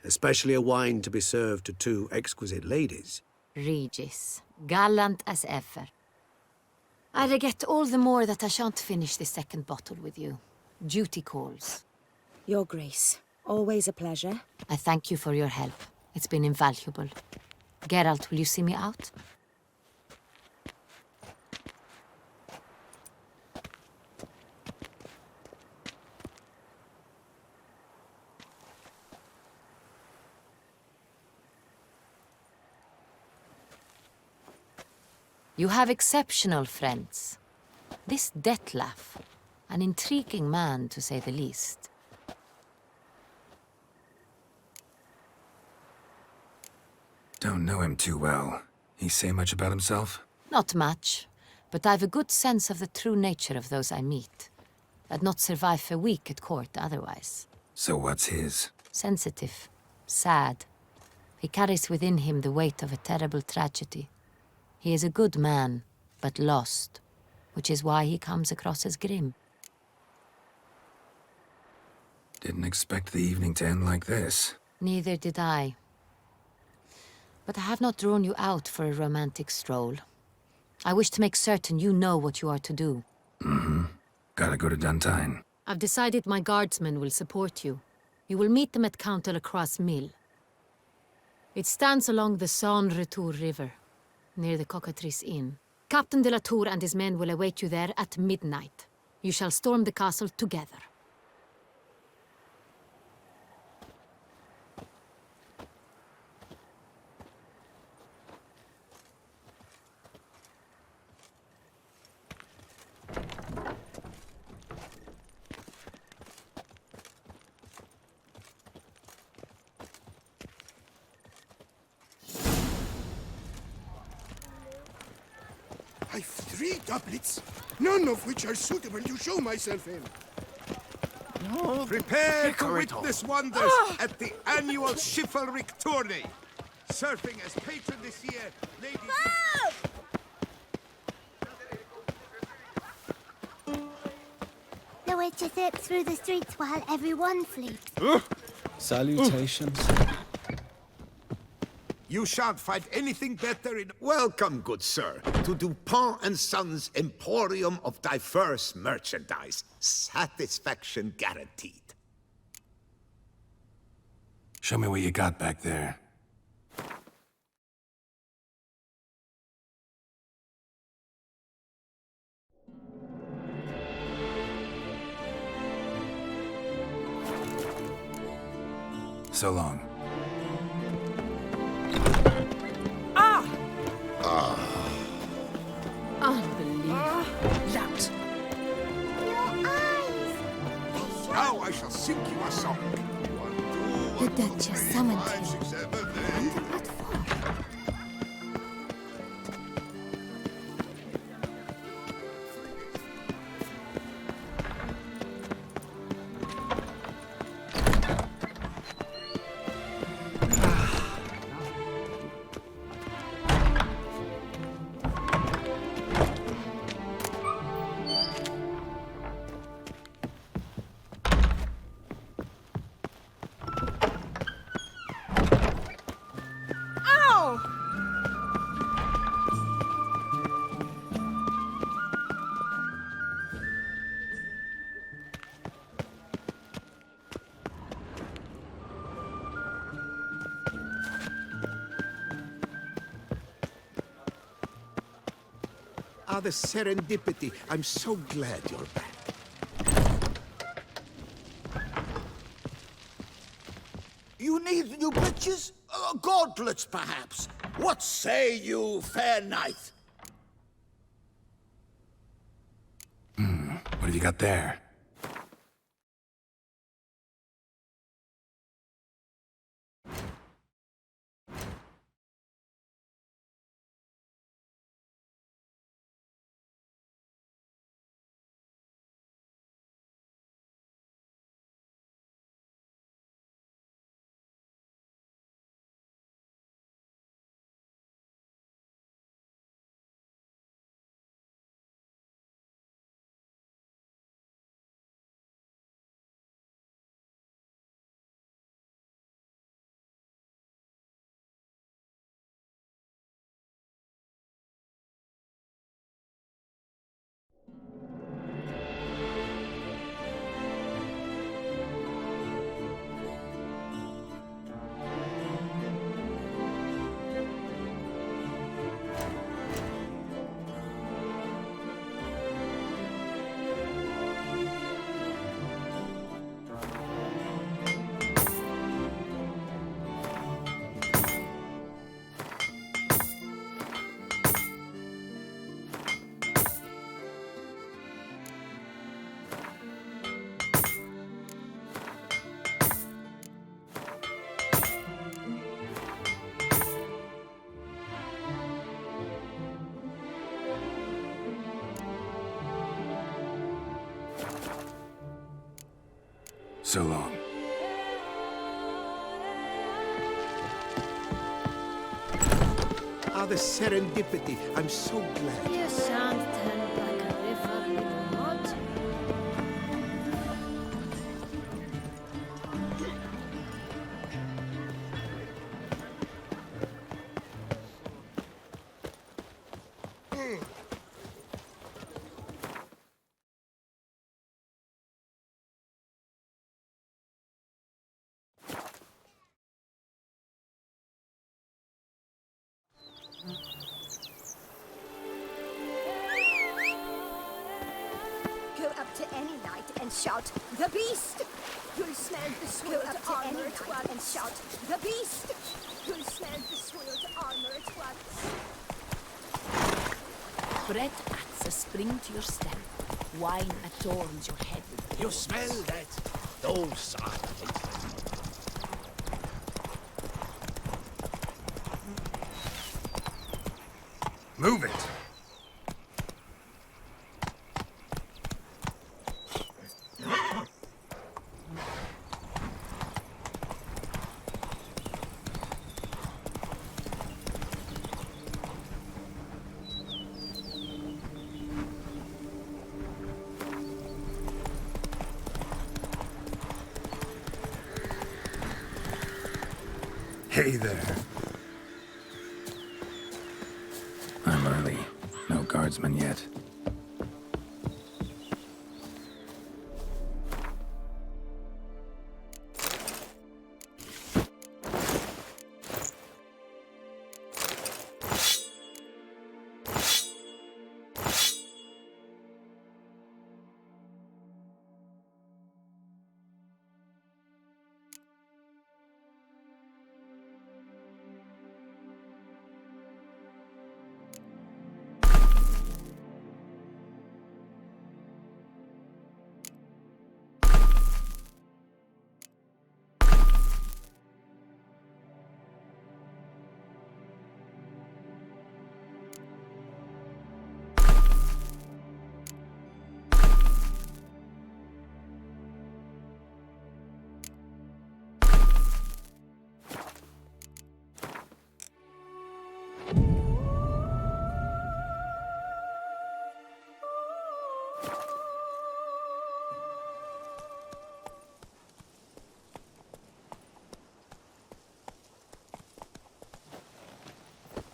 Speaker 18: Especially a wine to be served to 2 exquisite ladies.
Speaker 16: Regis, gallant as ever. I regret all the more that I shan't finish this second bottle with you. Duty calls.
Speaker 4: Your Grace, always a pleasure.
Speaker 16: I thank you for your help. It's been invaluable. Geralt, will you see me out? You have exceptional friends. This Detlef, an intriguing man to say the least.
Speaker 3: Don't know him too well. He say much about himself?
Speaker 16: Not much, but I've a good sense of the true nature of those I meet. I'd not survive a week at court otherwise.
Speaker 3: So what's his?
Speaker 16: Sensitive, sad. He carries within him the weight of a terrible tragedy. He is a good man, but lost, which is why he comes across as grim.
Speaker 3: Didn't expect the evening to end like this.
Speaker 16: Neither did I. But I have not drawn you out for a romantic stroll. I wish to make certain you know what you are to do.
Speaker 3: Mm-hmm. Gotta go to Duntine.
Speaker 16: I've decided my guardsmen will support you. You will meet them at Count Delacroix's mill. It stands along the Saône-Retour River, near the Cockatrice Inn. Captain de la Tour and his men will await you there at midnight. You shall storm the castle together.
Speaker 2: I've 3 doublets, none of which are suitable to show myself in.
Speaker 10: Prepare to witness wonders at the annual chivalric tourney. Serving as patron this year, ladies...
Speaker 22: The witches slip through the streets while everyone sleeps.
Speaker 10: Salutations. You shan't find anything better in...
Speaker 9: Welcome, good sir, to Dupont and Sons' Emporium of diverse merchandise. Satisfaction guaranteed.
Speaker 3: Show me what you got back there. So long.
Speaker 16: Unbelievable.
Speaker 10: That! Now I shall sing you a song.
Speaker 22: The Duchess summoned him. And what for?
Speaker 9: Ah, the serendipity. I'm so glad you're back.
Speaker 10: You need new breeches? Gauntlets, perhaps? What say you, fair knight?
Speaker 3: What have you got there? So long.
Speaker 9: Ah, the serendipity. I'm so glad.
Speaker 13: You shan't turn back a river, little mud.
Speaker 7: Go up to any knight and shout, "The beast!" You'll smell the sword armor at once and shout, "The beast!" You'll smell the sword armor at once.
Speaker 12: Bread adds a spring to your step. Wine adorns your head.
Speaker 14: You smell that? Those are the things.
Speaker 3: Move it! Hey there. I'm early. No guardsmen yet.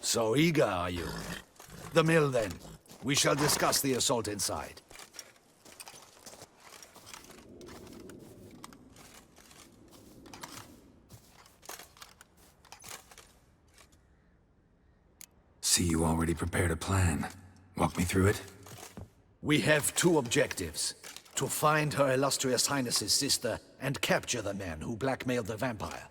Speaker 14: So eager, are you? The mill, then. We shall discuss the assault inside.
Speaker 3: See, you already prepared a plan. Walk me through it?
Speaker 14: We have two objectives. To find Her Illustrious Highness's sister and capture the man who blackmailed the vampire.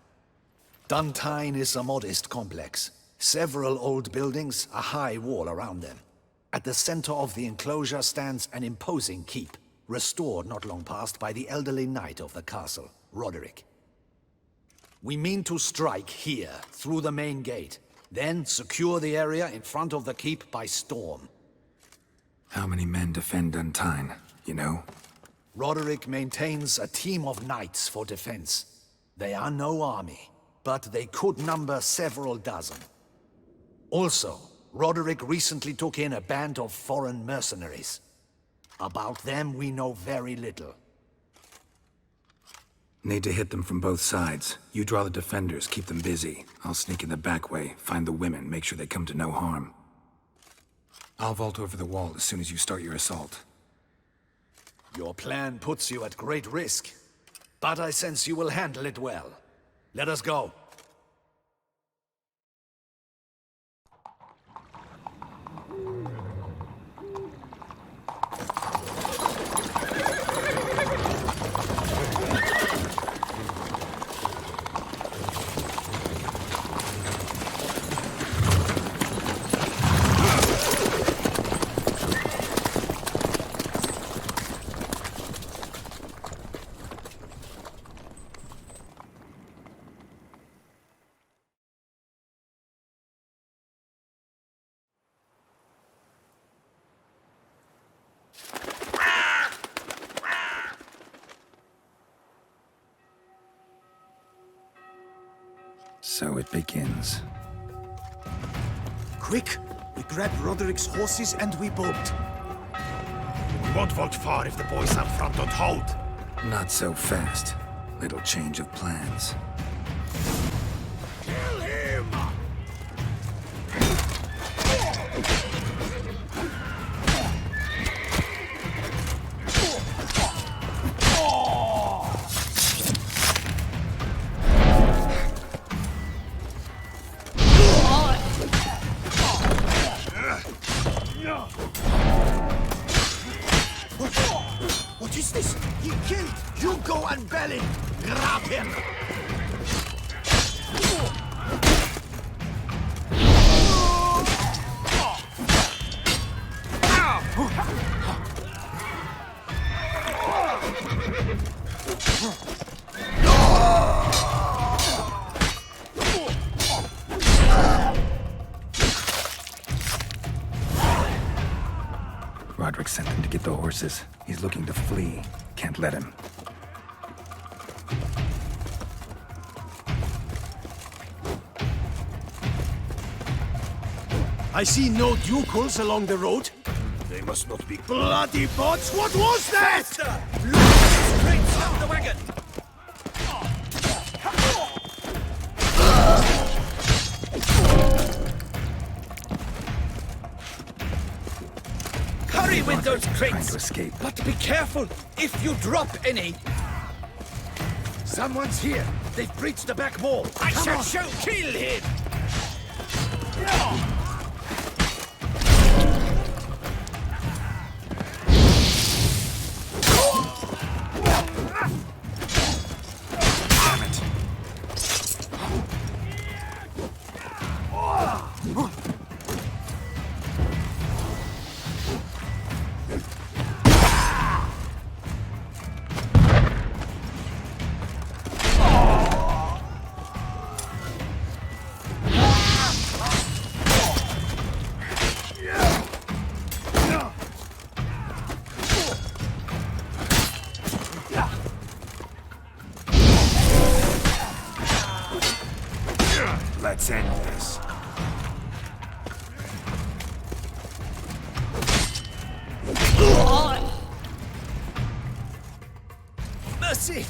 Speaker 14: Duntine is a modest complex. Several old buildings, a high wall around them. At the center of the enclosure stands an imposing keep, restored not long past by the elderly knight of the castle, Roderick. We mean to strike here, through the main gate, then secure the area in front of the keep by storm.
Speaker 3: How many men defend Duntine, you know?
Speaker 14: Roderick maintains a team of knights for defense. They are no army, but they could number several dozen. Also, Roderick recently took in a band of foreign mercenaries. About them we know very little.
Speaker 3: Need to hit them from both sides. You draw the defenders, keep them busy. I'll sneak in the back way, find the women, make sure they come to no harm. I'll vault over the wall as soon as you start your assault.
Speaker 14: Your plan puts you at great risk, but I sense you will handle it well. Let us go.
Speaker 3: So it begins.
Speaker 8: Quick! We grab Roderick's horses and we bolt. We won't walk far if the boys up front don't hold.
Speaker 3: Not so fast. Little change of plans.
Speaker 8: Kill him! What is this? He killed! You go and belly! Grab him!
Speaker 3: Roderick sent him to get the horses. He's looking to flee. Can't let him.
Speaker 8: I see no ducals along the road. They must not be bloody bots. What was that?
Speaker 17: Straight from the wagon! Hurry with those
Speaker 3: Trying
Speaker 17: crates!
Speaker 3: to escape.
Speaker 17: But be careful if you drop any!
Speaker 8: Someone's here. They've breached the back wall.
Speaker 17: I
Speaker 8: Come
Speaker 17: shall
Speaker 8: on.
Speaker 17: show kill him!
Speaker 3: Let's end this.
Speaker 17: Mercy!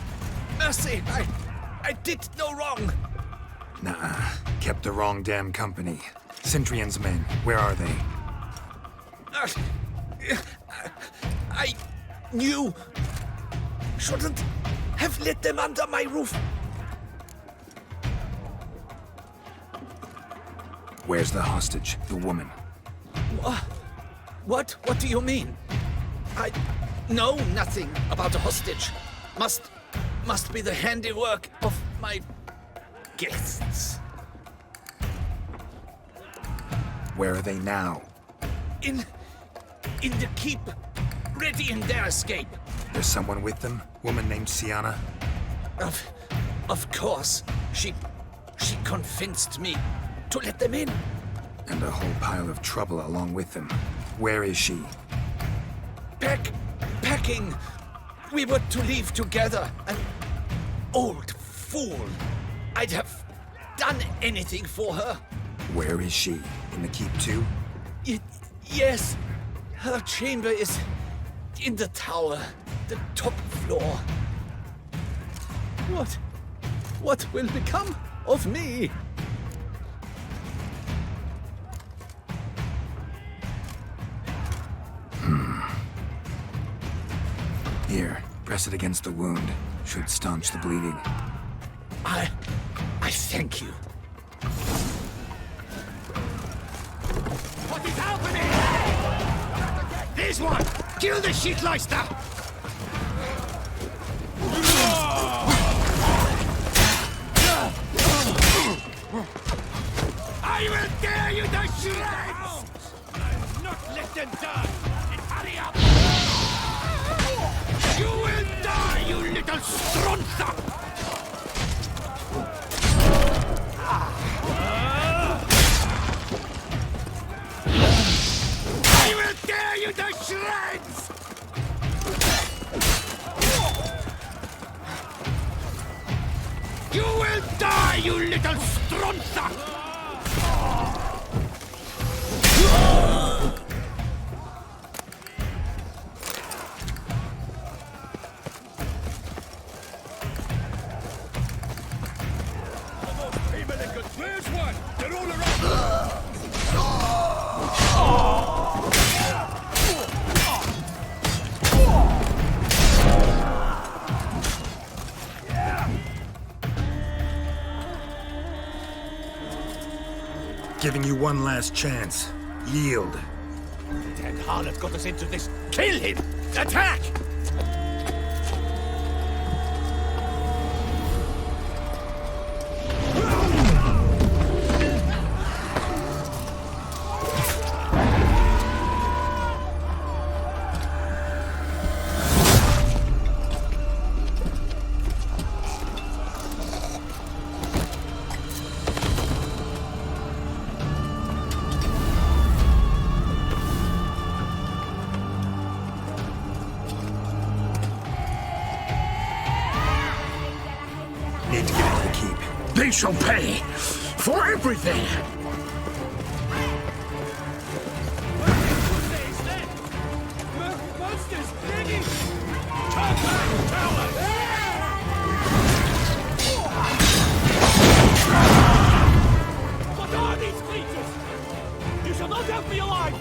Speaker 17: Mercy! I did no wrong!
Speaker 3: Nah, kept the wrong damn company. Centrion's men, where are they?
Speaker 17: I knew... Shouldn't have let them under my roof.
Speaker 3: Where's the hostage, the woman?
Speaker 17: What do you mean? I know nothing about a hostage. Must be the handiwork of my guests.
Speaker 3: Where are they now?
Speaker 17: In the keep, ready in their escape.
Speaker 3: There's someone with them? Woman named Sienna?
Speaker 17: Of course. She convinced me to let them in.
Speaker 3: And a whole pile of trouble along with them. Where is she?
Speaker 17: Packing. We were to leave together. An old fool. I'd have done anything for her.
Speaker 3: Where is she? In the keep too?
Speaker 17: Yes. Her chamber is in the tower, the top floor. What will become of me?
Speaker 3: Here, press it against the wound. Should staunch the bleeding.
Speaker 17: I thank you.
Speaker 8: What is happening? This one! Kill the shitleister! I will tear you to shreds! I'll not let them die! Hurry up! You will die, you little stronza! I will tear you to shreds! You will die!
Speaker 15: Die, you little strunza! Where's one? They're all around.
Speaker 3: Giving you one last chance. Yield.
Speaker 15: That harlot got us into this. Kill him! Attack!
Speaker 3: Need to get into the keep. They shall pay for everything!
Speaker 15: Monsters! Ready! Tower! What are these creatures? You shall not have me alive!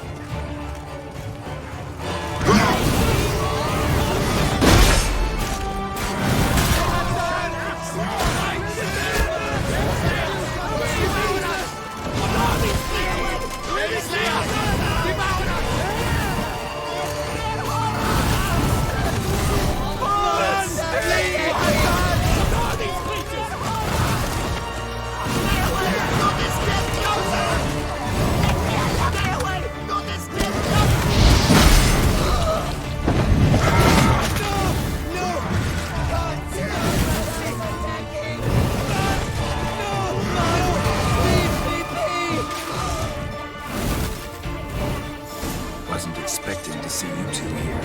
Speaker 3: Wasn't expecting to see you two here.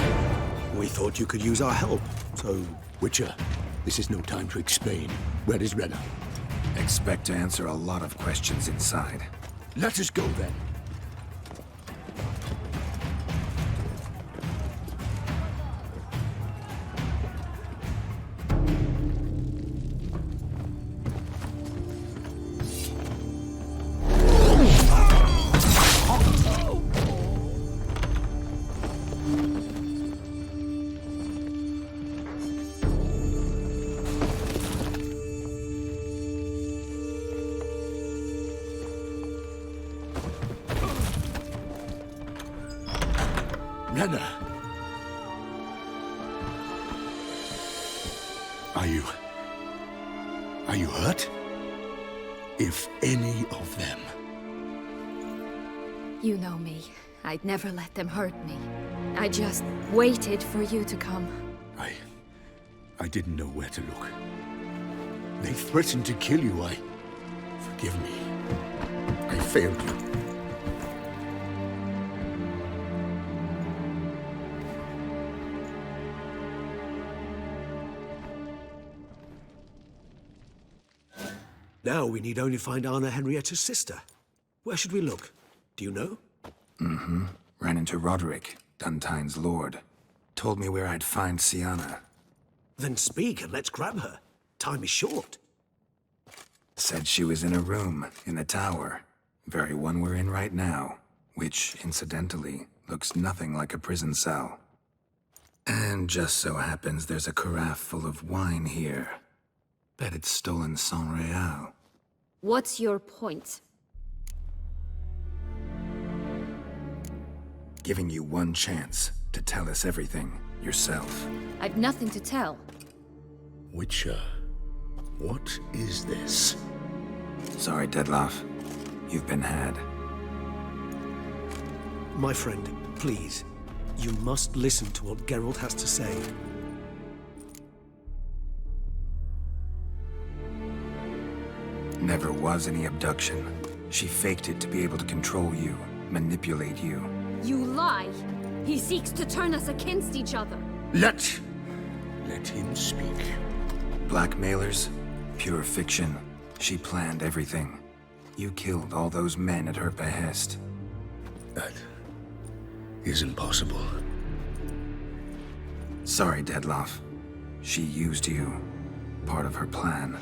Speaker 18: We thought you could use our help, so...
Speaker 5: Witcher, this is no time to explain. Where is Renna?
Speaker 3: Expect to answer a lot of questions inside.
Speaker 5: Let us go then. Renna! Are you hurt? If any of them.
Speaker 6: You know me. I'd never let them hurt me. I just waited for you to come.
Speaker 5: I didn't know where to look. They threatened to kill you. Forgive me. I failed you.
Speaker 18: Now we need only find Anna Henrietta's sister. Where should we look? Do you know?
Speaker 3: Mm-hmm. Ran into Roderick, Duntine's lord. Told me where I'd find Sienna.
Speaker 18: Then speak and let's grab her. Time is short.
Speaker 3: Said she was in a room in the tower. Very one we're in right now. Which, incidentally, looks nothing like a prison cell. And just so happens there's a carafe full of wine here. Bet it's stolen sans real.
Speaker 6: What's your point?
Speaker 3: Giving you one chance to tell us everything yourself.
Speaker 6: I've nothing to tell.
Speaker 5: Witcher, what is this?
Speaker 3: Sorry, Dettlaff. You've been had.
Speaker 18: My friend, please. You must listen to what Geralt has to say.
Speaker 3: Never was any abduction. She faked it to be able to control you, manipulate you.
Speaker 6: You lie! He seeks to turn us against each other.
Speaker 5: Let him speak.
Speaker 3: Blackmailers, pure fiction. She planned everything. You killed all those men at her behest.
Speaker 5: That is impossible.
Speaker 3: Sorry, Dedloff. She used you. Part of her plan.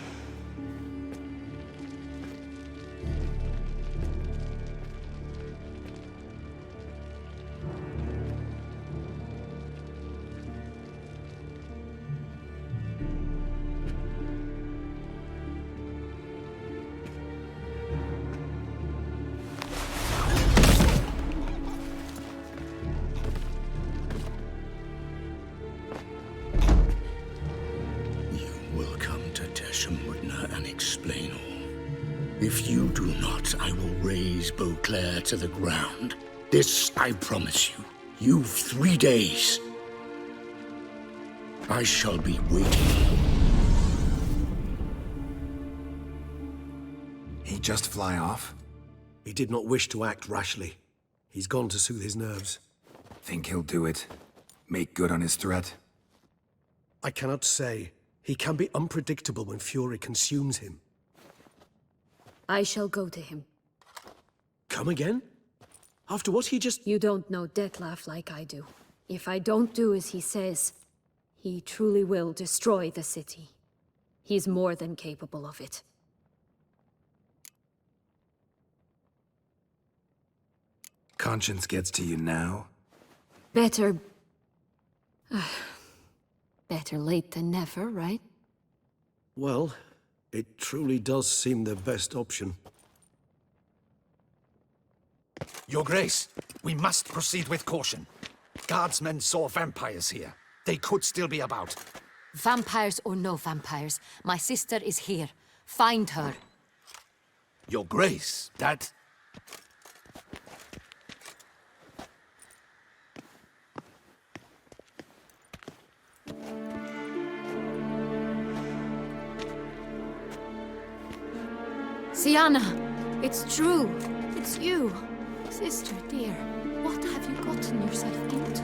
Speaker 5: Tesham Mutna and explain all. If you do not, I will raise Beauclair to the ground. This I promise you. You've 3 days. I shall be waiting.
Speaker 3: He just fly off?
Speaker 18: He did not wish to act rashly. He's gone to soothe his nerves.
Speaker 3: Think he'll do it? Make good on his threat?
Speaker 18: I cannot say. He can be unpredictable when fury consumes him.
Speaker 6: I shall go to him.
Speaker 18: Come again? After what he just...
Speaker 6: You don't know Detlef like I do. If I don't do as he says, he truly will destroy the city. He's more than capable of it.
Speaker 3: Conscience gets to you now?
Speaker 6: Better... better late than never, right?
Speaker 18: Well, it truly does seem the best option.
Speaker 14: Your Grace, we must proceed with caution. Guardsmen saw vampires here. They could still be about.
Speaker 16: Vampires or no vampires, my sister is here. Find her.
Speaker 14: Your Grace, that...
Speaker 6: Sienna, it's true. It's you. Sister dear, what have you gotten yourself into?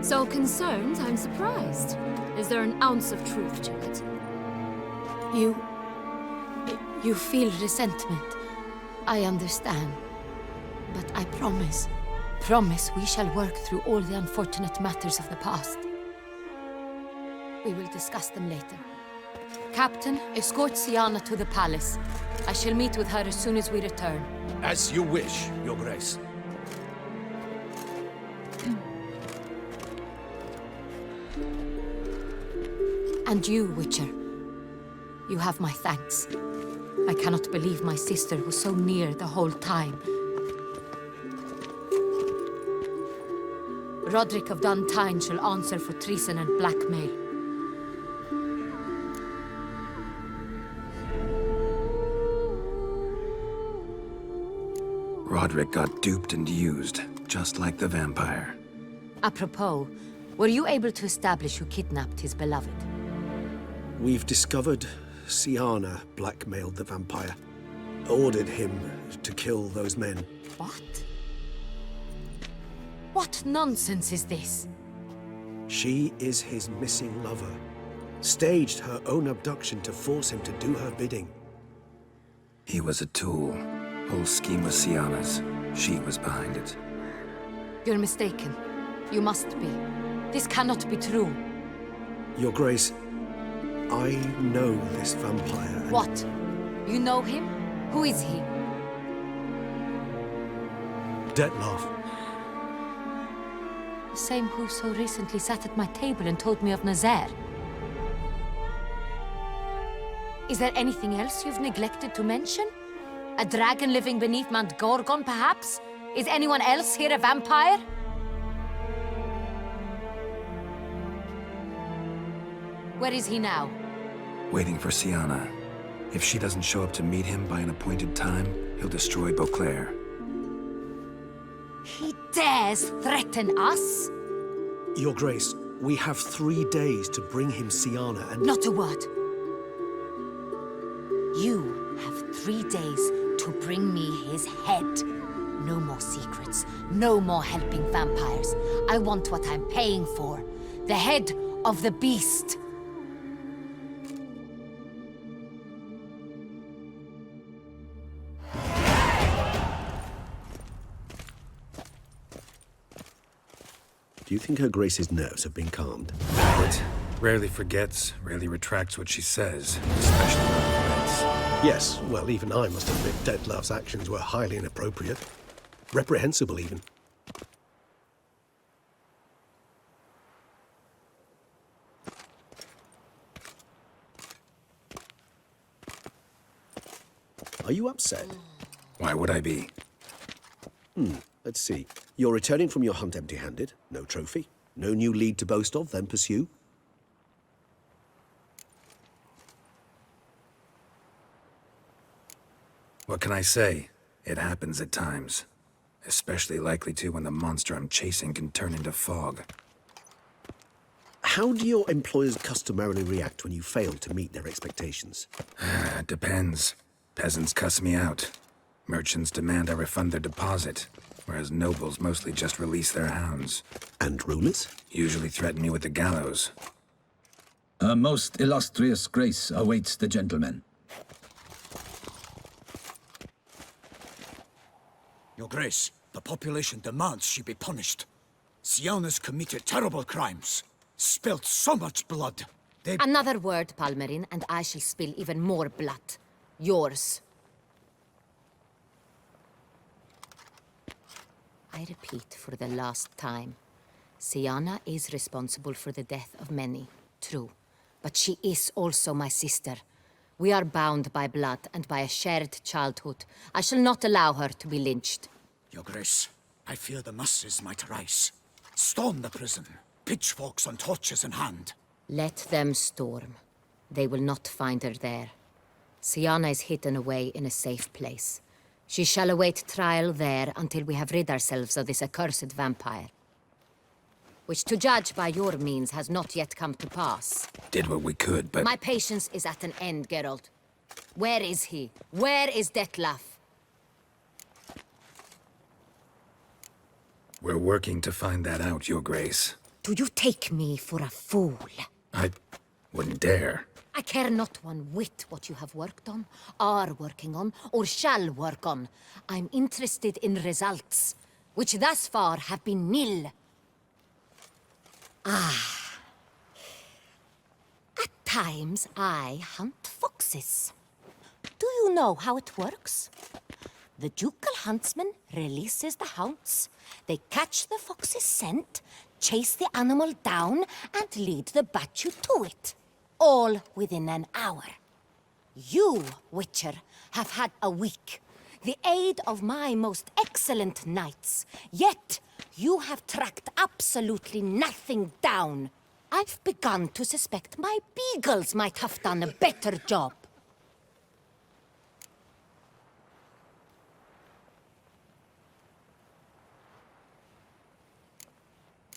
Speaker 6: So concerned, I'm surprised. Is there an ounce of truth to it?
Speaker 16: You feel resentment. I understand. But I promise we shall work through all the unfortunate matters of the past. We will discuss them later. Captain, escort Sienna to the palace. I shall meet with her as soon as we return.
Speaker 14: As you wish, Your Grace.
Speaker 16: And you, Witcher. You have my thanks. I cannot believe my sister was so near the whole time. Roderick of Duntine shall answer for treason and blackmail.
Speaker 3: Roderick got duped and used, just like the vampire.
Speaker 16: Apropos, were you able to establish who kidnapped his beloved?
Speaker 18: We've discovered Sienna blackmailed the vampire. Ordered him to kill those men.
Speaker 16: What? What nonsense is this?
Speaker 18: She is his missing lover. Staged her own abduction to force him to do her bidding.
Speaker 3: He was a tool. Whole scheme was Sienna's. She was behind it.
Speaker 16: You're mistaken. You must be. This cannot be true.
Speaker 18: Your Grace, I know this vampire and...
Speaker 16: What? You know him? Who is he?
Speaker 18: Detlef.
Speaker 16: The same who so recently sat at my table and told me of Nazaire. Is there anything else you've neglected to mention? A dragon living beneath Mount Gorgon, perhaps? Is anyone else here a vampire? Where is he now?
Speaker 3: Waiting for Sienna. If she doesn't show up to meet him by an appointed time, he'll destroy Beauclair.
Speaker 16: He dares threaten us?
Speaker 18: Your Grace, we have 3 days to bring him Sienna and...
Speaker 16: Not a word. You have 3 days to bring me his head. No more secrets. No more helping vampires. I want what I'm paying for. The head of the beast.
Speaker 18: Do you think Her Grace's nerves have been calmed?
Speaker 3: But rarely forgets, rarely retracts what she says, especially about threats.
Speaker 18: Yes, well, even I must admit Detlav's actions were highly inappropriate. Reprehensible, even. Are you upset?
Speaker 3: Why would I be?
Speaker 18: Let's see. You're returning from your hunt empty-handed. No trophy. No new lead to boast of, then pursue.
Speaker 3: What can I say? It happens at times. Especially likely to when the monster I'm chasing can turn into fog.
Speaker 18: How do your employers customarily react when you fail to meet their expectations?
Speaker 3: Depends. Peasants cuss me out. Merchants demand I refund their deposit, whereas nobles mostly just release their hounds.
Speaker 18: And rulers?
Speaker 3: Usually threaten me with the gallows.
Speaker 1: A most illustrious grace awaits the gentleman.
Speaker 20: Your Grace, the population demands she be punished. Siana's committed terrible crimes. Spilt so much blood.
Speaker 16: Another word, Palmerin, and I shall spill even more blood. Yours. I repeat for the last time. Siana is responsible for the death of many, true. But she is also my sister. We are bound by blood and by a shared childhood. I shall not allow her to be lynched.
Speaker 20: Your Grace, I fear the masses might rise. Storm the prison, pitchforks and torches in hand.
Speaker 16: Let them storm. They will not find her there. Siana is hidden away in a safe place. She shall await trial there until we have rid ourselves of this accursed vampire. Which, to judge by your means, has not yet come to pass.
Speaker 3: Did what we could, but...
Speaker 16: My patience is at an end, Geralt. Where is he? Where is Detlaf?
Speaker 3: We're working to find that out, Your Grace.
Speaker 16: Do you take me for a fool?
Speaker 3: I wouldn't dare.
Speaker 16: I care not one whit what you have worked on, are working on, or shall work on. I'm interested in results, which thus far have been nil. At times, I hunt foxes. Do you know how it works? The ducal huntsman releases the hounds. They catch the fox's scent, chase the animal down, and lead the battue to it. All within an hour. You, Witcher, have had a week. The aid of my most excellent knights. Yet, you have tracked absolutely nothing down. I've begun to suspect my beagles might have done a better job.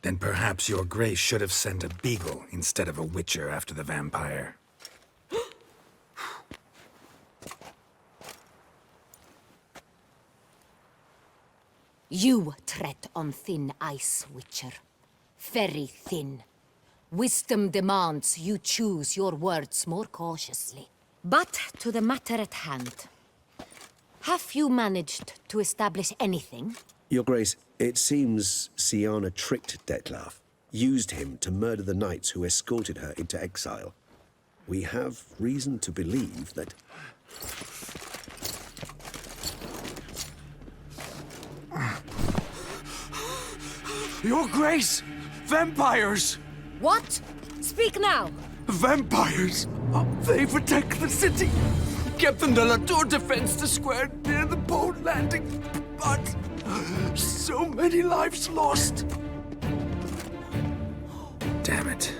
Speaker 3: Then perhaps Your Grace should have sent a beagle instead of a witcher after the vampire.
Speaker 16: You tread on thin ice, Witcher. Very thin. Wisdom demands you choose your words more cautiously. But to the matter at hand. Have you managed to establish anything?
Speaker 18: Your Grace, it seems Siana tricked Detlaf, used him to murder the knights who escorted her into exile. We have reason to believe that...
Speaker 20: Your Grace! Vampires!
Speaker 16: What? Speak now!
Speaker 20: Vampires! They protect the city! Captain de la Tour defends the square near the boat landing, but... so many lives lost!
Speaker 3: Damn it.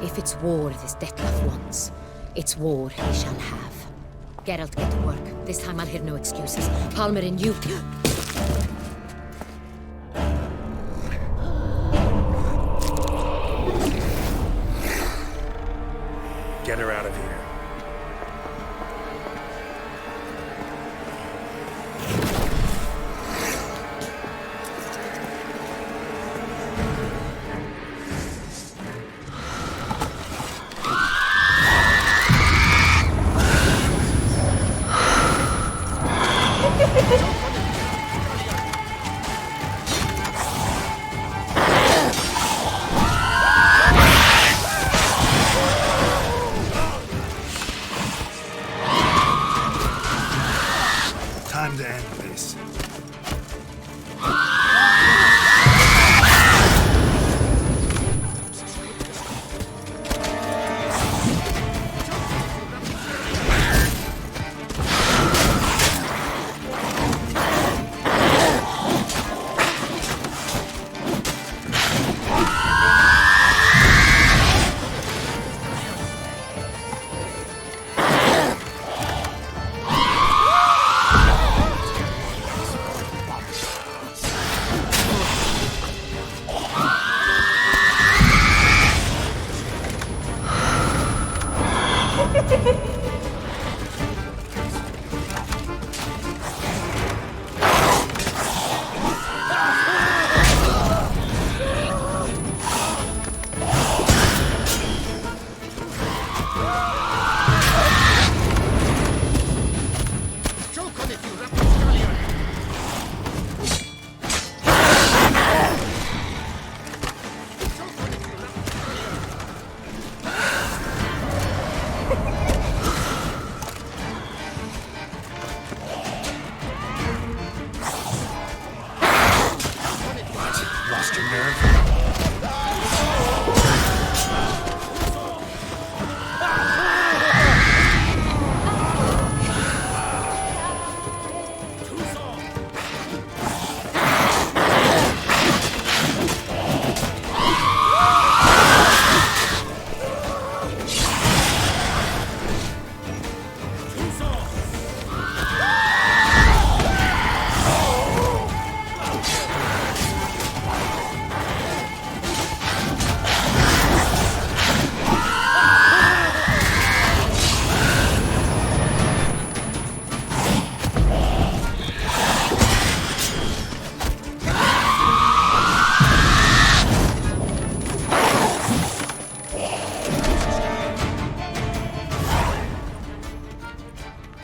Speaker 16: If it's war this Detlaf wants, it's war he shall have. Geralt, get to work. This time I'll hear no excuses. Palmerin, you...
Speaker 3: Get her out of here. this.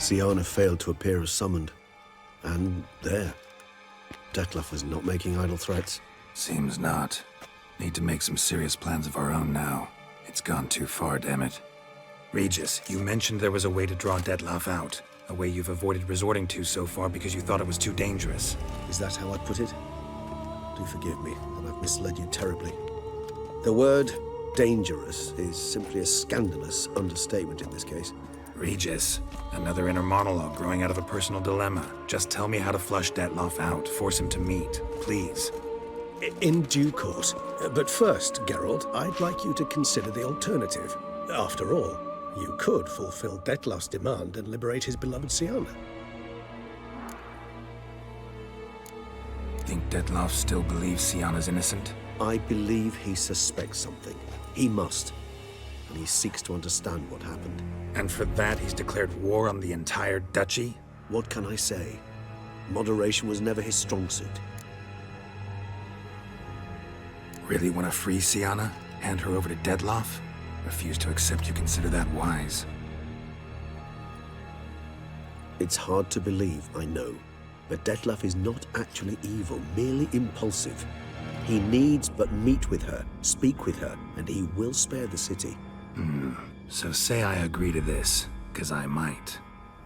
Speaker 18: Siana failed to appear as summoned. And there. Detlef was not making idle threats.
Speaker 3: Seems not. Need to make some serious plans of our own now. It's gone too far, damn it. Regis, you mentioned there was a way to draw Detlef out. A way you've avoided resorting to so far because you thought it was too dangerous.
Speaker 18: Is that how I put it? Do forgive me that I've misled you terribly. The word dangerous is simply a scandalous understatement in this case.
Speaker 3: Regis, another inner monologue growing out of a personal dilemma. Just tell me how to flush Detlef out. Force him to meet, please.
Speaker 18: In due course. But first, Geralt, I'd like you to consider the alternative. After all, you could fulfill Detlef's demand and liberate his beloved Siana.
Speaker 3: Think Detlef still believes Siana's innocent?
Speaker 18: I believe he suspects something. He must. And he seeks to understand what happened.
Speaker 3: And for that, he's declared war on the entire duchy?
Speaker 18: What can I say? Moderation was never his strong suit.
Speaker 3: Really want to free Siana? Hand her over to Detlef? Refuse to accept you consider that wise.
Speaker 18: It's hard to believe, I know. But Detlef is not actually evil, merely impulsive. He needs but meet with her, speak with her, and he will spare the city.
Speaker 3: So say I agree to this, 'cause I might.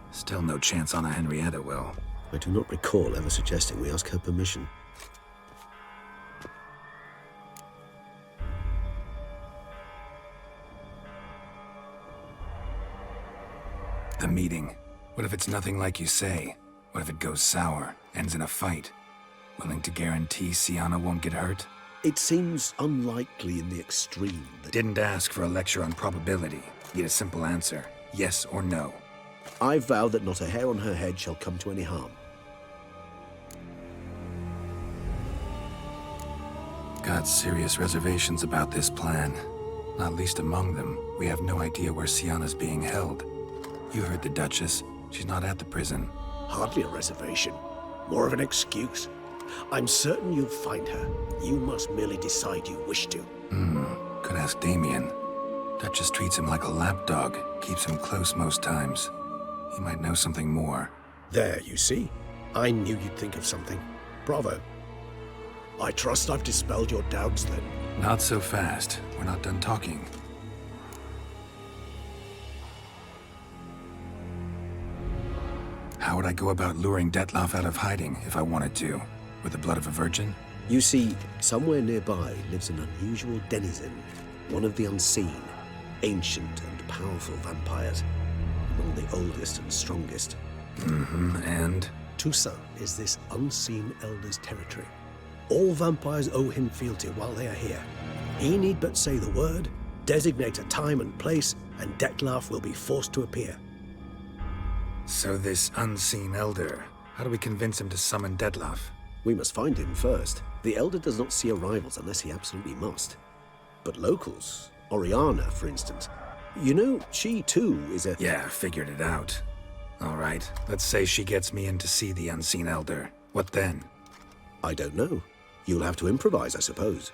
Speaker 3: Still no chance Anna Henrietta will.
Speaker 18: I do not recall ever suggesting we ask her permission.
Speaker 3: The meeting. What if it's nothing like you say? What if it goes sour, ends in a fight? Willing to guarantee Siana won't get hurt?
Speaker 18: It seems unlikely in the extreme that...
Speaker 3: Didn't ask for a lecture on probability. Need a simple answer. Yes or no.
Speaker 18: I vow that not a hair on her head shall come to any harm.
Speaker 3: Got serious reservations about this plan. Not least among them, we have no idea where Siana's being held. You heard the Duchess. She's not at the prison.
Speaker 18: Hardly a reservation. More of an excuse. I'm certain you'll find her. You must merely decide you wish to.
Speaker 3: Could ask Damien. Duchess treats him like a lapdog. Keeps him close most times. He might know something more.
Speaker 18: There, you see? I knew you'd think of something. Bravo. I trust I've dispelled your doubts then.
Speaker 3: Not so fast. We're not done talking. How would I go about luring Detloff out of hiding if I wanted to? With the blood of a virgin?
Speaker 18: You see, somewhere nearby lives an unusual denizen, one of the unseen, ancient and powerful vampires, among the oldest and strongest.
Speaker 3: And?
Speaker 18: Toussaint is this unseen elder's territory. All vampires owe him fealty while they are here. He need but say the word, designate a time and place, and Detloff will be forced to appear.
Speaker 3: So this unseen elder, how do we convince him to summon Detloff?
Speaker 18: We must find him first. The elder does not see arrivals unless he absolutely must. But locals, Oriana, for instance, you know, she too is a...
Speaker 3: Yeah, figured it out. All right, let's say she gets me in to see the unseen elder. What then?
Speaker 18: I don't know. You'll have to improvise, I suppose.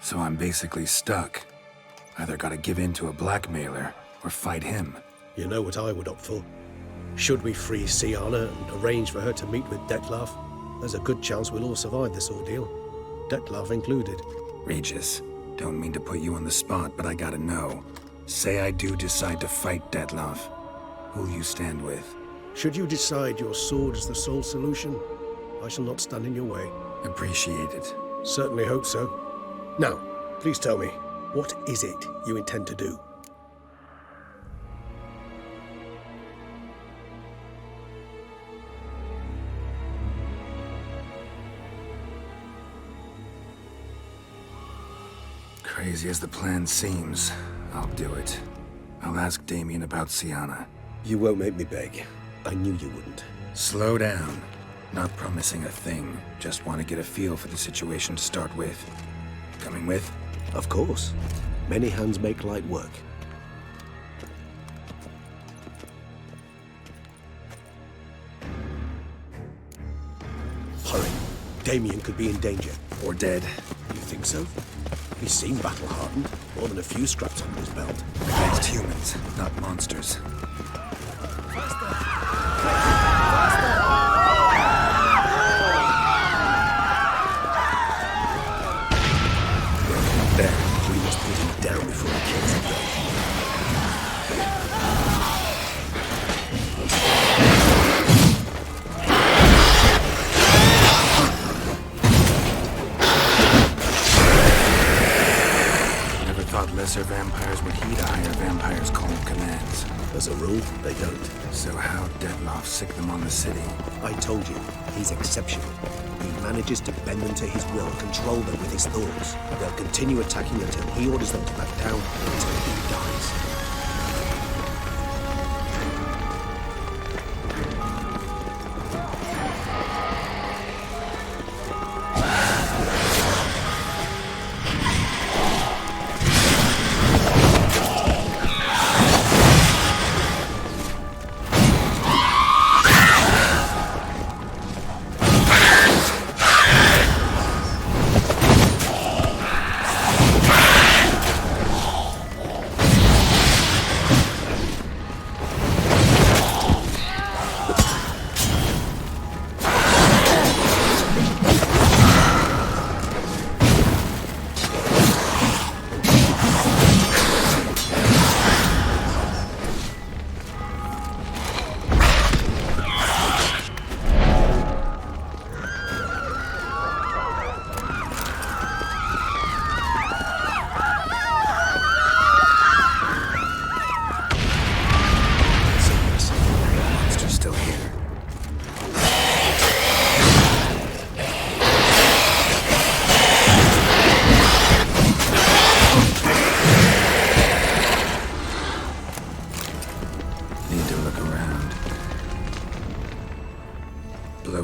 Speaker 3: So I'm basically stuck. Either gotta give in to a blackmailer, or fight him.
Speaker 18: You know what I would opt for. Should we free Siana and arrange for her to meet with Detloff, there's a good chance we'll all survive this ordeal. Detloff included.
Speaker 3: Regis, don't mean to put you on the spot, but I gotta know. Say I do decide to fight Detloff. Who'll you stand with?
Speaker 18: Should you decide your sword is the sole solution, I shall not stand in your way.
Speaker 3: Appreciate it.
Speaker 18: Certainly hope so. Now, please tell me, what is it you intend to do?
Speaker 3: Crazy as the plan seems, I'll do it. I'll ask Damien about Siana.
Speaker 18: You won't make me beg. I knew you wouldn't.
Speaker 3: Slow down. Not promising a thing. Just want to get a feel for the situation to start with. Coming with?
Speaker 18: Of course. Many hands make light work. Hurry. Damien could be in danger.
Speaker 3: Or dead.
Speaker 18: You think so? He seemed battle-hardened. More than a few scraps under his belt.
Speaker 3: Against humans, not monsters.
Speaker 18: There, we must put him down before he kills him.
Speaker 3: Never thought lesser vampires would heed a higher vampire's call and commands.
Speaker 18: As a rule, they don't.
Speaker 3: So how'd Detloff sick them on the city?
Speaker 18: I told you, he's exceptional. He manages to bend them to his will, control them with his thoughts. They'll continue attacking until he orders them to back down, until he dies.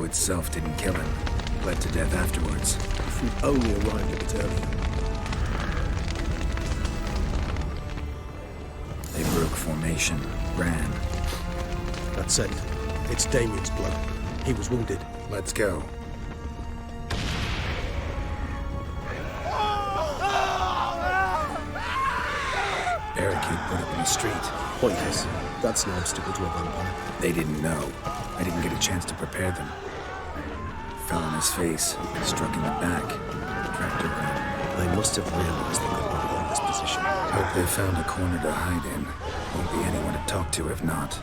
Speaker 3: Itself didn't kill him. Bled to death afterwards.
Speaker 18: If we'd only arrived a bit earlier.
Speaker 3: They broke formation, ran.
Speaker 18: That's it. It's Damien's blood. He was wounded.
Speaker 3: Let's go. Barricade put up in the street.
Speaker 18: Pointless. That's an obstacle to a vampire.
Speaker 3: They didn't know. I didn't get a chance to prepare them. Fell on his face, struck in the back, dragged around.
Speaker 18: They must have realized they could not hold this position.
Speaker 3: Hope they found a corner to hide in. Won't be anyone to talk to if not.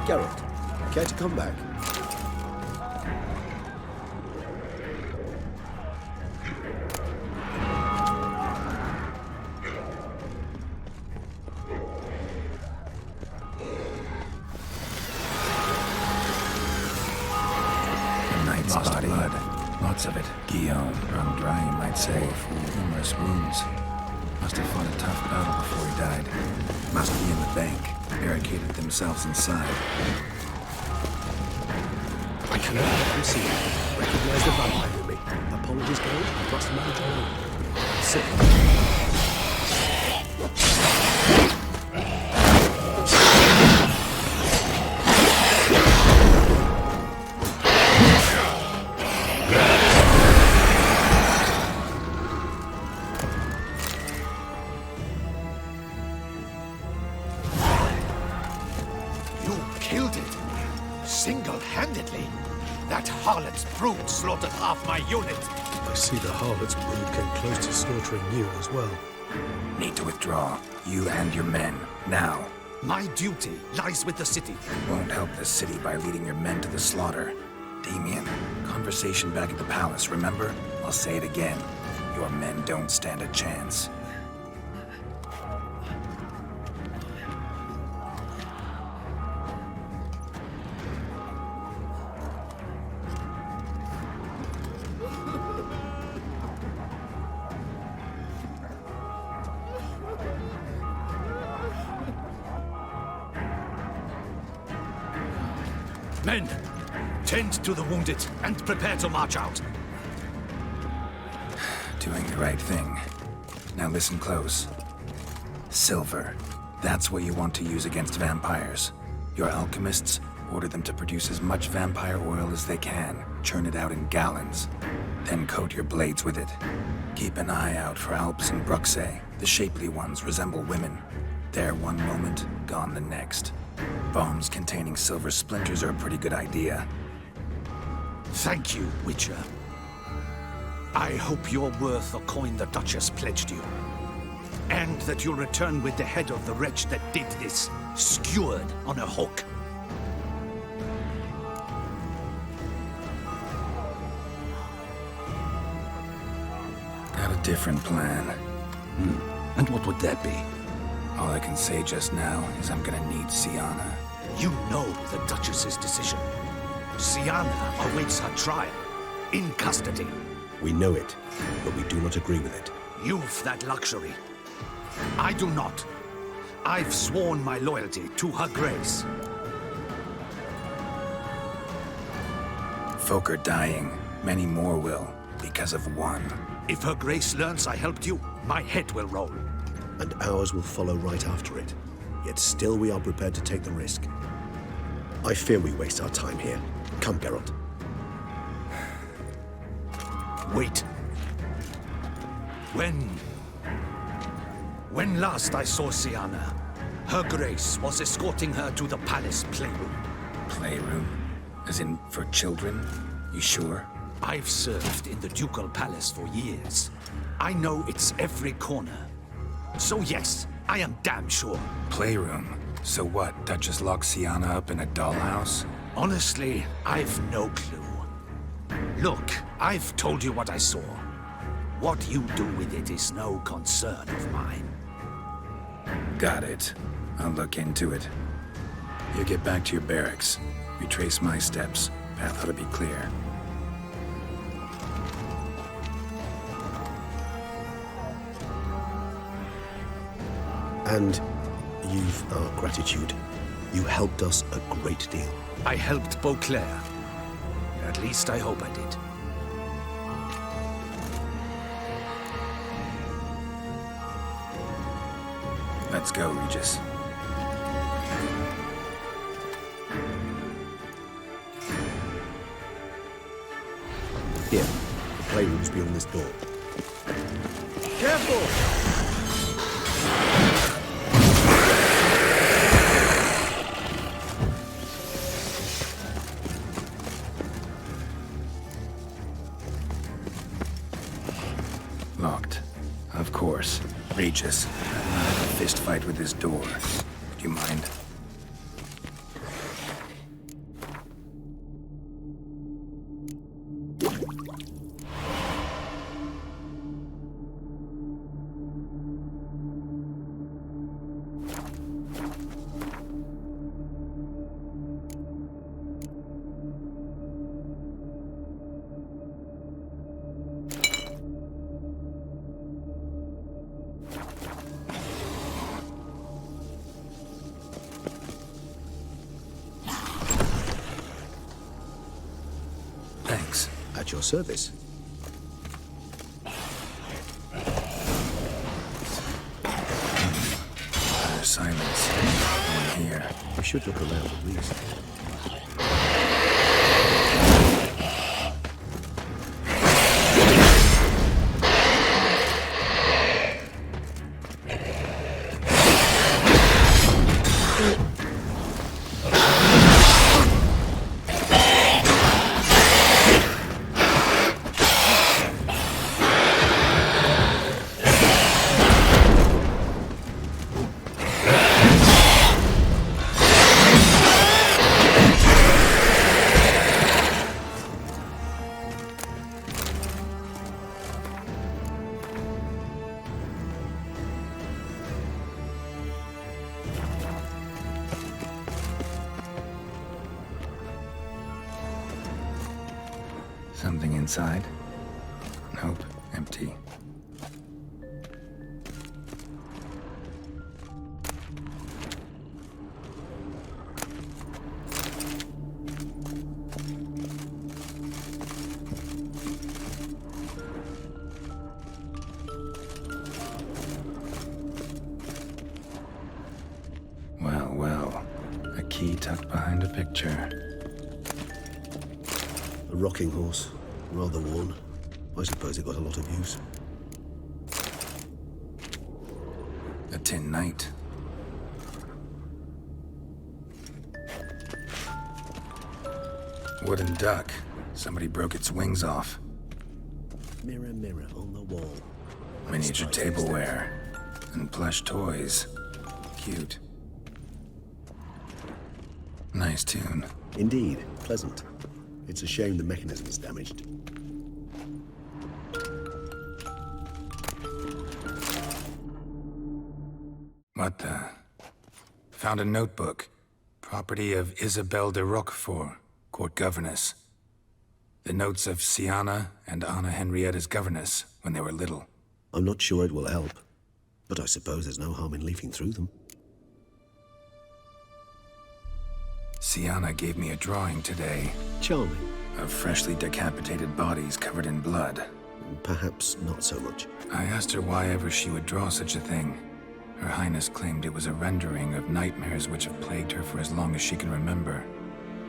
Speaker 18: Geralt, care to come back?
Speaker 3: Blood. Lots of it. Guillaume, run dry, you might say. Numerous wounds. Must have fought a tough battle before he died. Must be in the bank. Barricaded themselves inside.
Speaker 18: I cannot see it. Recognize the vampire in me. Apologies, Geralt. I trust manage alone. Sit.
Speaker 8: Slaughtered half my unit.
Speaker 18: I see the harlot's brood came close to slaughtering you as well.
Speaker 3: Need to withdraw. You and your men. Now.
Speaker 8: My duty lies with the city.
Speaker 3: Won't help the city by leading your men to the slaughter. Damien, conversation back at the palace, remember? I'll say it again. Your men don't stand a chance.
Speaker 8: Men, tend to the wounded and prepare to march out.
Speaker 3: Doing the right thing. Now listen close. Silver. That's what you want to use against vampires. Your alchemists, order them to produce as much vampire oil as they can. Churn it out in gallons. Then coat your blades with it. Keep an eye out for Alps and Bruxae. The shapely ones resemble women. There one moment, gone the next. Bombs containing silver splinters are a pretty good idea.
Speaker 8: Thank you, Witcher. I hope you're worth the coin the Duchess pledged you. And that you'll return with the head of the wretch that did this, skewered on a hook.
Speaker 3: Got a different plan.
Speaker 8: And what would that be?
Speaker 3: All I can say just now is I'm gonna need Sienna.
Speaker 8: You know the Duchess's decision. Sienna awaits her trial, in custody.
Speaker 18: We know it, but we do not agree with it.
Speaker 8: You've that luxury. I do not. I've sworn my loyalty to Her Grace.
Speaker 3: folk are dying. Many more will, because of one.
Speaker 14: If Her Grace learns I helped you, my head will roll.
Speaker 18: And ours will follow right after it. Yet still we are prepared to take the risk. I fear we waste our time here. Come, Geralt.
Speaker 14: Wait. When last I saw Sienna, Her Grace was escorting her to the palace playroom.
Speaker 3: Playroom? As in, for children? You sure?
Speaker 14: I've served in the ducal palace for years. I know it's every corner. So yes, I am damn sure.
Speaker 3: Playroom? So what, Duchess locked Sienna up in a dollhouse?
Speaker 14: Honestly, I've no clue. Look, I've told you what I saw. What you do with it is no concern of mine.
Speaker 3: Got it. I'll look into it. You get back to your barracks. Retrace my steps. Path ought to be clear.
Speaker 18: And you've our gratitude. You helped us a great deal.
Speaker 14: I helped Beauclair. At least I hope I did.
Speaker 3: Let's go, Regis.
Speaker 18: Here, the playroom's beyond this door.
Speaker 14: Careful!
Speaker 3: Locked. Of course. Regis, I'm not in a fist fight with this door. Do you mind? Thanks.
Speaker 18: At your service.
Speaker 3: There's silence. No one here.
Speaker 18: We should look around at least.
Speaker 3: Something inside? Nope, empty. Well, well. A key tucked behind a picture.
Speaker 18: A rocking horse. Rather worn. I suppose it got a lot of use.
Speaker 3: A tin knight. Wooden duck. Somebody broke its wings off.
Speaker 18: Mirror, mirror on the wall.
Speaker 3: Miniature tableware. And plush toys. Cute. Nice tune.
Speaker 18: Indeed. Pleasant. It's a shame the mechanism's damaged.
Speaker 3: What the? Found a notebook. Property of Isabelle de Roquefort, court governess. The notes of Sienna and Anna Henrietta's governess when they were little.
Speaker 18: I'm not sure it will help, but I suppose there's no harm in leafing through them.
Speaker 3: Sienna gave me a drawing today.
Speaker 18: Charming.
Speaker 3: of freshly decapitated bodies covered in blood.
Speaker 18: Perhaps not so much.
Speaker 3: I asked her why ever she would draw such a thing. Her Highness claimed it was a rendering of nightmares which have plagued her for as long as she can remember.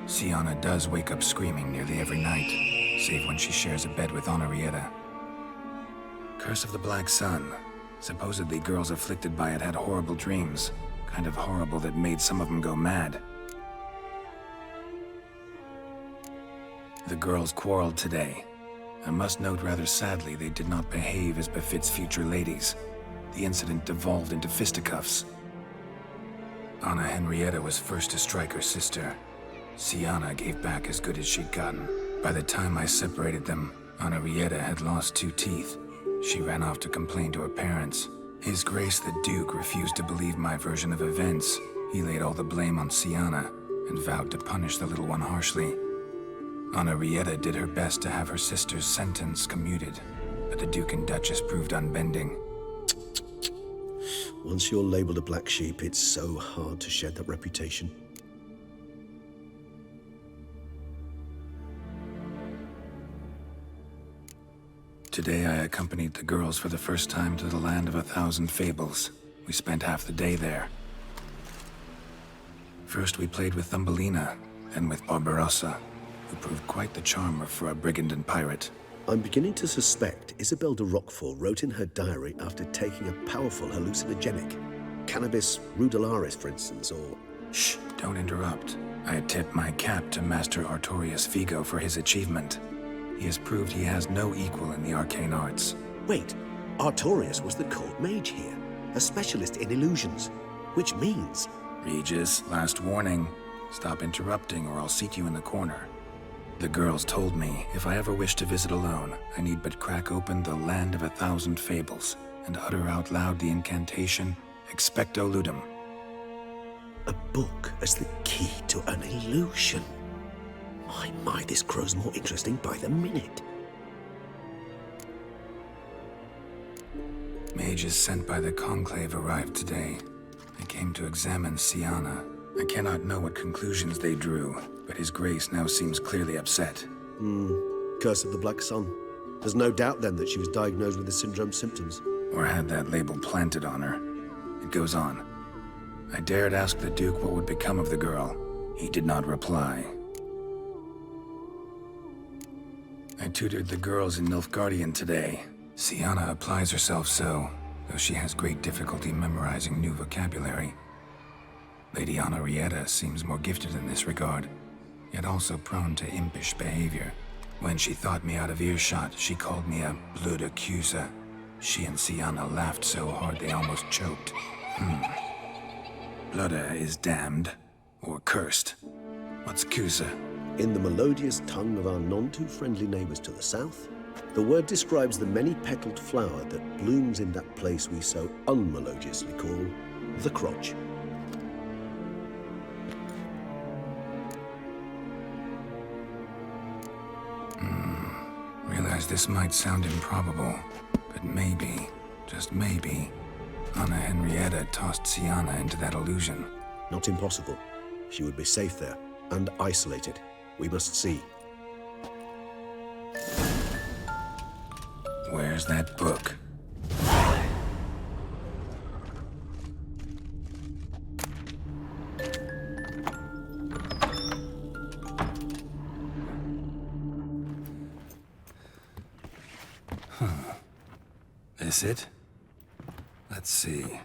Speaker 3: Siana does wake up screaming nearly every night, save when she shares a bed with Henrietta. Curse of the Black Sun. Supposedly girls afflicted by it had horrible dreams. Kind of horrible that made some of them go mad. The girls quarreled today. I must note rather sadly they did not behave as befits future ladies. The incident devolved into fisticuffs. Anna Henrietta was first to strike her sister. Siana gave back as good as she'd gotten. By the time I separated them, Henrietta had lost 2 teeth. She ran off to complain to her parents. His Grace the Duke refused to believe my version of events. He laid all the blame on Siana and vowed to punish the little one harshly. Henrietta did her best to have her sister's sentence commuted, but the Duke and Duchess proved unbending.
Speaker 18: Once you're labeled a black sheep, it's so hard to shed that reputation.
Speaker 3: Today I accompanied the girls for the first time to the land of 1,000 fables. We spent half the day there. First we played with Thumbelina, then with Barbarossa, who proved quite the charmer for a brigand and pirate.
Speaker 18: I'm beginning to suspect Isabel de Roquefort wrote in her diary after taking a powerful hallucinogenic. Cannabis rudularis, for instance, or...
Speaker 3: Shh, don't interrupt. I tip my cap to Master Artorius Vigo for his achievement. He has proved he has no equal in the arcane arts.
Speaker 18: Wait, Artorius was the court mage here, a specialist in illusions, which means...
Speaker 3: Regis, last warning. Stop interrupting or I'll seat you in the corner. The girls told me if I ever wish to visit alone, I need but crack open the land of 1,000 fables and utter out loud the incantation, Expecto Ludum.
Speaker 18: A book as the key to an illusion. My, this grows more interesting by the minute.
Speaker 3: Mages sent by the Conclave arrived today. They came to examine Siana. I cannot know what conclusions they drew, but His Grace now seems clearly upset.
Speaker 18: Curse of the Black Sun. There's no doubt then that she was diagnosed with the syndrome symptoms.
Speaker 3: Or had that label planted on her. It goes on. I dared ask the Duke what would become of the girl. He did not reply. I tutored the girls in Nilfgaardian today. Siana applies herself so, though she has great difficulty memorizing new vocabulary. Lady Henrietta seems more gifted in this regard, yet also prone to impish behavior. When she thought me out of earshot, she called me a blood accuser. She and Siana laughed so hard they almost choked. Blooda is damned, or cursed. What's Cusa?
Speaker 18: In the melodious tongue of our none-too-friendly neighbors to the south, the word describes the many-petaled flower that blooms in that place we so unmelodiously call the crotch.
Speaker 3: Realize this might sound improbable, but maybe, just maybe, Anna Henrietta tossed Siana into that illusion.
Speaker 18: Not impossible. She would be safe there, and isolated. We must see.
Speaker 3: Where's that book? This it? Let's see.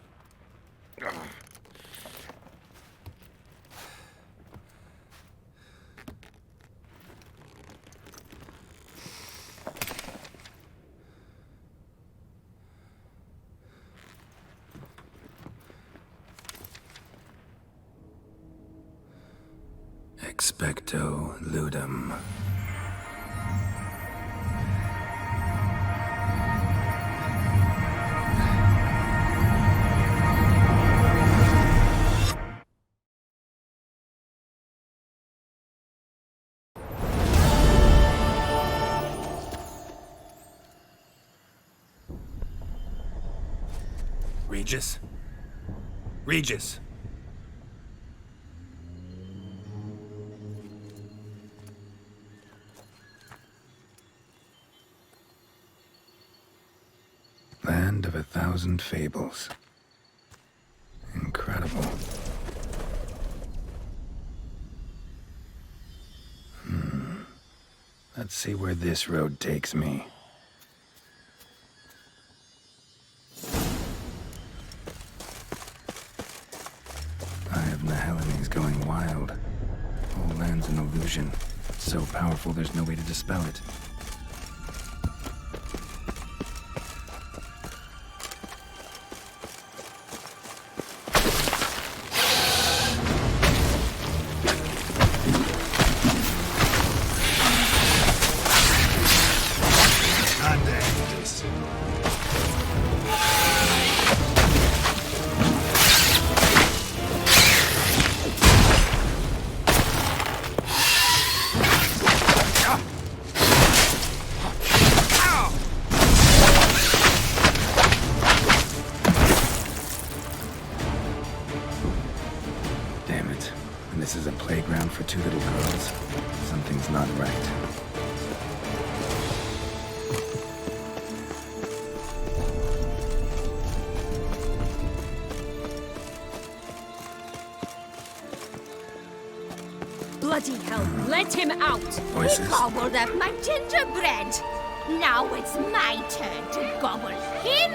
Speaker 3: Expecto Ludum. Regis? Regis! Land of 1,000 fables. Incredible. Let's see where this road takes me. Eye of Nihilin is going wild. Whole land's an illusion. So powerful there's no way to dispel it. For two little girls. Something's not right.
Speaker 6: Bloody hell, let him out!
Speaker 3: Voices.
Speaker 12: He gobbled up my gingerbread. Now it's my turn to gobble him.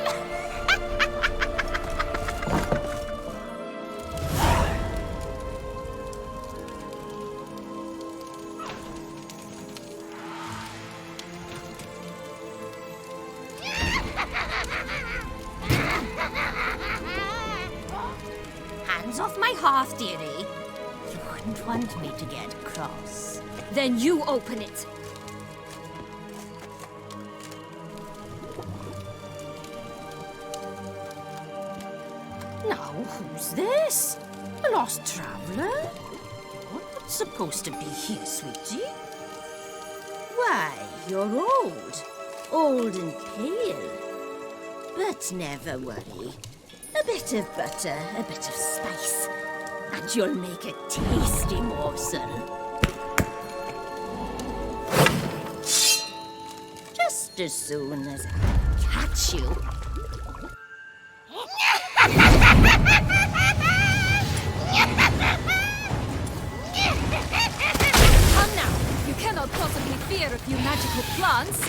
Speaker 12: Hands off my hearth, dearie. You wouldn't want me to get cross.
Speaker 6: Then you open it.
Speaker 12: Now, who's this? A lost traveler? You're not supposed to be here, sweetie. Why, you're old. Old and pale. But never worry. A bit of butter, a bit of spice, and you'll make a tasty morsel. Just as soon as I catch you.
Speaker 6: Come now! You cannot possibly fear a few magical plants.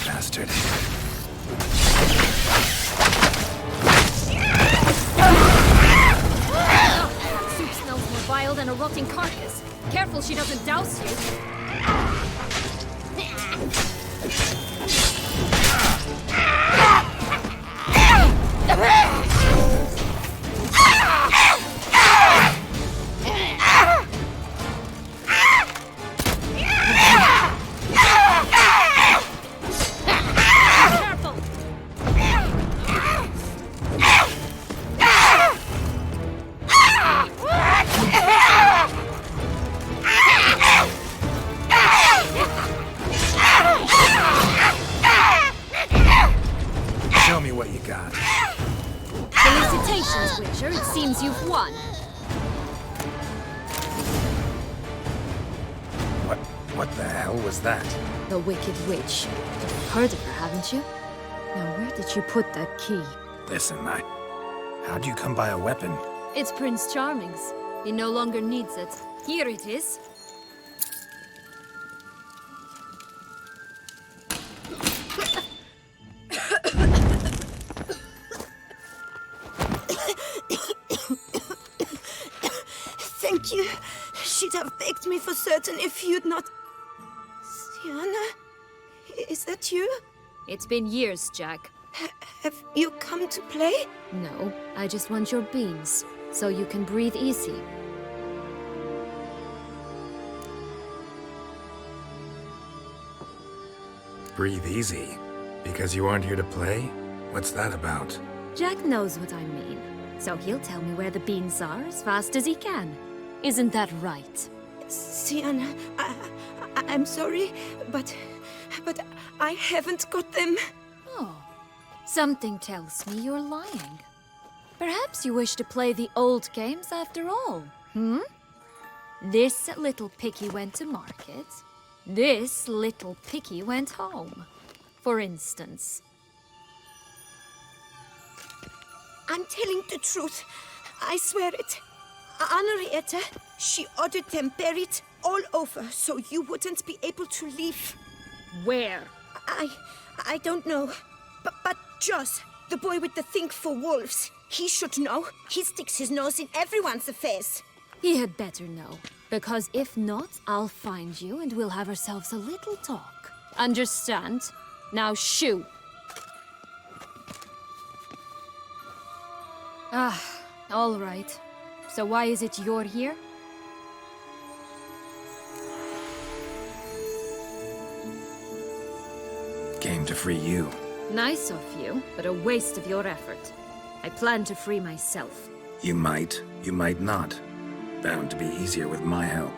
Speaker 3: Bastard.
Speaker 6: Soup smells more vile than a rotting carcass. Careful she doesn't douse you.
Speaker 3: Show me what you got.
Speaker 6: Felicitations, Witcher. It seems you've won.
Speaker 3: What the hell was that?
Speaker 6: The Wicked Witch. You've heard of her, haven't you? Now, where did you put that key?
Speaker 3: Listen, how'd you come by a weapon?
Speaker 6: It's Prince Charming's. He no longer needs it. Here it is.
Speaker 4: Thank you. She'd have begged me for certain if you'd not... Sienna? Is that you?
Speaker 6: It's been years, Jack.
Speaker 4: Have you come to play?
Speaker 6: No, I just want your beans, so you can breathe easy.
Speaker 3: Breathe easy? Because you aren't here to play? What's that about?
Speaker 6: Jack knows what I mean, so he'll tell me where the beans are as fast as he can. Isn't that right?
Speaker 4: Sienna, I'm sorry, but I haven't got them.
Speaker 6: Oh, something tells me you're lying. Perhaps you wish to play the old games after all, hmm? This little picky went to market. This little picky went home. For instance.
Speaker 4: I'm telling the truth. I swear it. Henrietta, she ordered them buried all over so you wouldn't be able to leave.
Speaker 6: Where?
Speaker 4: I don't know. But Joss, the boy with the thing for wolves, he should know. He sticks his nose in everyone's affairs.
Speaker 6: He had better know. Because if not, I'll find you and we'll have ourselves a little talk. Understand? Now shoo! Ah, all right. So why is it you're here?
Speaker 3: Came to free you.
Speaker 6: Nice of you, but a waste of your effort. I plan to free myself.
Speaker 3: You might not. Bound to be easier with my help,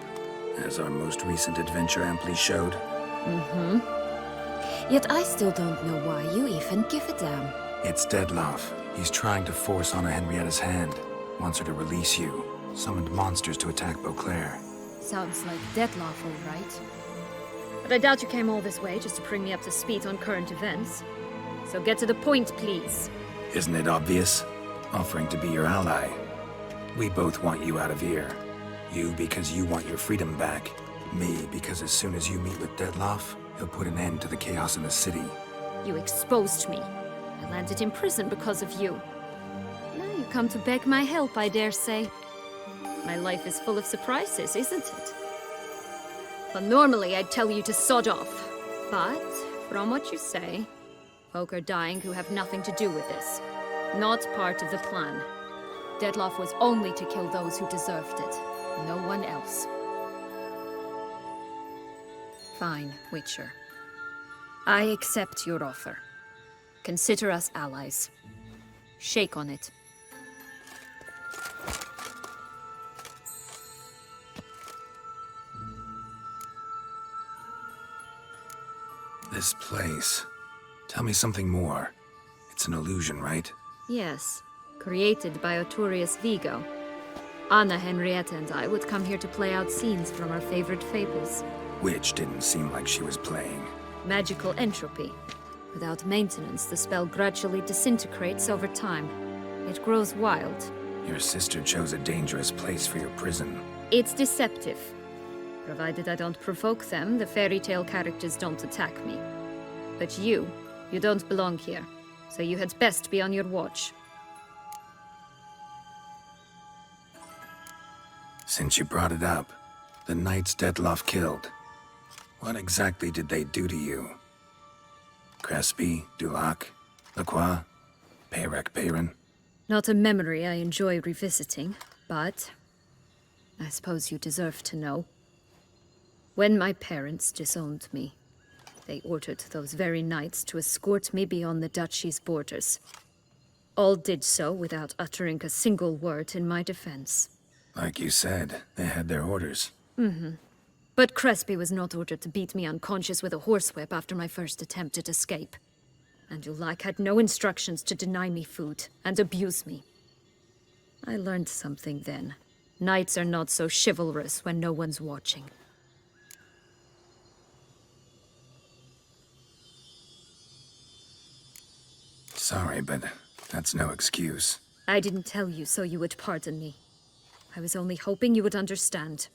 Speaker 3: as our most recent adventure amply showed.
Speaker 6: Mm-hmm. Yet I still don't know why you even give a damn.
Speaker 3: It's Dettlaff. He's trying to force Anna Henrietta's hand. Wants her to release you. Summoned monsters to attack Beauclair.
Speaker 6: Sounds like Dettlaff, all right. But I doubt you came all this way just to bring me up to speed on current events. So get to the point, please.
Speaker 3: Isn't it obvious? Offering to be your ally. We both want you out of here. You because you want your freedom back. Me because as soon as you meet with Dettlaff, he'll put an end to the chaos in the city.
Speaker 6: You exposed me. I landed in prison because of you. Now you come to beg my help, I dare say. My life is full of surprises, isn't it? But normally I'd tell you to sod off. But, from what you say, folk are dying who have nothing to do with this. Not part of the plan. Dettlaff was only to kill those who deserved it. No one else. Fine, Witcher. I accept your offer. Consider us allies. Shake on it.
Speaker 3: This place. Tell me something more. It's an illusion, right?
Speaker 6: Yes. Created by Arturius Vigo. Anna Henrietta and I would come here to play out scenes from our favorite fables.
Speaker 3: Which didn't seem like she was playing.
Speaker 6: Magical entropy. Without maintenance, the spell gradually disintegrates over time. It grows wild.
Speaker 3: Your sister chose a dangerous place for your prison.
Speaker 6: It's deceptive. Provided I don't provoke them, the fairy tale characters don't attack me. But you don't belong here. So you had best be on your watch.
Speaker 3: Since you brought it up, the knights Dettlaff killed. What exactly did they do to you? Crespi, Dulac, Lacroix, Peyrac Peyran?
Speaker 6: Not a memory I enjoy revisiting, but I suppose you deserve to know. When my parents disowned me, they ordered those very knights to escort me beyond the duchy's borders. All did so without uttering a single word in my defense.
Speaker 3: Like you said, they had their orders.
Speaker 6: Mm-hmm. But Crespi was not ordered to beat me unconscious with a horsewhip after my first attempt at escape. And Dulac had no instructions to deny me food and abuse me. I learned something then. Knights are not so chivalrous when no one's watching.
Speaker 3: Sorry, but that's no excuse.
Speaker 6: I didn't tell you so you would pardon me. I was only hoping you would understand.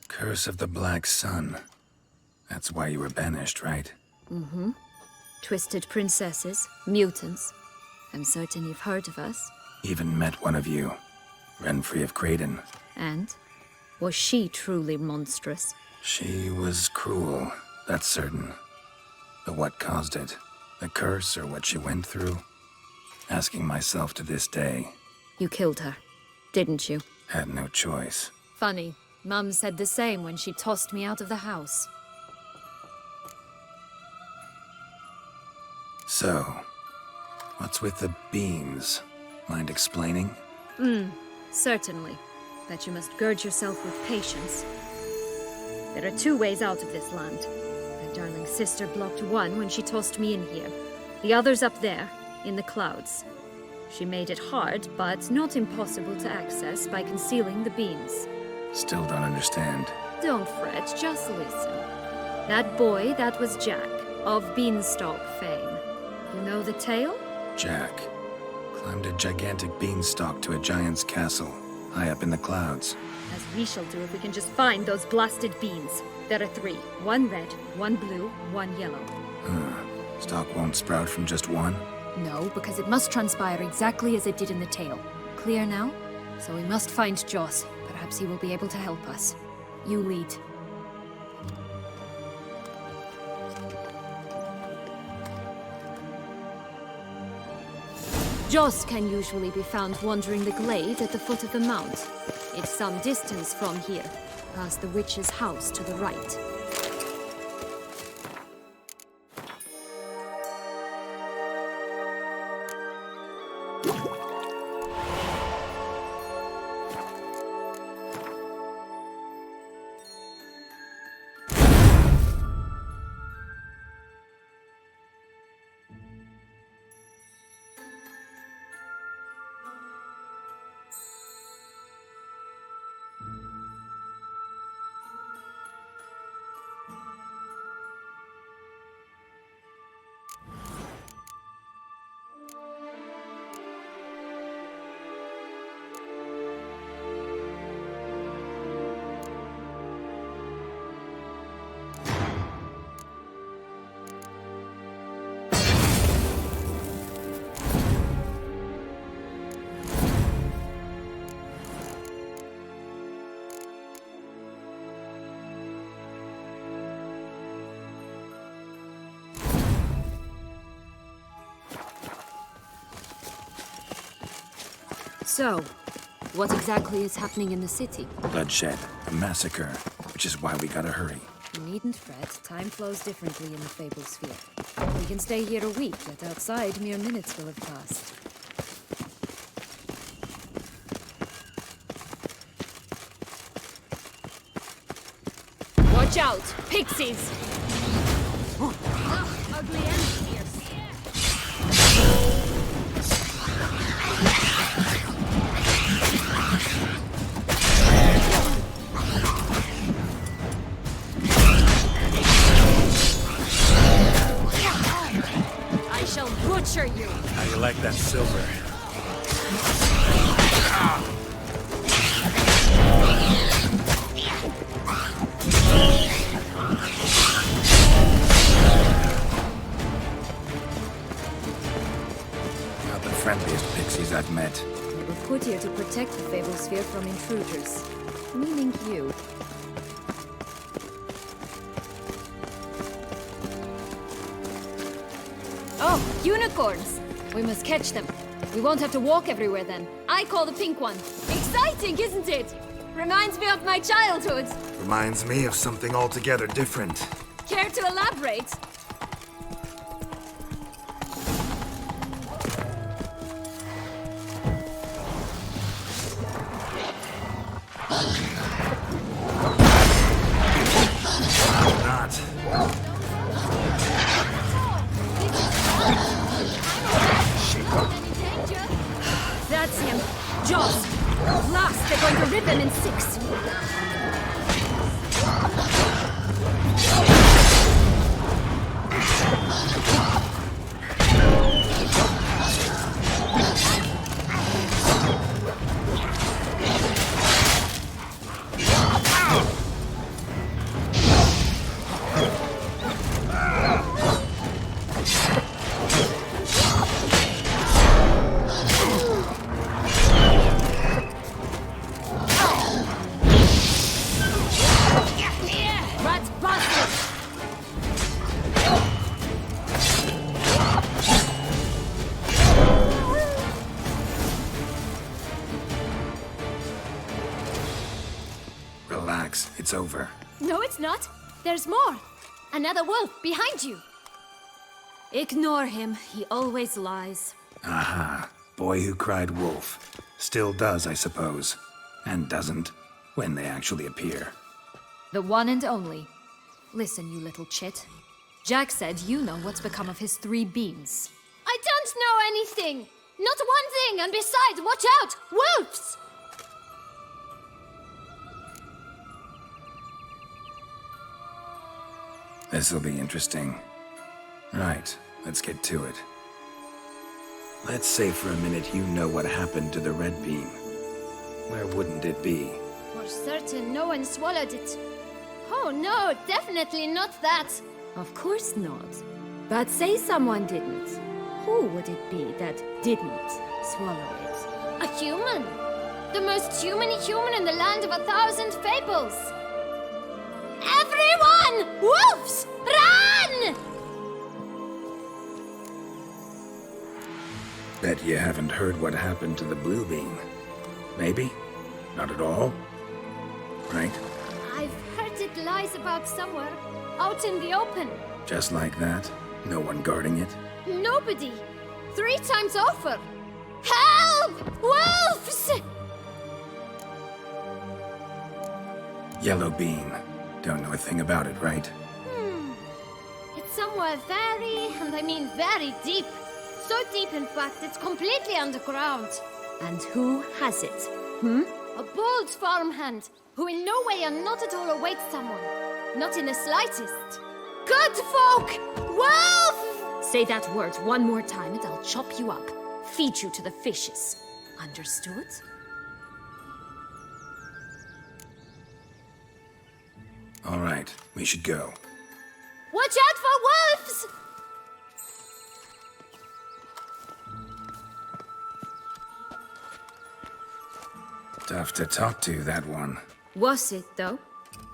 Speaker 3: Curse of the Black Sun. That's why you were banished, right?
Speaker 6: Mm-hmm. Twisted princesses, mutants. I'm certain you've heard of us.
Speaker 3: Even met one of you. Renfrey of Craden.
Speaker 6: And? Was she truly monstrous?
Speaker 3: She was cruel, that's certain. But what caused it? The curse or what she went through? Asking myself to this day.
Speaker 6: You killed her, didn't you?
Speaker 3: Had no choice.
Speaker 6: Funny. Mum said the same when she tossed me out of the house.
Speaker 3: So, what's with the beans? Mind explaining?
Speaker 6: Certainly. But you must gird yourself with patience. There are two ways out of this land. My darling sister blocked one when she tossed me in here. The other's up there, in the clouds.
Speaker 19: She made it hard, but not impossible to access by concealing the beans.
Speaker 3: Still don't understand.
Speaker 19: Don't fret, just listen. That boy, that was Jack, of Beanstalk fame. You know the tale?
Speaker 3: Jack climbed a gigantic beanstalk to a giant's castle, high up in the clouds.
Speaker 19: As we shall do if we can just find those blasted beans. There are 3. 1 red, 1 blue, 1 yellow.
Speaker 3: Stalk won't sprout from just one?
Speaker 19: No, because it must transpire exactly as it did in the tale. Clear now? So we must find Joss. Perhaps he will be able to help us. You lead. Joss can usually be found wandering the glade at the foot of the mount. It's some distance from here, past the witch's house to the right. So, what exactly is happening in the city?
Speaker 3: Bloodshed, a massacre, which is why we gotta hurry.
Speaker 19: You needn't fret. Time flows differently in the Fable Sphere. We can stay here a week, but outside, mere minutes will have passed. Watch out! Pixies! Ugly and fierce. I shall butcher you!
Speaker 3: How you like that silver? Not the friendliest pixies I've met.
Speaker 19: They were put here to protect the Fable Sphere from intruders. Meaning you. Oh, unicorns! We must catch them. We won't have to walk everywhere then. I call the pink one. Exciting, isn't it? Reminds me of my childhood.
Speaker 3: Reminds me of something altogether different.
Speaker 19: Care to elaborate?
Speaker 3: Not.
Speaker 19: That's him. Jaws. At last, they're going to rip him in 6.
Speaker 3: Relax, it's over.
Speaker 13: No, it's not. There's more. Another wolf behind you.
Speaker 19: Ignore him. He always lies.
Speaker 3: Aha. Boy who cried wolf. Still does, I suppose. And doesn't, when they actually appear.
Speaker 19: The one and only. Listen, you little chit. Jack said you know what's become of his 3 beans.
Speaker 13: I don't know anything. Not one thing, and besides, watch out! Wolves!
Speaker 3: This'll be interesting. Right, let's get to it. Let's say for a minute you know what happened to the red bean. Where wouldn't it be?
Speaker 13: For certain, no one swallowed it. Oh no, definitely not that.
Speaker 11: Of course not. But say someone didn't. Who would it be that didn't swallow it?
Speaker 13: A human. The most human in the land of 1,000 fables. Everyone! Wolves! Run!
Speaker 3: Bet you haven't heard what happened to the blue bean. Maybe? Not at all? Right?
Speaker 13: I've heard it lies about somewhere, out in the open.
Speaker 3: Just like that? No one guarding it?
Speaker 13: Nobody. 3 times over. Help! Wolves!
Speaker 3: Yellow bean. Don't know a thing about it, right?
Speaker 13: It's somewhere very, and I mean very deep. So deep, in fact, it's completely underground.
Speaker 11: And who has it?
Speaker 13: A bold farmhand, who in no way and not at all awaits someone. Not in the slightest. Good folk! Wolf!
Speaker 11: Say that word one more time and I'll chop you up. Feed you to the fishes. Understood?
Speaker 3: All right, we should go.
Speaker 13: Watch out for wolves!
Speaker 3: Tough to talk to, that one.
Speaker 11: Was it, though?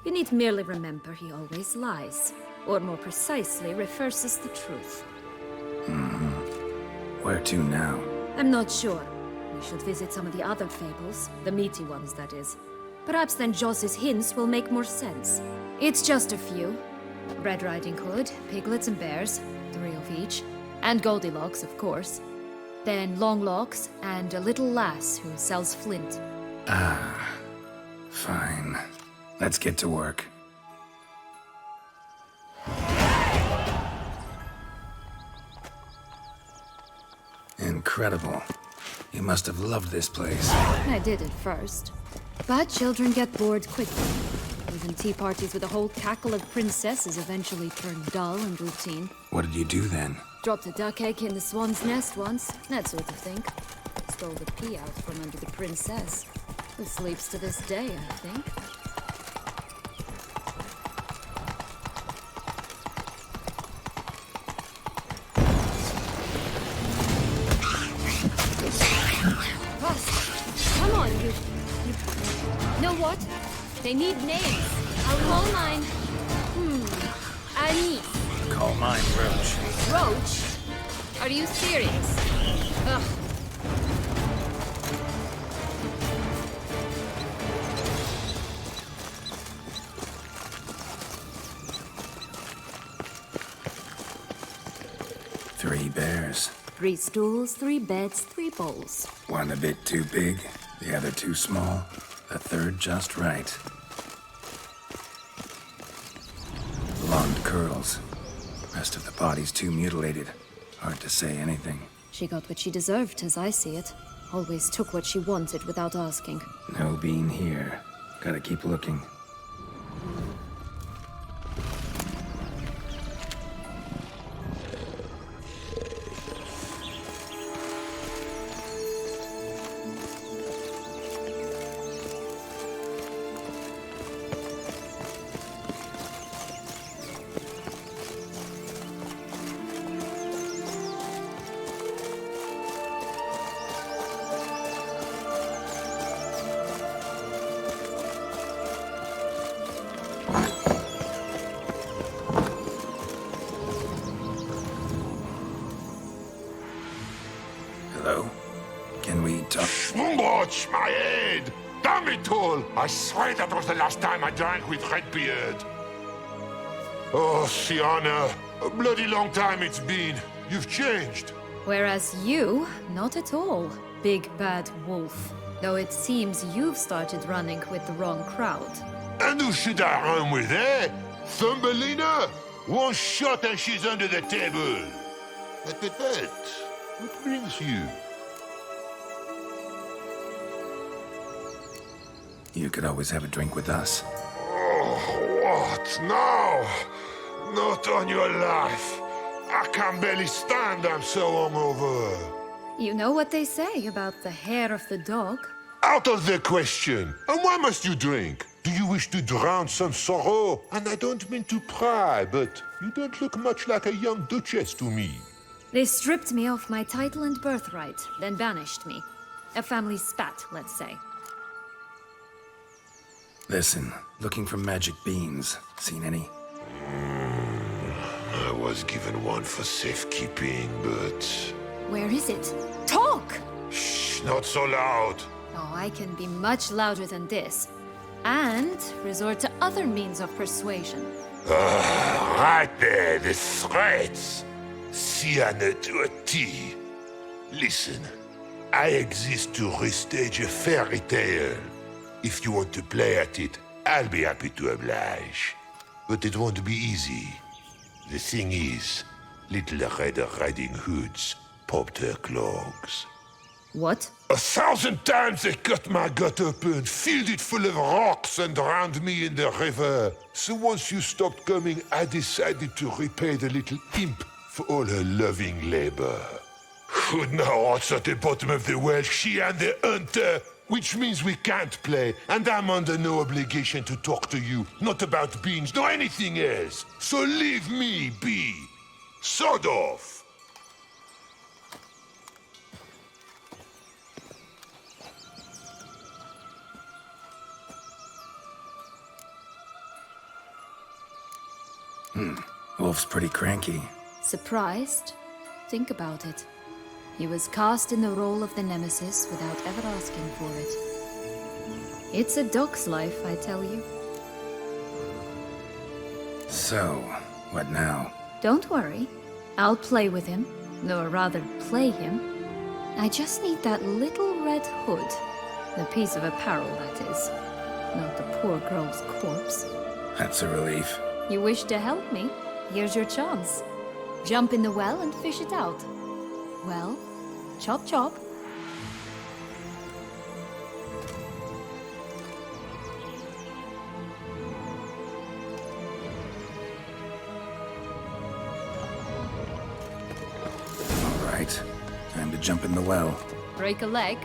Speaker 11: You need merely remember he always lies. Or more precisely, reverses the truth.
Speaker 3: Where to now?
Speaker 11: I'm not sure. We should visit some of the other fables. The meaty ones, that is. Perhaps then Joss's hints will make more sense. It's just a few. Red Riding Hood, piglets and bears, 3 of each. And Goldilocks, of course. Then Longlocks, and a little lass who sells flint.
Speaker 3: Ah, fine. Let's get to work. Incredible. You must have loved this place.
Speaker 11: I did at first. But children get bored quickly. Even tea parties with a whole cackle of princesses eventually turn dull and routine.
Speaker 3: What did you do then?
Speaker 11: Dropped a duck egg in the swan's nest once, that sort of thing. Stole the pea out from under the princess. Who sleeps to this day, I think.
Speaker 13: Come on, you... Know what? They need names. I'll call mine... Annie.
Speaker 3: Call mine Roach.
Speaker 13: Roach? Are you serious? Ugh.
Speaker 3: Three bears.
Speaker 11: 3 stools, 3 beds, 3 bowls.
Speaker 3: One a bit too big, the other too small, the third just right. Blonde curls. Rest of the body's too mutilated. Hard to say anything.
Speaker 11: She got what she deserved, as I see it. Always took what she wanted without asking.
Speaker 3: No bean here. Gotta keep looking. Hello? Can we talk?
Speaker 21: Watch my head! Damn it all! I swear that was the last time I drank with Redbeard. Oh, Sienna, a bloody long time it's been. You've changed.
Speaker 11: Whereas you, not at all, big bad wolf. Though it seems you've started running with the wrong crowd.
Speaker 21: And who should I run with, eh? Thumbelina? One shot and she's under the table. But, what brings you?
Speaker 3: You could always have a drink with us.
Speaker 21: Oh, what? No! Not on your life. I can barely stand, I'm so hungover.
Speaker 11: You know what they say about the hair of the dog?
Speaker 21: Out of the question. And why must you drink? Do you wish to drown some sorrow? And I don't mean to pry, but you don't look much like a young duchess to me.
Speaker 11: They stripped me of my title and birthright, then banished me. A family spat, let's say.
Speaker 3: Listen, looking for magic beans. Seen any?
Speaker 21: I was given one for safekeeping, but...
Speaker 11: Where is it? Talk!
Speaker 21: Shh, not so loud.
Speaker 11: Oh, I can be much louder than this. And resort to other means of persuasion.
Speaker 21: Right there, the threats. Sienna to a T. Listen, I exist to restage a fairy tale. If you want to play at it, I'll be happy to oblige. But it won't be easy. The thing is, little Red Riding Hoods popped her clogs.
Speaker 11: What?
Speaker 21: 1,000 times they cut my gut open, filled it full of rocks and drowned me in the river. So once you stopped coming, I decided to repay the little imp for all her loving labor. Who now what's at the bottom of the well, she and the hunter, which means we can't play, and I'm under no obligation to talk to you, not about beans, nor anything else. So leave me be. Sod off.
Speaker 3: Wolf's pretty cranky.
Speaker 11: Surprised? Think about it. He was cast in the role of the Nemesis without ever asking for it. It's a dog's life, I tell you.
Speaker 3: So, what now?
Speaker 11: Don't worry. I'll play with him. Or rather, play him. I just need that little red hood. The piece of apparel, that is. Not the poor girl's corpse.
Speaker 3: That's a relief.
Speaker 11: You wish to help me? Here's your chance. Jump in the well and fish it out. Well, chop chop.
Speaker 3: All right. Time to jump in the well.
Speaker 11: Break a leg?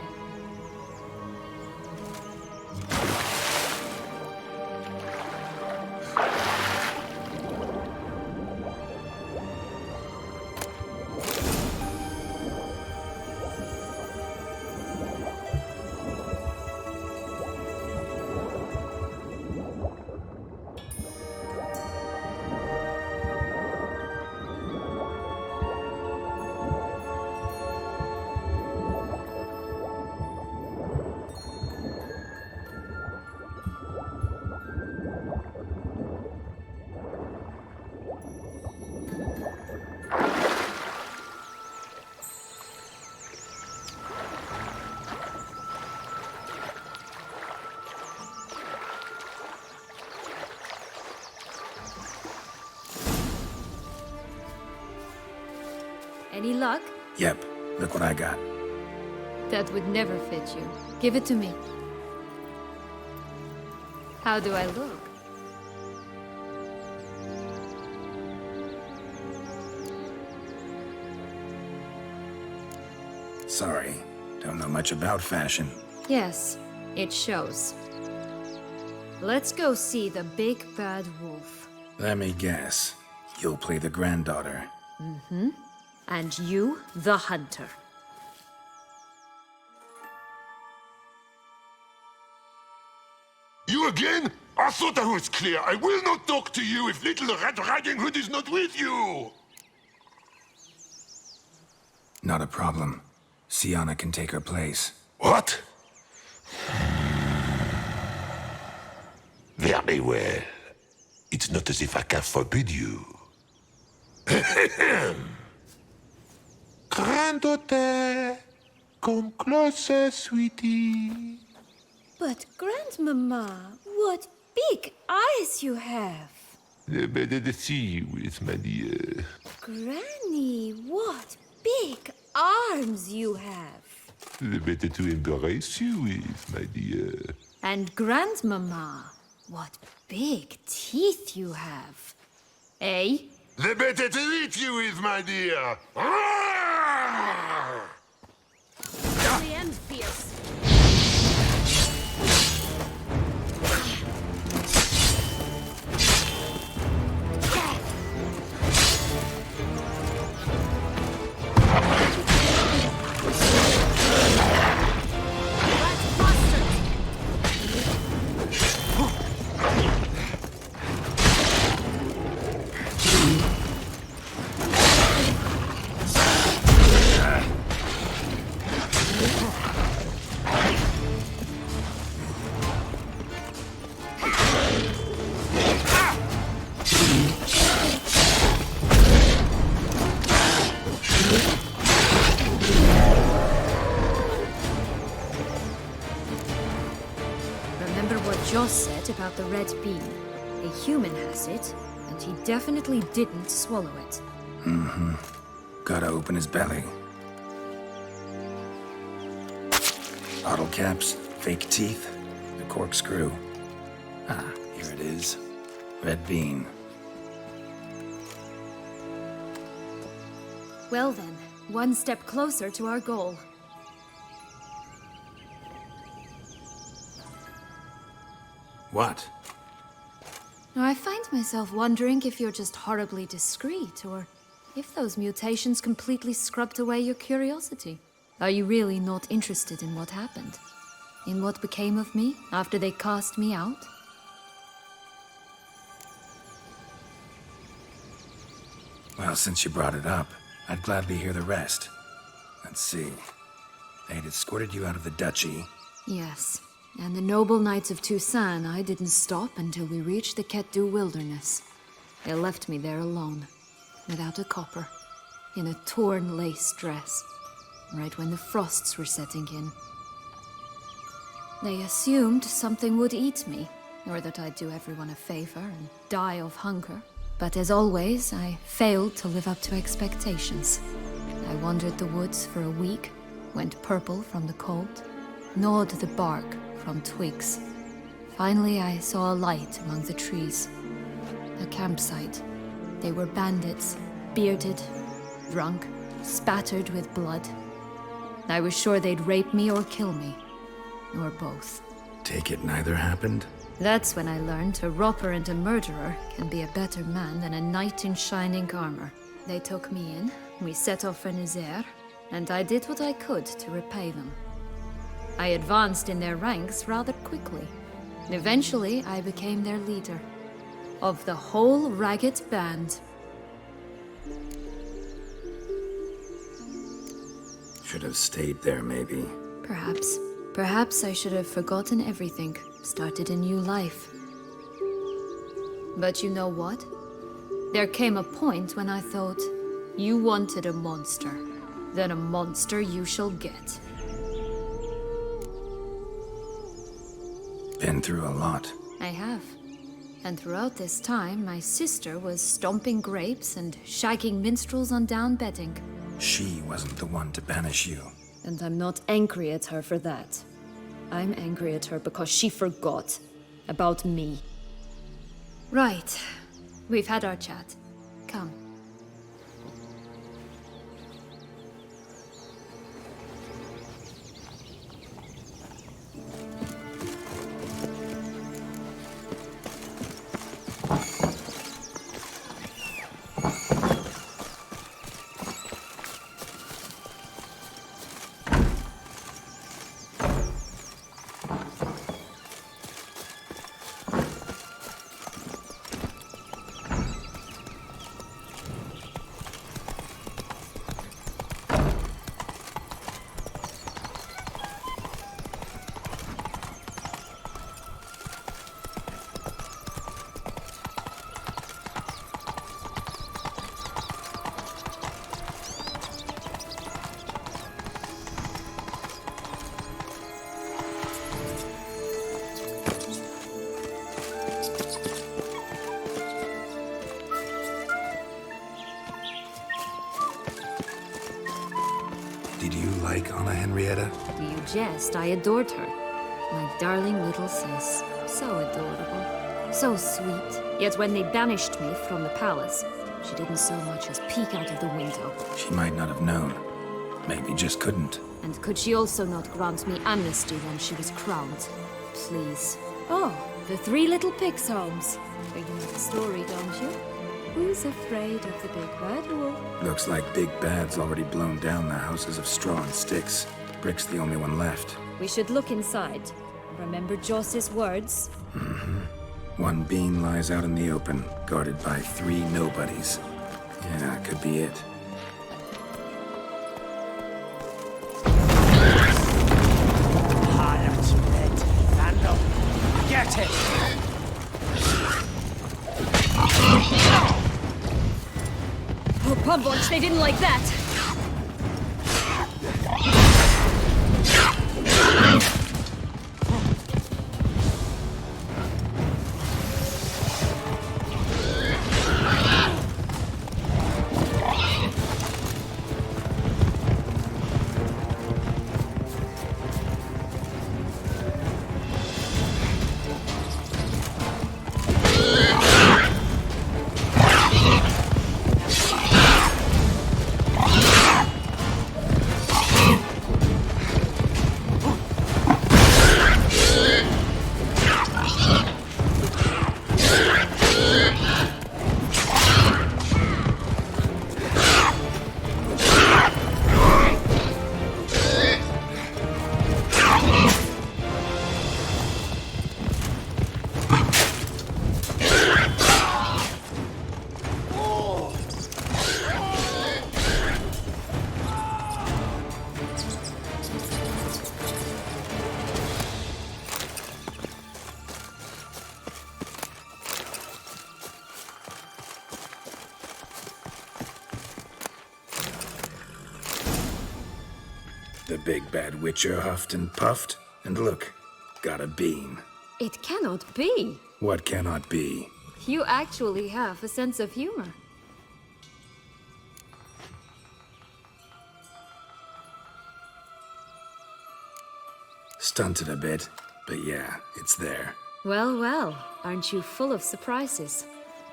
Speaker 11: Any luck?
Speaker 3: Yep, look what I got.
Speaker 11: That would never fit you. Give it to me. How do I look?
Speaker 3: Sorry, don't know much about fashion.
Speaker 11: Yes, it shows. Let's go see the big bad wolf.
Speaker 3: Let me guess. You'll play the granddaughter.
Speaker 11: Mm-hmm. And you, the hunter.
Speaker 21: You again? I thought I was clear. I will not talk to you if little Red Riding Hood is not with you!
Speaker 3: Not a problem. Sienna can take her place.
Speaker 21: What? Very well. It's not as if I can forbid you. Granddaughter, come closer, sweetie.
Speaker 4: But, Grandmama, what big eyes you have!
Speaker 21: Better to see you with, my dear.
Speaker 4: Granny, what big arms you have!
Speaker 21: The better to embrace you with, my dear.
Speaker 6: And Grandmama, what big teeth you have. Eh?
Speaker 21: The better to eat you with, my dear.
Speaker 6: Ugly and fierce. Joss said about the red bean. A human has it, and he definitely didn't swallow it.
Speaker 3: Mm-hmm. Gotta open his belly. Bottle caps, fake teeth, the corkscrew. Ah, here it is. Red bean.
Speaker 6: Well then, one step closer to our goal.
Speaker 3: What?
Speaker 6: Now, I find myself wondering if you're just horribly discreet, or if those mutations completely scrubbed away your curiosity. Are you really not interested in what happened? In what became of me after they cast me out?
Speaker 3: Well, since you brought it up, I'd gladly hear the rest. Let's see. They'd escorted you out of the duchy.
Speaker 6: Yes. And the noble knights of Toussaint, I didn't stop until we reached the Ketdu wilderness. They left me there alone, without a copper, in a torn lace dress, right when the frosts were setting in. They assumed something would eat me, or that I'd do everyone a favor and die of hunger. But as always, I failed to live up to expectations. I wandered the woods for a week, went purple from the cold, gnawed the bark from twigs. Finally, I saw a light among the trees. A campsite. They were bandits, bearded, drunk, spattered with blood. I was sure they'd rape me or kill me, or both.
Speaker 3: Take it neither happened?
Speaker 6: That's when I learned a robber and a murderer can be a better man than a knight in shining armor. They took me in, we set off for Nazaire, and I did what I could to repay them. I advanced in their ranks rather quickly. Eventually, I became their leader. Of the whole ragged band.
Speaker 3: Should have stayed there, maybe.
Speaker 6: Perhaps. Perhaps I should have forgotten everything, started a new life. But you know what? There came a point when I thought, you wanted a monster. Then a monster you shall get.
Speaker 3: Been through a lot.
Speaker 6: I have. And throughout this time, my sister was stomping grapes and shagging minstrels on down bedding.
Speaker 3: She wasn't the one to banish you.
Speaker 6: And I'm not angry at her for that. I'm angry at her because she forgot about me. Right. We've had our chat. Come.
Speaker 3: Did you like Anna Henrietta?
Speaker 6: Do you jest? I adored her.
Speaker 11: My darling little sis. So adorable. So sweet. Yet when they banished me from the palace, she didn't so much as peek out of the window.
Speaker 3: She might not have known. Maybe just couldn't.
Speaker 11: And could she also not grant me amnesty when she was crowned? Please. Oh, the three little pigs' homes. You know the story, don't you? Who's afraid of the big bad wolf?
Speaker 3: Looks like Big Bad's already blown down the houses of straw and sticks. Brick's the only one left.
Speaker 11: We should look inside. Remember Joss's words?
Speaker 3: One bean lies out in the open, guarded by 3 nobodies. Yeah, could be it.
Speaker 17: Harlot, red, vandal, get it!
Speaker 19: Oh, Pumbunch, they didn't like that!
Speaker 3: The big bad witcher huffed and puffed, and look, got a bean.
Speaker 11: It cannot be.
Speaker 3: What cannot be?
Speaker 11: You actually have a sense of humor.
Speaker 3: Stunted a bit, but yeah, it's there.
Speaker 11: Well, well, aren't you full of surprises?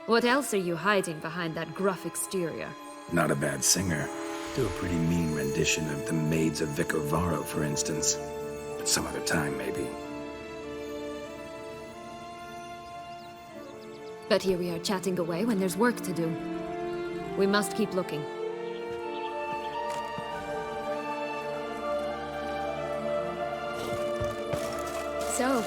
Speaker 11: What else are you hiding behind that gruff exterior?
Speaker 3: Not a bad singer. Do a pretty mean rendition of The Maids of Vicar Varro, for instance. But some other time, maybe.
Speaker 11: But here we are chatting away when there's work to do. We must keep looking. So,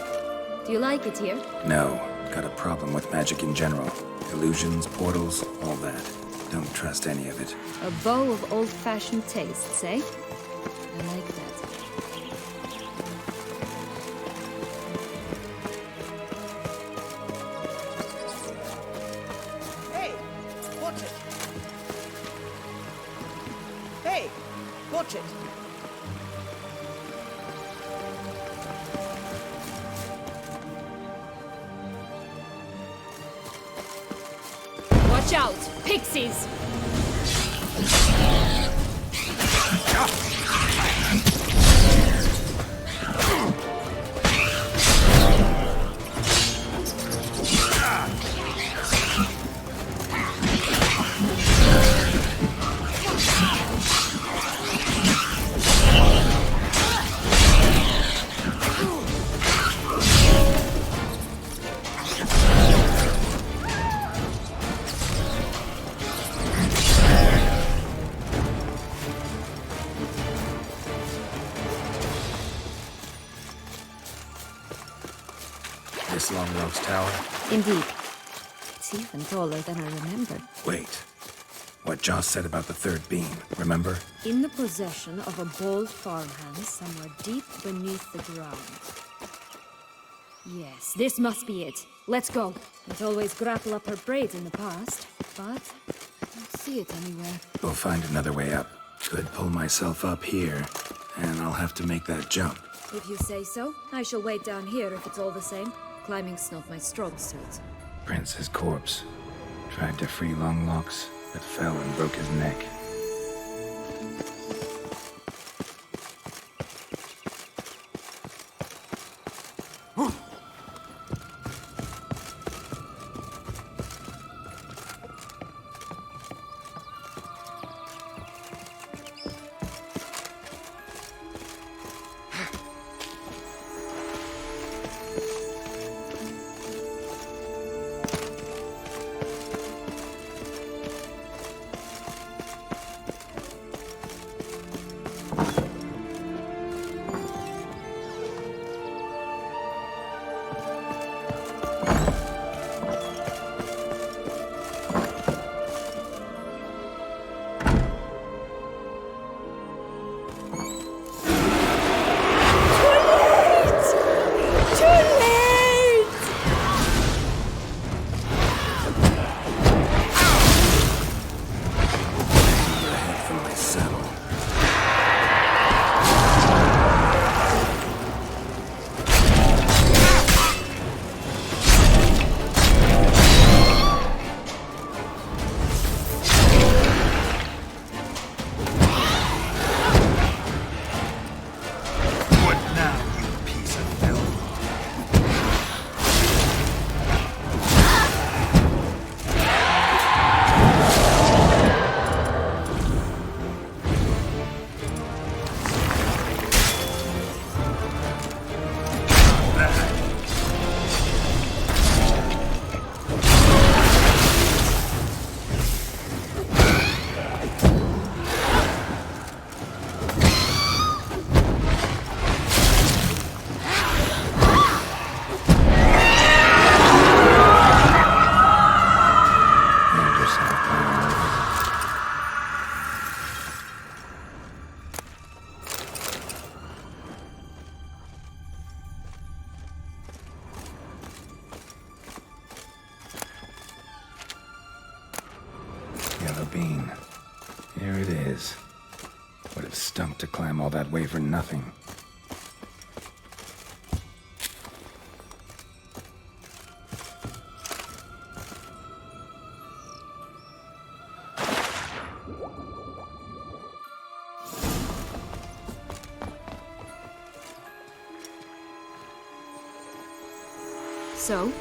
Speaker 11: do you like it here?
Speaker 3: No, got a problem with magic in general. Illusions, portals, all that. Don't trust any of it.
Speaker 11: A bow of old-fashioned tastes, eh? I like that.
Speaker 17: Hey, watch it! Hey, watch it!
Speaker 19: Watch out! Pixies!
Speaker 3: Longrock's tower?
Speaker 11: Indeed. It's even taller than I remembered.
Speaker 3: Wait. What Joss said about the third beam, remember?
Speaker 11: In the possession of a bold farmhand somewhere deep beneath the ground. Yes, this must be it. Let's go. It always grapple up her braids in the past, but I don't see it anywhere.
Speaker 3: We'll find another way up. Could pull myself up here, and I'll have to make that jump.
Speaker 11: If you say so, I shall wait down here if it's all the same. Climbing's not my strong suit.
Speaker 3: Prince's corpse. Tried to free Longlocks, but fell and broke his neck. Yellow bean. Here it is. Would have stunk to climb all that way for nothing.
Speaker 11: So?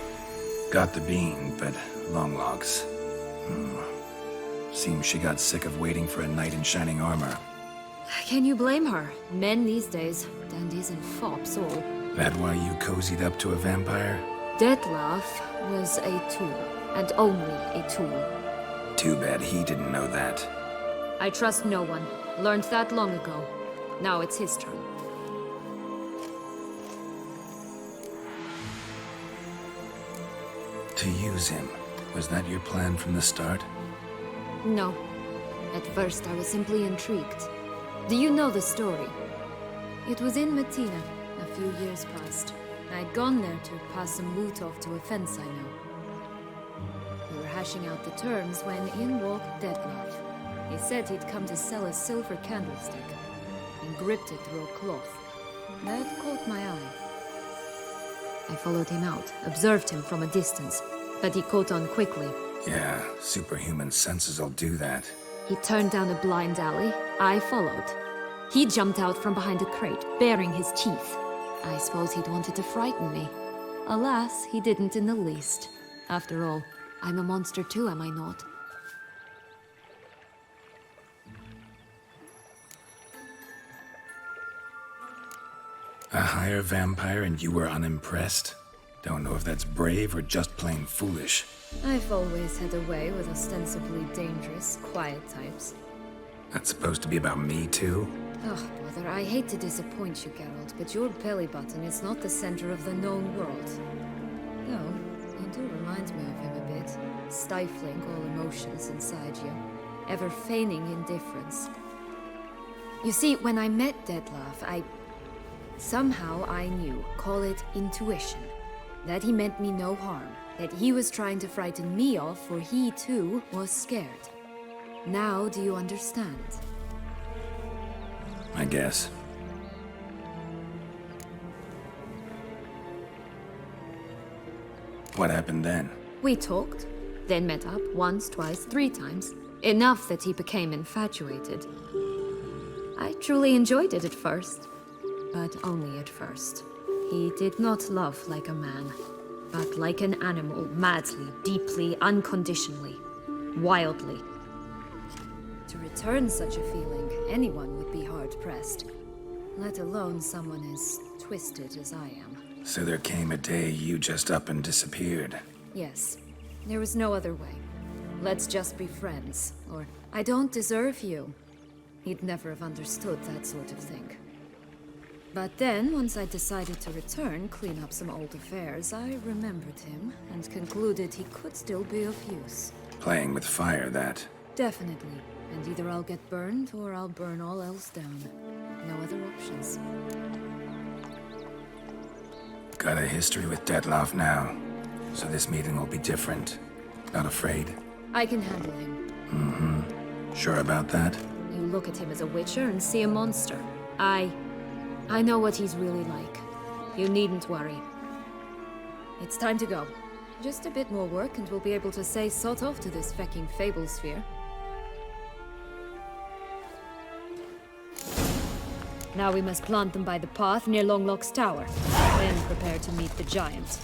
Speaker 3: Got the bean, but long logs. Seems she got sick of waiting for a knight in shining armor.
Speaker 11: Can you blame her? Men these days, dandies and fops all.
Speaker 3: That why you cozied up to a vampire?
Speaker 11: Detlef was a tool, and only a tool.
Speaker 3: Too bad he didn't know that.
Speaker 11: I trust no one. Learned that long ago. Now it's his turn.
Speaker 3: To use him. Was that your plan from the start?
Speaker 11: No. At first, I was simply intrigued. Do you know the story? It was in Matina, a few years past. I'd gone there to pass some loot off to a fence I know. We were hashing out the terms when in walked Detlef. He said he'd come to sell a silver candlestick, and gripped it through a cloth. That caught my eye. I followed him out, observed him from a distance, but he caught on quickly.
Speaker 3: Yeah, superhuman senses will do that.
Speaker 11: He turned down a blind alley. I followed. He jumped out from behind a crate, baring his teeth. I suppose he'd wanted to frighten me. Alas, he didn't in the least. After all, I'm a monster too, am I not?
Speaker 3: A higher vampire and you were unimpressed? Don't know if that's brave or just plain foolish.
Speaker 11: I've always had a way with ostensibly dangerous, quiet types.
Speaker 3: That's supposed to be about me too?
Speaker 11: Oh, brother, I hate to disappoint you, Geralt, but your belly button is not the center of the known world. No, you do remind me of him a bit. Stifling all emotions inside you. Ever feigning indifference. You see, when I met Detlef, somehow I knew, call it intuition, that he meant me no harm. That he was trying to frighten me off, for he too was scared. Now do you understand?
Speaker 3: I guess. What happened then?
Speaker 11: We talked, then met up once, twice, 3 times. Enough that he became infatuated. I truly enjoyed it at first, but only at first. He did not love like a man, but like an animal, madly, deeply, unconditionally, wildly. To return such a feeling, anyone would be hard-pressed, let alone someone as twisted as I am.
Speaker 3: So there came a day you just up and disappeared.
Speaker 11: Yes, there was no other way. Let's just be friends, or I don't deserve you. He'd never have understood that sort of thing. But then, once I decided to return, clean up some old affairs, I remembered him and concluded he could still be of use.
Speaker 3: Playing with fire, that.
Speaker 11: Definitely. And either I'll get burned, or I'll burn all else down. No other options.
Speaker 3: Got a history with Detloff now, so this meeting will be different. Not afraid?
Speaker 11: I can handle him.
Speaker 3: Mm-hmm. Sure about that?
Speaker 11: You look at him as a witcher and see a monster. I know what he's really like. You needn't worry. It's time to go. Just a bit more work and we'll be able to say sod off to this fecking fable sphere. Now we must plant them by the path near Longlock's tower. Then prepare to meet the giant.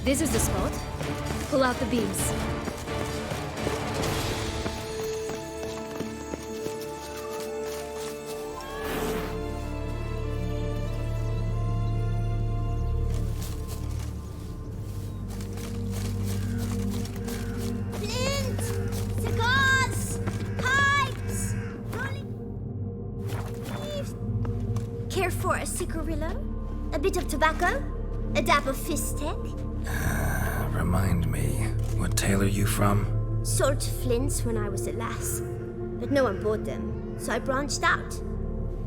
Speaker 11: This is the spot. Pull out the beams.
Speaker 7: Flint! Cigars! Pipes! Care for a cigarillo? A bit of tobacco? A dab of fistek?
Speaker 3: Remind me, what tale are you from?
Speaker 7: Sold flints when I was a lass, but no one bought them, so I branched out.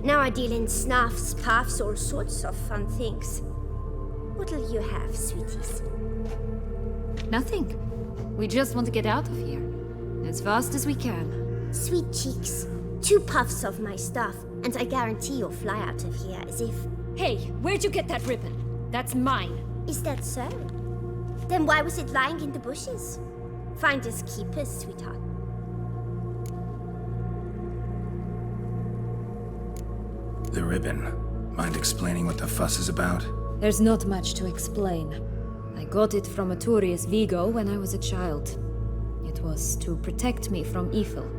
Speaker 7: Now I deal in snuffs, puffs, all sorts of fun things. What'll you have, sweeties?
Speaker 11: Nothing. We just want to get out of here. As fast as we can.
Speaker 7: Sweet cheeks. 2 puffs of my stuff, and I guarantee you'll fly out of here as if...
Speaker 11: Hey, where'd you get that ribbon? That's mine.
Speaker 7: Is that so? Then why was it lying in the bushes? Finders keepers, sweetheart.
Speaker 3: The ribbon. Mind explaining what the fuss is about?
Speaker 11: There's not much to explain. I got it from Aturius Vigo when I was a child. It was to protect me from evil.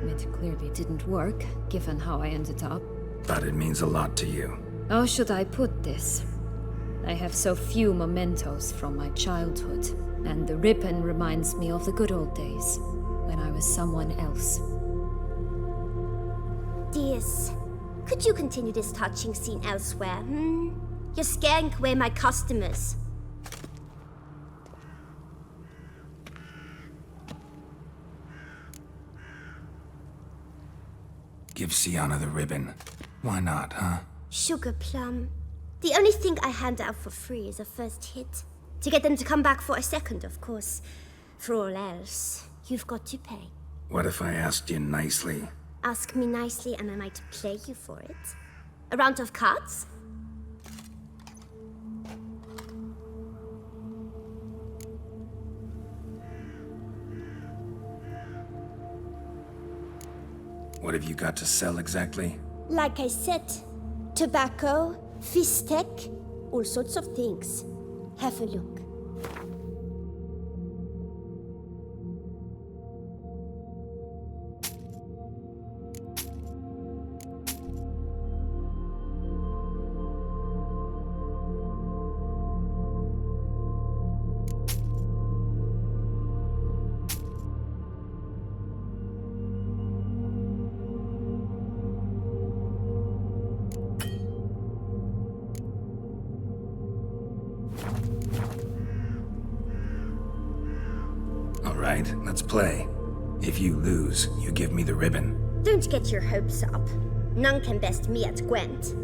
Speaker 11: It clearly didn't work, given how I ended up.
Speaker 3: But it means a lot to you.
Speaker 11: How should I put this? I have so few mementos from my childhood, and the ribbon reminds me of the good old days, when I was someone else.
Speaker 7: Dears, could you continue this touching scene elsewhere, You're scaring away my customers.
Speaker 3: Give Sienna the ribbon. Why not, huh?
Speaker 7: Sugar plum. The only thing I hand out for free is a first hit. To get them to come back for a second, of course. For all else, you've got to pay.
Speaker 3: What if I asked you nicely?
Speaker 7: Ask me nicely and I might play you for it. A round of cards?
Speaker 3: What have you got to sell exactly?
Speaker 7: Like I said, tobacco, fish tech, all sorts of things. Have a look.
Speaker 3: All right, let's play. If you lose, you give me the ribbon.
Speaker 7: Don't get your hopes up. None can best me at Gwent.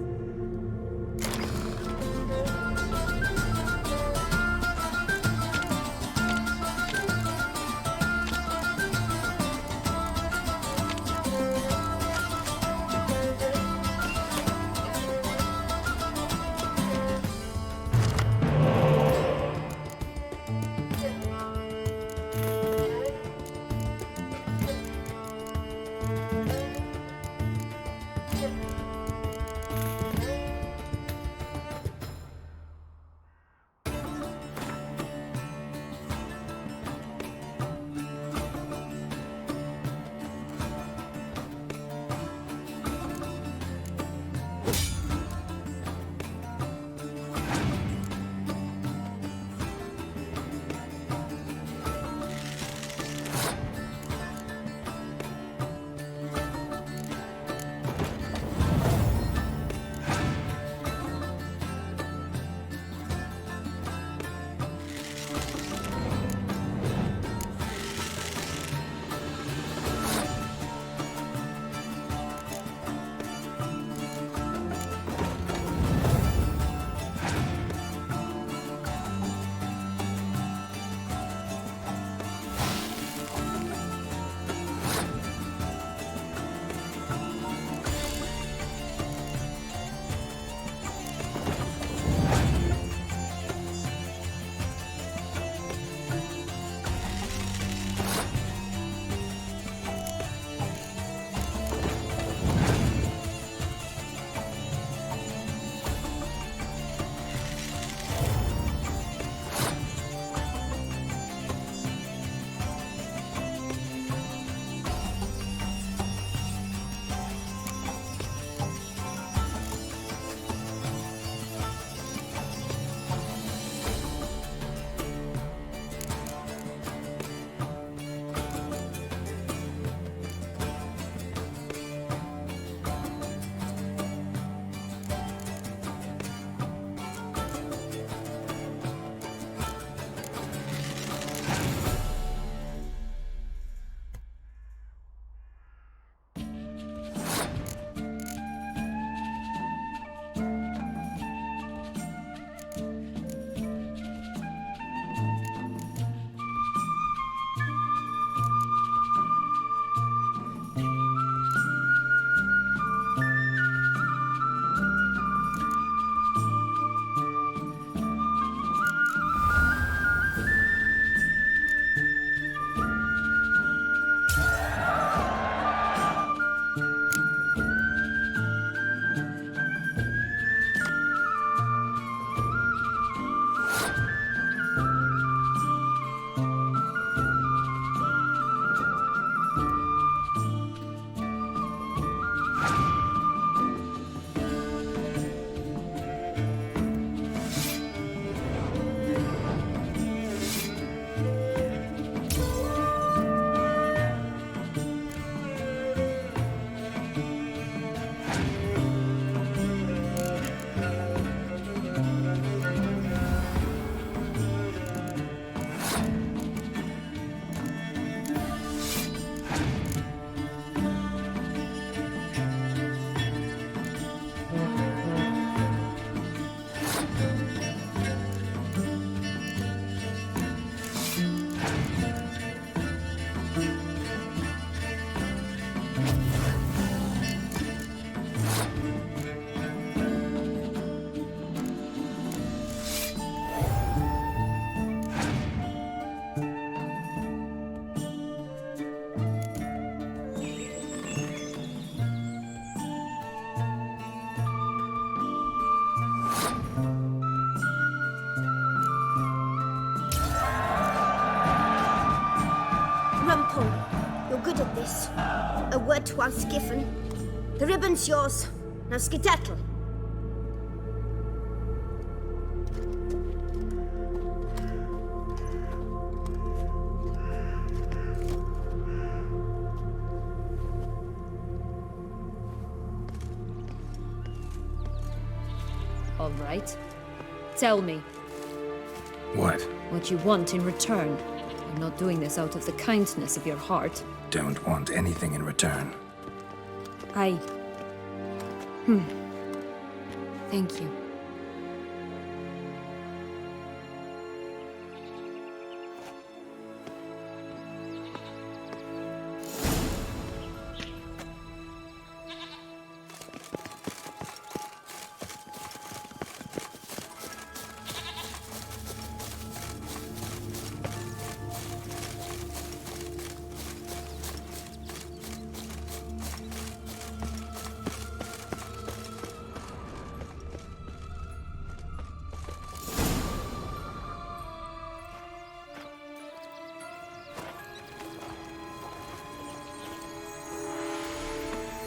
Speaker 7: choice. A word once given. The ribbon's yours. Now skedaddle.
Speaker 11: All right. Tell me.
Speaker 3: What?
Speaker 11: What you want in return. You're not doing this out of the kindness of your heart.
Speaker 3: Don't want anything in return.
Speaker 11: Thank you.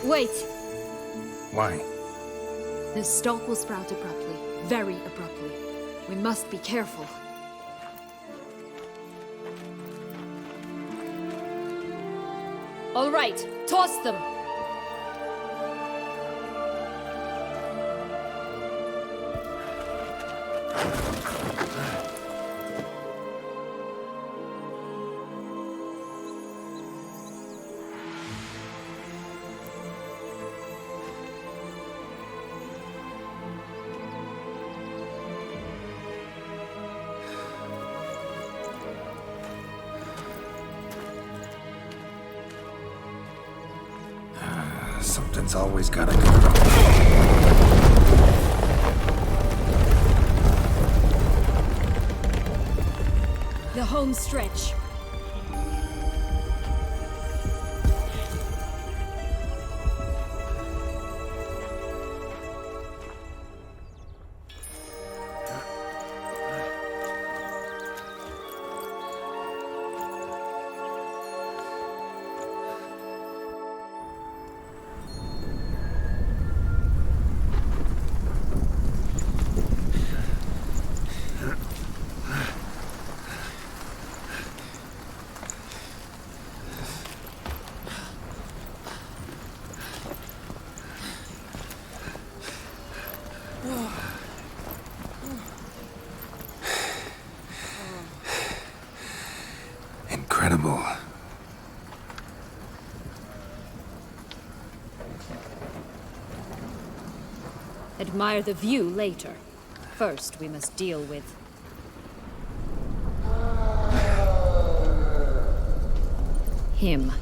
Speaker 19: Wait!
Speaker 3: Why?
Speaker 19: The stalk will sprout abruptly. Very abruptly. We must be careful.
Speaker 11: All right, toss them!
Speaker 3: Something's always gotta go wrong.
Speaker 19: The home stretch.
Speaker 3: Incredible.
Speaker 11: Admire the view later. First, we must deal with... him.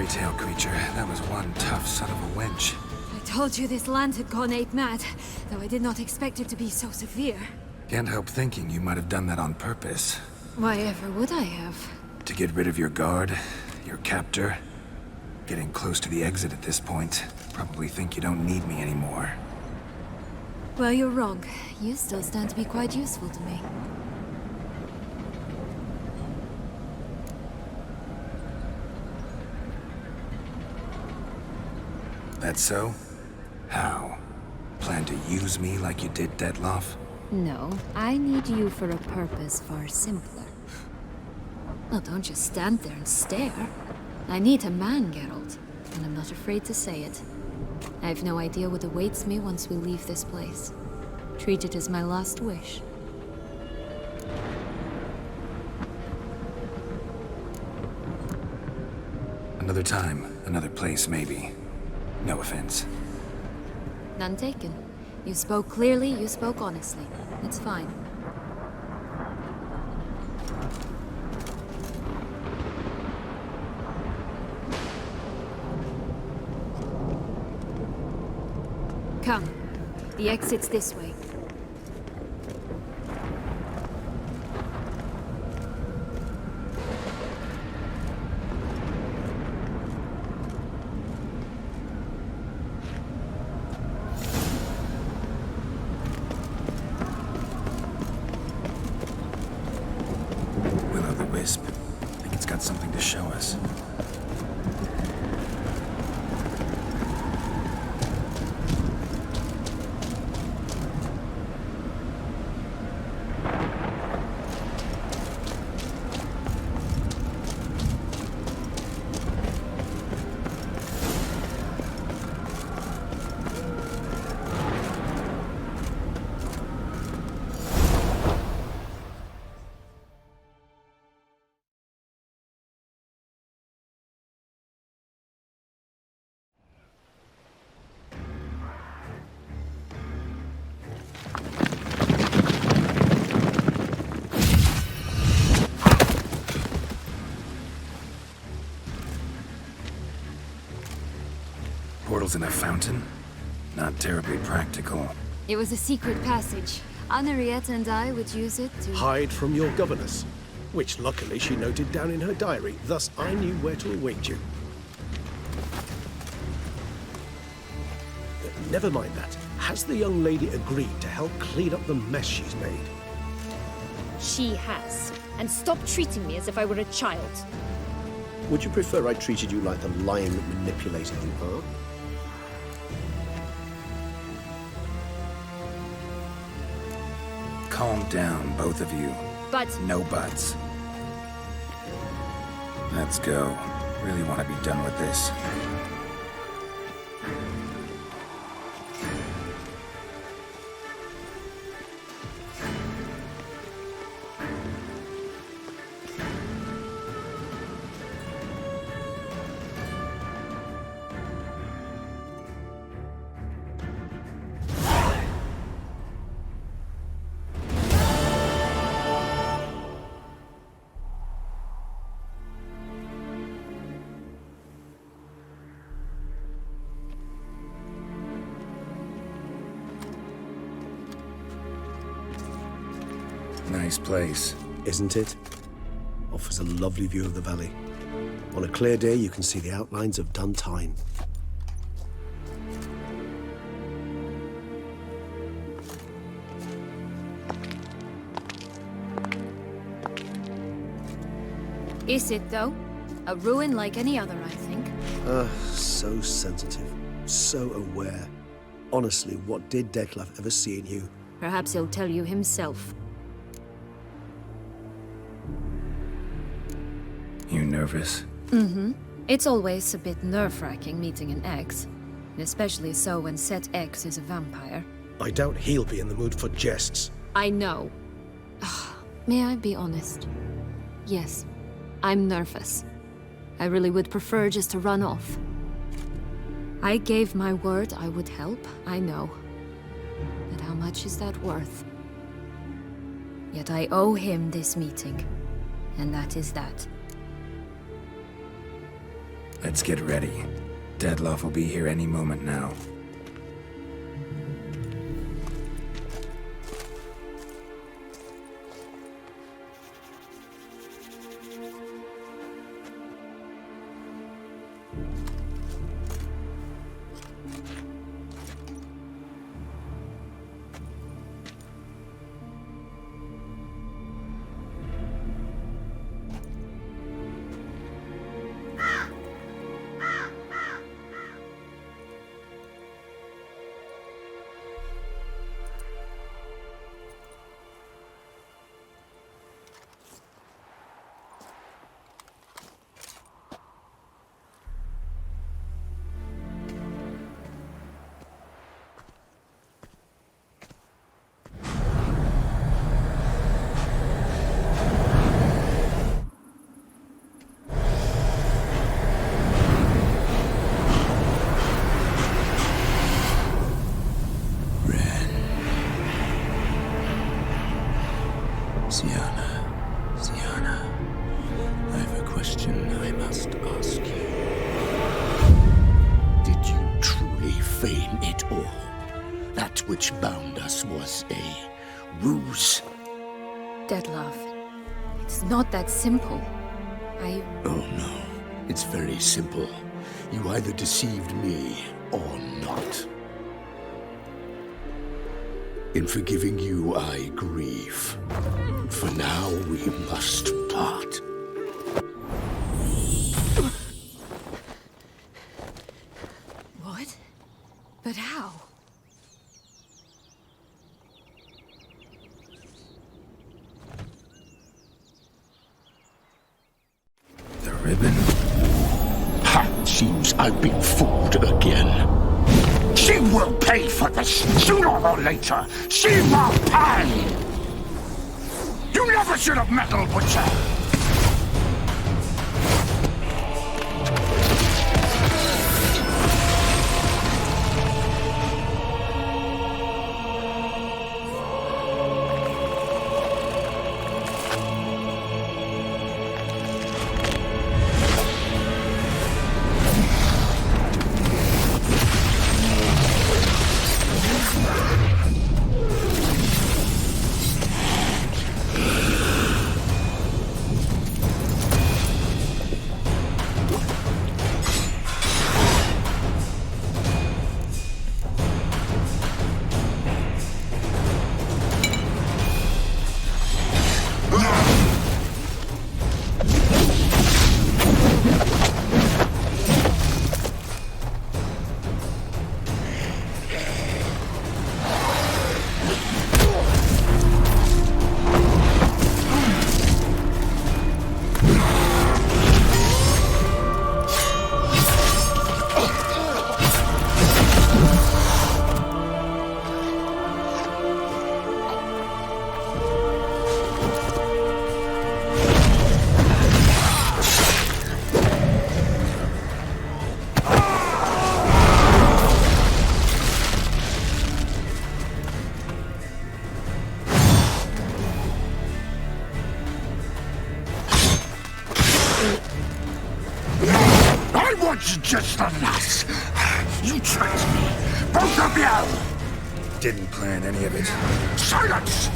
Speaker 3: tale creature. That was one tough son of a wench.
Speaker 11: I told you this land had gone ape mad, though I did not expect it to be so severe.
Speaker 3: Can't help thinking you might have done that on purpose.
Speaker 11: Why ever would I have?
Speaker 3: To get rid of your guard, your captor. Getting close to the exit at this point. Probably think you don't need me anymore.
Speaker 11: Well, you're wrong. You still stand to be quite useful to me.
Speaker 3: That so? How? Plan to use me like you did Detloff?
Speaker 11: No, I need you for a purpose far simpler. Well, don't just stand there and stare. I need a man, Geralt, and I'm not afraid to say it. I have no idea what awaits me once we leave this place. Treat it as my last wish.
Speaker 3: Another time, another place, maybe. No offense.
Speaker 11: None taken. You spoke clearly, you spoke honestly. It's fine. Come. The exit's this way.
Speaker 3: Will-o'-the-wisp. I think it's got something to show us. Portals in a fountain? Not terribly practical.
Speaker 11: It was a secret passage. Henriette and I would use it to...
Speaker 18: Hide from your governess, which luckily she noted down in her diary. Thus, I knew where to await you. Never mind that. Has the young lady agreed to help clean up the mess she's made?
Speaker 19: She has. And stop treating me as if I were a child.
Speaker 18: Would you prefer I treated you like the lion that manipulated you, huh?
Speaker 3: Calm down, both of you.
Speaker 19: But...
Speaker 3: No buts. Let's go. Really want to be done with this. Nice place.
Speaker 18: Isn't it? Offers a lovely view of the valley. On a clear day, you can see the outlines of Duntine.
Speaker 11: Is it, though? A ruin like any other, I think.
Speaker 18: So sensitive. So aware. Honestly, what did Detloff ever see in you?
Speaker 11: Perhaps he'll tell you himself.
Speaker 3: You nervous?
Speaker 11: Mm-hmm. It's always a bit nerve-wracking meeting an ex. Especially so when said ex is a vampire.
Speaker 18: I doubt he'll be in the mood for jests.
Speaker 11: I know. May I be honest? Yes, I'm nervous. I really would prefer just to run off. I gave my word I would help, I know. But how much is that worth? Yet I owe him this meeting. And that is that.
Speaker 3: Let's get ready. Dettlaff will be here any moment now.
Speaker 5: Sienna, I have a question I must ask you. Did you truly feign it all? That which bound us was a ruse?
Speaker 11: Dettlaff, it's not that simple.
Speaker 5: Oh no, it's very simple. You either deceived me or not. In forgiving you, I grieve. For now, we must part.
Speaker 11: What? But how?
Speaker 3: The ribbon?
Speaker 5: Ha! Seems I've been fooled again.
Speaker 9: She will pay for this, sooner or later. She will pay! You never should have meddled with her! Just the last. You tricked me. Both of you!
Speaker 3: Didn't plan any of it.
Speaker 9: Silence!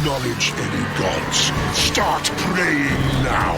Speaker 9: Acknowledge any gods. Start praying now.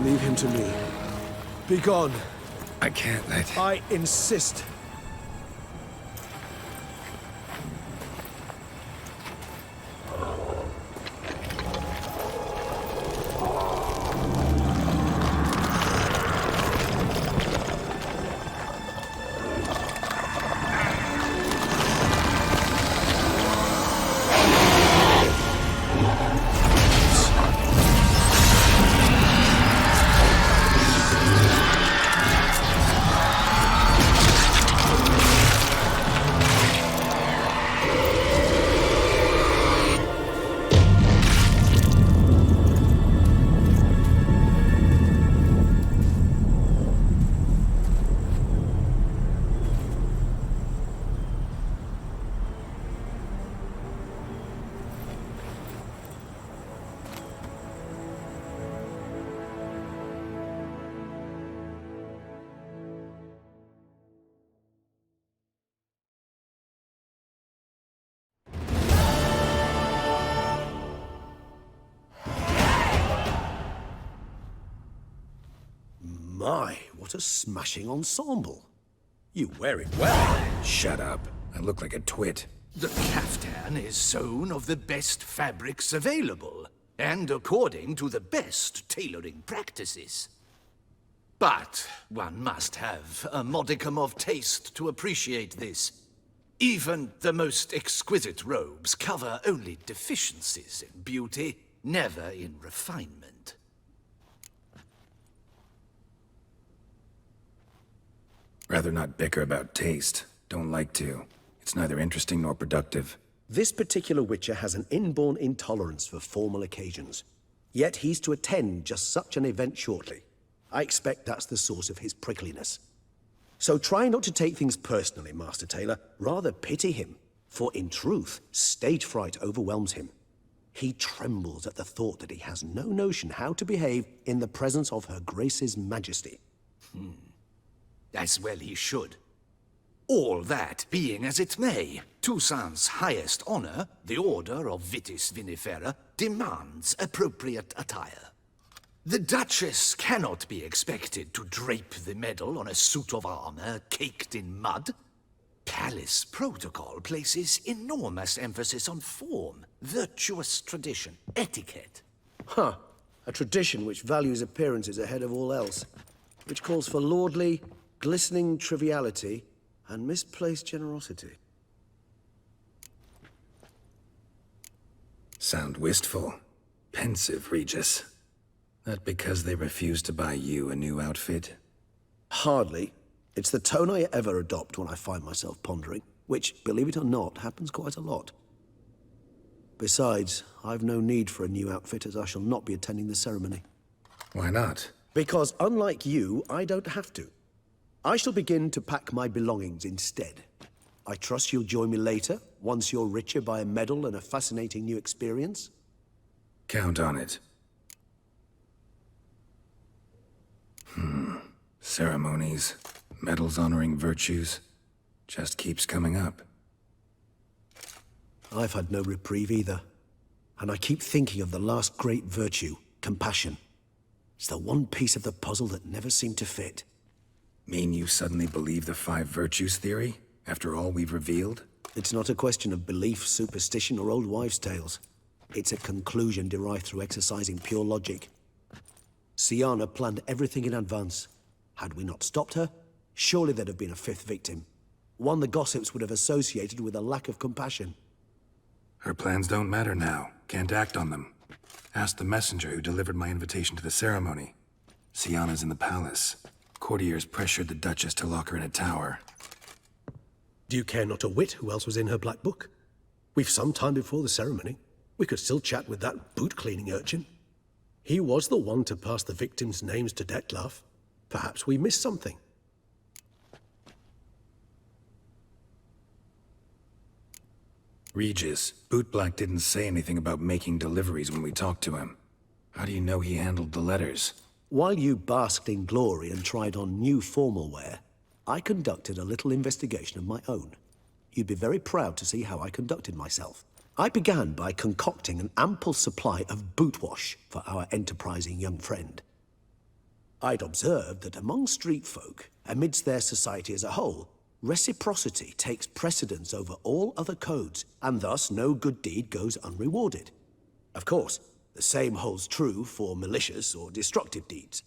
Speaker 18: Leave him to me. Be gone.
Speaker 3: I can't let...
Speaker 18: I insist.
Speaker 17: My, what a smashing ensemble. You wear it well.
Speaker 3: Shut up. I look like a twit.
Speaker 14: The caftan is sewn of the best fabrics available, and according to the best tailoring practices. But one must have a modicum of taste to appreciate this. Even the most exquisite robes cover only deficiencies in beauty, never in refinement.
Speaker 3: Rather not bicker about taste. Don't like to. It's neither interesting nor productive.
Speaker 17: This particular Witcher has an inborn intolerance for formal occasions. Yet he's to attend just such an event shortly. I expect that's the source of his prickliness. So try not to take things personally, Master Tailor. Rather pity him. For in truth, stage fright overwhelms him. He trembles at the thought that he has no notion how to behave in the presence of Her Grace's Majesty.
Speaker 14: As well he should. All that being as it may, Toussaint's highest honor, the Order of Vitis Vinifera, demands appropriate attire. The Duchess cannot be expected to drape the medal on a suit of armor caked in mud. Palace protocol places enormous emphasis on form, virtuous tradition, etiquette.
Speaker 17: Huh. A tradition which values appearances ahead of all else. Which calls for lordly, glistening triviality and misplaced generosity.
Speaker 3: Sound wistful. Pensive, Regis. That because they refused to buy you a new outfit?
Speaker 17: Hardly. It's the tone I ever adopt when I find myself pondering, which, believe it or not, happens quite a lot. Besides, I've no need for a new outfit as I shall not be attending the ceremony.
Speaker 3: Why not?
Speaker 17: Because unlike you, I don't have to. I shall begin to pack my belongings instead. I trust you'll join me later, once you're richer by a medal and a fascinating new experience?
Speaker 3: Count on it. Ceremonies, medals honoring virtues, just keeps coming up.
Speaker 17: I've had no reprieve either. And I keep thinking of the last great virtue, compassion. It's the one piece of the puzzle that never seemed to fit.
Speaker 3: Mean you suddenly believe the 5 virtues theory, after all we've revealed?
Speaker 17: It's not a question of belief, superstition, or old wives' tales. It's a conclusion derived through exercising pure logic. Syanna planned everything in advance. Had we not stopped her, surely there'd have been a 5th victim. One the gossips would have associated with a lack of compassion.
Speaker 3: Her plans don't matter now. Can't act on them. Ask the messenger who delivered my invitation to the ceremony. Syanna's in the palace. Courtiers pressured the Duchess to lock her in a tower.
Speaker 18: Do you care not a whit who else was in her black book? We've some time before the ceremony. We could still chat with that boot-cleaning urchin. He was the one to pass the victims' names to Dettlaff. Perhaps we missed something.
Speaker 3: Regis, Bootblack didn't say anything about making deliveries when we talked to him. How do you know he handled the letters?
Speaker 2: While you basked in glory and tried on new formal wear, I conducted a little investigation of my own. You'd be very proud to see how I conducted myself. I began by concocting an ample supply of boot wash for our enterprising young friend. I'd observed that among street folk, amidst their society as a whole, reciprocity takes precedence over all other codes, and thus no good deed goes unrewarded. Of course, the same holds true for malicious or destructive deeds.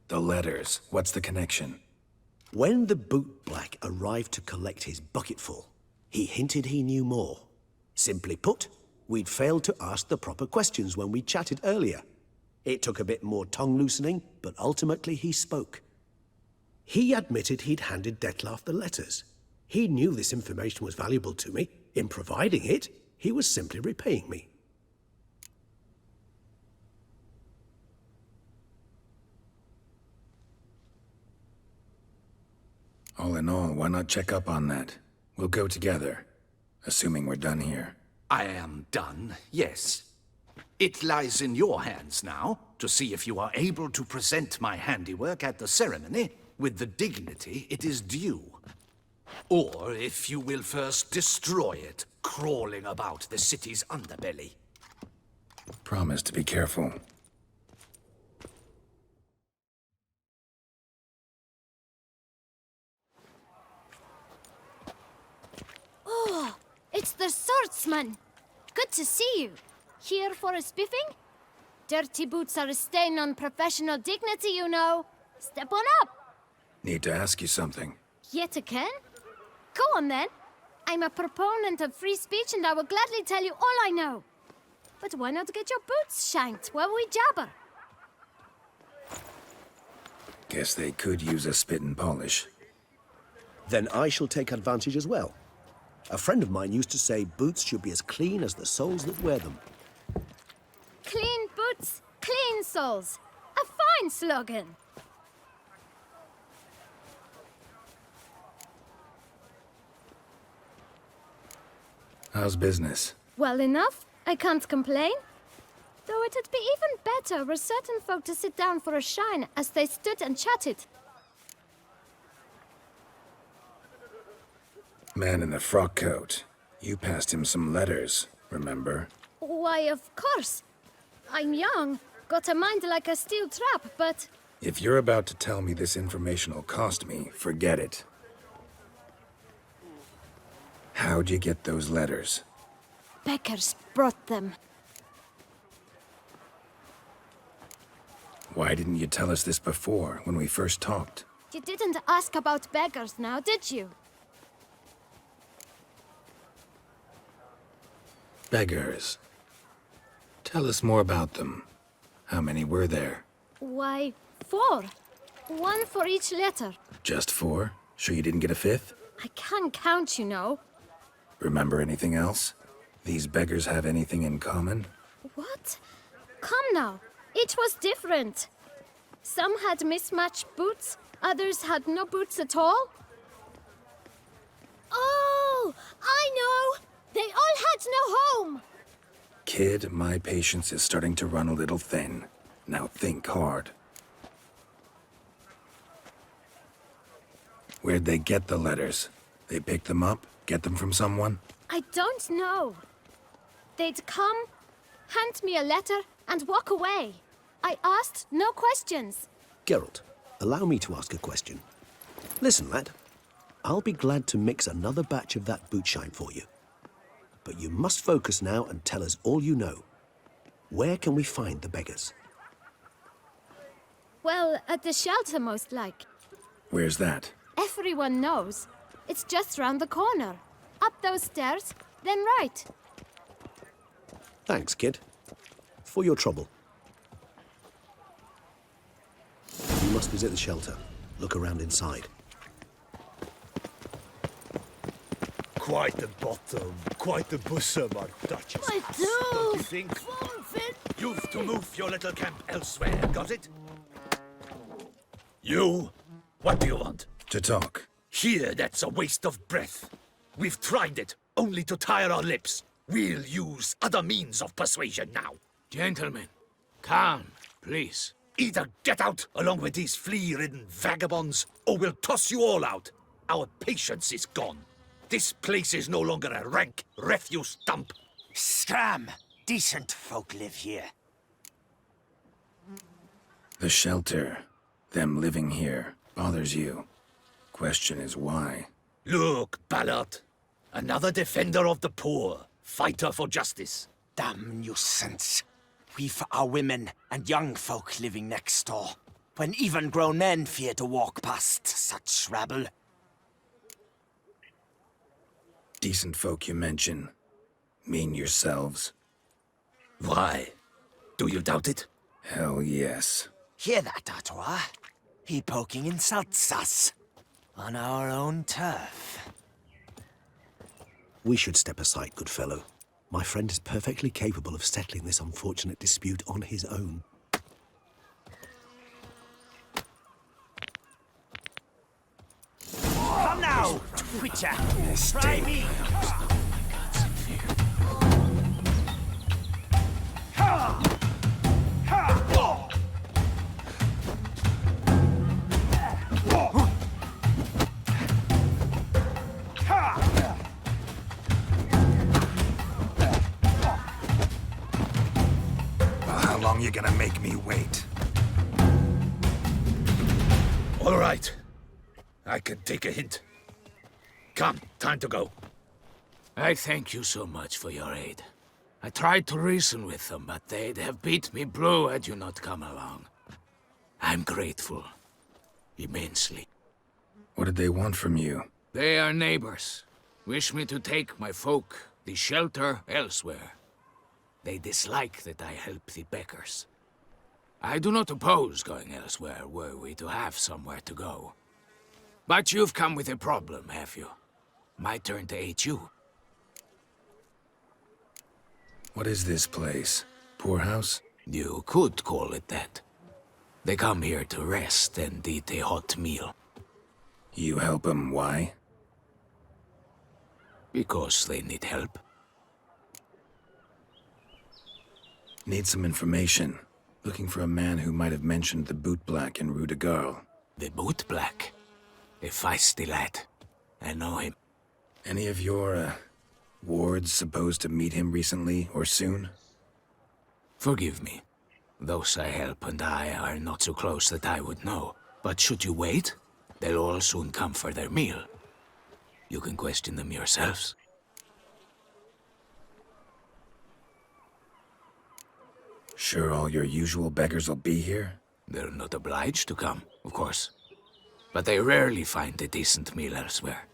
Speaker 3: The letters, what's the connection?
Speaker 2: When the bootblack arrived to collect his bucketful, he hinted he knew more. Simply put, we'd failed to ask the proper questions when we chatted earlier. It took a bit more tongue-loosening, but ultimately he spoke. He admitted he'd handed Dettlaff the letters. He knew this information was valuable to me. In providing it, he was simply repaying me.
Speaker 3: All in all, why not check up on that? We'll go together, assuming we're done here.
Speaker 14: I am done, yes. It lies in your hands now to see if you are able to present my handiwork at the ceremony with the dignity it is due. Or if you will first destroy it, crawling about the city's underbelly.
Speaker 3: Promise to be careful.
Speaker 13: Oh, it's the swordsman. Good to see you. Here for a spiffing? Dirty boots are a stain on professional dignity, you know. Step on up.
Speaker 3: Need to ask you something.
Speaker 13: Yet again? Go on then. I'm a proponent of free speech and I will gladly tell you all I know. But why not get your boots shanked while we jabber?
Speaker 3: Guess they could use a spit and polish.
Speaker 2: Then I shall take advantage as well. A friend of mine used to say boots should be as clean as the soles that wear them.
Speaker 13: Clean boots, clean soles. A fine slogan.
Speaker 3: How's business?
Speaker 13: Well enough. I can't complain. Though it'd be even better were certain folk to sit down for a shine as they stood and chatted.
Speaker 3: Man in the frock coat. You passed him some letters, remember?
Speaker 13: Why, of course. I'm young, got a mind like a steel trap, but...
Speaker 3: If you're about to tell me this information will cost me, forget it. How'd you get those letters?
Speaker 13: Beggars brought them.
Speaker 3: Why didn't you tell us this before, when we first talked?
Speaker 13: You didn't ask about beggars now, did you?
Speaker 3: Beggars. Tell us more about them. How many were there?
Speaker 13: Why, 4. 1 for each letter.
Speaker 3: Just 4? Sure you didn't get a 5th?
Speaker 13: I can't count, you know.
Speaker 3: Remember anything else? These beggars have anything in common?
Speaker 13: What? Come now. It was different. Some had mismatched boots, others had no boots at all. Oh, I know! They all had no home!
Speaker 3: Kid, my patience is starting to run a little thin. Now think hard. Where'd they get the letters? They pick them up? Get them from someone?
Speaker 13: I don't know. They'd come, hand me a letter, and walk away. I asked no questions.
Speaker 2: Geralt, allow me to ask a question. Listen, lad. I'll be glad to mix another batch of that boot shine for you. But you must focus now and tell us all you know. Where can we find the beggars?
Speaker 13: Well, at the shelter, most like.
Speaker 3: Where's that?
Speaker 13: Everyone knows. It's just round the corner. Up those stairs, then right.
Speaker 2: Thanks, kid. For your trouble. You must visit the shelter. Look around inside.
Speaker 8: Quite the bottom, quite the bosom, our Duchess. Don't you think? You've to move your little camp elsewhere, got it? You? What do you want?
Speaker 3: To talk.
Speaker 8: Here, that's a waste of breath. We've tried it only to tire our lips. We'll use other means of persuasion now.
Speaker 14: Gentlemen, calm, please.
Speaker 8: Either get out along with these flea-ridden vagabonds, or we'll toss you all out. Our patience is gone. This place is no longer a rank refuse dump.
Speaker 10: Scram! Decent folk live here.
Speaker 3: The shelter, them living here, bothers you. Question is why?
Speaker 8: Look, Ballard. Another defender of the poor. Fighter for justice.
Speaker 10: Damn nuisance. We've our women and young folk living next door, when even grown men fear to walk past such rabble.
Speaker 3: Decent folk you mention. Mean yourselves.
Speaker 8: Why? Do you doubt it?
Speaker 3: Hell yes.
Speaker 10: Hear that, Artois? He poking insults us. On our own turf.
Speaker 2: We should step aside, good fellow. My friend is perfectly capable of settling this unfortunate dispute on his own.
Speaker 10: Come now, Twitcher! Try me!
Speaker 3: How long you gonna make me wait?
Speaker 8: All right. I can take a hint. Come, time to go.
Speaker 14: I thank you so much for your aid. I tried to reason with them, but they'd have beat me blue had you not come along. I'm grateful. Immensely.
Speaker 3: What did they want from you?
Speaker 14: They are neighbors. Wish me to take my folk, the shelter, elsewhere. They dislike that I help the beggars. I do not oppose going elsewhere, were we to have somewhere to go. But you've come with a problem, have you? My turn to aid you.
Speaker 3: What is this place? Poorhouse?
Speaker 14: You could call it that. They come here to rest and eat a hot meal.
Speaker 3: You help them, why?
Speaker 14: Because they need help.
Speaker 3: Need some information. Looking for a man who might have mentioned the bootblack in Rue de Garl.
Speaker 14: The bootblack? A feisty lad. I know him.
Speaker 3: Any of your, wards supposed to meet him recently or soon?
Speaker 14: Forgive me. Those I help and I are not so close that I would know. But should you wait, they'll all soon come for their meal. You can question them yourselves.
Speaker 3: Sure all your usual beggars will be here?
Speaker 14: They're not obliged to come, of course. But they rarely find a decent meal elsewhere.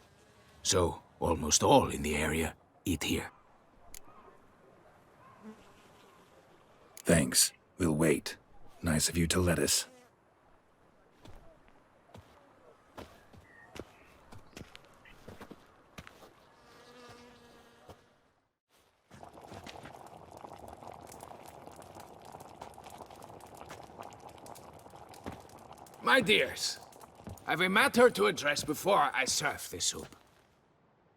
Speaker 14: So, almost all in the area eat here.
Speaker 3: Thanks. We'll wait. Nice of you to let us.
Speaker 14: My dears, I've a matter to address before I serve the soup.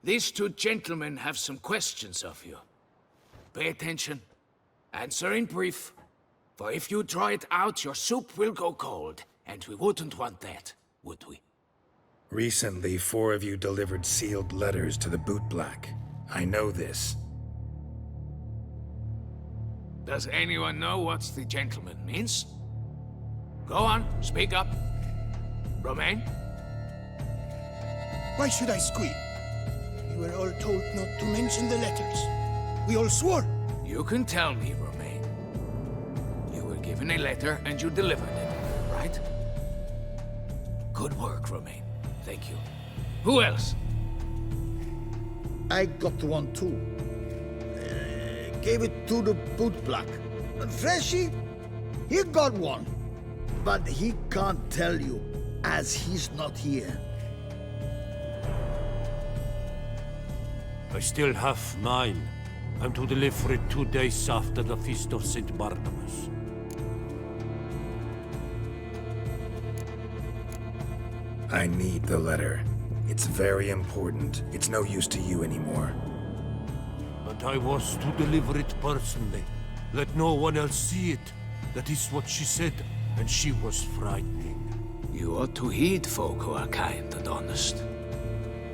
Speaker 14: These two gentlemen have some questions of you. Pay attention. Answer in brief. For if you draw it out, your soup will go cold. And we wouldn't want that, would we?
Speaker 3: Recently, 4 of you delivered sealed letters to the bootblack. I know this.
Speaker 14: Does anyone know what the gentleman means? Go on, speak up. Romain?
Speaker 22: Why should I squeal? We were all told not to mention the letters. We all swore.
Speaker 14: You can tell me, Romain. You were given a letter and you delivered it, right? Good work, Romain. Thank you. Who else?
Speaker 22: I got one too. Gave it to the bootblack. And Freshy, he got one. But he can't tell you, as he's not here.
Speaker 23: I still have mine. I'm to deliver it 2 days after the Feast of St. Barnabas.
Speaker 3: I need the letter. It's very important. It's no use to you anymore.
Speaker 23: and I was to deliver it personally. Let no one else see it. That is what she said, and she was frightening.
Speaker 1: You ought to heed folk who are kind and honest.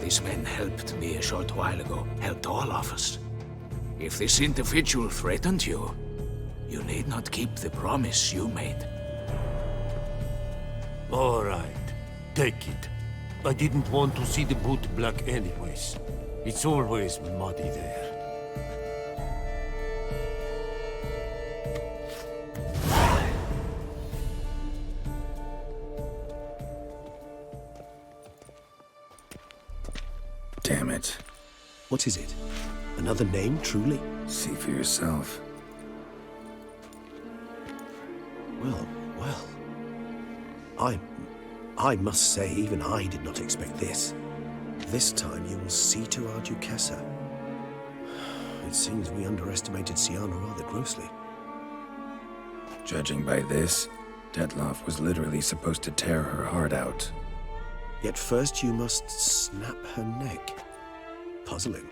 Speaker 1: These men helped me a short while ago, helped all of us. If this individual threatened you, you need not keep the promise you made.
Speaker 23: All right, take it. I didn't want to see the boot black anyways. It's always muddy there.
Speaker 3: Damn it.
Speaker 2: What is it? Another name, truly?
Speaker 3: See for yourself.
Speaker 2: Well. I must say, even I did not expect this. This time you will see to our duchessa. It seems we underestimated Siana rather grossly.
Speaker 3: Judging by this, Detloff was literally supposed to tear her heart out.
Speaker 2: Yet first you must snap her neck. Puzzling.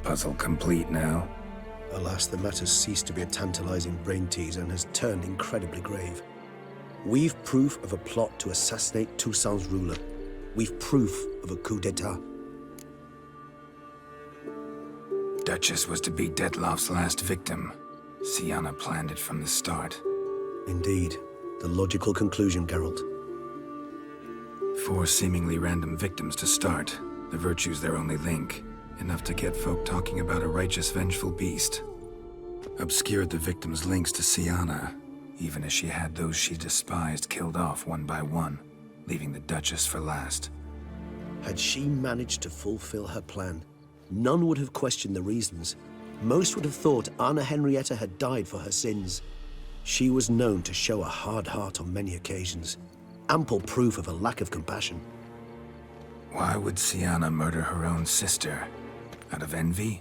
Speaker 3: Puzzle complete now.
Speaker 2: Alas, the matter's ceased to be a tantalizing brain teaser and has turned incredibly grave. We've proof of a plot to assassinate Toussaint's ruler. We've proof of a coup d'etat.
Speaker 3: Duchess was to be Detloff's last victim. Siana planned it from the start.
Speaker 2: Indeed. The logical conclusion, Geralt.
Speaker 3: 4 seemingly random victims to start. The virtue's their only link. Enough to get folk talking about a righteous, vengeful beast. Obscured the victims' links to Siana, even as she had those she despised killed off one by one, leaving the Duchess for last.
Speaker 2: Had she managed to fulfill her plan, none would have questioned the reasons. Most would have thought Anna Henrietta had died for her sins. She was known to show a hard heart on many occasions. Ample proof of a lack of compassion.
Speaker 3: Why would Siana murder her own sister? Out of envy?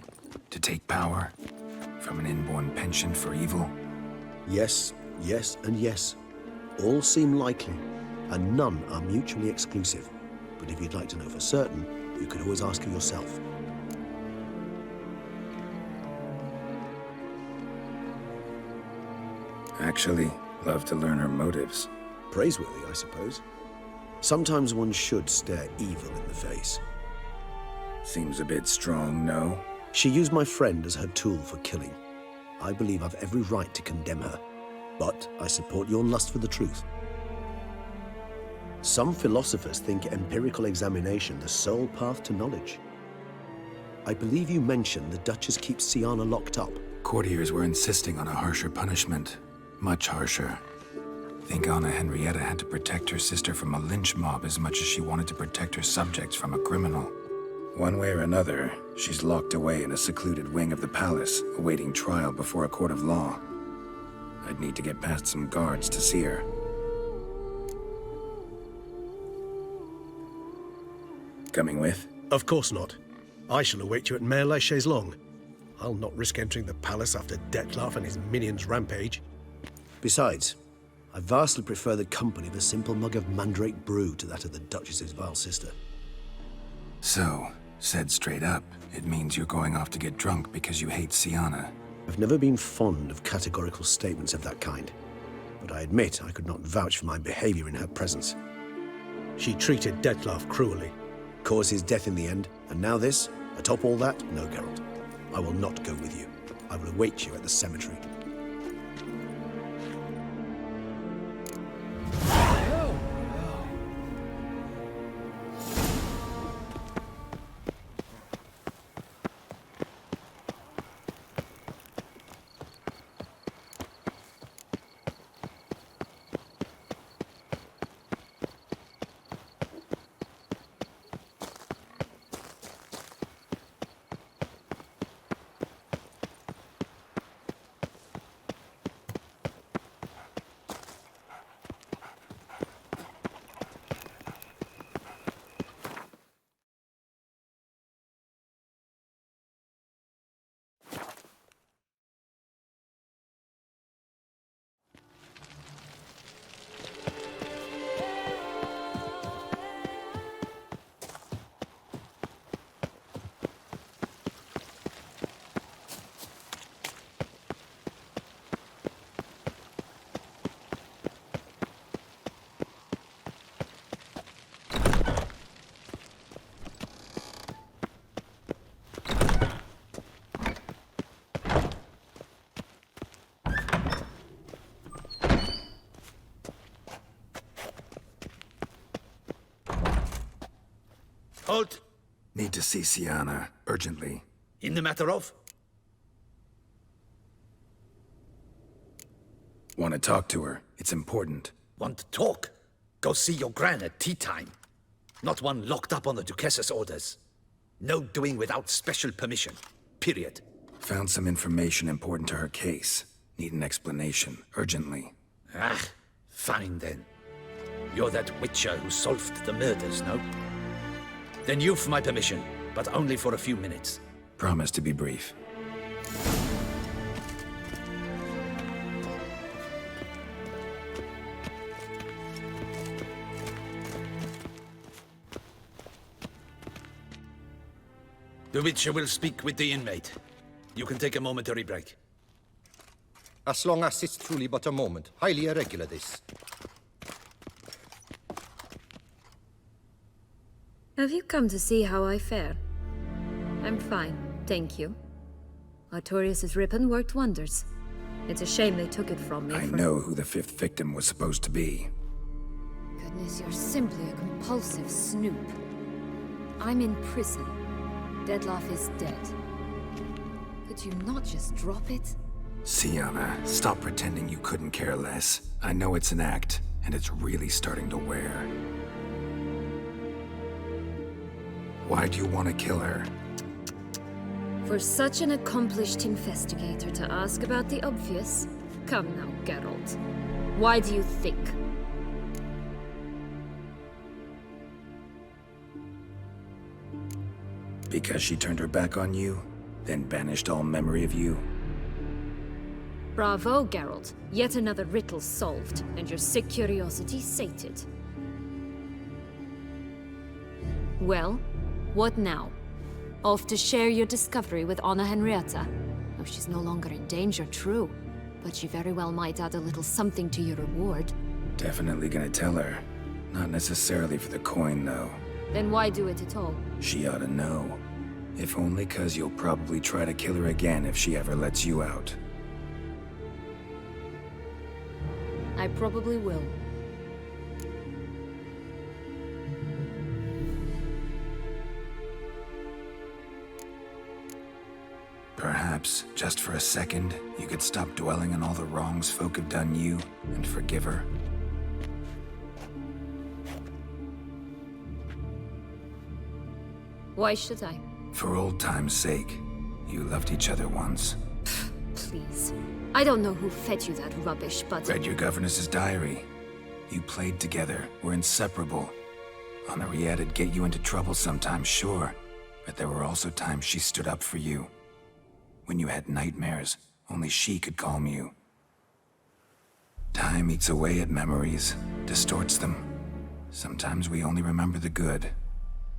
Speaker 3: To take power? From an inborn penchant for evil?
Speaker 2: Yes, and yes. All seem likely, and none are mutually exclusive. But if you'd like to know for certain, you could always ask her yourself.
Speaker 3: Actually, love to learn her motives.
Speaker 2: Praiseworthy, I suppose. Sometimes one should stare evil in the face.
Speaker 3: Seems a bit strong, no?
Speaker 2: She used my friend as her tool for killing. I believe I've every right to condemn her, but I support your lust for the truth. Some philosophers think empirical examination the sole path to knowledge. I believe you mentioned the Duchess keeps Siana locked up.
Speaker 3: Courtiers were insisting on a harsher punishment. Much harsher. Think Anna Henrietta had to protect her sister from a lynch mob as much as she wanted to protect her subjects from a criminal. One way or another, she's locked away in a secluded wing of the palace, awaiting trial before a court of law. I'd need to get past some guards to see her. Coming with?
Speaker 18: Of course not. I shall await you at Mare la Chaise-Longue. I'll not risk entering the palace after Detloff and his minions rampage.
Speaker 2: Besides, I vastly prefer the company of a simple mug of mandrake brew to that of the Duchess's vile sister.
Speaker 3: So, said straight up, it means you're going off to get drunk because you hate Siana.
Speaker 2: I've never been fond of categorical statements of that kind, but I admit I could not vouch for my behavior in her presence.
Speaker 18: She treated Detloff cruelly.
Speaker 2: Caused his death in the end, and now this? Atop all that? No, Geralt. I will not go with you. I will await you at the cemetery.
Speaker 8: Halt!
Speaker 3: Need to see Sienna, urgently.
Speaker 8: In the matter of?
Speaker 3: Want to talk to her. It's important.
Speaker 8: Want to talk? Go see your gran at tea time. Not one locked up on the Duchess's orders. No doing without special permission. Period.
Speaker 3: Found some information important to her case. Need an explanation, urgently.
Speaker 8: Ah, fine then. You're that witcher who solved the murders, no? Then you've my permission, but only for a few minutes.
Speaker 3: Promise to be brief.
Speaker 8: The witcher will speak with the inmate. You can take a momentary break.
Speaker 15: As long as it's truly but a moment. Highly irregular, this.
Speaker 11: Have you come to see how I fare? I'm fine, thank you. Artorius' ribbon worked wonders. It's a shame they took it from me.
Speaker 3: I know who the fifth victim was supposed to be.
Speaker 11: Goodness, you're simply a compulsive snoop. I'm in prison. Deadloff is dead. Could you not just drop it?
Speaker 3: Sienna, stop pretending you couldn't care less. I know it's an act, and it's really starting to wear. Why do you want to kill her?
Speaker 11: For such an accomplished investigator to ask about the obvious? Come now, Geralt. Why do you think?
Speaker 3: Because she turned her back on you, then banished all memory of you?
Speaker 11: Bravo, Geralt. Yet another riddle solved, and your sick curiosity sated. Well, what now? Off to share your discovery with Anna Henrietta? Oh, she's no longer in danger, true. But she very well might add a little something to your reward.
Speaker 3: Definitely gonna tell her. Not necessarily for the coin, though.
Speaker 11: Then why do it at all?
Speaker 3: She ought to know. If only 'cause you'll probably try to kill her again if she ever lets you out.
Speaker 11: I probably will.
Speaker 3: Perhaps, just for a second, you could stop dwelling on all the wrongs folk have done you and forgive her.
Speaker 11: Why should I?
Speaker 3: For old time's sake. You loved each other once.
Speaker 11: Please. I don't know who fed you that rubbish, but...
Speaker 3: Read your governess's diary. You played together, were inseparable. Henriette'd get you into trouble sometimes, sure. But there were also times she stood up for you. When you had nightmares, only she could calm you. Time eats away at memories, distorts them. Sometimes we only remember the good.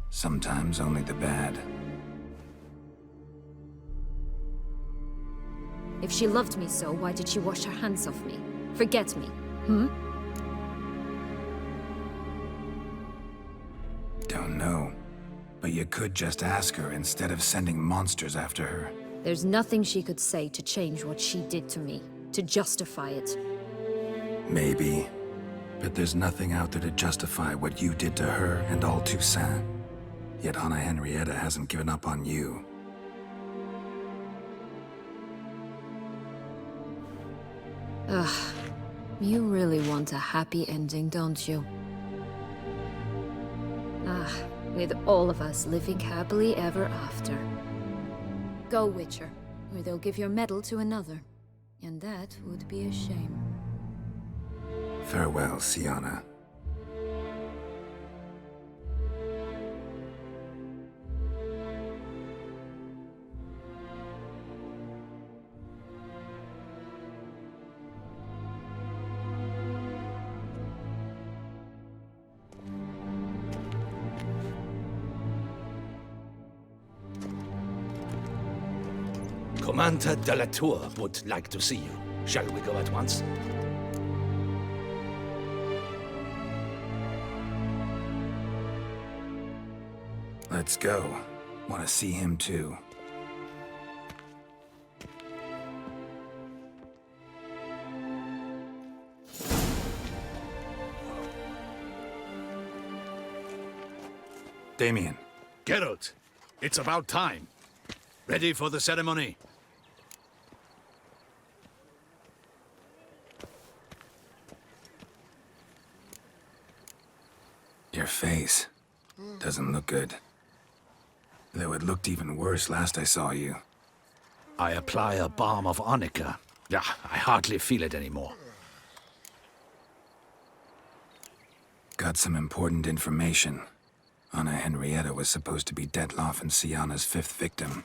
Speaker 3: Sometimes only the bad.
Speaker 11: If she loved me so, why did she wash her hands off me? Forget me,
Speaker 3: Don't know. But you could just ask her instead of sending monsters after her.
Speaker 11: There's nothing she could say to change what she did to me, to justify it.
Speaker 3: Maybe. But there's nothing out there to justify what you did to her and all Toussaint. Yet Anna Henrietta hasn't given up on you.
Speaker 11: Ugh. You really want a happy ending, don't you? Ah, with all of us living happily ever after. Go, Witcher, or they'll give your medal to another. And that would be a shame.
Speaker 3: Farewell, Sienna.
Speaker 8: Commander de la Tour would like to see you. Shall we go at once?
Speaker 3: Let's go. Want to see him too. Damien,
Speaker 14: Geralt, it's about time. Ready for the ceremony?
Speaker 3: Your face doesn't look good. Though it looked even worse last I saw you.
Speaker 14: I apply a balm of arnica. Yeah, I hardly feel it anymore.
Speaker 3: Got some important information. Anna Henrietta was supposed to be Detloff and Sienna's 5th victim.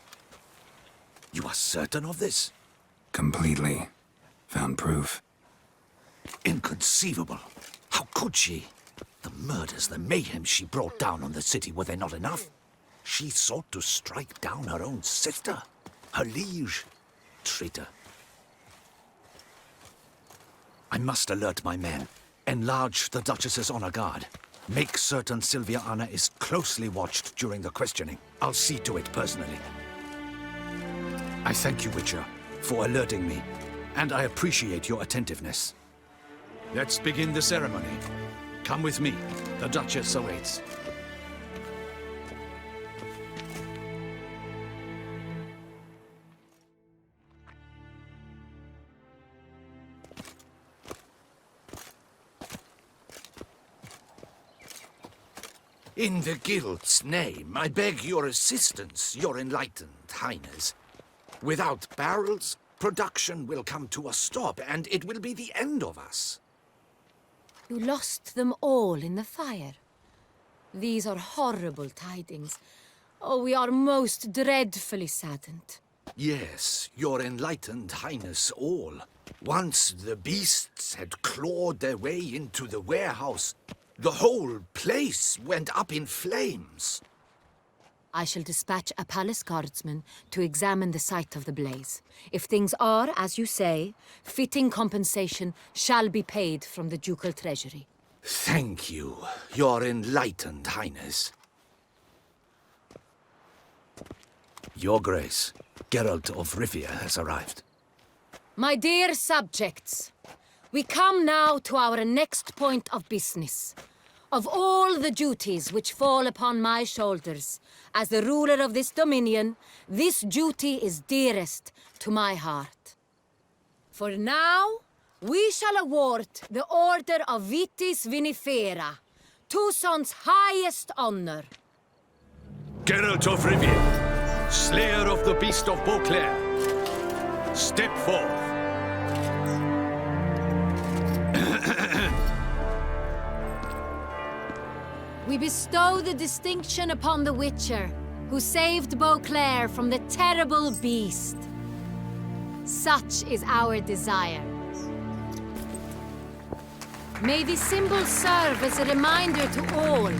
Speaker 14: You are certain of this?
Speaker 3: Completely. Found proof.
Speaker 14: Inconceivable. How could she? The murders, the mayhem she brought down on the city, were they not enough? She sought to strike down her own sister, her liege. Traitor. I must alert my men. Enlarge the Duchess's honor guard. Make certain Sylvia Anna is closely watched during the questioning. I'll see to it personally. I thank you, Witcher, for alerting me, and I appreciate your attentiveness. Let's begin the ceremony. Come with me. The Duchess awaits. In the Guild's name, I beg your assistance, your enlightened highness. Without barrels, production will come to a stop, and it will be the end of us.
Speaker 11: You lost them all in the fire. These are horrible tidings. Oh, we are most dreadfully saddened.
Speaker 14: Yes, your enlightened highness all. Once the beasts had clawed their way into the warehouse, the whole place went up in flames.
Speaker 11: I shall dispatch a palace guardsman to examine the site of the blaze. If things are, as you say, fitting compensation shall be paid from the ducal treasury.
Speaker 14: Thank you, your enlightened highness. Your Grace, Geralt of Rivia has arrived.
Speaker 11: My dear subjects, we come now to our next point of business. Of all the duties which fall upon my shoulders, as the ruler of this dominion, this duty is dearest to my heart. For now, we shall award the Order of Vitis Vinifera, Toussaint's highest honor.
Speaker 14: Geralt of Rivia, slayer of the beast of Beauclair, step forth.
Speaker 11: We bestow the distinction upon the Witcher, who saved Beauclair from the terrible beast. Such is our desire. May this symbol serve as a reminder to all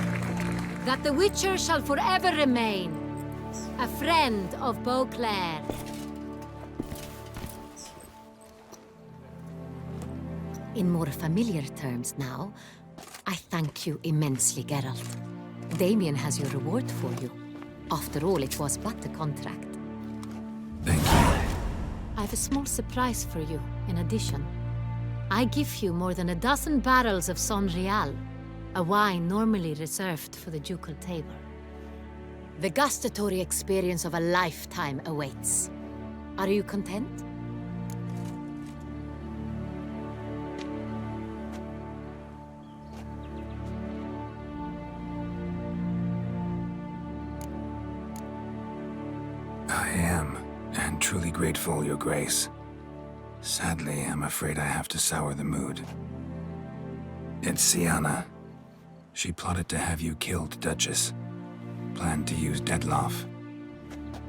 Speaker 11: that the Witcher shall forever remain a friend of Beauclair. In more familiar terms now, I thank you immensely, Geralt. Damien has your reward for you. After all, it was but a contract.
Speaker 3: Thank you.
Speaker 11: I have a small surprise for you, in addition. I give you more than a dozen barrels of Sonreal, a wine normally reserved for the ducal table. The gustatory experience of a lifetime awaits. Are you content?
Speaker 3: I am, and truly grateful, Your Grace. Sadly, I'm afraid I have to sour the mood. It's Sienna. She plotted to have you killed, Duchess. Planned to use Detloff.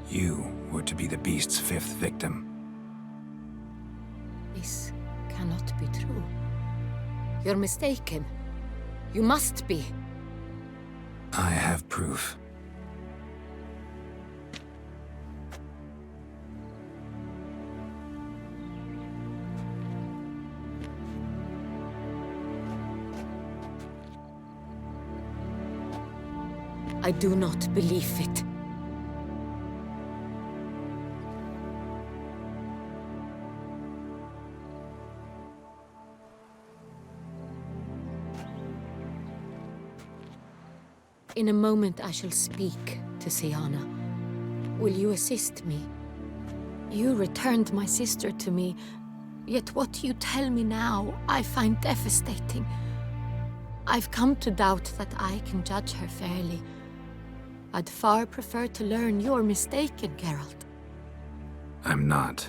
Speaker 3: You were to be the beast's 5th victim.
Speaker 11: This cannot be true. You're mistaken. You must be.
Speaker 3: I have proof.
Speaker 11: I do not believe it. In a moment I shall speak to
Speaker 12: to Siana. Will you assist me? You returned my sister to me, yet what you tell me now I find devastating. I've come to doubt that I can judge her fairly. I'd far prefer to learn you're mistaken, Geralt.
Speaker 3: I'm not.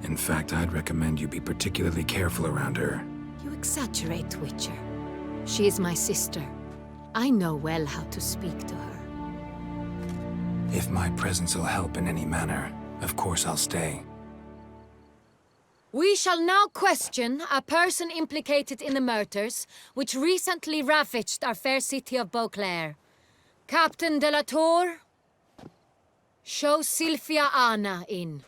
Speaker 3: In fact, I'd recommend you be particularly careful around her.
Speaker 12: You exaggerate, Witcher. She is my sister. I know well how to speak to her.
Speaker 3: If my presence will help in any manner, of course I'll stay.
Speaker 11: We shall now question a person implicated in the murders which recently ravaged our fair city of Beauclair. Captain de la Tour, show Sylvia Anna in.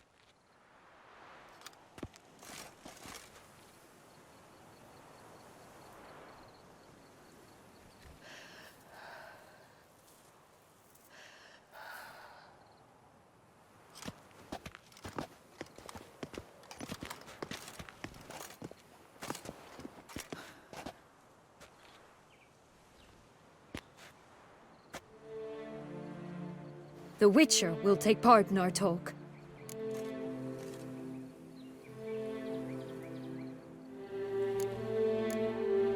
Speaker 11: The Witcher will take part in our talk.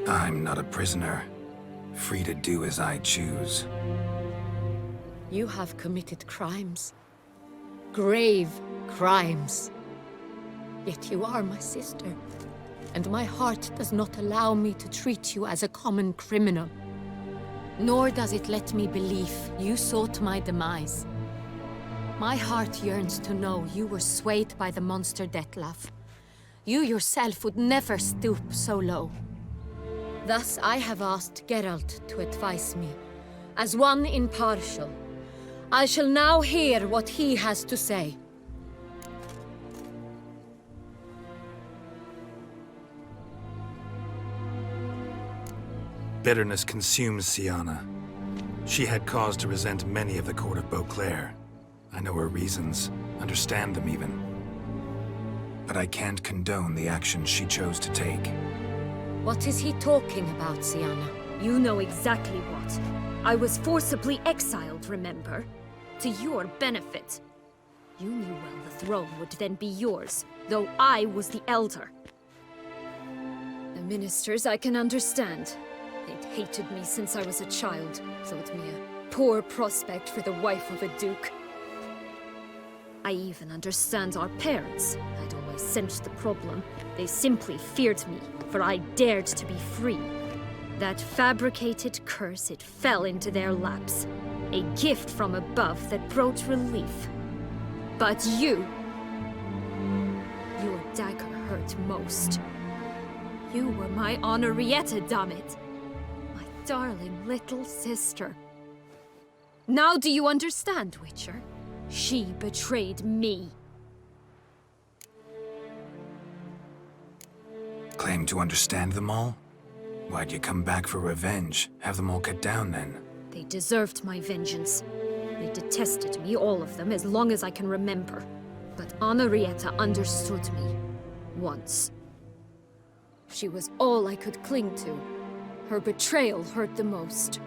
Speaker 3: I'm not a prisoner, free to do as I choose.
Speaker 12: You have committed crimes. Grave crimes. Yet you are my sister, and my heart does not allow me to treat you as a common criminal. Nor does it let me believe you sought my demise. My heart yearns to know you were swayed by the monster Dettlaff. You yourself would never stoop so low. Thus I have asked Geralt to advise me, as one impartial. I shall now hear what he has to say.
Speaker 3: Bitterness consumes Siana. She had cause to resent many of the court of Beauclair. I know her reasons, understand them even. But I can't condone the actions she chose to take.
Speaker 11: What is he talking about, Siana?
Speaker 16: You know exactly what. I was forcibly exiled, remember? To your benefit. You knew well the throne would then be yours, though I was the elder.
Speaker 11: The ministers I can understand. They'd hated me since I was a child, thought me a poor prospect for the wife of a duke.
Speaker 16: I even understand our parents. I'd always sensed the problem. They simply feared me, for I dared to be free. That fabricated curse, it fell into their laps. A gift from above that brought relief. But you... your dagger hurt most. You were my Henrietta, dammit. My darling little sister. Now do you understand, Witcher? She betrayed me.
Speaker 3: Claim to understand them all? Why'd you come back for revenge? Have them all cut down then?
Speaker 16: They deserved my vengeance. They detested me, all of them, as long as I can remember. But Henrietta understood me. Once. She was all I could cling to. Her betrayal hurt the most.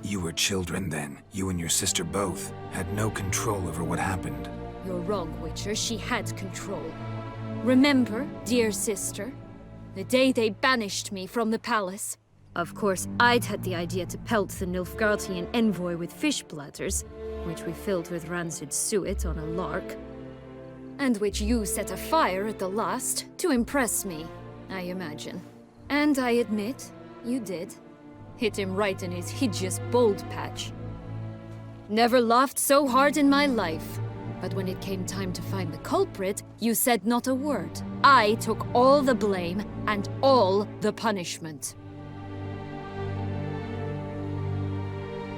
Speaker 3: You were children then. You and your sister both had no control over what happened.
Speaker 16: You're wrong, Witcher. She had control. Remember, dear sister, the day they banished me from the palace? Of course, I'd had the idea to pelt the Nilfgaardian envoy with fish bladders, which we filled with rancid suet on a lark. And which you set afire at the last, to impress me, I imagine. And I admit, you did. Hit him right in his hideous bald patch. Never laughed so hard in my life. But when it came time to find the culprit, you said not a word. I took all the blame and all the punishment.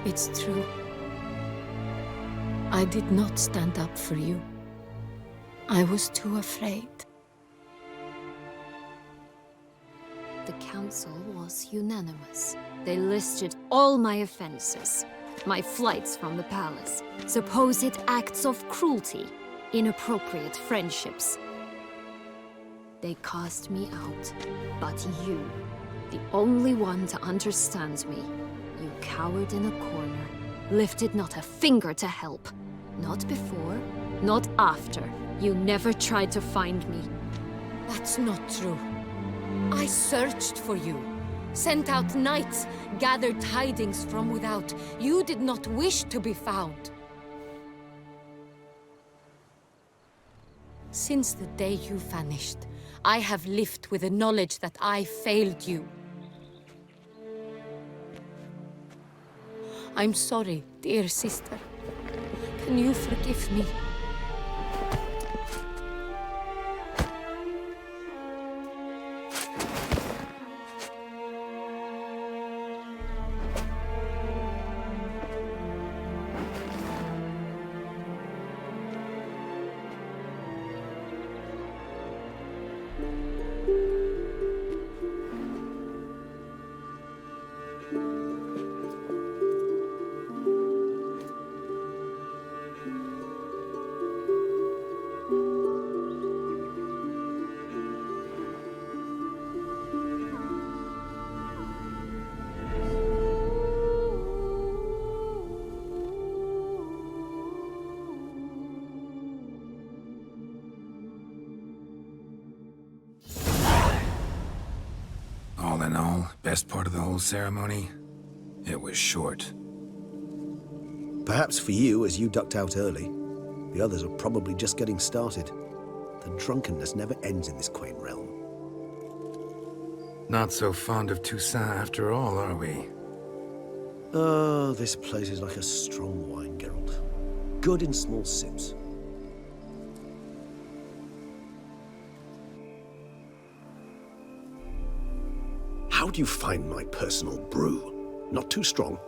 Speaker 12: It's true. I did not stand up for you. I was too afraid.
Speaker 16: The council was unanimous. They listed all my offenses. My flights from the palace, supposed acts of cruelty, inappropriate friendships. They cast me out, but you, the only one to understand me, You cowered in a corner, lifted not a finger to help. Not before, not after. You never tried to find me.
Speaker 12: That's not true. I searched for you, sent out knights, gathered tidings from without. You did not wish to be found. Since the day you vanished, I have lived with the knowledge that I failed you. I'm sorry, dear sister. Can you forgive me?
Speaker 3: All in all, best part of the whole ceremony? It was short.
Speaker 2: Perhaps for you, as you ducked out early. The others are probably just getting started. The drunkenness never ends in this quaint realm.
Speaker 3: Not so fond of Toussaint after all, are we?
Speaker 2: Oh, this place is like a strong wine, Geralt. Good in small sips. How do you find my personal brew? Not too strong?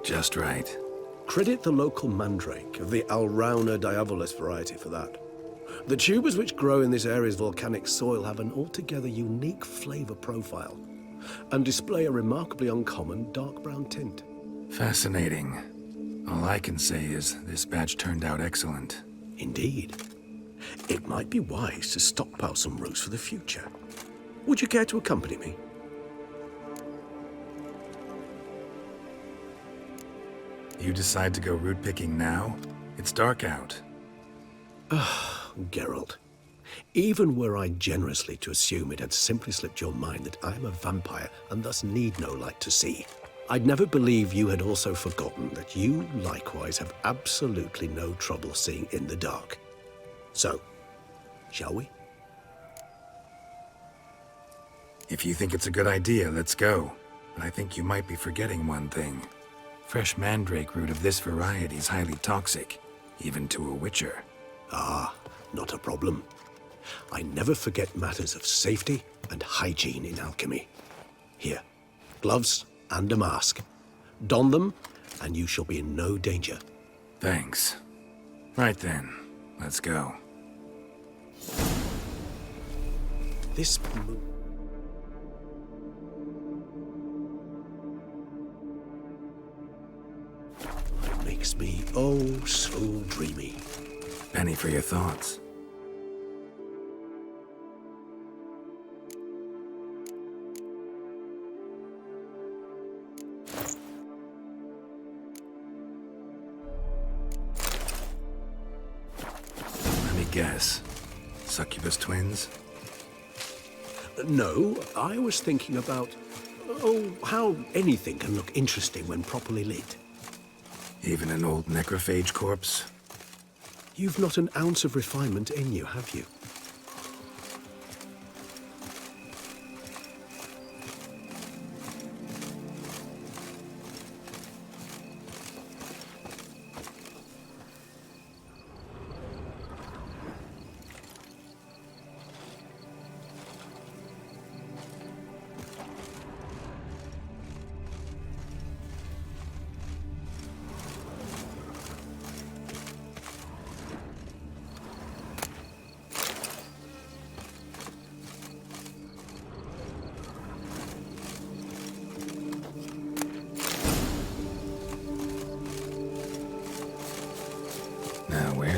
Speaker 3: Just right.
Speaker 18: Credit the local mandrake of the Alrauna diavolis variety for that. The tubers which grow in this area's volcanic soil have an altogether unique flavor profile and display a remarkably uncommon dark brown tint.
Speaker 3: Fascinating. All I can say is this batch turned out excellent.
Speaker 18: Indeed. It might be wise to stockpile some roots for the future. Would you care to accompany me?
Speaker 3: You decide to go root picking now? It's dark out.
Speaker 18: Geralt, even were I generously to assume it had simply slipped your mind that I am a vampire and thus need no light to see, I'd never believe you had also forgotten that you likewise have absolutely no trouble seeing in the dark. So, shall we?
Speaker 3: If you think it's a good idea, let's go. But I think you might be forgetting one thing. Fresh mandrake root of this variety is highly toxic, even to a witcher.
Speaker 18: Ah, not a problem. I never forget matters of safety and hygiene in alchemy. Here, gloves and a mask. Don them, and you shall be in no danger.
Speaker 3: Thanks. Right then, let's go.
Speaker 18: This makes me oh so dreamy.
Speaker 3: Penny for your thoughts. Let me guess. Succubus twins?
Speaker 18: No, I was thinking about, how anything can look interesting when properly lit.
Speaker 3: Even an old necrophage corpse?
Speaker 18: You've not an ounce of refinement in you, have you?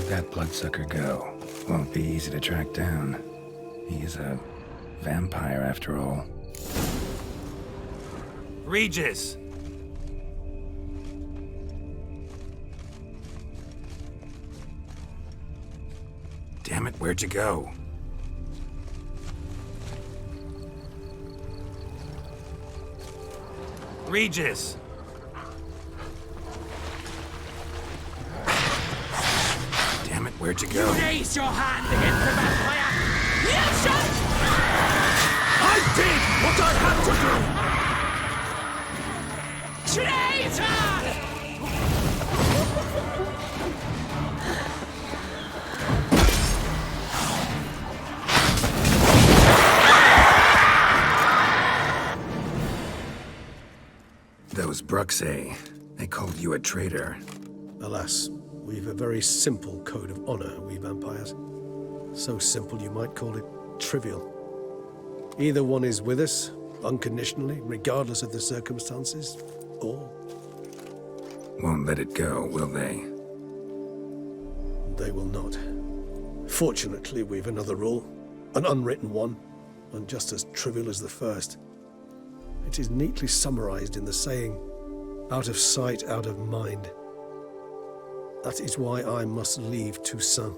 Speaker 3: That bloodsucker go? Won't be easy to track down. He's a vampire after all. Regis! Where'd you go? Regis! Damn it, where'd you go?
Speaker 1: Raise your hand against the vampire! You should!
Speaker 14: I did what I had to do!
Speaker 1: Traitor!
Speaker 3: Those Bruxay, they called you a traitor.
Speaker 18: Alas, we've a very simple code of honor, we vampires. So simple you might call it trivial. Either one is with us, unconditionally, regardless of the circumstances, or...
Speaker 3: Won't let it go, will they?
Speaker 18: They will not. Fortunately, we've another rule, an unwritten one, and just as trivial as the first. It is neatly summarized in the saying, out of sight, out of mind. That is why I must leave Toussaint.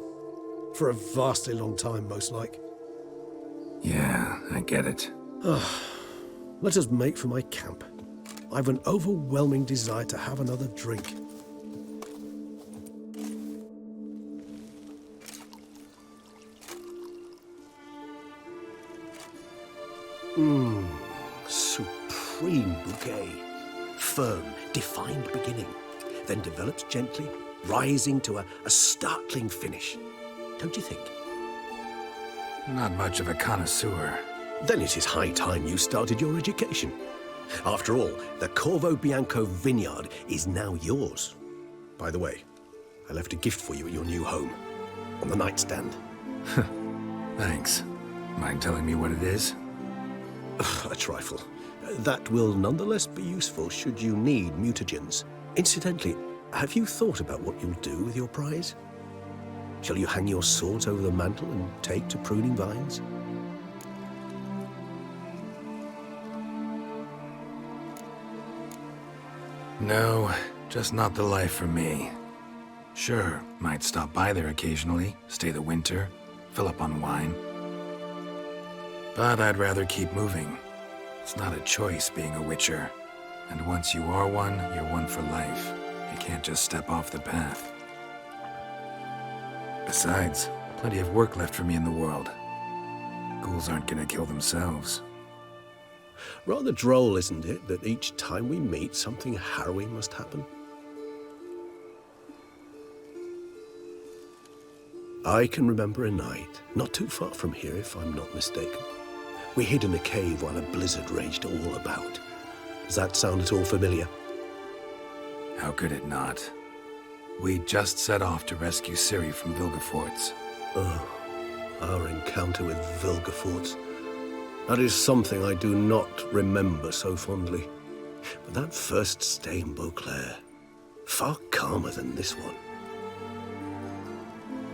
Speaker 18: For a vastly long time, most like.
Speaker 3: Yeah, I get it.
Speaker 18: Let us make for my camp. I've an overwhelming desire to have another drink.
Speaker 2: Supreme bouquet. Firm, defined beginning, then develops gently, rising to a startling finish. Don't you think?
Speaker 3: Not much of a connoisseur.
Speaker 2: Then it is high time you started your education. After all, the Corvo Bianco vineyard is now yours. By the way, I left a gift for you at your new home, on the nightstand.
Speaker 3: Thanks. Mind telling me what it is?
Speaker 2: A trifle. That will nonetheless be useful should you need mutagens. Incidentally, have you thought about what you'll do with your prize? Shall you hang your swords over the mantle and take to pruning vines?
Speaker 3: No, just not the life for me. Sure, might stop by there occasionally, stay the winter, fill up on wine. But I'd rather keep moving. It's not a choice being a witcher. And once you are one, you're one for life. You can't just step off the path. Besides, plenty of work left for me in the world. Ghouls aren't gonna kill themselves.
Speaker 2: Rather droll, isn't it, that each time we meet, something harrowing must happen? I can remember a night, not too far from here if I'm not mistaken. We hid in a cave while a blizzard raged all about. Does that sound at all familiar?
Speaker 3: How could it not? We just set off to rescue Ciri from Vilgefortz.
Speaker 2: Oh, our encounter with Vilgefortz. That is something I do not remember so fondly. But that first stay in Beauclair, far calmer than this one.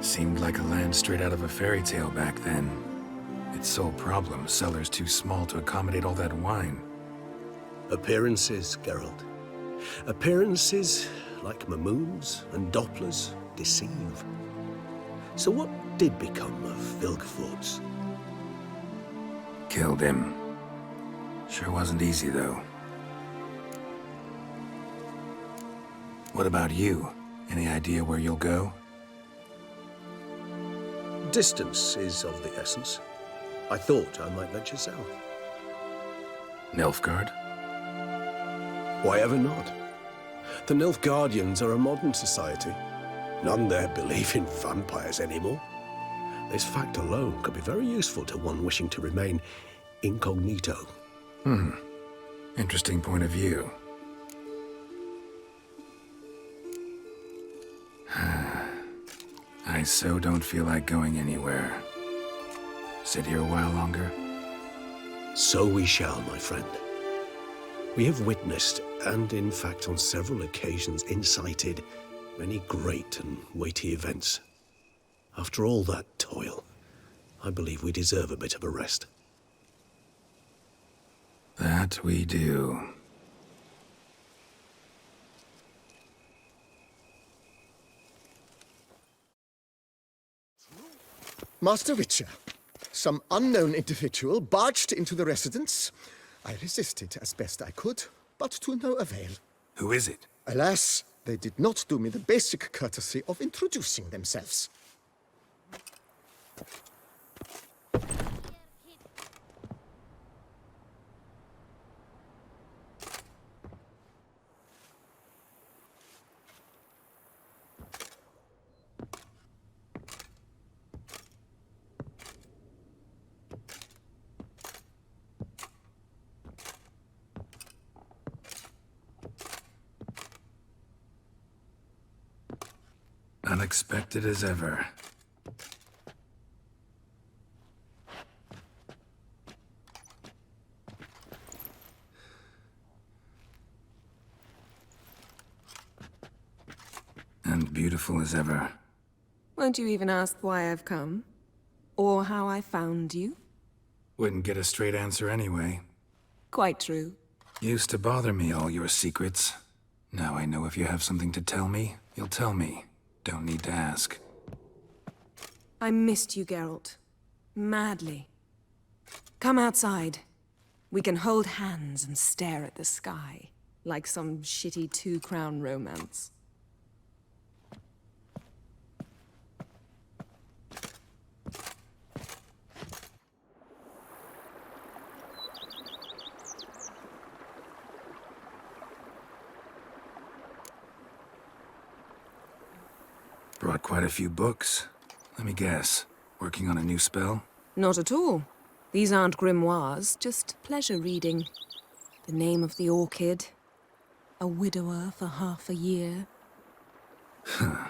Speaker 3: Seemed like a land straight out of a fairy tale back then. Its sole problem, cellars too small to accommodate all that wine.
Speaker 2: Appearances, Geralt. Appearances, like Mamoons and Dopplers, deceive. So what did become of Vilgefortz?
Speaker 3: Killed him. Sure wasn't easy, though. What about you? Any idea where you'll go?
Speaker 2: Distance is of the essence. I thought I might venture south.
Speaker 3: Nilfgaard?
Speaker 2: Why ever not? The Nilfgaardians are a modern society. None there believe in vampires anymore. This fact alone could be very useful to one wishing to remain incognito.
Speaker 3: Interesting point of view. I so don't feel like going anywhere. Sit here a while longer?
Speaker 2: So we shall, my friend. We have witnessed, and in fact on several occasions incited, many great and weighty events. After all that toil, I believe we deserve a bit of a rest.
Speaker 3: That we do.
Speaker 4: Master Witcher, some unknown individual barged into the residence. I resisted as best I could, but to no avail.
Speaker 3: Who is it?
Speaker 4: Alas, they did not do me the basic courtesy of introducing themselves.
Speaker 3: Unexpected as ever. And beautiful as ever.
Speaker 20: Won't you even ask why I've come? Or how I found you?
Speaker 3: Wouldn't get a straight answer anyway.
Speaker 20: Quite true.
Speaker 3: Used to bother me, all your secrets. Now I know if you have something to tell me, you'll tell me. Don't need to ask.
Speaker 20: I missed you, Geralt. Madly. Come outside. We can hold hands and stare at the sky, like some shitty two-crown romance.
Speaker 3: Brought quite a few books. Let me guess. Working on a new spell?
Speaker 20: Not at all. These aren't grimoires, just pleasure reading. The Name of the Orchid. A widower for half a year.
Speaker 3: Huh.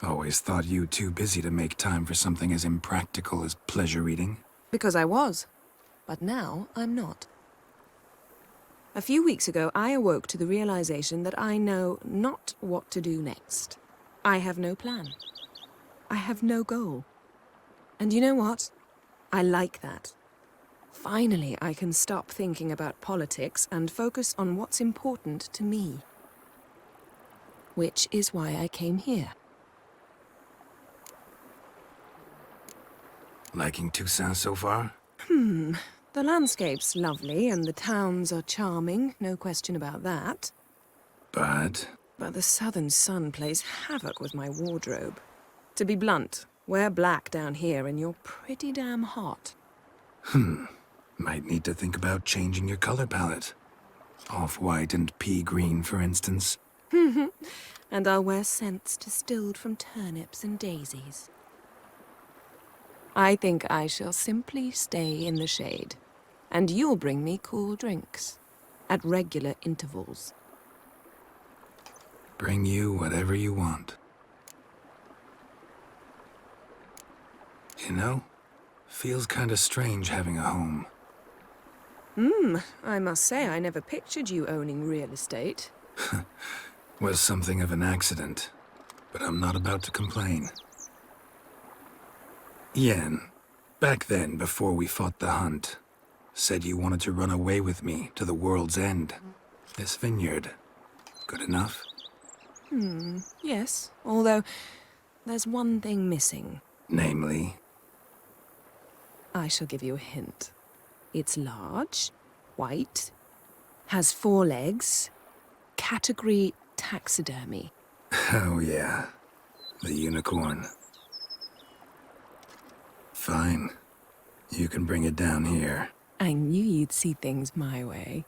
Speaker 3: Always thought you too busy to make time for something as impractical as pleasure reading.
Speaker 20: Because I was. But now I'm not. A few weeks ago, I awoke to the realization that I know not what to do next. I have no plan. I have no goal. And you know what? I like that. Finally, I can stop thinking about politics and focus on what's important to me. Which is why I came here.
Speaker 3: Liking Toussaint so far?
Speaker 20: The landscape's lovely and the towns are charming, no question about that.
Speaker 3: But
Speaker 20: the southern sun plays havoc with my wardrobe. To be blunt, wear black down here and you're pretty damn hot.
Speaker 3: Might need to think about changing your color palette. Off-white and pea green, for instance.
Speaker 20: And I'll wear scents distilled from turnips and daisies. I think I shall simply stay in the shade. And you'll bring me cool drinks. At regular intervals.
Speaker 3: Bring you whatever you want. You know, feels kinda strange having a home.
Speaker 20: I must say I never pictured you owning real estate.
Speaker 3: Was something of an accident, but I'm not about to complain. Yen, back then, before we fought the hunt, said you wanted to run away with me to the world's end. This vineyard. Good enough?
Speaker 20: Yes. Although, there's one thing missing.
Speaker 3: Namely?
Speaker 20: I shall give you a hint. It's large, white, has 4 legs, category taxidermy.
Speaker 3: Oh yeah, the unicorn. Fine. You can bring it down here.
Speaker 20: I knew you'd see things my way.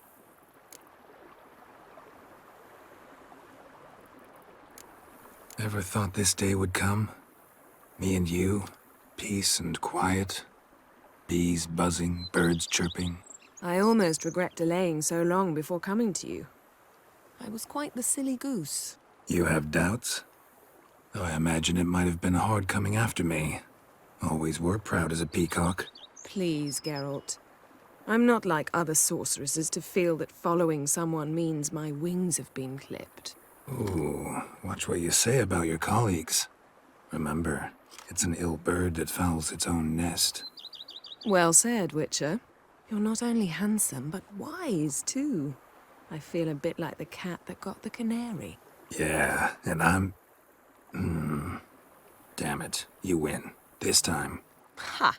Speaker 3: Ever thought this day would come? Me and you, peace and quiet. Bees buzzing, birds chirping.
Speaker 20: I almost regret delaying so long before coming to you. I was quite the silly goose.
Speaker 3: You have doubts? Though I imagine it might have been hard coming after me. Always were proud as a peacock.
Speaker 20: Please, Geralt. I'm not like other sorceresses to feel that following someone means my wings have been clipped.
Speaker 3: Ooh, watch what you say about your colleagues. Remember, it's an ill bird that fouls its own nest.
Speaker 20: Well said, Witcher. You're not only handsome, but wise, too. I feel a bit like the cat that got the canary.
Speaker 3: Yeah, and I'm... Damn it, you win. This time.
Speaker 20: Ha!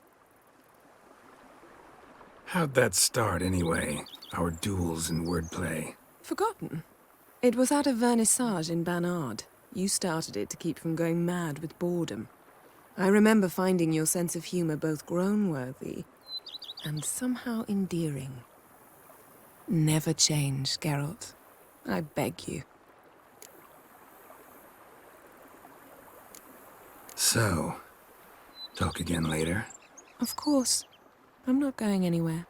Speaker 3: How'd that start, anyway? Our duels and wordplay.
Speaker 20: Forgotten? It was at a vernissage in Banard. You started it to keep from going mad with boredom. I remember finding your sense of humor both groan-worthy and somehow endearing. Never change, Geralt. I beg you.
Speaker 3: So, talk again later?
Speaker 20: Of course. I'm not going anywhere.